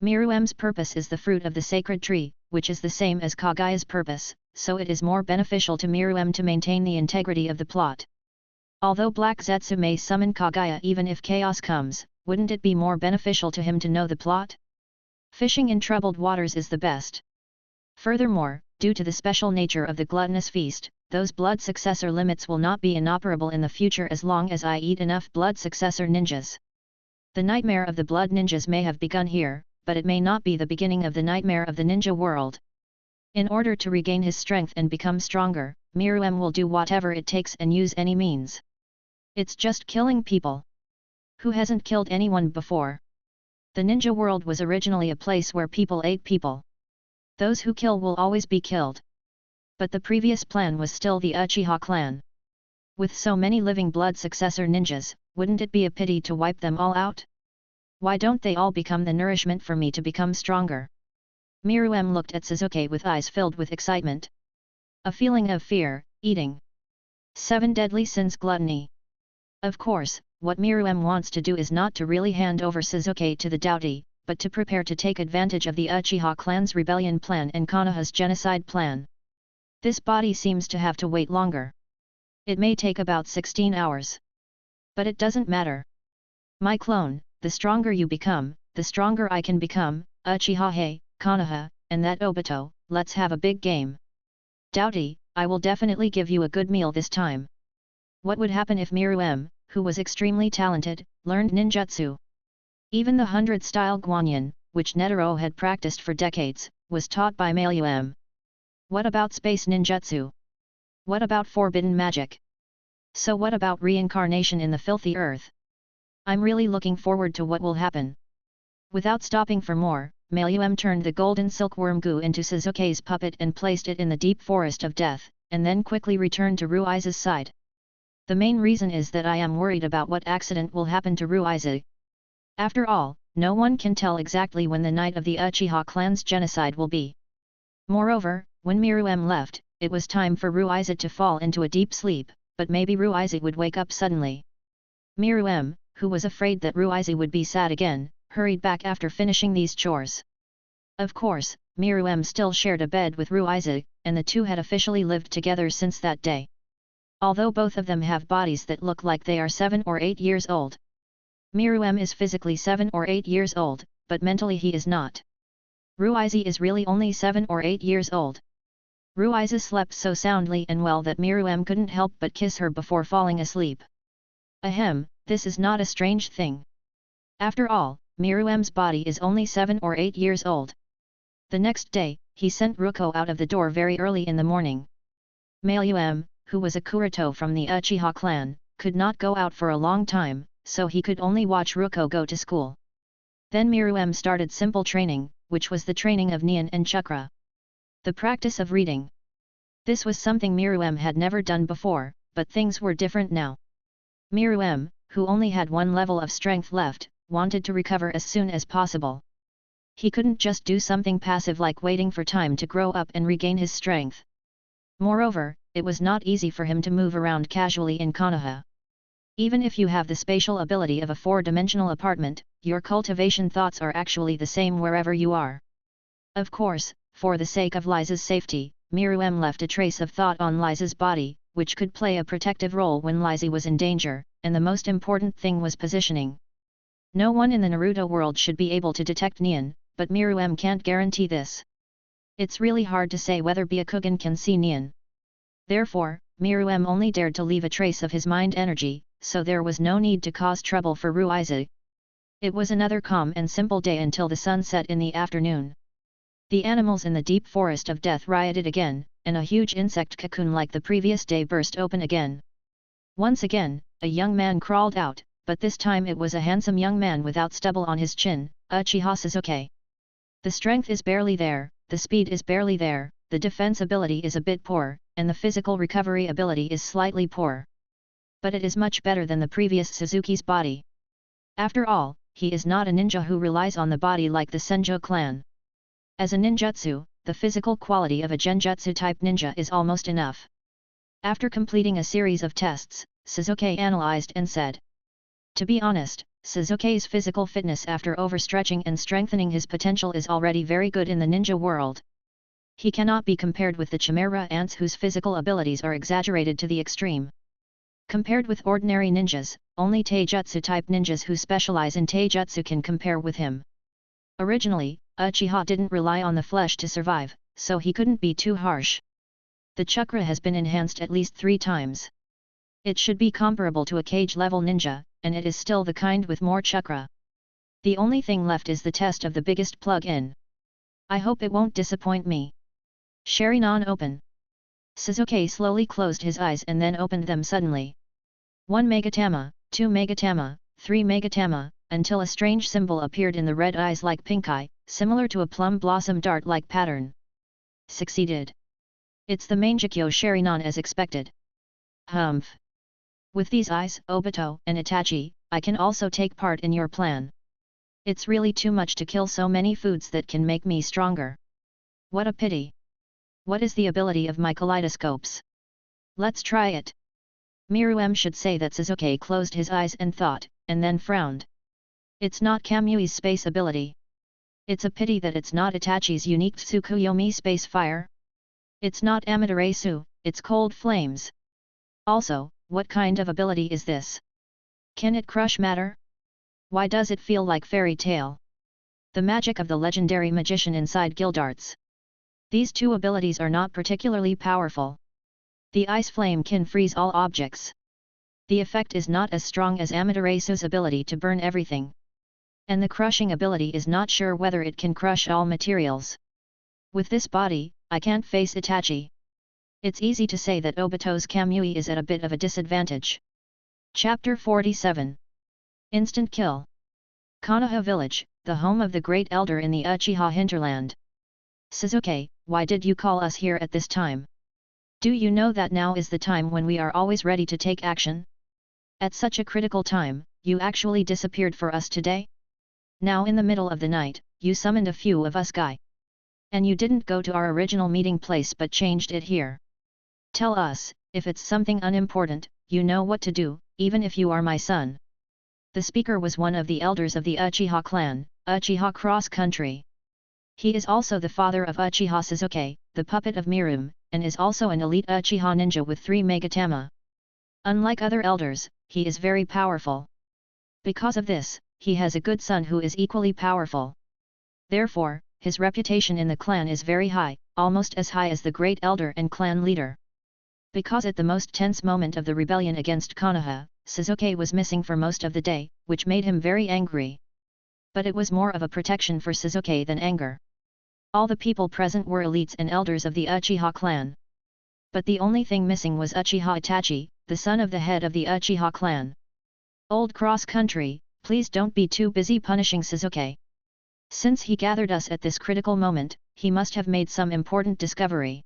Miruem's purpose is the fruit of the sacred tree, which is the same as Kaguya's purpose, so it is more beneficial to Miruem to maintain the integrity of the plot. Although Black Zetsu may summon Kaguya even if chaos comes, wouldn't it be more beneficial to him to know the plot? Fishing in troubled waters is the best. Furthermore, due to the special nature of the gluttonous feast, those blood successor limits will not be inoperable in the future as long as I eat enough blood successor ninjas. The nightmare of the blood ninjas may have begun here, but it may not be the beginning of the nightmare of the ninja world. In order to regain his strength and become stronger, Miruem will do whatever it takes and use any means. It's just killing people. Who hasn't killed anyone before? The ninja world was originally a place where people ate people. Those who kill will always be killed. But the previous plan was still the Uchiha clan. With so many living blood successor ninjas, wouldn't it be a pity to wipe them all out? Why don't they all become the nourishment for me to become stronger? Miruem looked at Suzuki with eyes filled with excitement. A feeling of fear, eating. 7 Deadly Sins Gluttony. Of course, what Miruem wants to do is not to really hand over Suzuki to the Doughty, but to prepare to take advantage of the Uchiha clan's rebellion plan and Konoha's genocide plan. This body seems to have to wait longer. It may take about 16 hours. But it doesn't matter. My clone, the stronger you become, the stronger I can become. Uchiha hey, Konoha, and that Obito, let's have a big game. Doughty, I will definitely give you a good meal this time. What would happen if Miruem, who was extremely talented, learned ninjutsu? Even the 100-style Guanyin, which Netero had practiced for decades, was taught by Miruem. What about space ninjutsu? What about forbidden magic? So what about reincarnation in the filthy earth? I'm really looking forward to what will happen. Without stopping for more, Miruem turned the golden silkworm goo into Suzuki's puppet and placed it in the deep forest of death, and then quickly returned to Ruiza's side. The main reason is that I am worried about what accident will happen to Ruiza. After all, no one can tell exactly when the night of the Uchiha clan's genocide will be. Moreover, when Miruem left, it was time for Ruiza to fall into a deep sleep, but maybe Ruiza would wake up suddenly. Miruem, who was afraid that Ruiza would be sad again, hurried back after finishing these chores. Of course, Miruem still shared a bed with Ruiza, and the two had officially lived together since that day. Although both of them have bodies that look like they are 7 or 8 years old. Miruem is physically 7 or 8 years old, but mentally he is not. Ruiza is really only 7 or 8 years old. Ruiza slept so soundly and well that Miruem couldn't help but kiss her before falling asleep. Ahem, this is not a strange thing. After all, Miruem's body is only 7 or 8 years old. The next day, he sent Ruko out of the door very early in the morning. Miruem, who was a Kurito from the Uchiha clan, could not go out for a long time, so he could only watch Ruko go to school. Then Miruem started simple training, which was the training of Nyan and Chakra. The practice of reading. This was something Miruem had never done before, but things were different now. Miruem, who only had one level of strength left, wanted to recover as soon as possible. He couldn't just do something passive like waiting for time to grow up and regain his strength. Moreover, it was not easy for him to move around casually in Konoha. Even if you have the spatial ability of a 4-dimensional apartment, your cultivation thoughts are actually the same wherever you are. Of course, for the sake of Liza's safety, Miruem left a trace of thought on Liza's body, which could play a protective role when Liza was in danger, and the most important thing was positioning. No one in the Naruto world should be able to detect Nyan, but Miruem can't guarantee this. It's really hard to say whether Byakugan can see Nyan. Therefore, Miruem only dared to leave a trace of his mind energy, so there was no need to cause trouble for Ruiza. It was another calm and simple day until the sun set in the afternoon. The animals in the deep forest of death rioted again, and a huge insect cocoon like the previous day burst open again. Once again, a young man crawled out, but this time it was a handsome young man without stubble on his chin, Uchiha Suzuki. The strength is barely there, the speed is barely there, the defense ability is a bit poor, and the physical recovery ability is slightly poor. But it is much better than the previous Suzuki's body. After all, he is not a ninja who relies on the body like the Senjo clan. As a ninjutsu, the physical quality of a genjutsu-type ninja is almost enough. After completing a series of tests, Suzuki analyzed and said. To be honest, Suzuki's physical fitness after overstretching and strengthening his potential is already very good in the ninja world. He cannot be compared with the Chimera ants whose physical abilities are exaggerated to the extreme. Compared with ordinary ninjas, only Taijutsu-type ninjas who specialize in Taijutsu can compare with him. Originally, Uchiha didn't rely on the flesh to survive, so he couldn't be too harsh. The chakra has been enhanced at least 3 times. It should be comparable to a cage-level ninja, and it is still the kind with more chakra. The only thing left is the test of the biggest plug-in. I hope it won't disappoint me. Sharingan open. Suzuki slowly closed his eyes and then opened them suddenly. 1 Megatama, 2 Megatama, 3 Megatama, until a strange symbol appeared in the red eyes like pink eye, similar to a plum blossom dart-like pattern. Succeeded. It's the Mangekyo Sharingan as expected. Humph. With these eyes, Obito and Itachi, I can also take part in your plan. It's really too much to kill so many foods that can make me stronger. What a pity. What is the ability of my kaleidoscopes? Let's try it. Miruem should say that Sasuke closed his eyes and thought, and then frowned. It's not Kamui's space ability. It's a pity that it's not Itachi's unique Tsukuyomi space fire. It's not Amaterasu, it's cold flames. Also, what kind of ability is this? Can it crush matter? Why does it feel like fairy tale? The magic of the legendary magician inside Gildarts. These two abilities are not particularly powerful. The ice flame can freeze all objects. The effect is not as strong as Amaterasu's ability to burn everything. And the crushing ability is not sure whether it can crush all materials. With this body, I can't face Itachi. It's easy to say that Obito's Kamui is at a bit of a disadvantage. Chapter 47. Instant Kill. Konoha Village, the home of the Great Elder in the Uchiha hinterland. Sasuke, why did you call us here at this time? Do you know that now is the time when we are always ready to take action? At such a critical time, you actually disappeared for us today? Now in the middle of the night, you summoned a few of us guy. And you didn't go to our original meeting place but changed it here. Tell us, if it's something unimportant, you know what to do, even if you are my son. The speaker was one of the elders of the Uchiha clan, Uchiha Cross Country. He is also the father of Uchiha Sasuke, the puppet of Miruem, and is also an elite Uchiha ninja with 3 Megatama. Unlike other elders, he is very powerful. Because of this, he has a good son who is equally powerful. Therefore, his reputation in the clan is very high, almost as high as the great elder and clan leader. Because at the most tense moment of the rebellion against Konoha, Sasuke was missing for most of the day, which made him very angry. But it was more of a protection for Sasuke than anger. All the people present were elites and elders of the Uchiha clan. But the only thing missing was Uchiha Itachi, the son of the head of the Uchiha clan. Old Cross Country, please don't be too busy punishing Sasuke. Since he gathered us at this critical moment, he must have made some important discovery.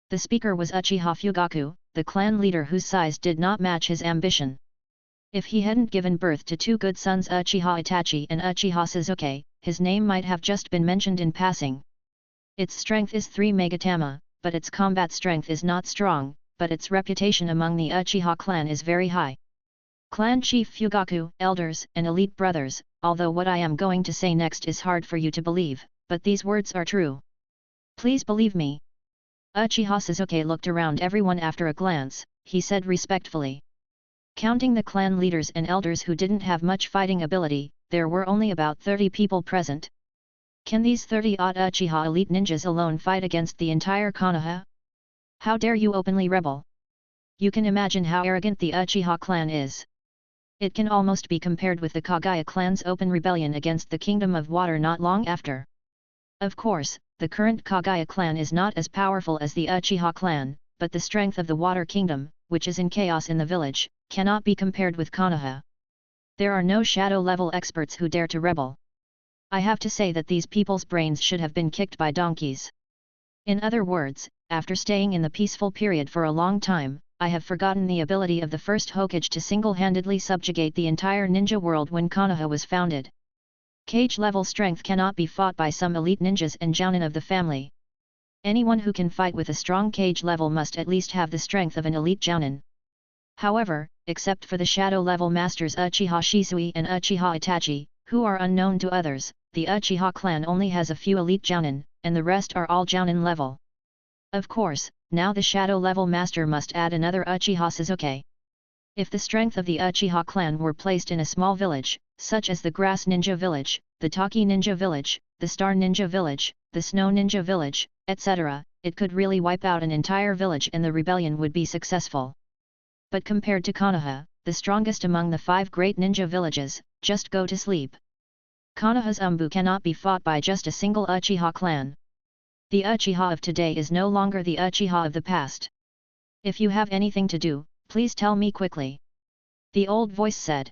The speaker was Uchiha Fugaku, the clan leader whose size did not match his ambition. If he hadn't given birth to 2 good sons Uchiha Itachi and Uchiha Sasuke, his name might have just been mentioned in passing. Its strength is 3 Megatama, but its combat strength is not strong, but its reputation among the Uchiha clan is very high. Clan Chief Fugaku, elders, and elite brothers, although what I am going to say next is hard for you to believe, but these words are true. Please believe me. Uchiha Sasuke looked around everyone after a glance, he said respectfully. Counting the clan leaders and elders who didn't have much fighting ability, there were only about 30 people present. Can these 30-odd Uchiha elite ninjas alone fight against the entire Konoha? How dare you openly rebel? You can imagine how arrogant the Uchiha clan is. It can almost be compared with the Kagaya clan's open rebellion against the Kingdom of Water not long after. Of course, the current Kagaya clan is not as powerful as the Uchiha clan, but the strength of the Water Kingdom, which is in chaos in the village, cannot be compared with Konoha. There are no shadow-level experts who dare to rebel. I have to say that these people's brains should have been kicked by donkeys. In other words, after staying in the peaceful period for a long time, I have forgotten the ability of the first Hokage to single-handedly subjugate the entire ninja world when Konoha was founded. Cage-level strength cannot be fought by some elite ninjas and jounin of the family. Anyone who can fight with a strong cage level must at least have the strength of an elite jounin. However, except for the shadow-level masters Uchiha Shisui and Uchiha Itachi, who are unknown to others, the Uchiha clan only has a few elite jounin, and the rest are all jounin level. Of course, now the shadow-level master must add another Uchiha Sasuke. If the strength of the Uchiha clan were placed in a small village, such as the Grass Ninja Village, the Taki Ninja Village, the Star Ninja Village, the Snow Ninja Village, etc., it could really wipe out an entire village and the rebellion would be successful. But compared to Konoha, the strongest among the 5 great ninja villages, just go to sleep. Konoha's Umbu cannot be fought by just a single Uchiha clan. The Uchiha of today is no longer the Uchiha of the past. If you have anything to do, please tell me quickly. The old voice said.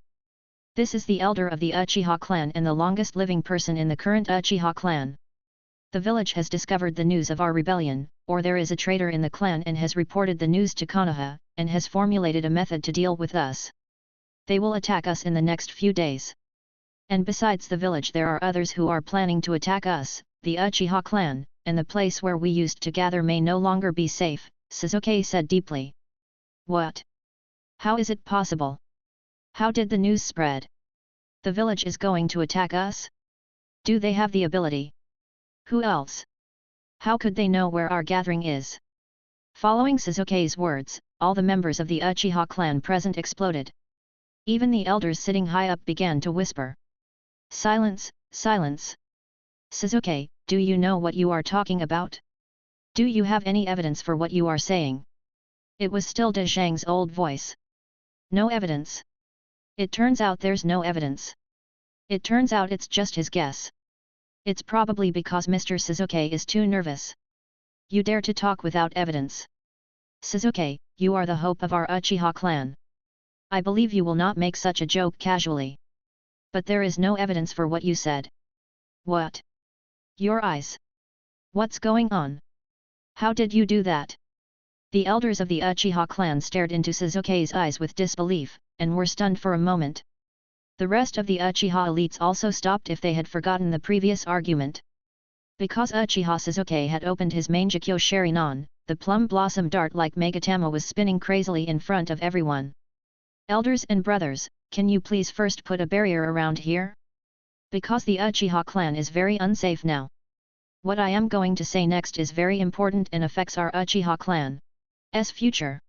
This is the elder of the Uchiha clan and the longest living person in the current Uchiha clan. The village has discovered the news of our rebellion, or there is a traitor in the clan and has reported the news to Konoha, and has formulated a method to deal with us. They will attack us in the next few days. And besides the village there are others who are planning to attack us, the Uchiha clan, and the place where we used to gather may no longer be safe, Sasuke said deeply. What? How is it possible? How did the news spread? The village is going to attack us? Do they have the ability? Who else? How could they know where our gathering is? Following Suzuki's words, all the members of the Uchiha clan present exploded. Even the elders sitting high up began to whisper. Silence, silence. Suzuki, do you know what you are talking about? Do you have any evidence for what you are saying? It was still De Zhang's old voice. No evidence. It turns out there's no evidence. It turns out it's just his guess. It's probably because Mr. Suzuki is too nervous. You dare to talk without evidence. Suzuki, you are the hope of our Uchiha clan. I believe you will not make such a joke casually. But there is no evidence for what you said. What? Your eyes. What's going on? How did you do that? The elders of the Uchiha clan stared into Suzuki's eyes with disbelief, and were stunned for a moment. The rest of the Uchiha elites also stopped if they had forgotten the previous argument. Because Uchiha Suzuki had opened his Mangekyo Sharingan, the plum blossom dart-like Megatama was spinning crazily in front of everyone. Elders and brothers, can you please first put a barrier around here? Because the Uchiha clan is very unsafe now. What I am going to say next is very important and affects our Uchiha clan's future.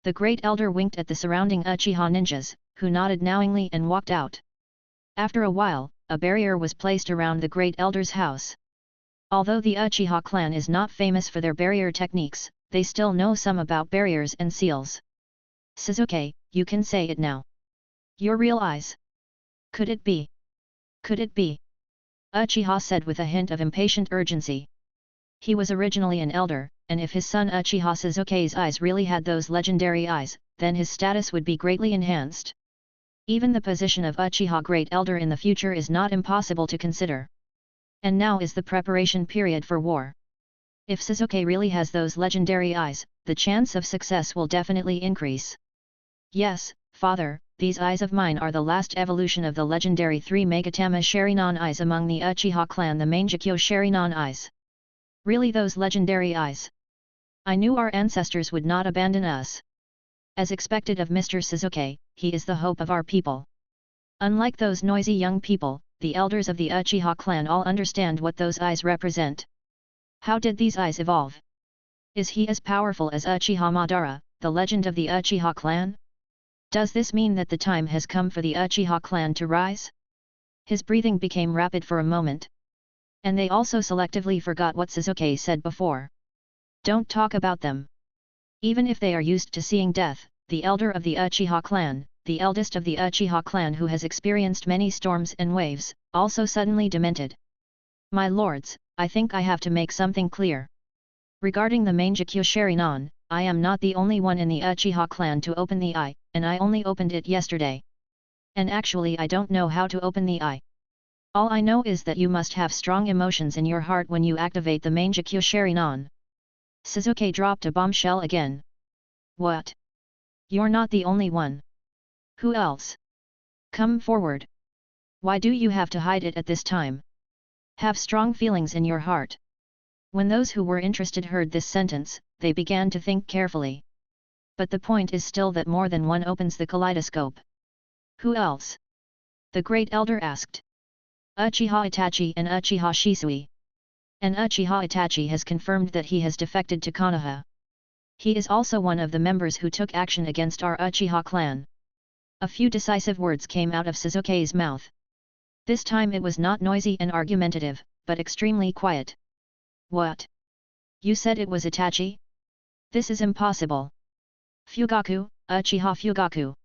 The great elder winked at the surrounding Uchiha ninjas, who nodded knowingly and walked out. After a while, a barrier was placed around the great elder's house. Although the Uchiha clan is not famous for their barrier techniques, they still know some about barriers and seals. Suzuki, you can say it now. Your real eyes. Could it be? Could it be? Uchiha said with a hint of impatient urgency. He was originally an elder, and if his son Uchiha Suzuki's eyes really had those legendary eyes, then his status would be greatly enhanced. Even the position of Uchiha Great Elder in the future is not impossible to consider. And now is the preparation period for war. If Suzuki really has those legendary eyes, the chance of success will definitely increase. Yes, father, these eyes of mine are the last evolution of the legendary 3 Megatama Sharingan eyes among the Uchiha clan, the Mangekyo Sharingan eyes. Really those legendary eyes? I knew our ancestors would not abandon us. As expected of Mr. Suzuki, he is the hope of our people. Unlike those noisy young people, the elders of the Uchiha clan all understand what those eyes represent. How did these eyes evolve? Is he as powerful as Uchiha Madara, the legend of the Uchiha clan? Does this mean that the time has come for the Uchiha clan to rise? His breathing became rapid for a moment. And they also selectively forgot what Suzuki said before. Don't talk about them. Even if they are used to seeing death, the elder of the Uchiha clan, the eldest of the Uchiha clan who has experienced many storms and waves, also suddenly demented. My lords, I think I have to make something clear. Regarding the Mangekyo Sharingan, I am not the only one in the Uchiha clan to open the eye, and I only opened it yesterday. And actually I don't know how to open the eye. All I know is that you must have strong emotions in your heart when you activate the Mangekyo Sharingan. Suzuki dropped a bombshell again. What? You're not the only one. Who else? Come forward. Why do you have to hide it at this time? Have strong feelings in your heart. When those who were interested heard this sentence, they began to think carefully. But the point is still that more than one opens the kaleidoscope. Who else? The great elder asked. Uchiha Itachi and Uchiha Shisui. And Uchiha Itachi has confirmed that he has defected to Konoha. He is also one of the members who took action against our Uchiha clan. A few decisive words came out of Suzuki's mouth. This time it was not noisy and argumentative, but extremely quiet. What? You said it was Itachi? This is impossible. Fugaku, Uchiha Fugaku.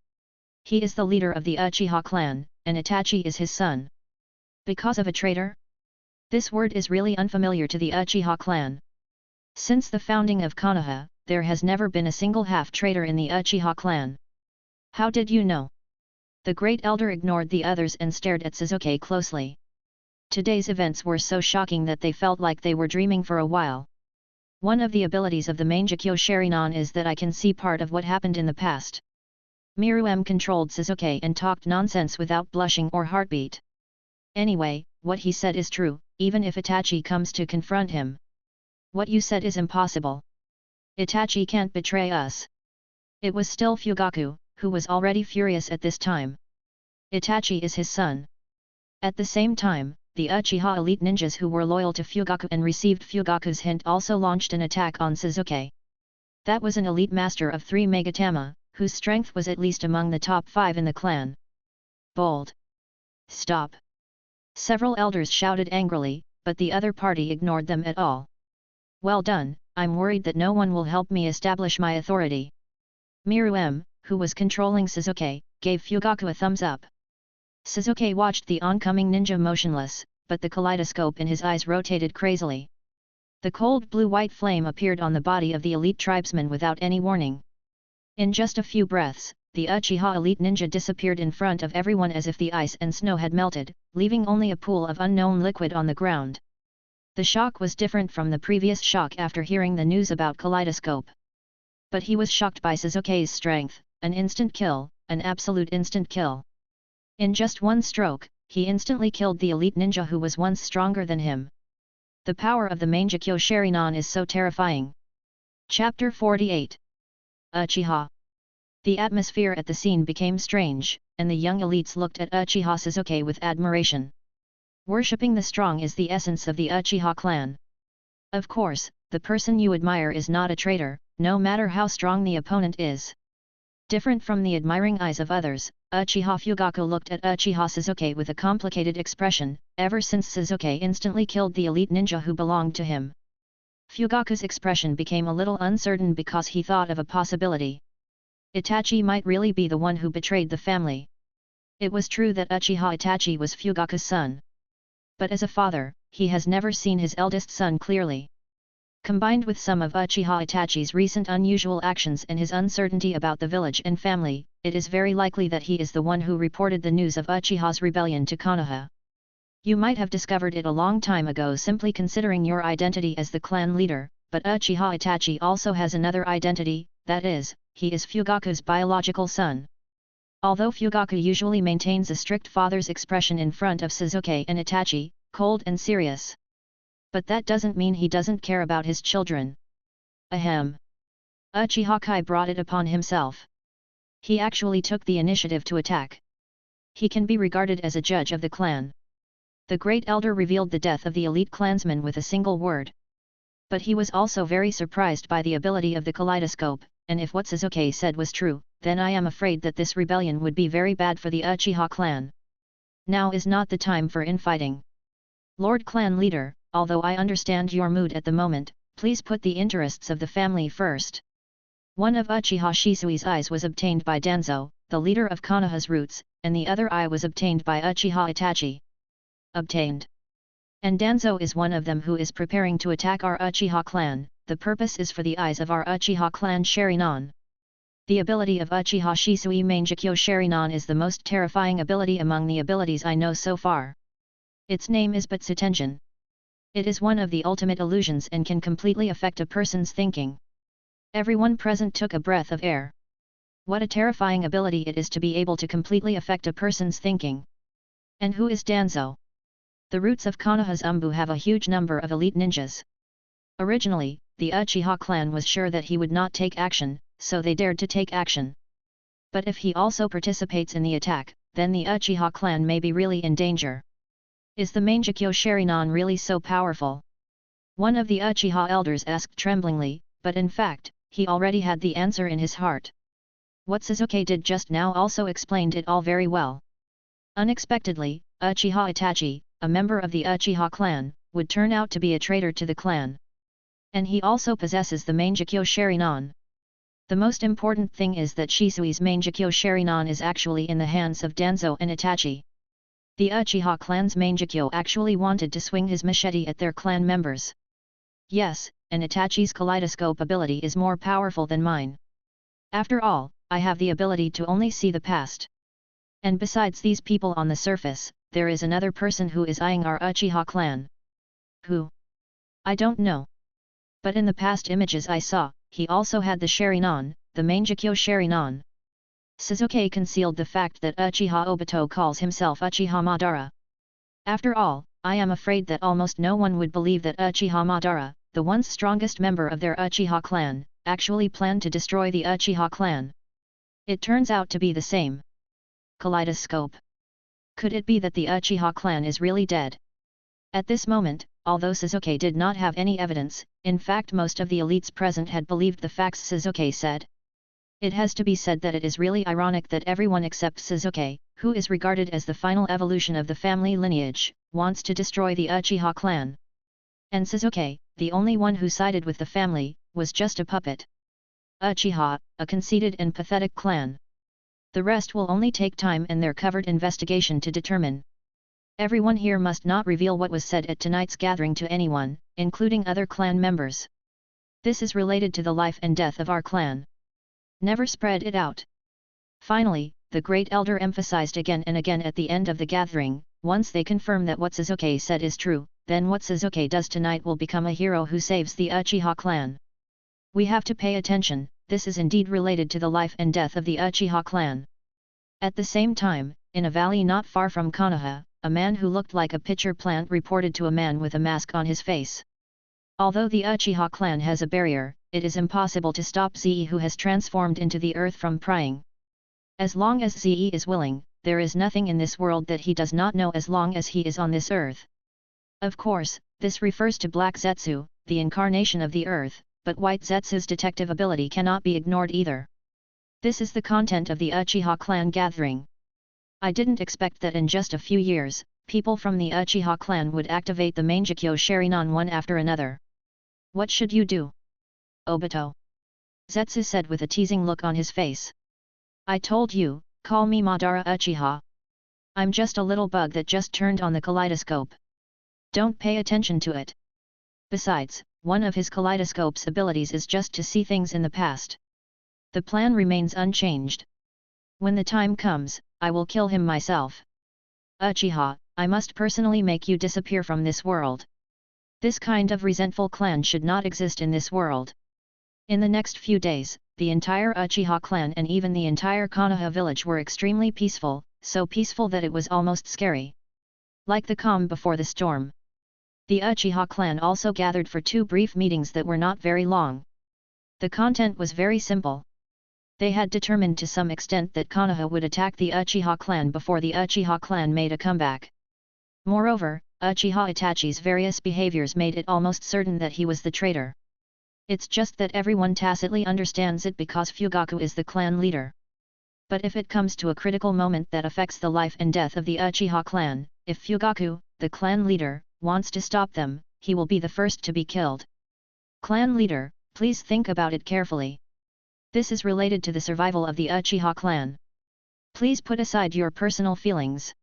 He is the leader of the Uchiha clan, and Itachi is his son. Because of a traitor? This word is really unfamiliar to the Uchiha clan. Since the founding of Konoha, there has never been a single half-traitor in the Uchiha clan. How did you know? The great elder ignored the others and stared at Suzuki closely. Today's events were so shocking that they felt like they were dreaming for a while. One of the abilities of the Mangekyo Sharingan is that I can see part of what happened in the past. Miruem controlled Suzuki and talked nonsense without blushing or heartbeat. Anyway, what he said is true, even if Itachi comes to confront him. What you said is impossible. Itachi can't betray us. It was still Fugaku, who was already furious at this time. Itachi is his son. At the same time, the Uchiha elite ninjas who were loyal to Fugaku and received Fugaku's hint also launched an attack on Sasuke. That was an elite master of 3 Megatama, whose strength was at least among the top 5 in the clan. Bold! Stop! Several elders shouted angrily, but the other party ignored them at all. Well done, I'm worried that no one will help me establish my authority. Miru, who was controlling Sasuke, gave Fugaku a thumbs up. Sasuke watched the oncoming ninja motionless, but the kaleidoscope in his eyes rotated crazily. The cold blue-white flame appeared on the body of the elite tribesman without any warning. In just a few breaths, the Uchiha elite ninja disappeared in front of everyone as if the ice and snow had melted, leaving only a pool of unknown liquid on the ground. The shock was different from the previous shock after hearing the news about kaleidoscope. But he was shocked by Sasuke's strength, an instant kill, an absolute instant kill. In just one stroke, he instantly killed the elite ninja who was once stronger than him. The power of the Mangekyo Sharingan is so terrifying. Chapter 48. Uchiha. The atmosphere at the scene became strange, and the young elites looked at Uchiha Sasuke with admiration. Worshipping the strong is the essence of the Uchiha clan. Of course, the person you admire is not a traitor, no matter how strong the opponent is. Different from the admiring eyes of others, Uchiha Fugaku looked at Uchiha Sasuke with a complicated expression, ever since Sasuke instantly killed the elite ninja who belonged to him. Fugaku's expression became a little uncertain because he thought of a possibility. Itachi might really be the one who betrayed the family. It was true that Uchiha Itachi was Fugaku's son. But as a father, he has never seen his eldest son clearly. Combined with some of Uchiha Itachi's recent unusual actions and his uncertainty about the village and family, it is very likely that he is the one who reported the news of Uchiha's rebellion to Konoha. You might have discovered it a long time ago simply considering your identity as the clan leader, but Uchiha Itachi also has another identity, that is, he is Fugaku's biological son. Although Fugaku usually maintains a strict father's expression in front of Sasuke and Itachi, cold and serious. But that doesn't mean he doesn't care about his children. Ahem. Uchiha Kai brought it upon himself. He actually took the initiative to attack. He can be regarded as a judge of the clan. The great elder revealed the death of the elite clansman with a single word. But he was also very surprised by the ability of the kaleidoscope, and if what Sasuke said was true, then I am afraid that this rebellion would be very bad for the Uchiha clan. Now is not the time for infighting. Lord Clan Leader, although I understand your mood at the moment, please put the interests of the family first. One of Uchiha Shisui's eyes was obtained by Danzo, the leader of Konoha's roots, and the other eye was obtained by Uchiha Itachi. Obtained. And Danzo is one of them who is preparing to attack our Uchiha clan. The purpose is for the eyes of our Uchiha clan Sharingan. The ability of Uchiha Shisui Mangekyo Sharingan is the most terrifying ability among the abilities I know so far. Its name is Butsutenjin. It is one of the ultimate illusions and can completely affect a person's thinking. Everyone present took a breath of air. What a terrifying ability it is to be able to completely affect a person's thinking. And who is Danzo? The roots of Konoha's Umbu have a huge number of elite ninjas. Originally, the Uchiha clan was sure that he would not take action, so they dared to take action. But if he also participates in the attack, then the Uchiha clan may be really in danger. Is the Mangekyo Sharingan really so powerful? One of the Uchiha elders asked tremblingly, but in fact, he already had the answer in his heart. What Sasuke did just now also explained it all very well. Unexpectedly, Uchiha Itachi, a member of the Uchiha clan, would turn out to be a traitor to the clan. And he also possesses the Mangekyo Sharingan. The most important thing is that Shisui's Mangekyo Sharingan is actually in the hands of Danzo and Itachi. The Uchiha clan's Mangekyo actually wanted to swing his machete at their clan members. Yes, and Itachi's kaleidoscope ability is more powerful than mine. After all, I have the ability to only see the past. And besides these people on the surface, there is another person who is eyeing our Uchiha clan. Who? I don't know. But in the past images I saw, he also had the Sharingan, the Mangekyo Sharingan. Sasuke concealed the fact that Uchiha Obito calls himself Uchiha Madara. After all, I am afraid that almost no one would believe that Uchiha Madara, the once strongest member of their Uchiha clan, actually planned to destroy the Uchiha clan. It turns out to be the same. Kaleidoscope. Could it be that the Uchiha clan is really dead? At this moment, although Sasuke did not have any evidence, in fact most of the elites present had believed the facts Sasuke said. It has to be said that it is really ironic that everyone except Sasuke, who is regarded as the final evolution of the family lineage, wants to destroy the Uchiha clan. And Sasuke, the only one who sided with the family, was just a puppet. Uchiha, a conceited and pathetic clan. The rest will only take time and their covered investigation to determine. Everyone here must not reveal what was said at tonight's gathering to anyone, including other clan members. This is related to the life and death of our clan. Never spread it out. Finally, the great elder emphasized again and again at the end of the gathering, once they confirm that what Sasuke said is true, then what Sasuke does tonight will become a hero who saves the Uchiha clan. We have to pay attention, this is indeed related to the life and death of the Uchiha clan. At the same time, in a valley not far from Konoha, a man who looked like a pitcher plant reported to a man with a mask on his face. Although the Uchiha clan has a barrier, it is impossible to stop Ze who has transformed into the earth from prying. As long as Ze is willing, there is nothing in this world that he does not know as long as he is on this earth. Of course, this refers to Black Zetsu, the incarnation of the earth, but White Zetsu's detective ability cannot be ignored either. This is the content of the Uchiha clan gathering. I didn't expect that in just a few years, people from the Uchiha clan would activate the Mangekyo Sharingan one after another. What should you do? Obito. Zetsu said with a teasing look on his face. I told you, call me Madara Uchiha. I'm just a little bug that just turned on the kaleidoscope. Don't pay attention to it. Besides, one of his kaleidoscope's abilities is just to see things in the past. The plan remains unchanged. When the time comes, I will kill him myself. Uchiha, I must personally make you disappear from this world. This kind of resentful clan should not exist in this world. In the next few days, the entire Uchiha clan and even the entire Konoha village were extremely peaceful, so peaceful that it was almost scary. Like the calm before the storm. The Uchiha clan also gathered for 2 brief meetings that were not very long. The content was very simple. They had determined to some extent that Konoha would attack the Uchiha clan before the Uchiha clan made a comeback. Moreover, Uchiha Itachi's various behaviors made it almost certain that he was the traitor. It's just that everyone tacitly understands it because Fugaku is the clan leader. But if it comes to a critical moment that affects the life and death of the Uchiha clan, if Fugaku, the clan leader, wants to stop them, he will be the first to be killed. Clan leader, please think about it carefully. This is related to the survival of the Uchiha clan. Please put aside your personal feelings.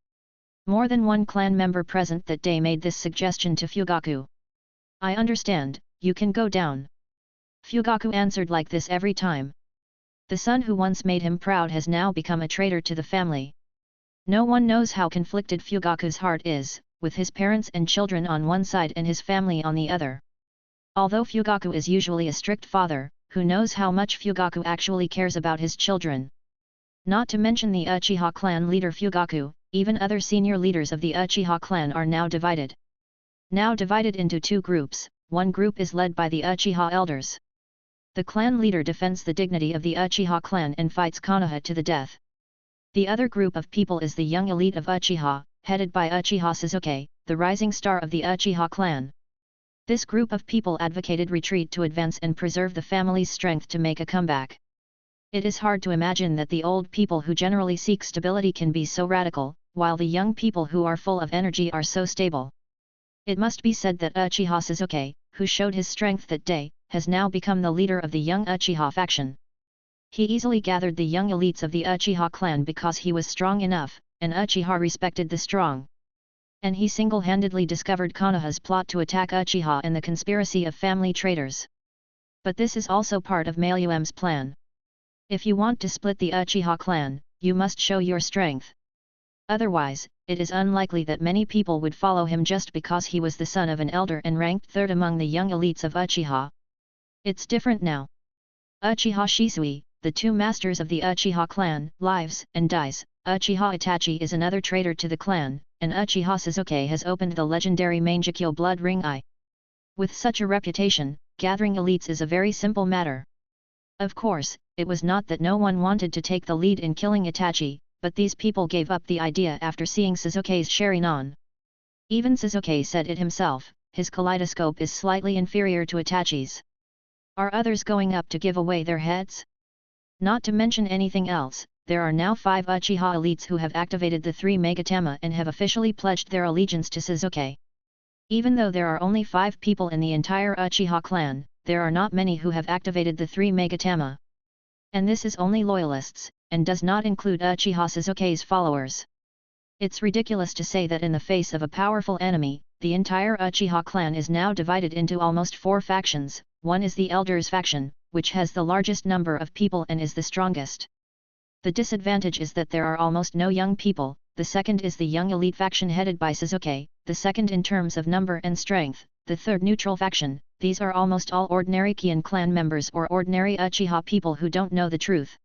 More than one clan member present that day made this suggestion to Fugaku. I understand, you can go down. Fugaku answered like this every time. The son who once made him proud has now become a traitor to the family. No one knows how conflicted Fugaku's heart is, with his parents and children on one side and his family on the other. Although Fugaku is usually a strict father, who knows how much Fugaku actually cares about his children? Not to mention the Uchiha clan leader Fugaku, even other senior leaders of the Uchiha clan are now divided. Now divided into 2 groups, one group is led by the Uchiha elders. The clan leader defends the dignity of the Uchiha clan and fights Konoha to the death. The other group of people is the young elite of Uchiha, headed by Uchiha Sasuke, the rising star of the Uchiha clan. This group of people advocated retreat to advance and preserve the family's strength to make a comeback. It is hard to imagine that the old people who generally seek stability can be so radical, while the young people who are full of energy are so stable. It must be said that Uchiha Sasuke, who showed his strength that day, has now become the leader of the young Uchiha faction. He easily gathered the young elites of the Uchiha clan because he was strong enough, and Uchiha respected the strong. And he single-handedly discovered Konoha's plot to attack Uchiha and the conspiracy of family traitors. But this is also part of Mayuem's plan. If you want to split the Uchiha clan, you must show your strength. Otherwise, it is unlikely that many people would follow him just because he was the son of an elder and ranked 3rd among the young elites of Uchiha. It's different now. Uchiha Shisui, the 2 masters of the Uchiha clan, lives and dies. Uchiha Itachi is another traitor to the clan, and Uchiha Sasuke has opened the legendary Mangekyo Blood Ring Eye. With such a reputation, gathering elites is a very simple matter. Of course, It was not that no one wanted to take the lead in killing Itachi, but these people gave up the idea after seeing Sasuke's Sharingan. Even Sasuke said it himself, his kaleidoscope is slightly inferior to Itachi's. Are others going up to give away their heads? Not to mention anything else, there are now 5 Uchiha elites who have activated the 3 Megatama and have officially pledged their allegiance to Sasuke. Even though there are only 5 people in the entire Uchiha clan, there are not many who have activated the 3 Megatama. And this is only loyalists, and does not include Uchiha Sasuke's followers. It's ridiculous to say that in the face of a powerful enemy, the entire Uchiha clan is now divided into almost 4 factions. One is the Elders faction, which has the largest number of people and is the strongest. The disadvantage is that there are almost no young people. The second is the young elite faction headed by Sasuke, the second in terms of number and strength, the third neutral faction. These are almost all ordinary Kian clan members or ordinary Uchiha people who don't know the truth.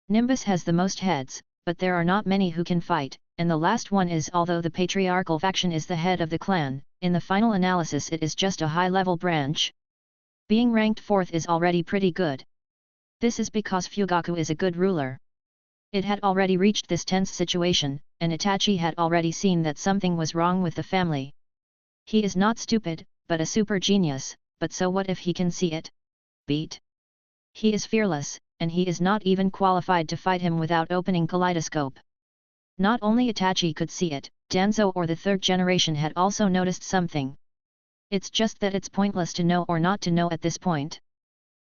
Nimbus has the most heads, but there are not many who can fight, and the last one is, although the patriarchal faction is the head of the clan, in the final analysis it is just a high-level branch. Being ranked 4th is already pretty good. This is because Fugaku is a good ruler. It had already reached this tense situation, and Itachi had already seen that something was wrong with the family. He is not stupid, but a super genius, but so what if he can see it? Beat. He is fearless, and he is not even qualified to fight him without opening kaleidoscope. Not only Itachi could see it, Danzo or the 3rd generation had also noticed something. It's just that it's pointless to know or not to know at this point.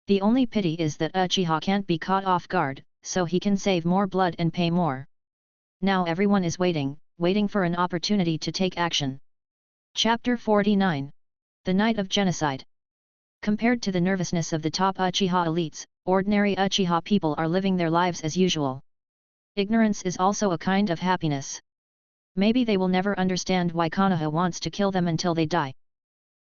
The only pity is that Uchiha can't be caught off guard, so he can save more blood and pay more. Now everyone is waiting for an opportunity to take action. Chapter 49. The Night of Genocide. Compared to the nervousness of the top Uchiha elites, ordinary Uchiha people are living their lives as usual. Ignorance is also a kind of happiness. Maybe they will never understand why Konoha wants to kill them until they die.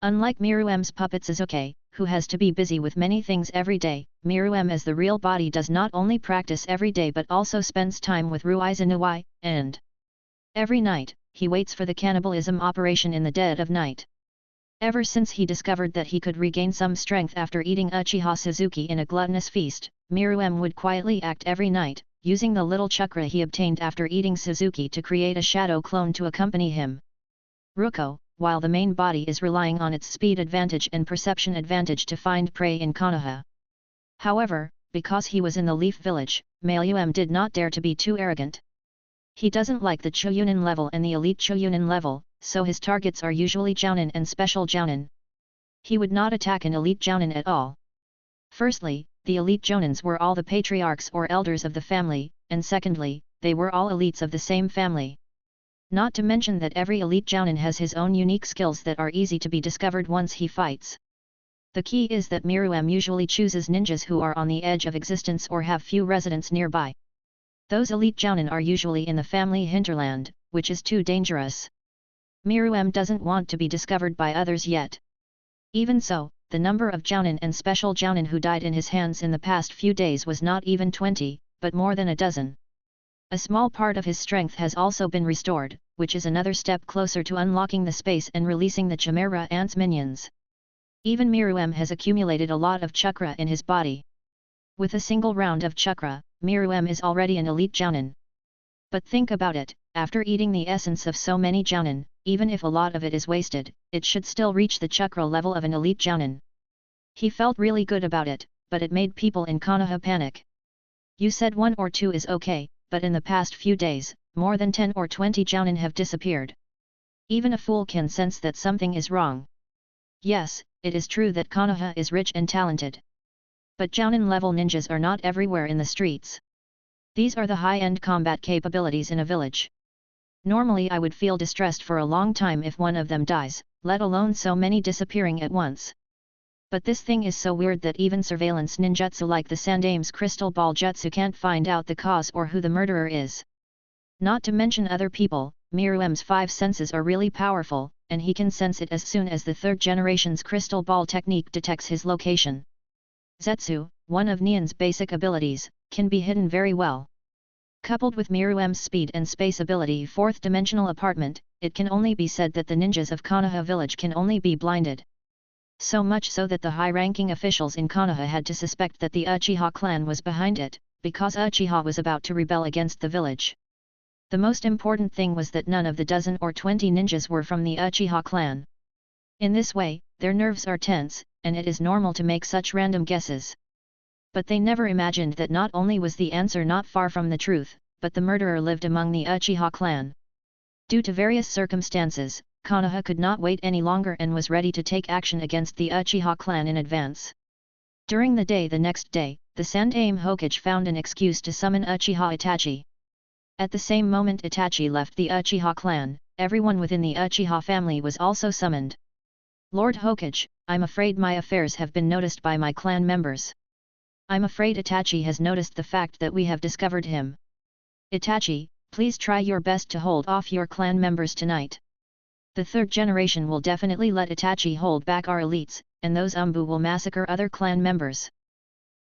Unlike Miruem's puppet Sasuke, who has to be busy with many things every day, Miruem as the real body does not only practice every day but also spends time with Ruizanuai, and every night, he waits for the cannibalism operation in the dead of night. Ever since he discovered that he could regain some strength after eating Uchiha Suzuki in a gluttonous feast, Miruem would quietly act every night, using the little chakra he obtained after eating Suzuki to create a shadow clone to accompany him. Ruko, while the main body is relying on its speed advantage and perception advantage to find prey in Konoha. However, because he was in the Leaf Village, Miruem did not dare to be too arrogant. He doesn't like the Choyunin level and the Elite Choyunin level, so his targets are usually Jounin and Special Jounin. He would not attack an Elite Jounin at all. Firstly, the Elite Jounins were all the patriarchs or elders of the family, and secondly, they were all elites of the same family. Not to mention that every Elite Jounin has his own unique skills that are easy to be discovered once he fights. The key is that Miruem usually chooses ninjas who are on the edge of existence or have few residents nearby. Those Elite Jounin are usually in the family hinterland, which is too dangerous. Miruem doesn't want to be discovered by others yet. Even so, the number of Jounin and Special Jounin who died in his hands in the past few days was not even 20, but more than a dozen. A small part of his strength has also been restored, which is another step closer to unlocking the space and releasing the Chimera Ant's minions. Even Miruem has accumulated a lot of chakra in his body. With a single round of chakra, Miruem is already an Elite Jounin. But think about it, after eating the essence of so many Jounin, even if a lot of it is wasted, it should still reach the chakra level of an Elite Jounin. He felt really good about it, but it made people in Konoha panic. You said 1 or 2 is okay, but in the past few days, more than 10 or 20 Jounin have disappeared. Even a fool can sense that something is wrong. Yes, it is true that Konoha is rich and talented. But Jounin-level ninjas are not everywhere in the streets. These are the high-end combat capabilities in a village. Normally I would feel distressed for a long time if one of them dies, let alone so many disappearing at once. But this thing is so weird that even surveillance ninjutsu like the Sandame's crystal ball jutsu can't find out the cause or who the murderer is. Not to mention other people, Miruem's 5 senses are really powerful, and he can sense it as soon as the 3rd generation's crystal ball technique detects his location. Zetsu, one of Neon's basic abilities, can be hidden very well. Coupled with Miruem's speed and space ability 4th dimensional apartment, it can only be said that the ninjas of Konoha village can only be blinded. So much so that the high-ranking officials in Konoha had to suspect that the Uchiha clan was behind it, because Uchiha was about to rebel against the village. The most important thing was that none of the dozen or 20 ninjas were from the Uchiha clan. In this way, their nerves are tense, and it is normal to make such random guesses. But they never imagined that not only was the answer not far from the truth, but the murderer lived among the Uchiha clan. Due to various circumstances, Konoha could not wait any longer and was ready to take action against the Uchiha clan in advance. During the next day, the Sandaime Hokage found an excuse to summon Uchiha Itachi. At the same moment Itachi left the Uchiha clan, everyone within the Uchiha family was also summoned. Lord Hokage, I'm afraid my affairs have been noticed by my clan members. I'm afraid Itachi has noticed the fact that we have discovered him. Itachi, please try your best to hold off your clan members tonight. The third generation will definitely let Itachi hold back our elites, and those Umbu will massacre other clan members.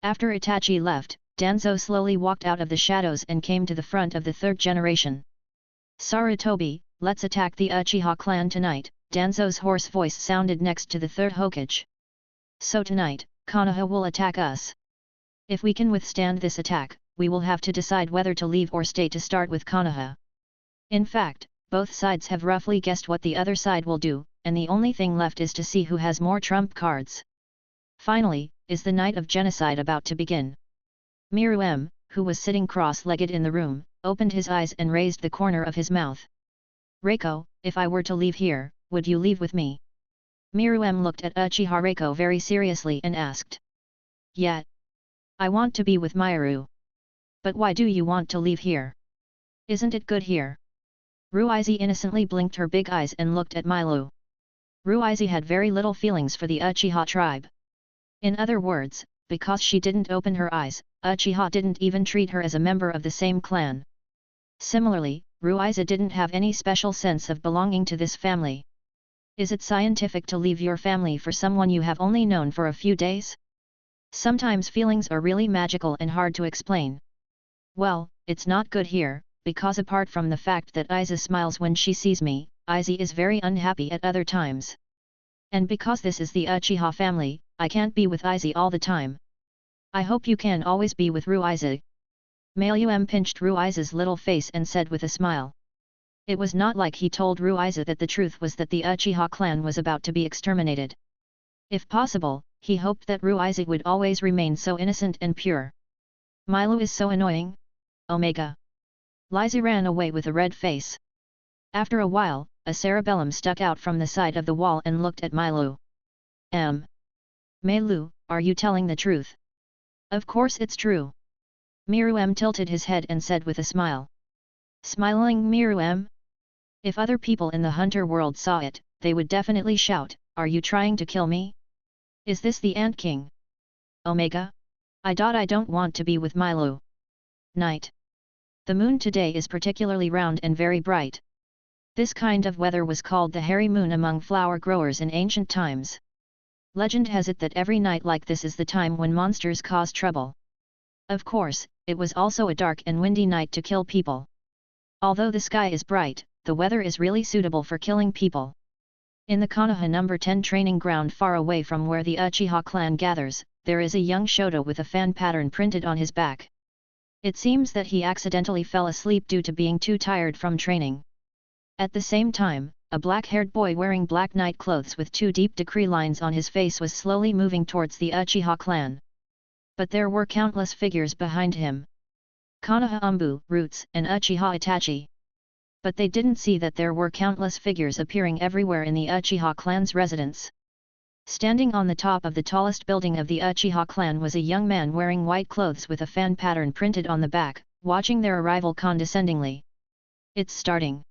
After Itachi left, Danzo slowly walked out of the shadows and came to the front of the third generation. Sarutobi, let's attack the Uchiha clan tonight, Danzo's hoarse voice sounded next to the third Hokage. So tonight, Konoha will attack us. If we can withstand this attack, we will have to decide whether to leave or stay to start with Konoha. In fact, both sides have roughly guessed what the other side will do, and the only thing left is to see who has more trump cards. Finally, is the night of genocide about to begin? Miru, who was sitting cross-legged in the room, opened his eyes and raised the corner of his mouth. Reiko, if I were to leave here, would you leave with me? Miru looked at Uchiha Reiko very seriously and asked. Yeah. I want to be with Miru. But why do you want to leave here? Isn't it good here? Ruizi innocently blinked her big eyes and looked at Milu. Ruizi had very little feelings for the Uchiha tribe. In other words, because she didn't open her eyes, Uchiha didn't even treat her as a member of the same clan. Similarly, Ruizi didn't have any special sense of belonging to this family. Is it scientific to leave your family for someone you have only known for a few days? Sometimes feelings are really magical and hard to explain. Well, it's not good here, because apart from the fact that Aiza smiles when she sees me, Aiza is very unhappy at other times. And because this is the Uchiha family, I can't be with Aiza all the time. I hope you can always be with Ruizi. Mayu pinched Ruizi's little face and said with a smile. It was not like he told Ruizi that the truth was that the Uchiha clan was about to be exterminated. If possible, he hoped that Ruizi would always remain so innocent and pure. Milu is so annoying. Omega. Liza ran away with a red face. After a while, a cerebellum stuck out from the side of the wall and looked at Milu. Meilu, are you telling the truth? Of course it's true. Miru tilted his head and said with a smile. Smiling Miru. If other people in the hunter world saw it, they would definitely shout, are you trying to kill me? Is this the Ant King? Omega? I don't want to be with Milu. Night. The moon today is particularly round and very bright. This kind of weather was called the hairy moon among flower growers in ancient times. Legend has it that every night like this is the time when monsters cause trouble. Of course, it was also a dark and windy night to kill people. Although the sky is bright, the weather is really suitable for killing people. In the Konoha No. 10 training ground far away from where the Uchiha clan gathers, there is a young Shoto with a fan pattern printed on his back. It seems that he accidentally fell asleep due to being too tired from training. At the same time, a black-haired boy wearing black night clothes with two deep decree lines on his face was slowly moving towards the Uchiha clan. But there were countless figures behind him. Konoha Umbu, Roots, and Uchiha Itachi. But they didn't see that there were countless figures appearing everywhere in the Uchiha clan's residence. Standing on the top of the tallest building of the Uchiha clan was a young man wearing white clothes with a fan pattern printed on the back, watching their arrival condescendingly. It's starting.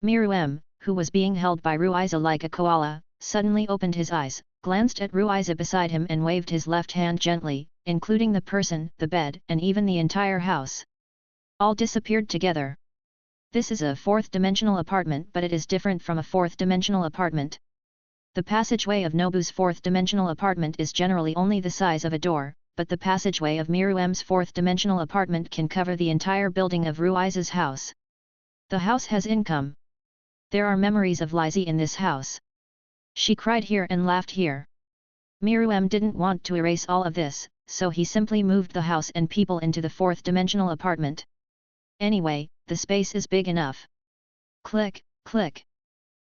Miru, who was being held by Ruiza like a koala, suddenly opened his eyes, glanced at Ruiza beside him and waved his left hand gently, including the person, the bed, and even the entire house. All disappeared together. This is a fourth-dimensional apartment, but it is different from a fourth-dimensional apartment. The passageway of Nobu's fourth-dimensional apartment is generally only the size of a door, but the passageway of Miru's fourth-dimensional apartment can cover the entire building of Ruiza's house. The house has income. There are memories of Lizzie in this house. She cried here and laughed here. Miruem didn't want to erase all of this, so he simply moved the house and people into the fourth-dimensional apartment. Anyway, the space is big enough. Click, click.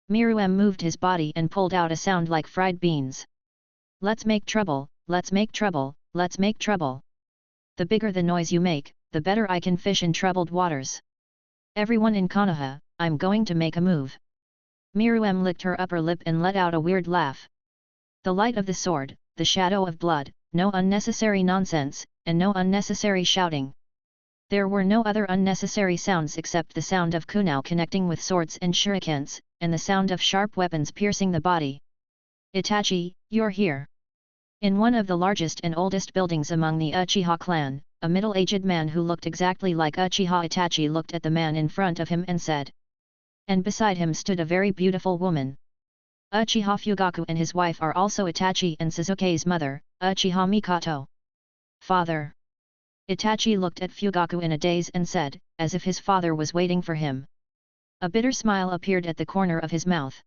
Miruem moved his body and pulled out a sound like fried beans. Let's make trouble, let's make trouble, let's make trouble. The bigger the noise you make, the better I can fish in troubled waters. Everyone in Konoha, I'm going to make a move. Miruem licked her upper lip and let out a weird laugh. The light of the sword, the shadow of blood, no unnecessary nonsense, and no unnecessary shouting. There were no other unnecessary sounds except the sound of kunao connecting with swords and shurikens, and the sound of sharp weapons piercing the body. Itachi, you're here. In one of the largest and oldest buildings among the Uchiha clan, a middle-aged man who looked exactly like Uchiha Itachi looked at the man in front of him and said. And beside him stood a very beautiful woman. Uchiha Fugaku and his wife are also Itachi and Sasuke's mother, Uchiha Mikoto. Father. Itachi looked at Fugaku in a daze and said, as if his father was waiting for him. A bitter smile appeared at the corner of his mouth.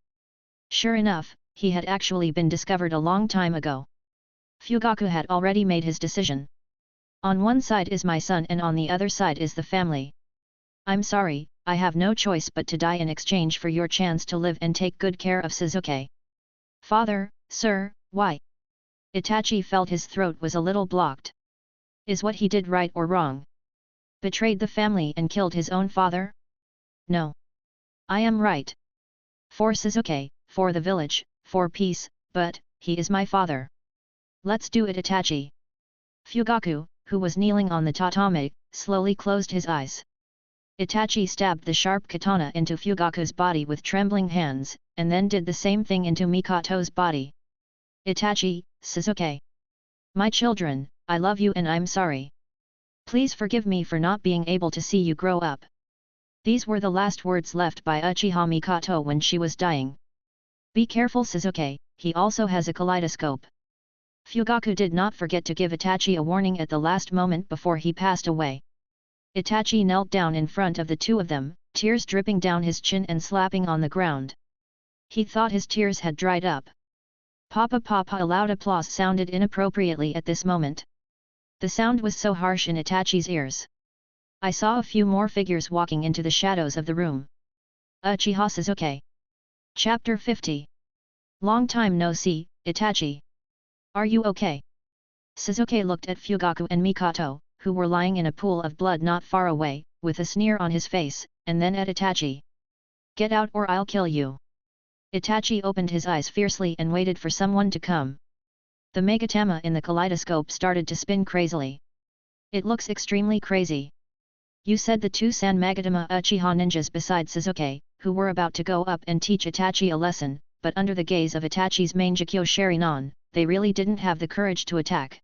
Sure enough, he had actually been discovered a long time ago. Fugaku had already made his decision. On one side is my son and on the other side is the family. I'm sorry, I have no choice but to die in exchange for your chance to live and take good care of Sasuke. Father, sir, why? Itachi felt his throat was a little blocked. Is what he did right or wrong? Betrayed the family and killed his own father? No. I am right. For Sasuke, for the village, for peace, but, he is my father. Let's do it, Itachi. Fugaku, who was kneeling on the tatame, slowly closed his eyes. Itachi stabbed the sharp katana into Fugaku's body with trembling hands, and then did the same thing into Mikoto's body. Itachi, Sasuke. My children, I love you and I'm sorry. Please forgive me for not being able to see you grow up. These were the last words left by Uchiha Mikoto when she was dying. Be careful, Sasuke, he also has a kaleidoscope. Fugaku did not forget to give Itachi a warning at the last moment before he passed away. Itachi knelt down in front of the two of them, tears dripping down his chin and slapping on the ground. He thought his tears had dried up. Papa Papa! A loud applause sounded inappropriately at this moment. The sound was so harsh in Itachi's ears. I saw a few more figures walking into the shadows of the room. Uchiha Sasuke. Chapter 50. Long time no see, Itachi. Are you okay? Sasuke looked at Fugaku and Mikoto, who were lying in a pool of blood not far away, with a sneer on his face, and then at Itachi. Get out or I'll kill you. Itachi opened his eyes fiercely and waited for someone to come. The Megatama in the kaleidoscope started to spin crazily. It looks extremely crazy. You said the two San Magatama Uchiha ninjas beside Sasuke, who were about to go up and teach Itachi a lesson, but under the gaze of Itachi's Mangekyo Sharingan, they really didn't have the courage to attack.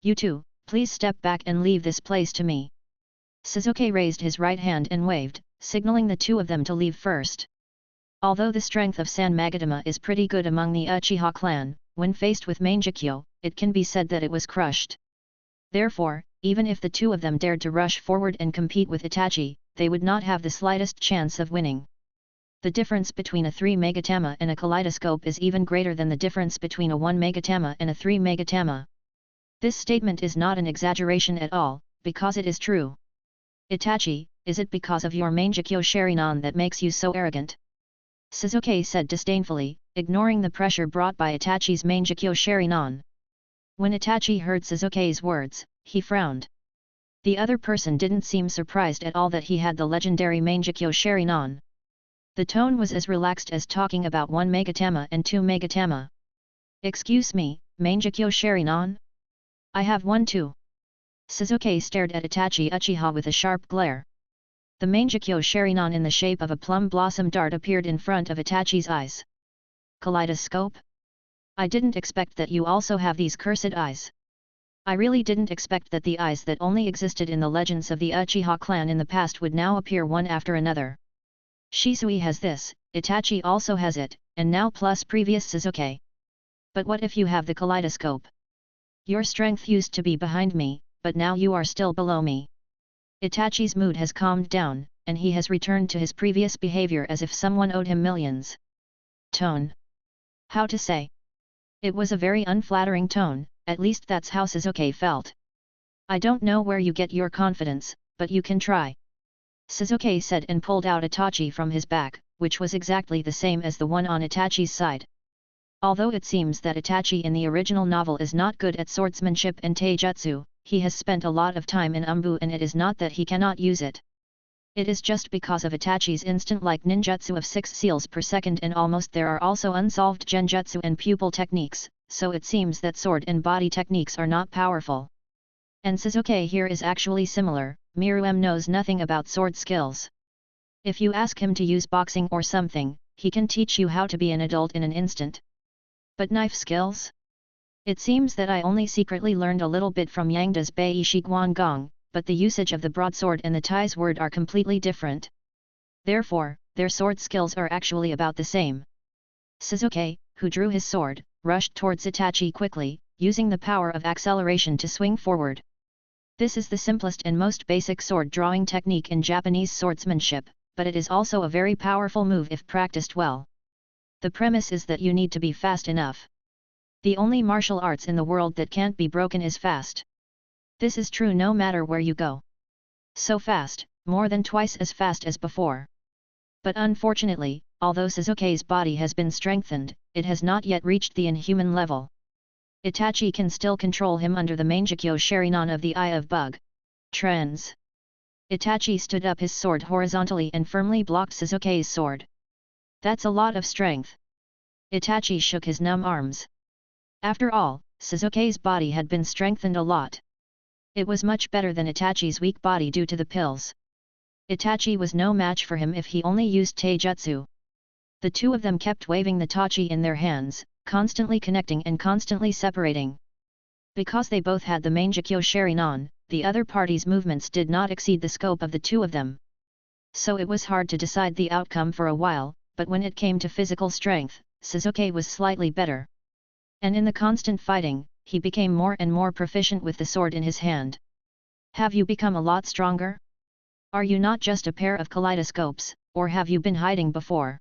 You two, please step back and leave this place to me. Sasuke raised his right hand and waved, signaling the two of them to leave first. Although the strength of San Magatama is pretty good among the Uchiha clan, when faced with Mangekyo, it can be said that it was crushed. Therefore, even if the two of them dared to rush forward and compete with Itachi, they would not have the slightest chance of winning. The difference between a 3 Megatama and a kaleidoscope is even greater than the difference between a 1 Megatama and a 3 Megatama. This statement is not an exaggeration at all, because it is true. Itachi, is it because of your Mangekyo Sharingan that makes you so arrogant? Sasuke said disdainfully, ignoring the pressure brought by Itachi's Mangekyo Sharingan. When Itachi heard Sasuke's words, he frowned. The other person didn't seem surprised at all that he had the legendary Mangekyo Sharingan. The tone was as relaxed as talking about 1 Megatama and 2 Megatama. Excuse me, Mangekyo Sharingan? I have one too. Sasuke stared at Itachi Uchiha with a sharp glare. The Mangekyo Sharingan in the shape of a plum blossom dart appeared in front of Itachi's eyes. Kaleidoscope? I didn't expect that you also have these cursed eyes. I really didn't expect that the eyes that only existed in the legends of the Uchiha clan in the past would now appear one after another. Shisui has this, Itachi also has it, and now plus previous Sasuke. But what if you have the kaleidoscope? Your strength used to be behind me, but now you are still below me. Itachi's mood has calmed down, and he has returned to his previous behavior as if someone owed him millions. Tone. How to say? It was a very unflattering tone, at least that's how Sasuke felt. I don't know where you get your confidence, but you can try. Sasuke said and pulled out Itachi from his back, which was exactly the same as the one on Itachi's side. Although it seems that Itachi in the original novel is not good at swordsmanship and taijutsu, he has spent a lot of time in Umbu and it is not that he cannot use it. It is just because of Itachi's instant-like ninjutsu of 6 seals per second and almost there are also unsolved genjutsu and pupil techniques, so it seems that sword and body techniques are not powerful. And Sasuke here is actually similar, Miruem knows nothing about sword skills. If you ask him to use boxing or something, he can teach you how to be an adult in an instant. But knife skills? It seems that I only secretly learned a little bit from Yangda's Bei Shiguan Gong, but the usage of the broadsword and the Tai's word are completely different. Therefore, their sword skills are actually about the same. Sasuke, who drew his sword, rushed towards Itachi quickly, using the power of acceleration to swing forward. This is the simplest and most basic sword drawing technique in Japanese swordsmanship, but it is also a very powerful move if practiced well. The premise is that you need to be fast enough. The only martial arts in the world that can't be broken is fast. This is true no matter where you go. So fast, more than twice as fast as before. But unfortunately, although Sasuke's body has been strengthened, it has not yet reached the inhuman level. Itachi can still control him under the Mangekyo Sharingan of the Eye of Bug. Trends. Itachi stood up his sword horizontally and firmly blocked Sasuke's sword. That's a lot of strength. Itachi shook his numb arms. After all, Sasuke's body had been strengthened a lot. It was much better than Itachi's weak body due to the pills. Itachi was no match for him if he only used taijutsu. The two of them kept waving the tachi in their hands, constantly connecting and constantly separating. Because they both had the Mangekyo Sharingan, the other party's movements did not exceed the scope of the two of them. So it was hard to decide the outcome for a while, but when it came to physical strength, Sasuke was slightly better. And in the constant fighting, he became more and more proficient with the sword in his hand. Have you become a lot stronger? Are you not just a pair of kaleidoscopes, or have you been hiding before?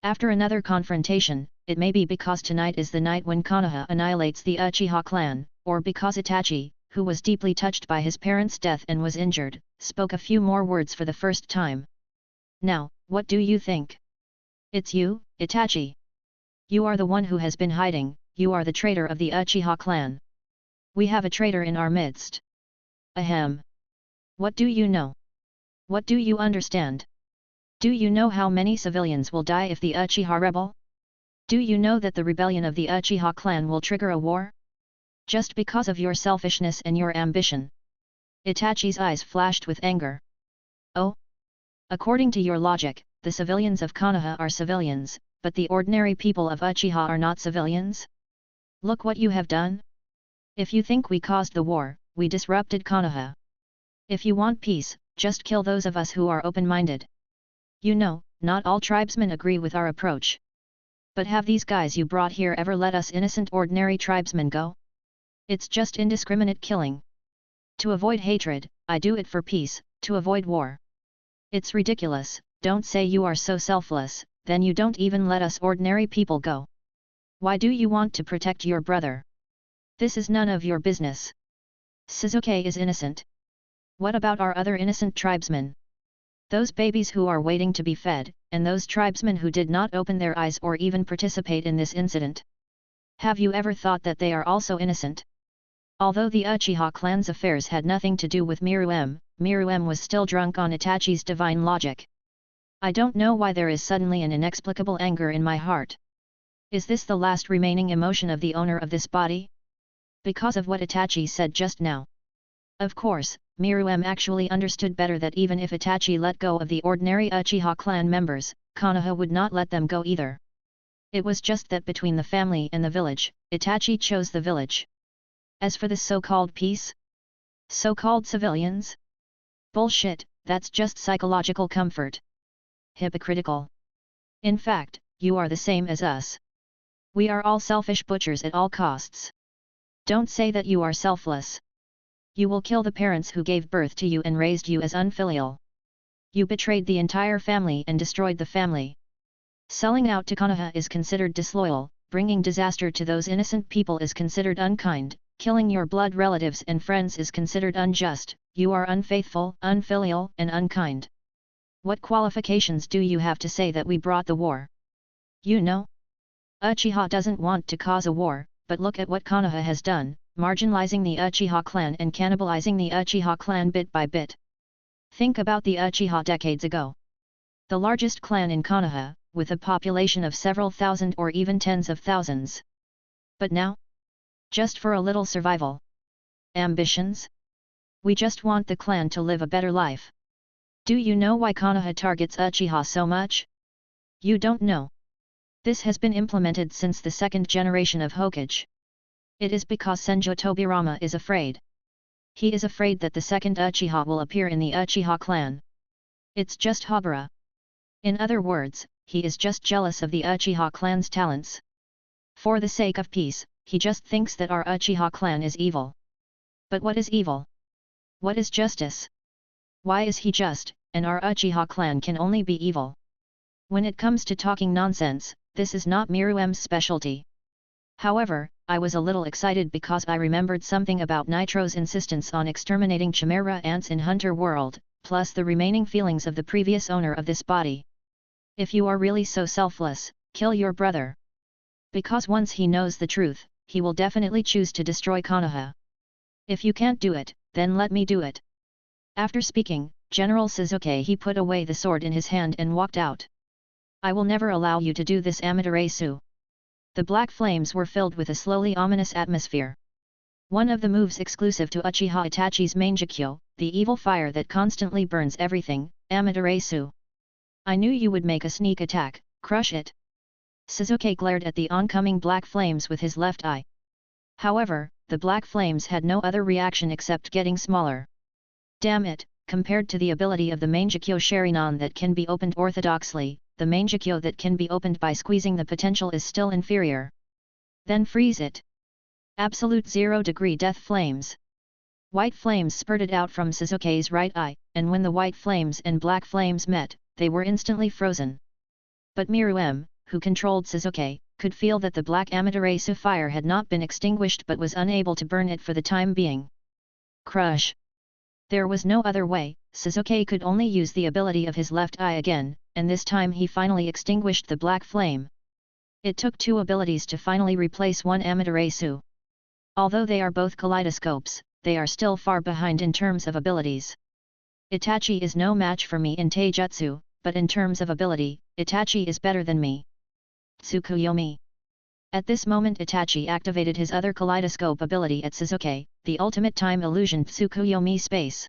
After another confrontation, it may be because tonight is the night when Konoha annihilates the Uchiha clan, or because Itachi, who was deeply touched by his parents' death and was injured, spoke a few more words for the first time. Now, what do you think? It's you, Itachi. You are the one who has been hiding, you are the traitor of the Uchiha clan. We have a traitor in our midst. Ahem. What do you know? What do you understand? Do you know how many civilians will die if the Uchiha rebel? Do you know that the rebellion of the Uchiha clan will trigger a war? Just because of your selfishness and your ambition. Itachi's eyes flashed with anger. Oh? According to your logic, the civilians of Konoha are civilians, but the ordinary people of Uchiha are not civilians? Look what you have done. If you think we caused the war, we disrupted Konoha. If you want peace, just kill those of us who are open-minded. You know, not all tribesmen agree with our approach. But have these guys you brought here ever let us innocent ordinary tribesmen go? It's just indiscriminate killing. To avoid hatred, I do it for peace, to avoid war. It's ridiculous, don't say you are so selfless, then you don't even let us ordinary people go. Why do you want to protect your brother? This is none of your business. Sasuke is innocent. What about our other innocent tribesmen? Those babies who are waiting to be fed, and those tribesmen who did not open their eyes or even participate in this incident. Have you ever thought that they are also innocent? Although the Uchiha clan's affairs had nothing to do with Miruem, Miruem was still drunk on Itachi's divine logic. I don't know why there is suddenly an inexplicable anger in my heart. Is this the last remaining emotion of the owner of this body? Because of what Itachi said just now. Of course, Miruem actually understood better that even if Itachi let go of the ordinary Uchiha clan members, Konoha would not let them go either. It was just that between the family and the village, Itachi chose the village. As for the so-called peace? So-called civilians? Bullshit, that's just psychological comfort. Hypocritical. In fact, you are the same as us. We are all selfish butchers at all costs. Don't say that you are selfless. You will kill the parents who gave birth to you and raised you as unfilial. You betrayed the entire family and destroyed the family. Selling out to Konoha is considered disloyal, bringing disaster to those innocent people is considered unkind, killing your blood relatives and friends is considered unjust, you are unfaithful, unfilial, and unkind. What qualifications do you have to say that we brought the war? You know? Uchiha doesn't want to cause a war, but look at what Konoha has done, marginalizing the Uchiha clan and cannibalizing the Uchiha clan bit by bit. Think about the Uchiha decades ago. The largest clan in Konoha, with a population of several thousand or even tens of thousands. But now? Just for a little survival. Ambitions? We just want the clan to live a better life. Do you know why Konoha targets Uchiha so much? You don't know. This has been implemented since the second generation of Hokage. It is because Senjo Tobirama is afraid. He is afraid that the second Uchiha will appear in the Uchiha clan. It's just Habara. In other words, he is just jealous of the Uchiha clan's talents. For the sake of peace, he just thinks that our Uchiha clan is evil. But what is evil? What is justice? Why is he just, and our Uchiha clan can only be evil? When it comes to talking nonsense, this is not Miruem's specialty. However, I was a little excited because I remembered something about Nitro's insistence on exterminating chimera ants in Hunter World, plus the remaining feelings of the previous owner of this body. If you are really so selfless, kill your brother. Because once he knows the truth, he will definitely choose to destroy Konoha. If you can't do it, then let me do it. After speaking, General Suzuki put away the sword in his hand and walked out. I will never allow you to do this, Amaterasu. The black flames were filled with a slowly ominous atmosphere. One of the moves exclusive to Uchiha Itachi's Mangekyo, the evil fire that constantly burns everything, Amaterasu. I knew you would make a sneak attack, crush it. Suzuki glared at the oncoming black flames with his left eye. However, the black flames had no other reaction except getting smaller. Damn it, compared to the ability of the Mangekyo Sharingan that can be opened orthodoxly, the Mangekyo that can be opened by squeezing the potential is still inferior. Then freeze it. Absolute 0-degree death flames. White flames spurted out from Suzuki's right eye, and when the white flames and black flames met, they were instantly frozen. But Miruem, who controlled Suzuki, could feel that the black Amaterasu fire had not been extinguished but was unable to burn it for the time being. Crush. There was no other way, Suzuki could only use the ability of his left eye again, and this time he finally extinguished the black flame. It took two abilities to finally replace one Amaterasu. Although they are both kaleidoscopes, they are still far behind in terms of abilities. Itachi is no match for me in Taijutsu, but in terms of ability, Itachi is better than me. Tsukuyomi. At this moment Itachi activated his other kaleidoscope ability at Suzuki, the ultimate time illusion Tsukuyomi space.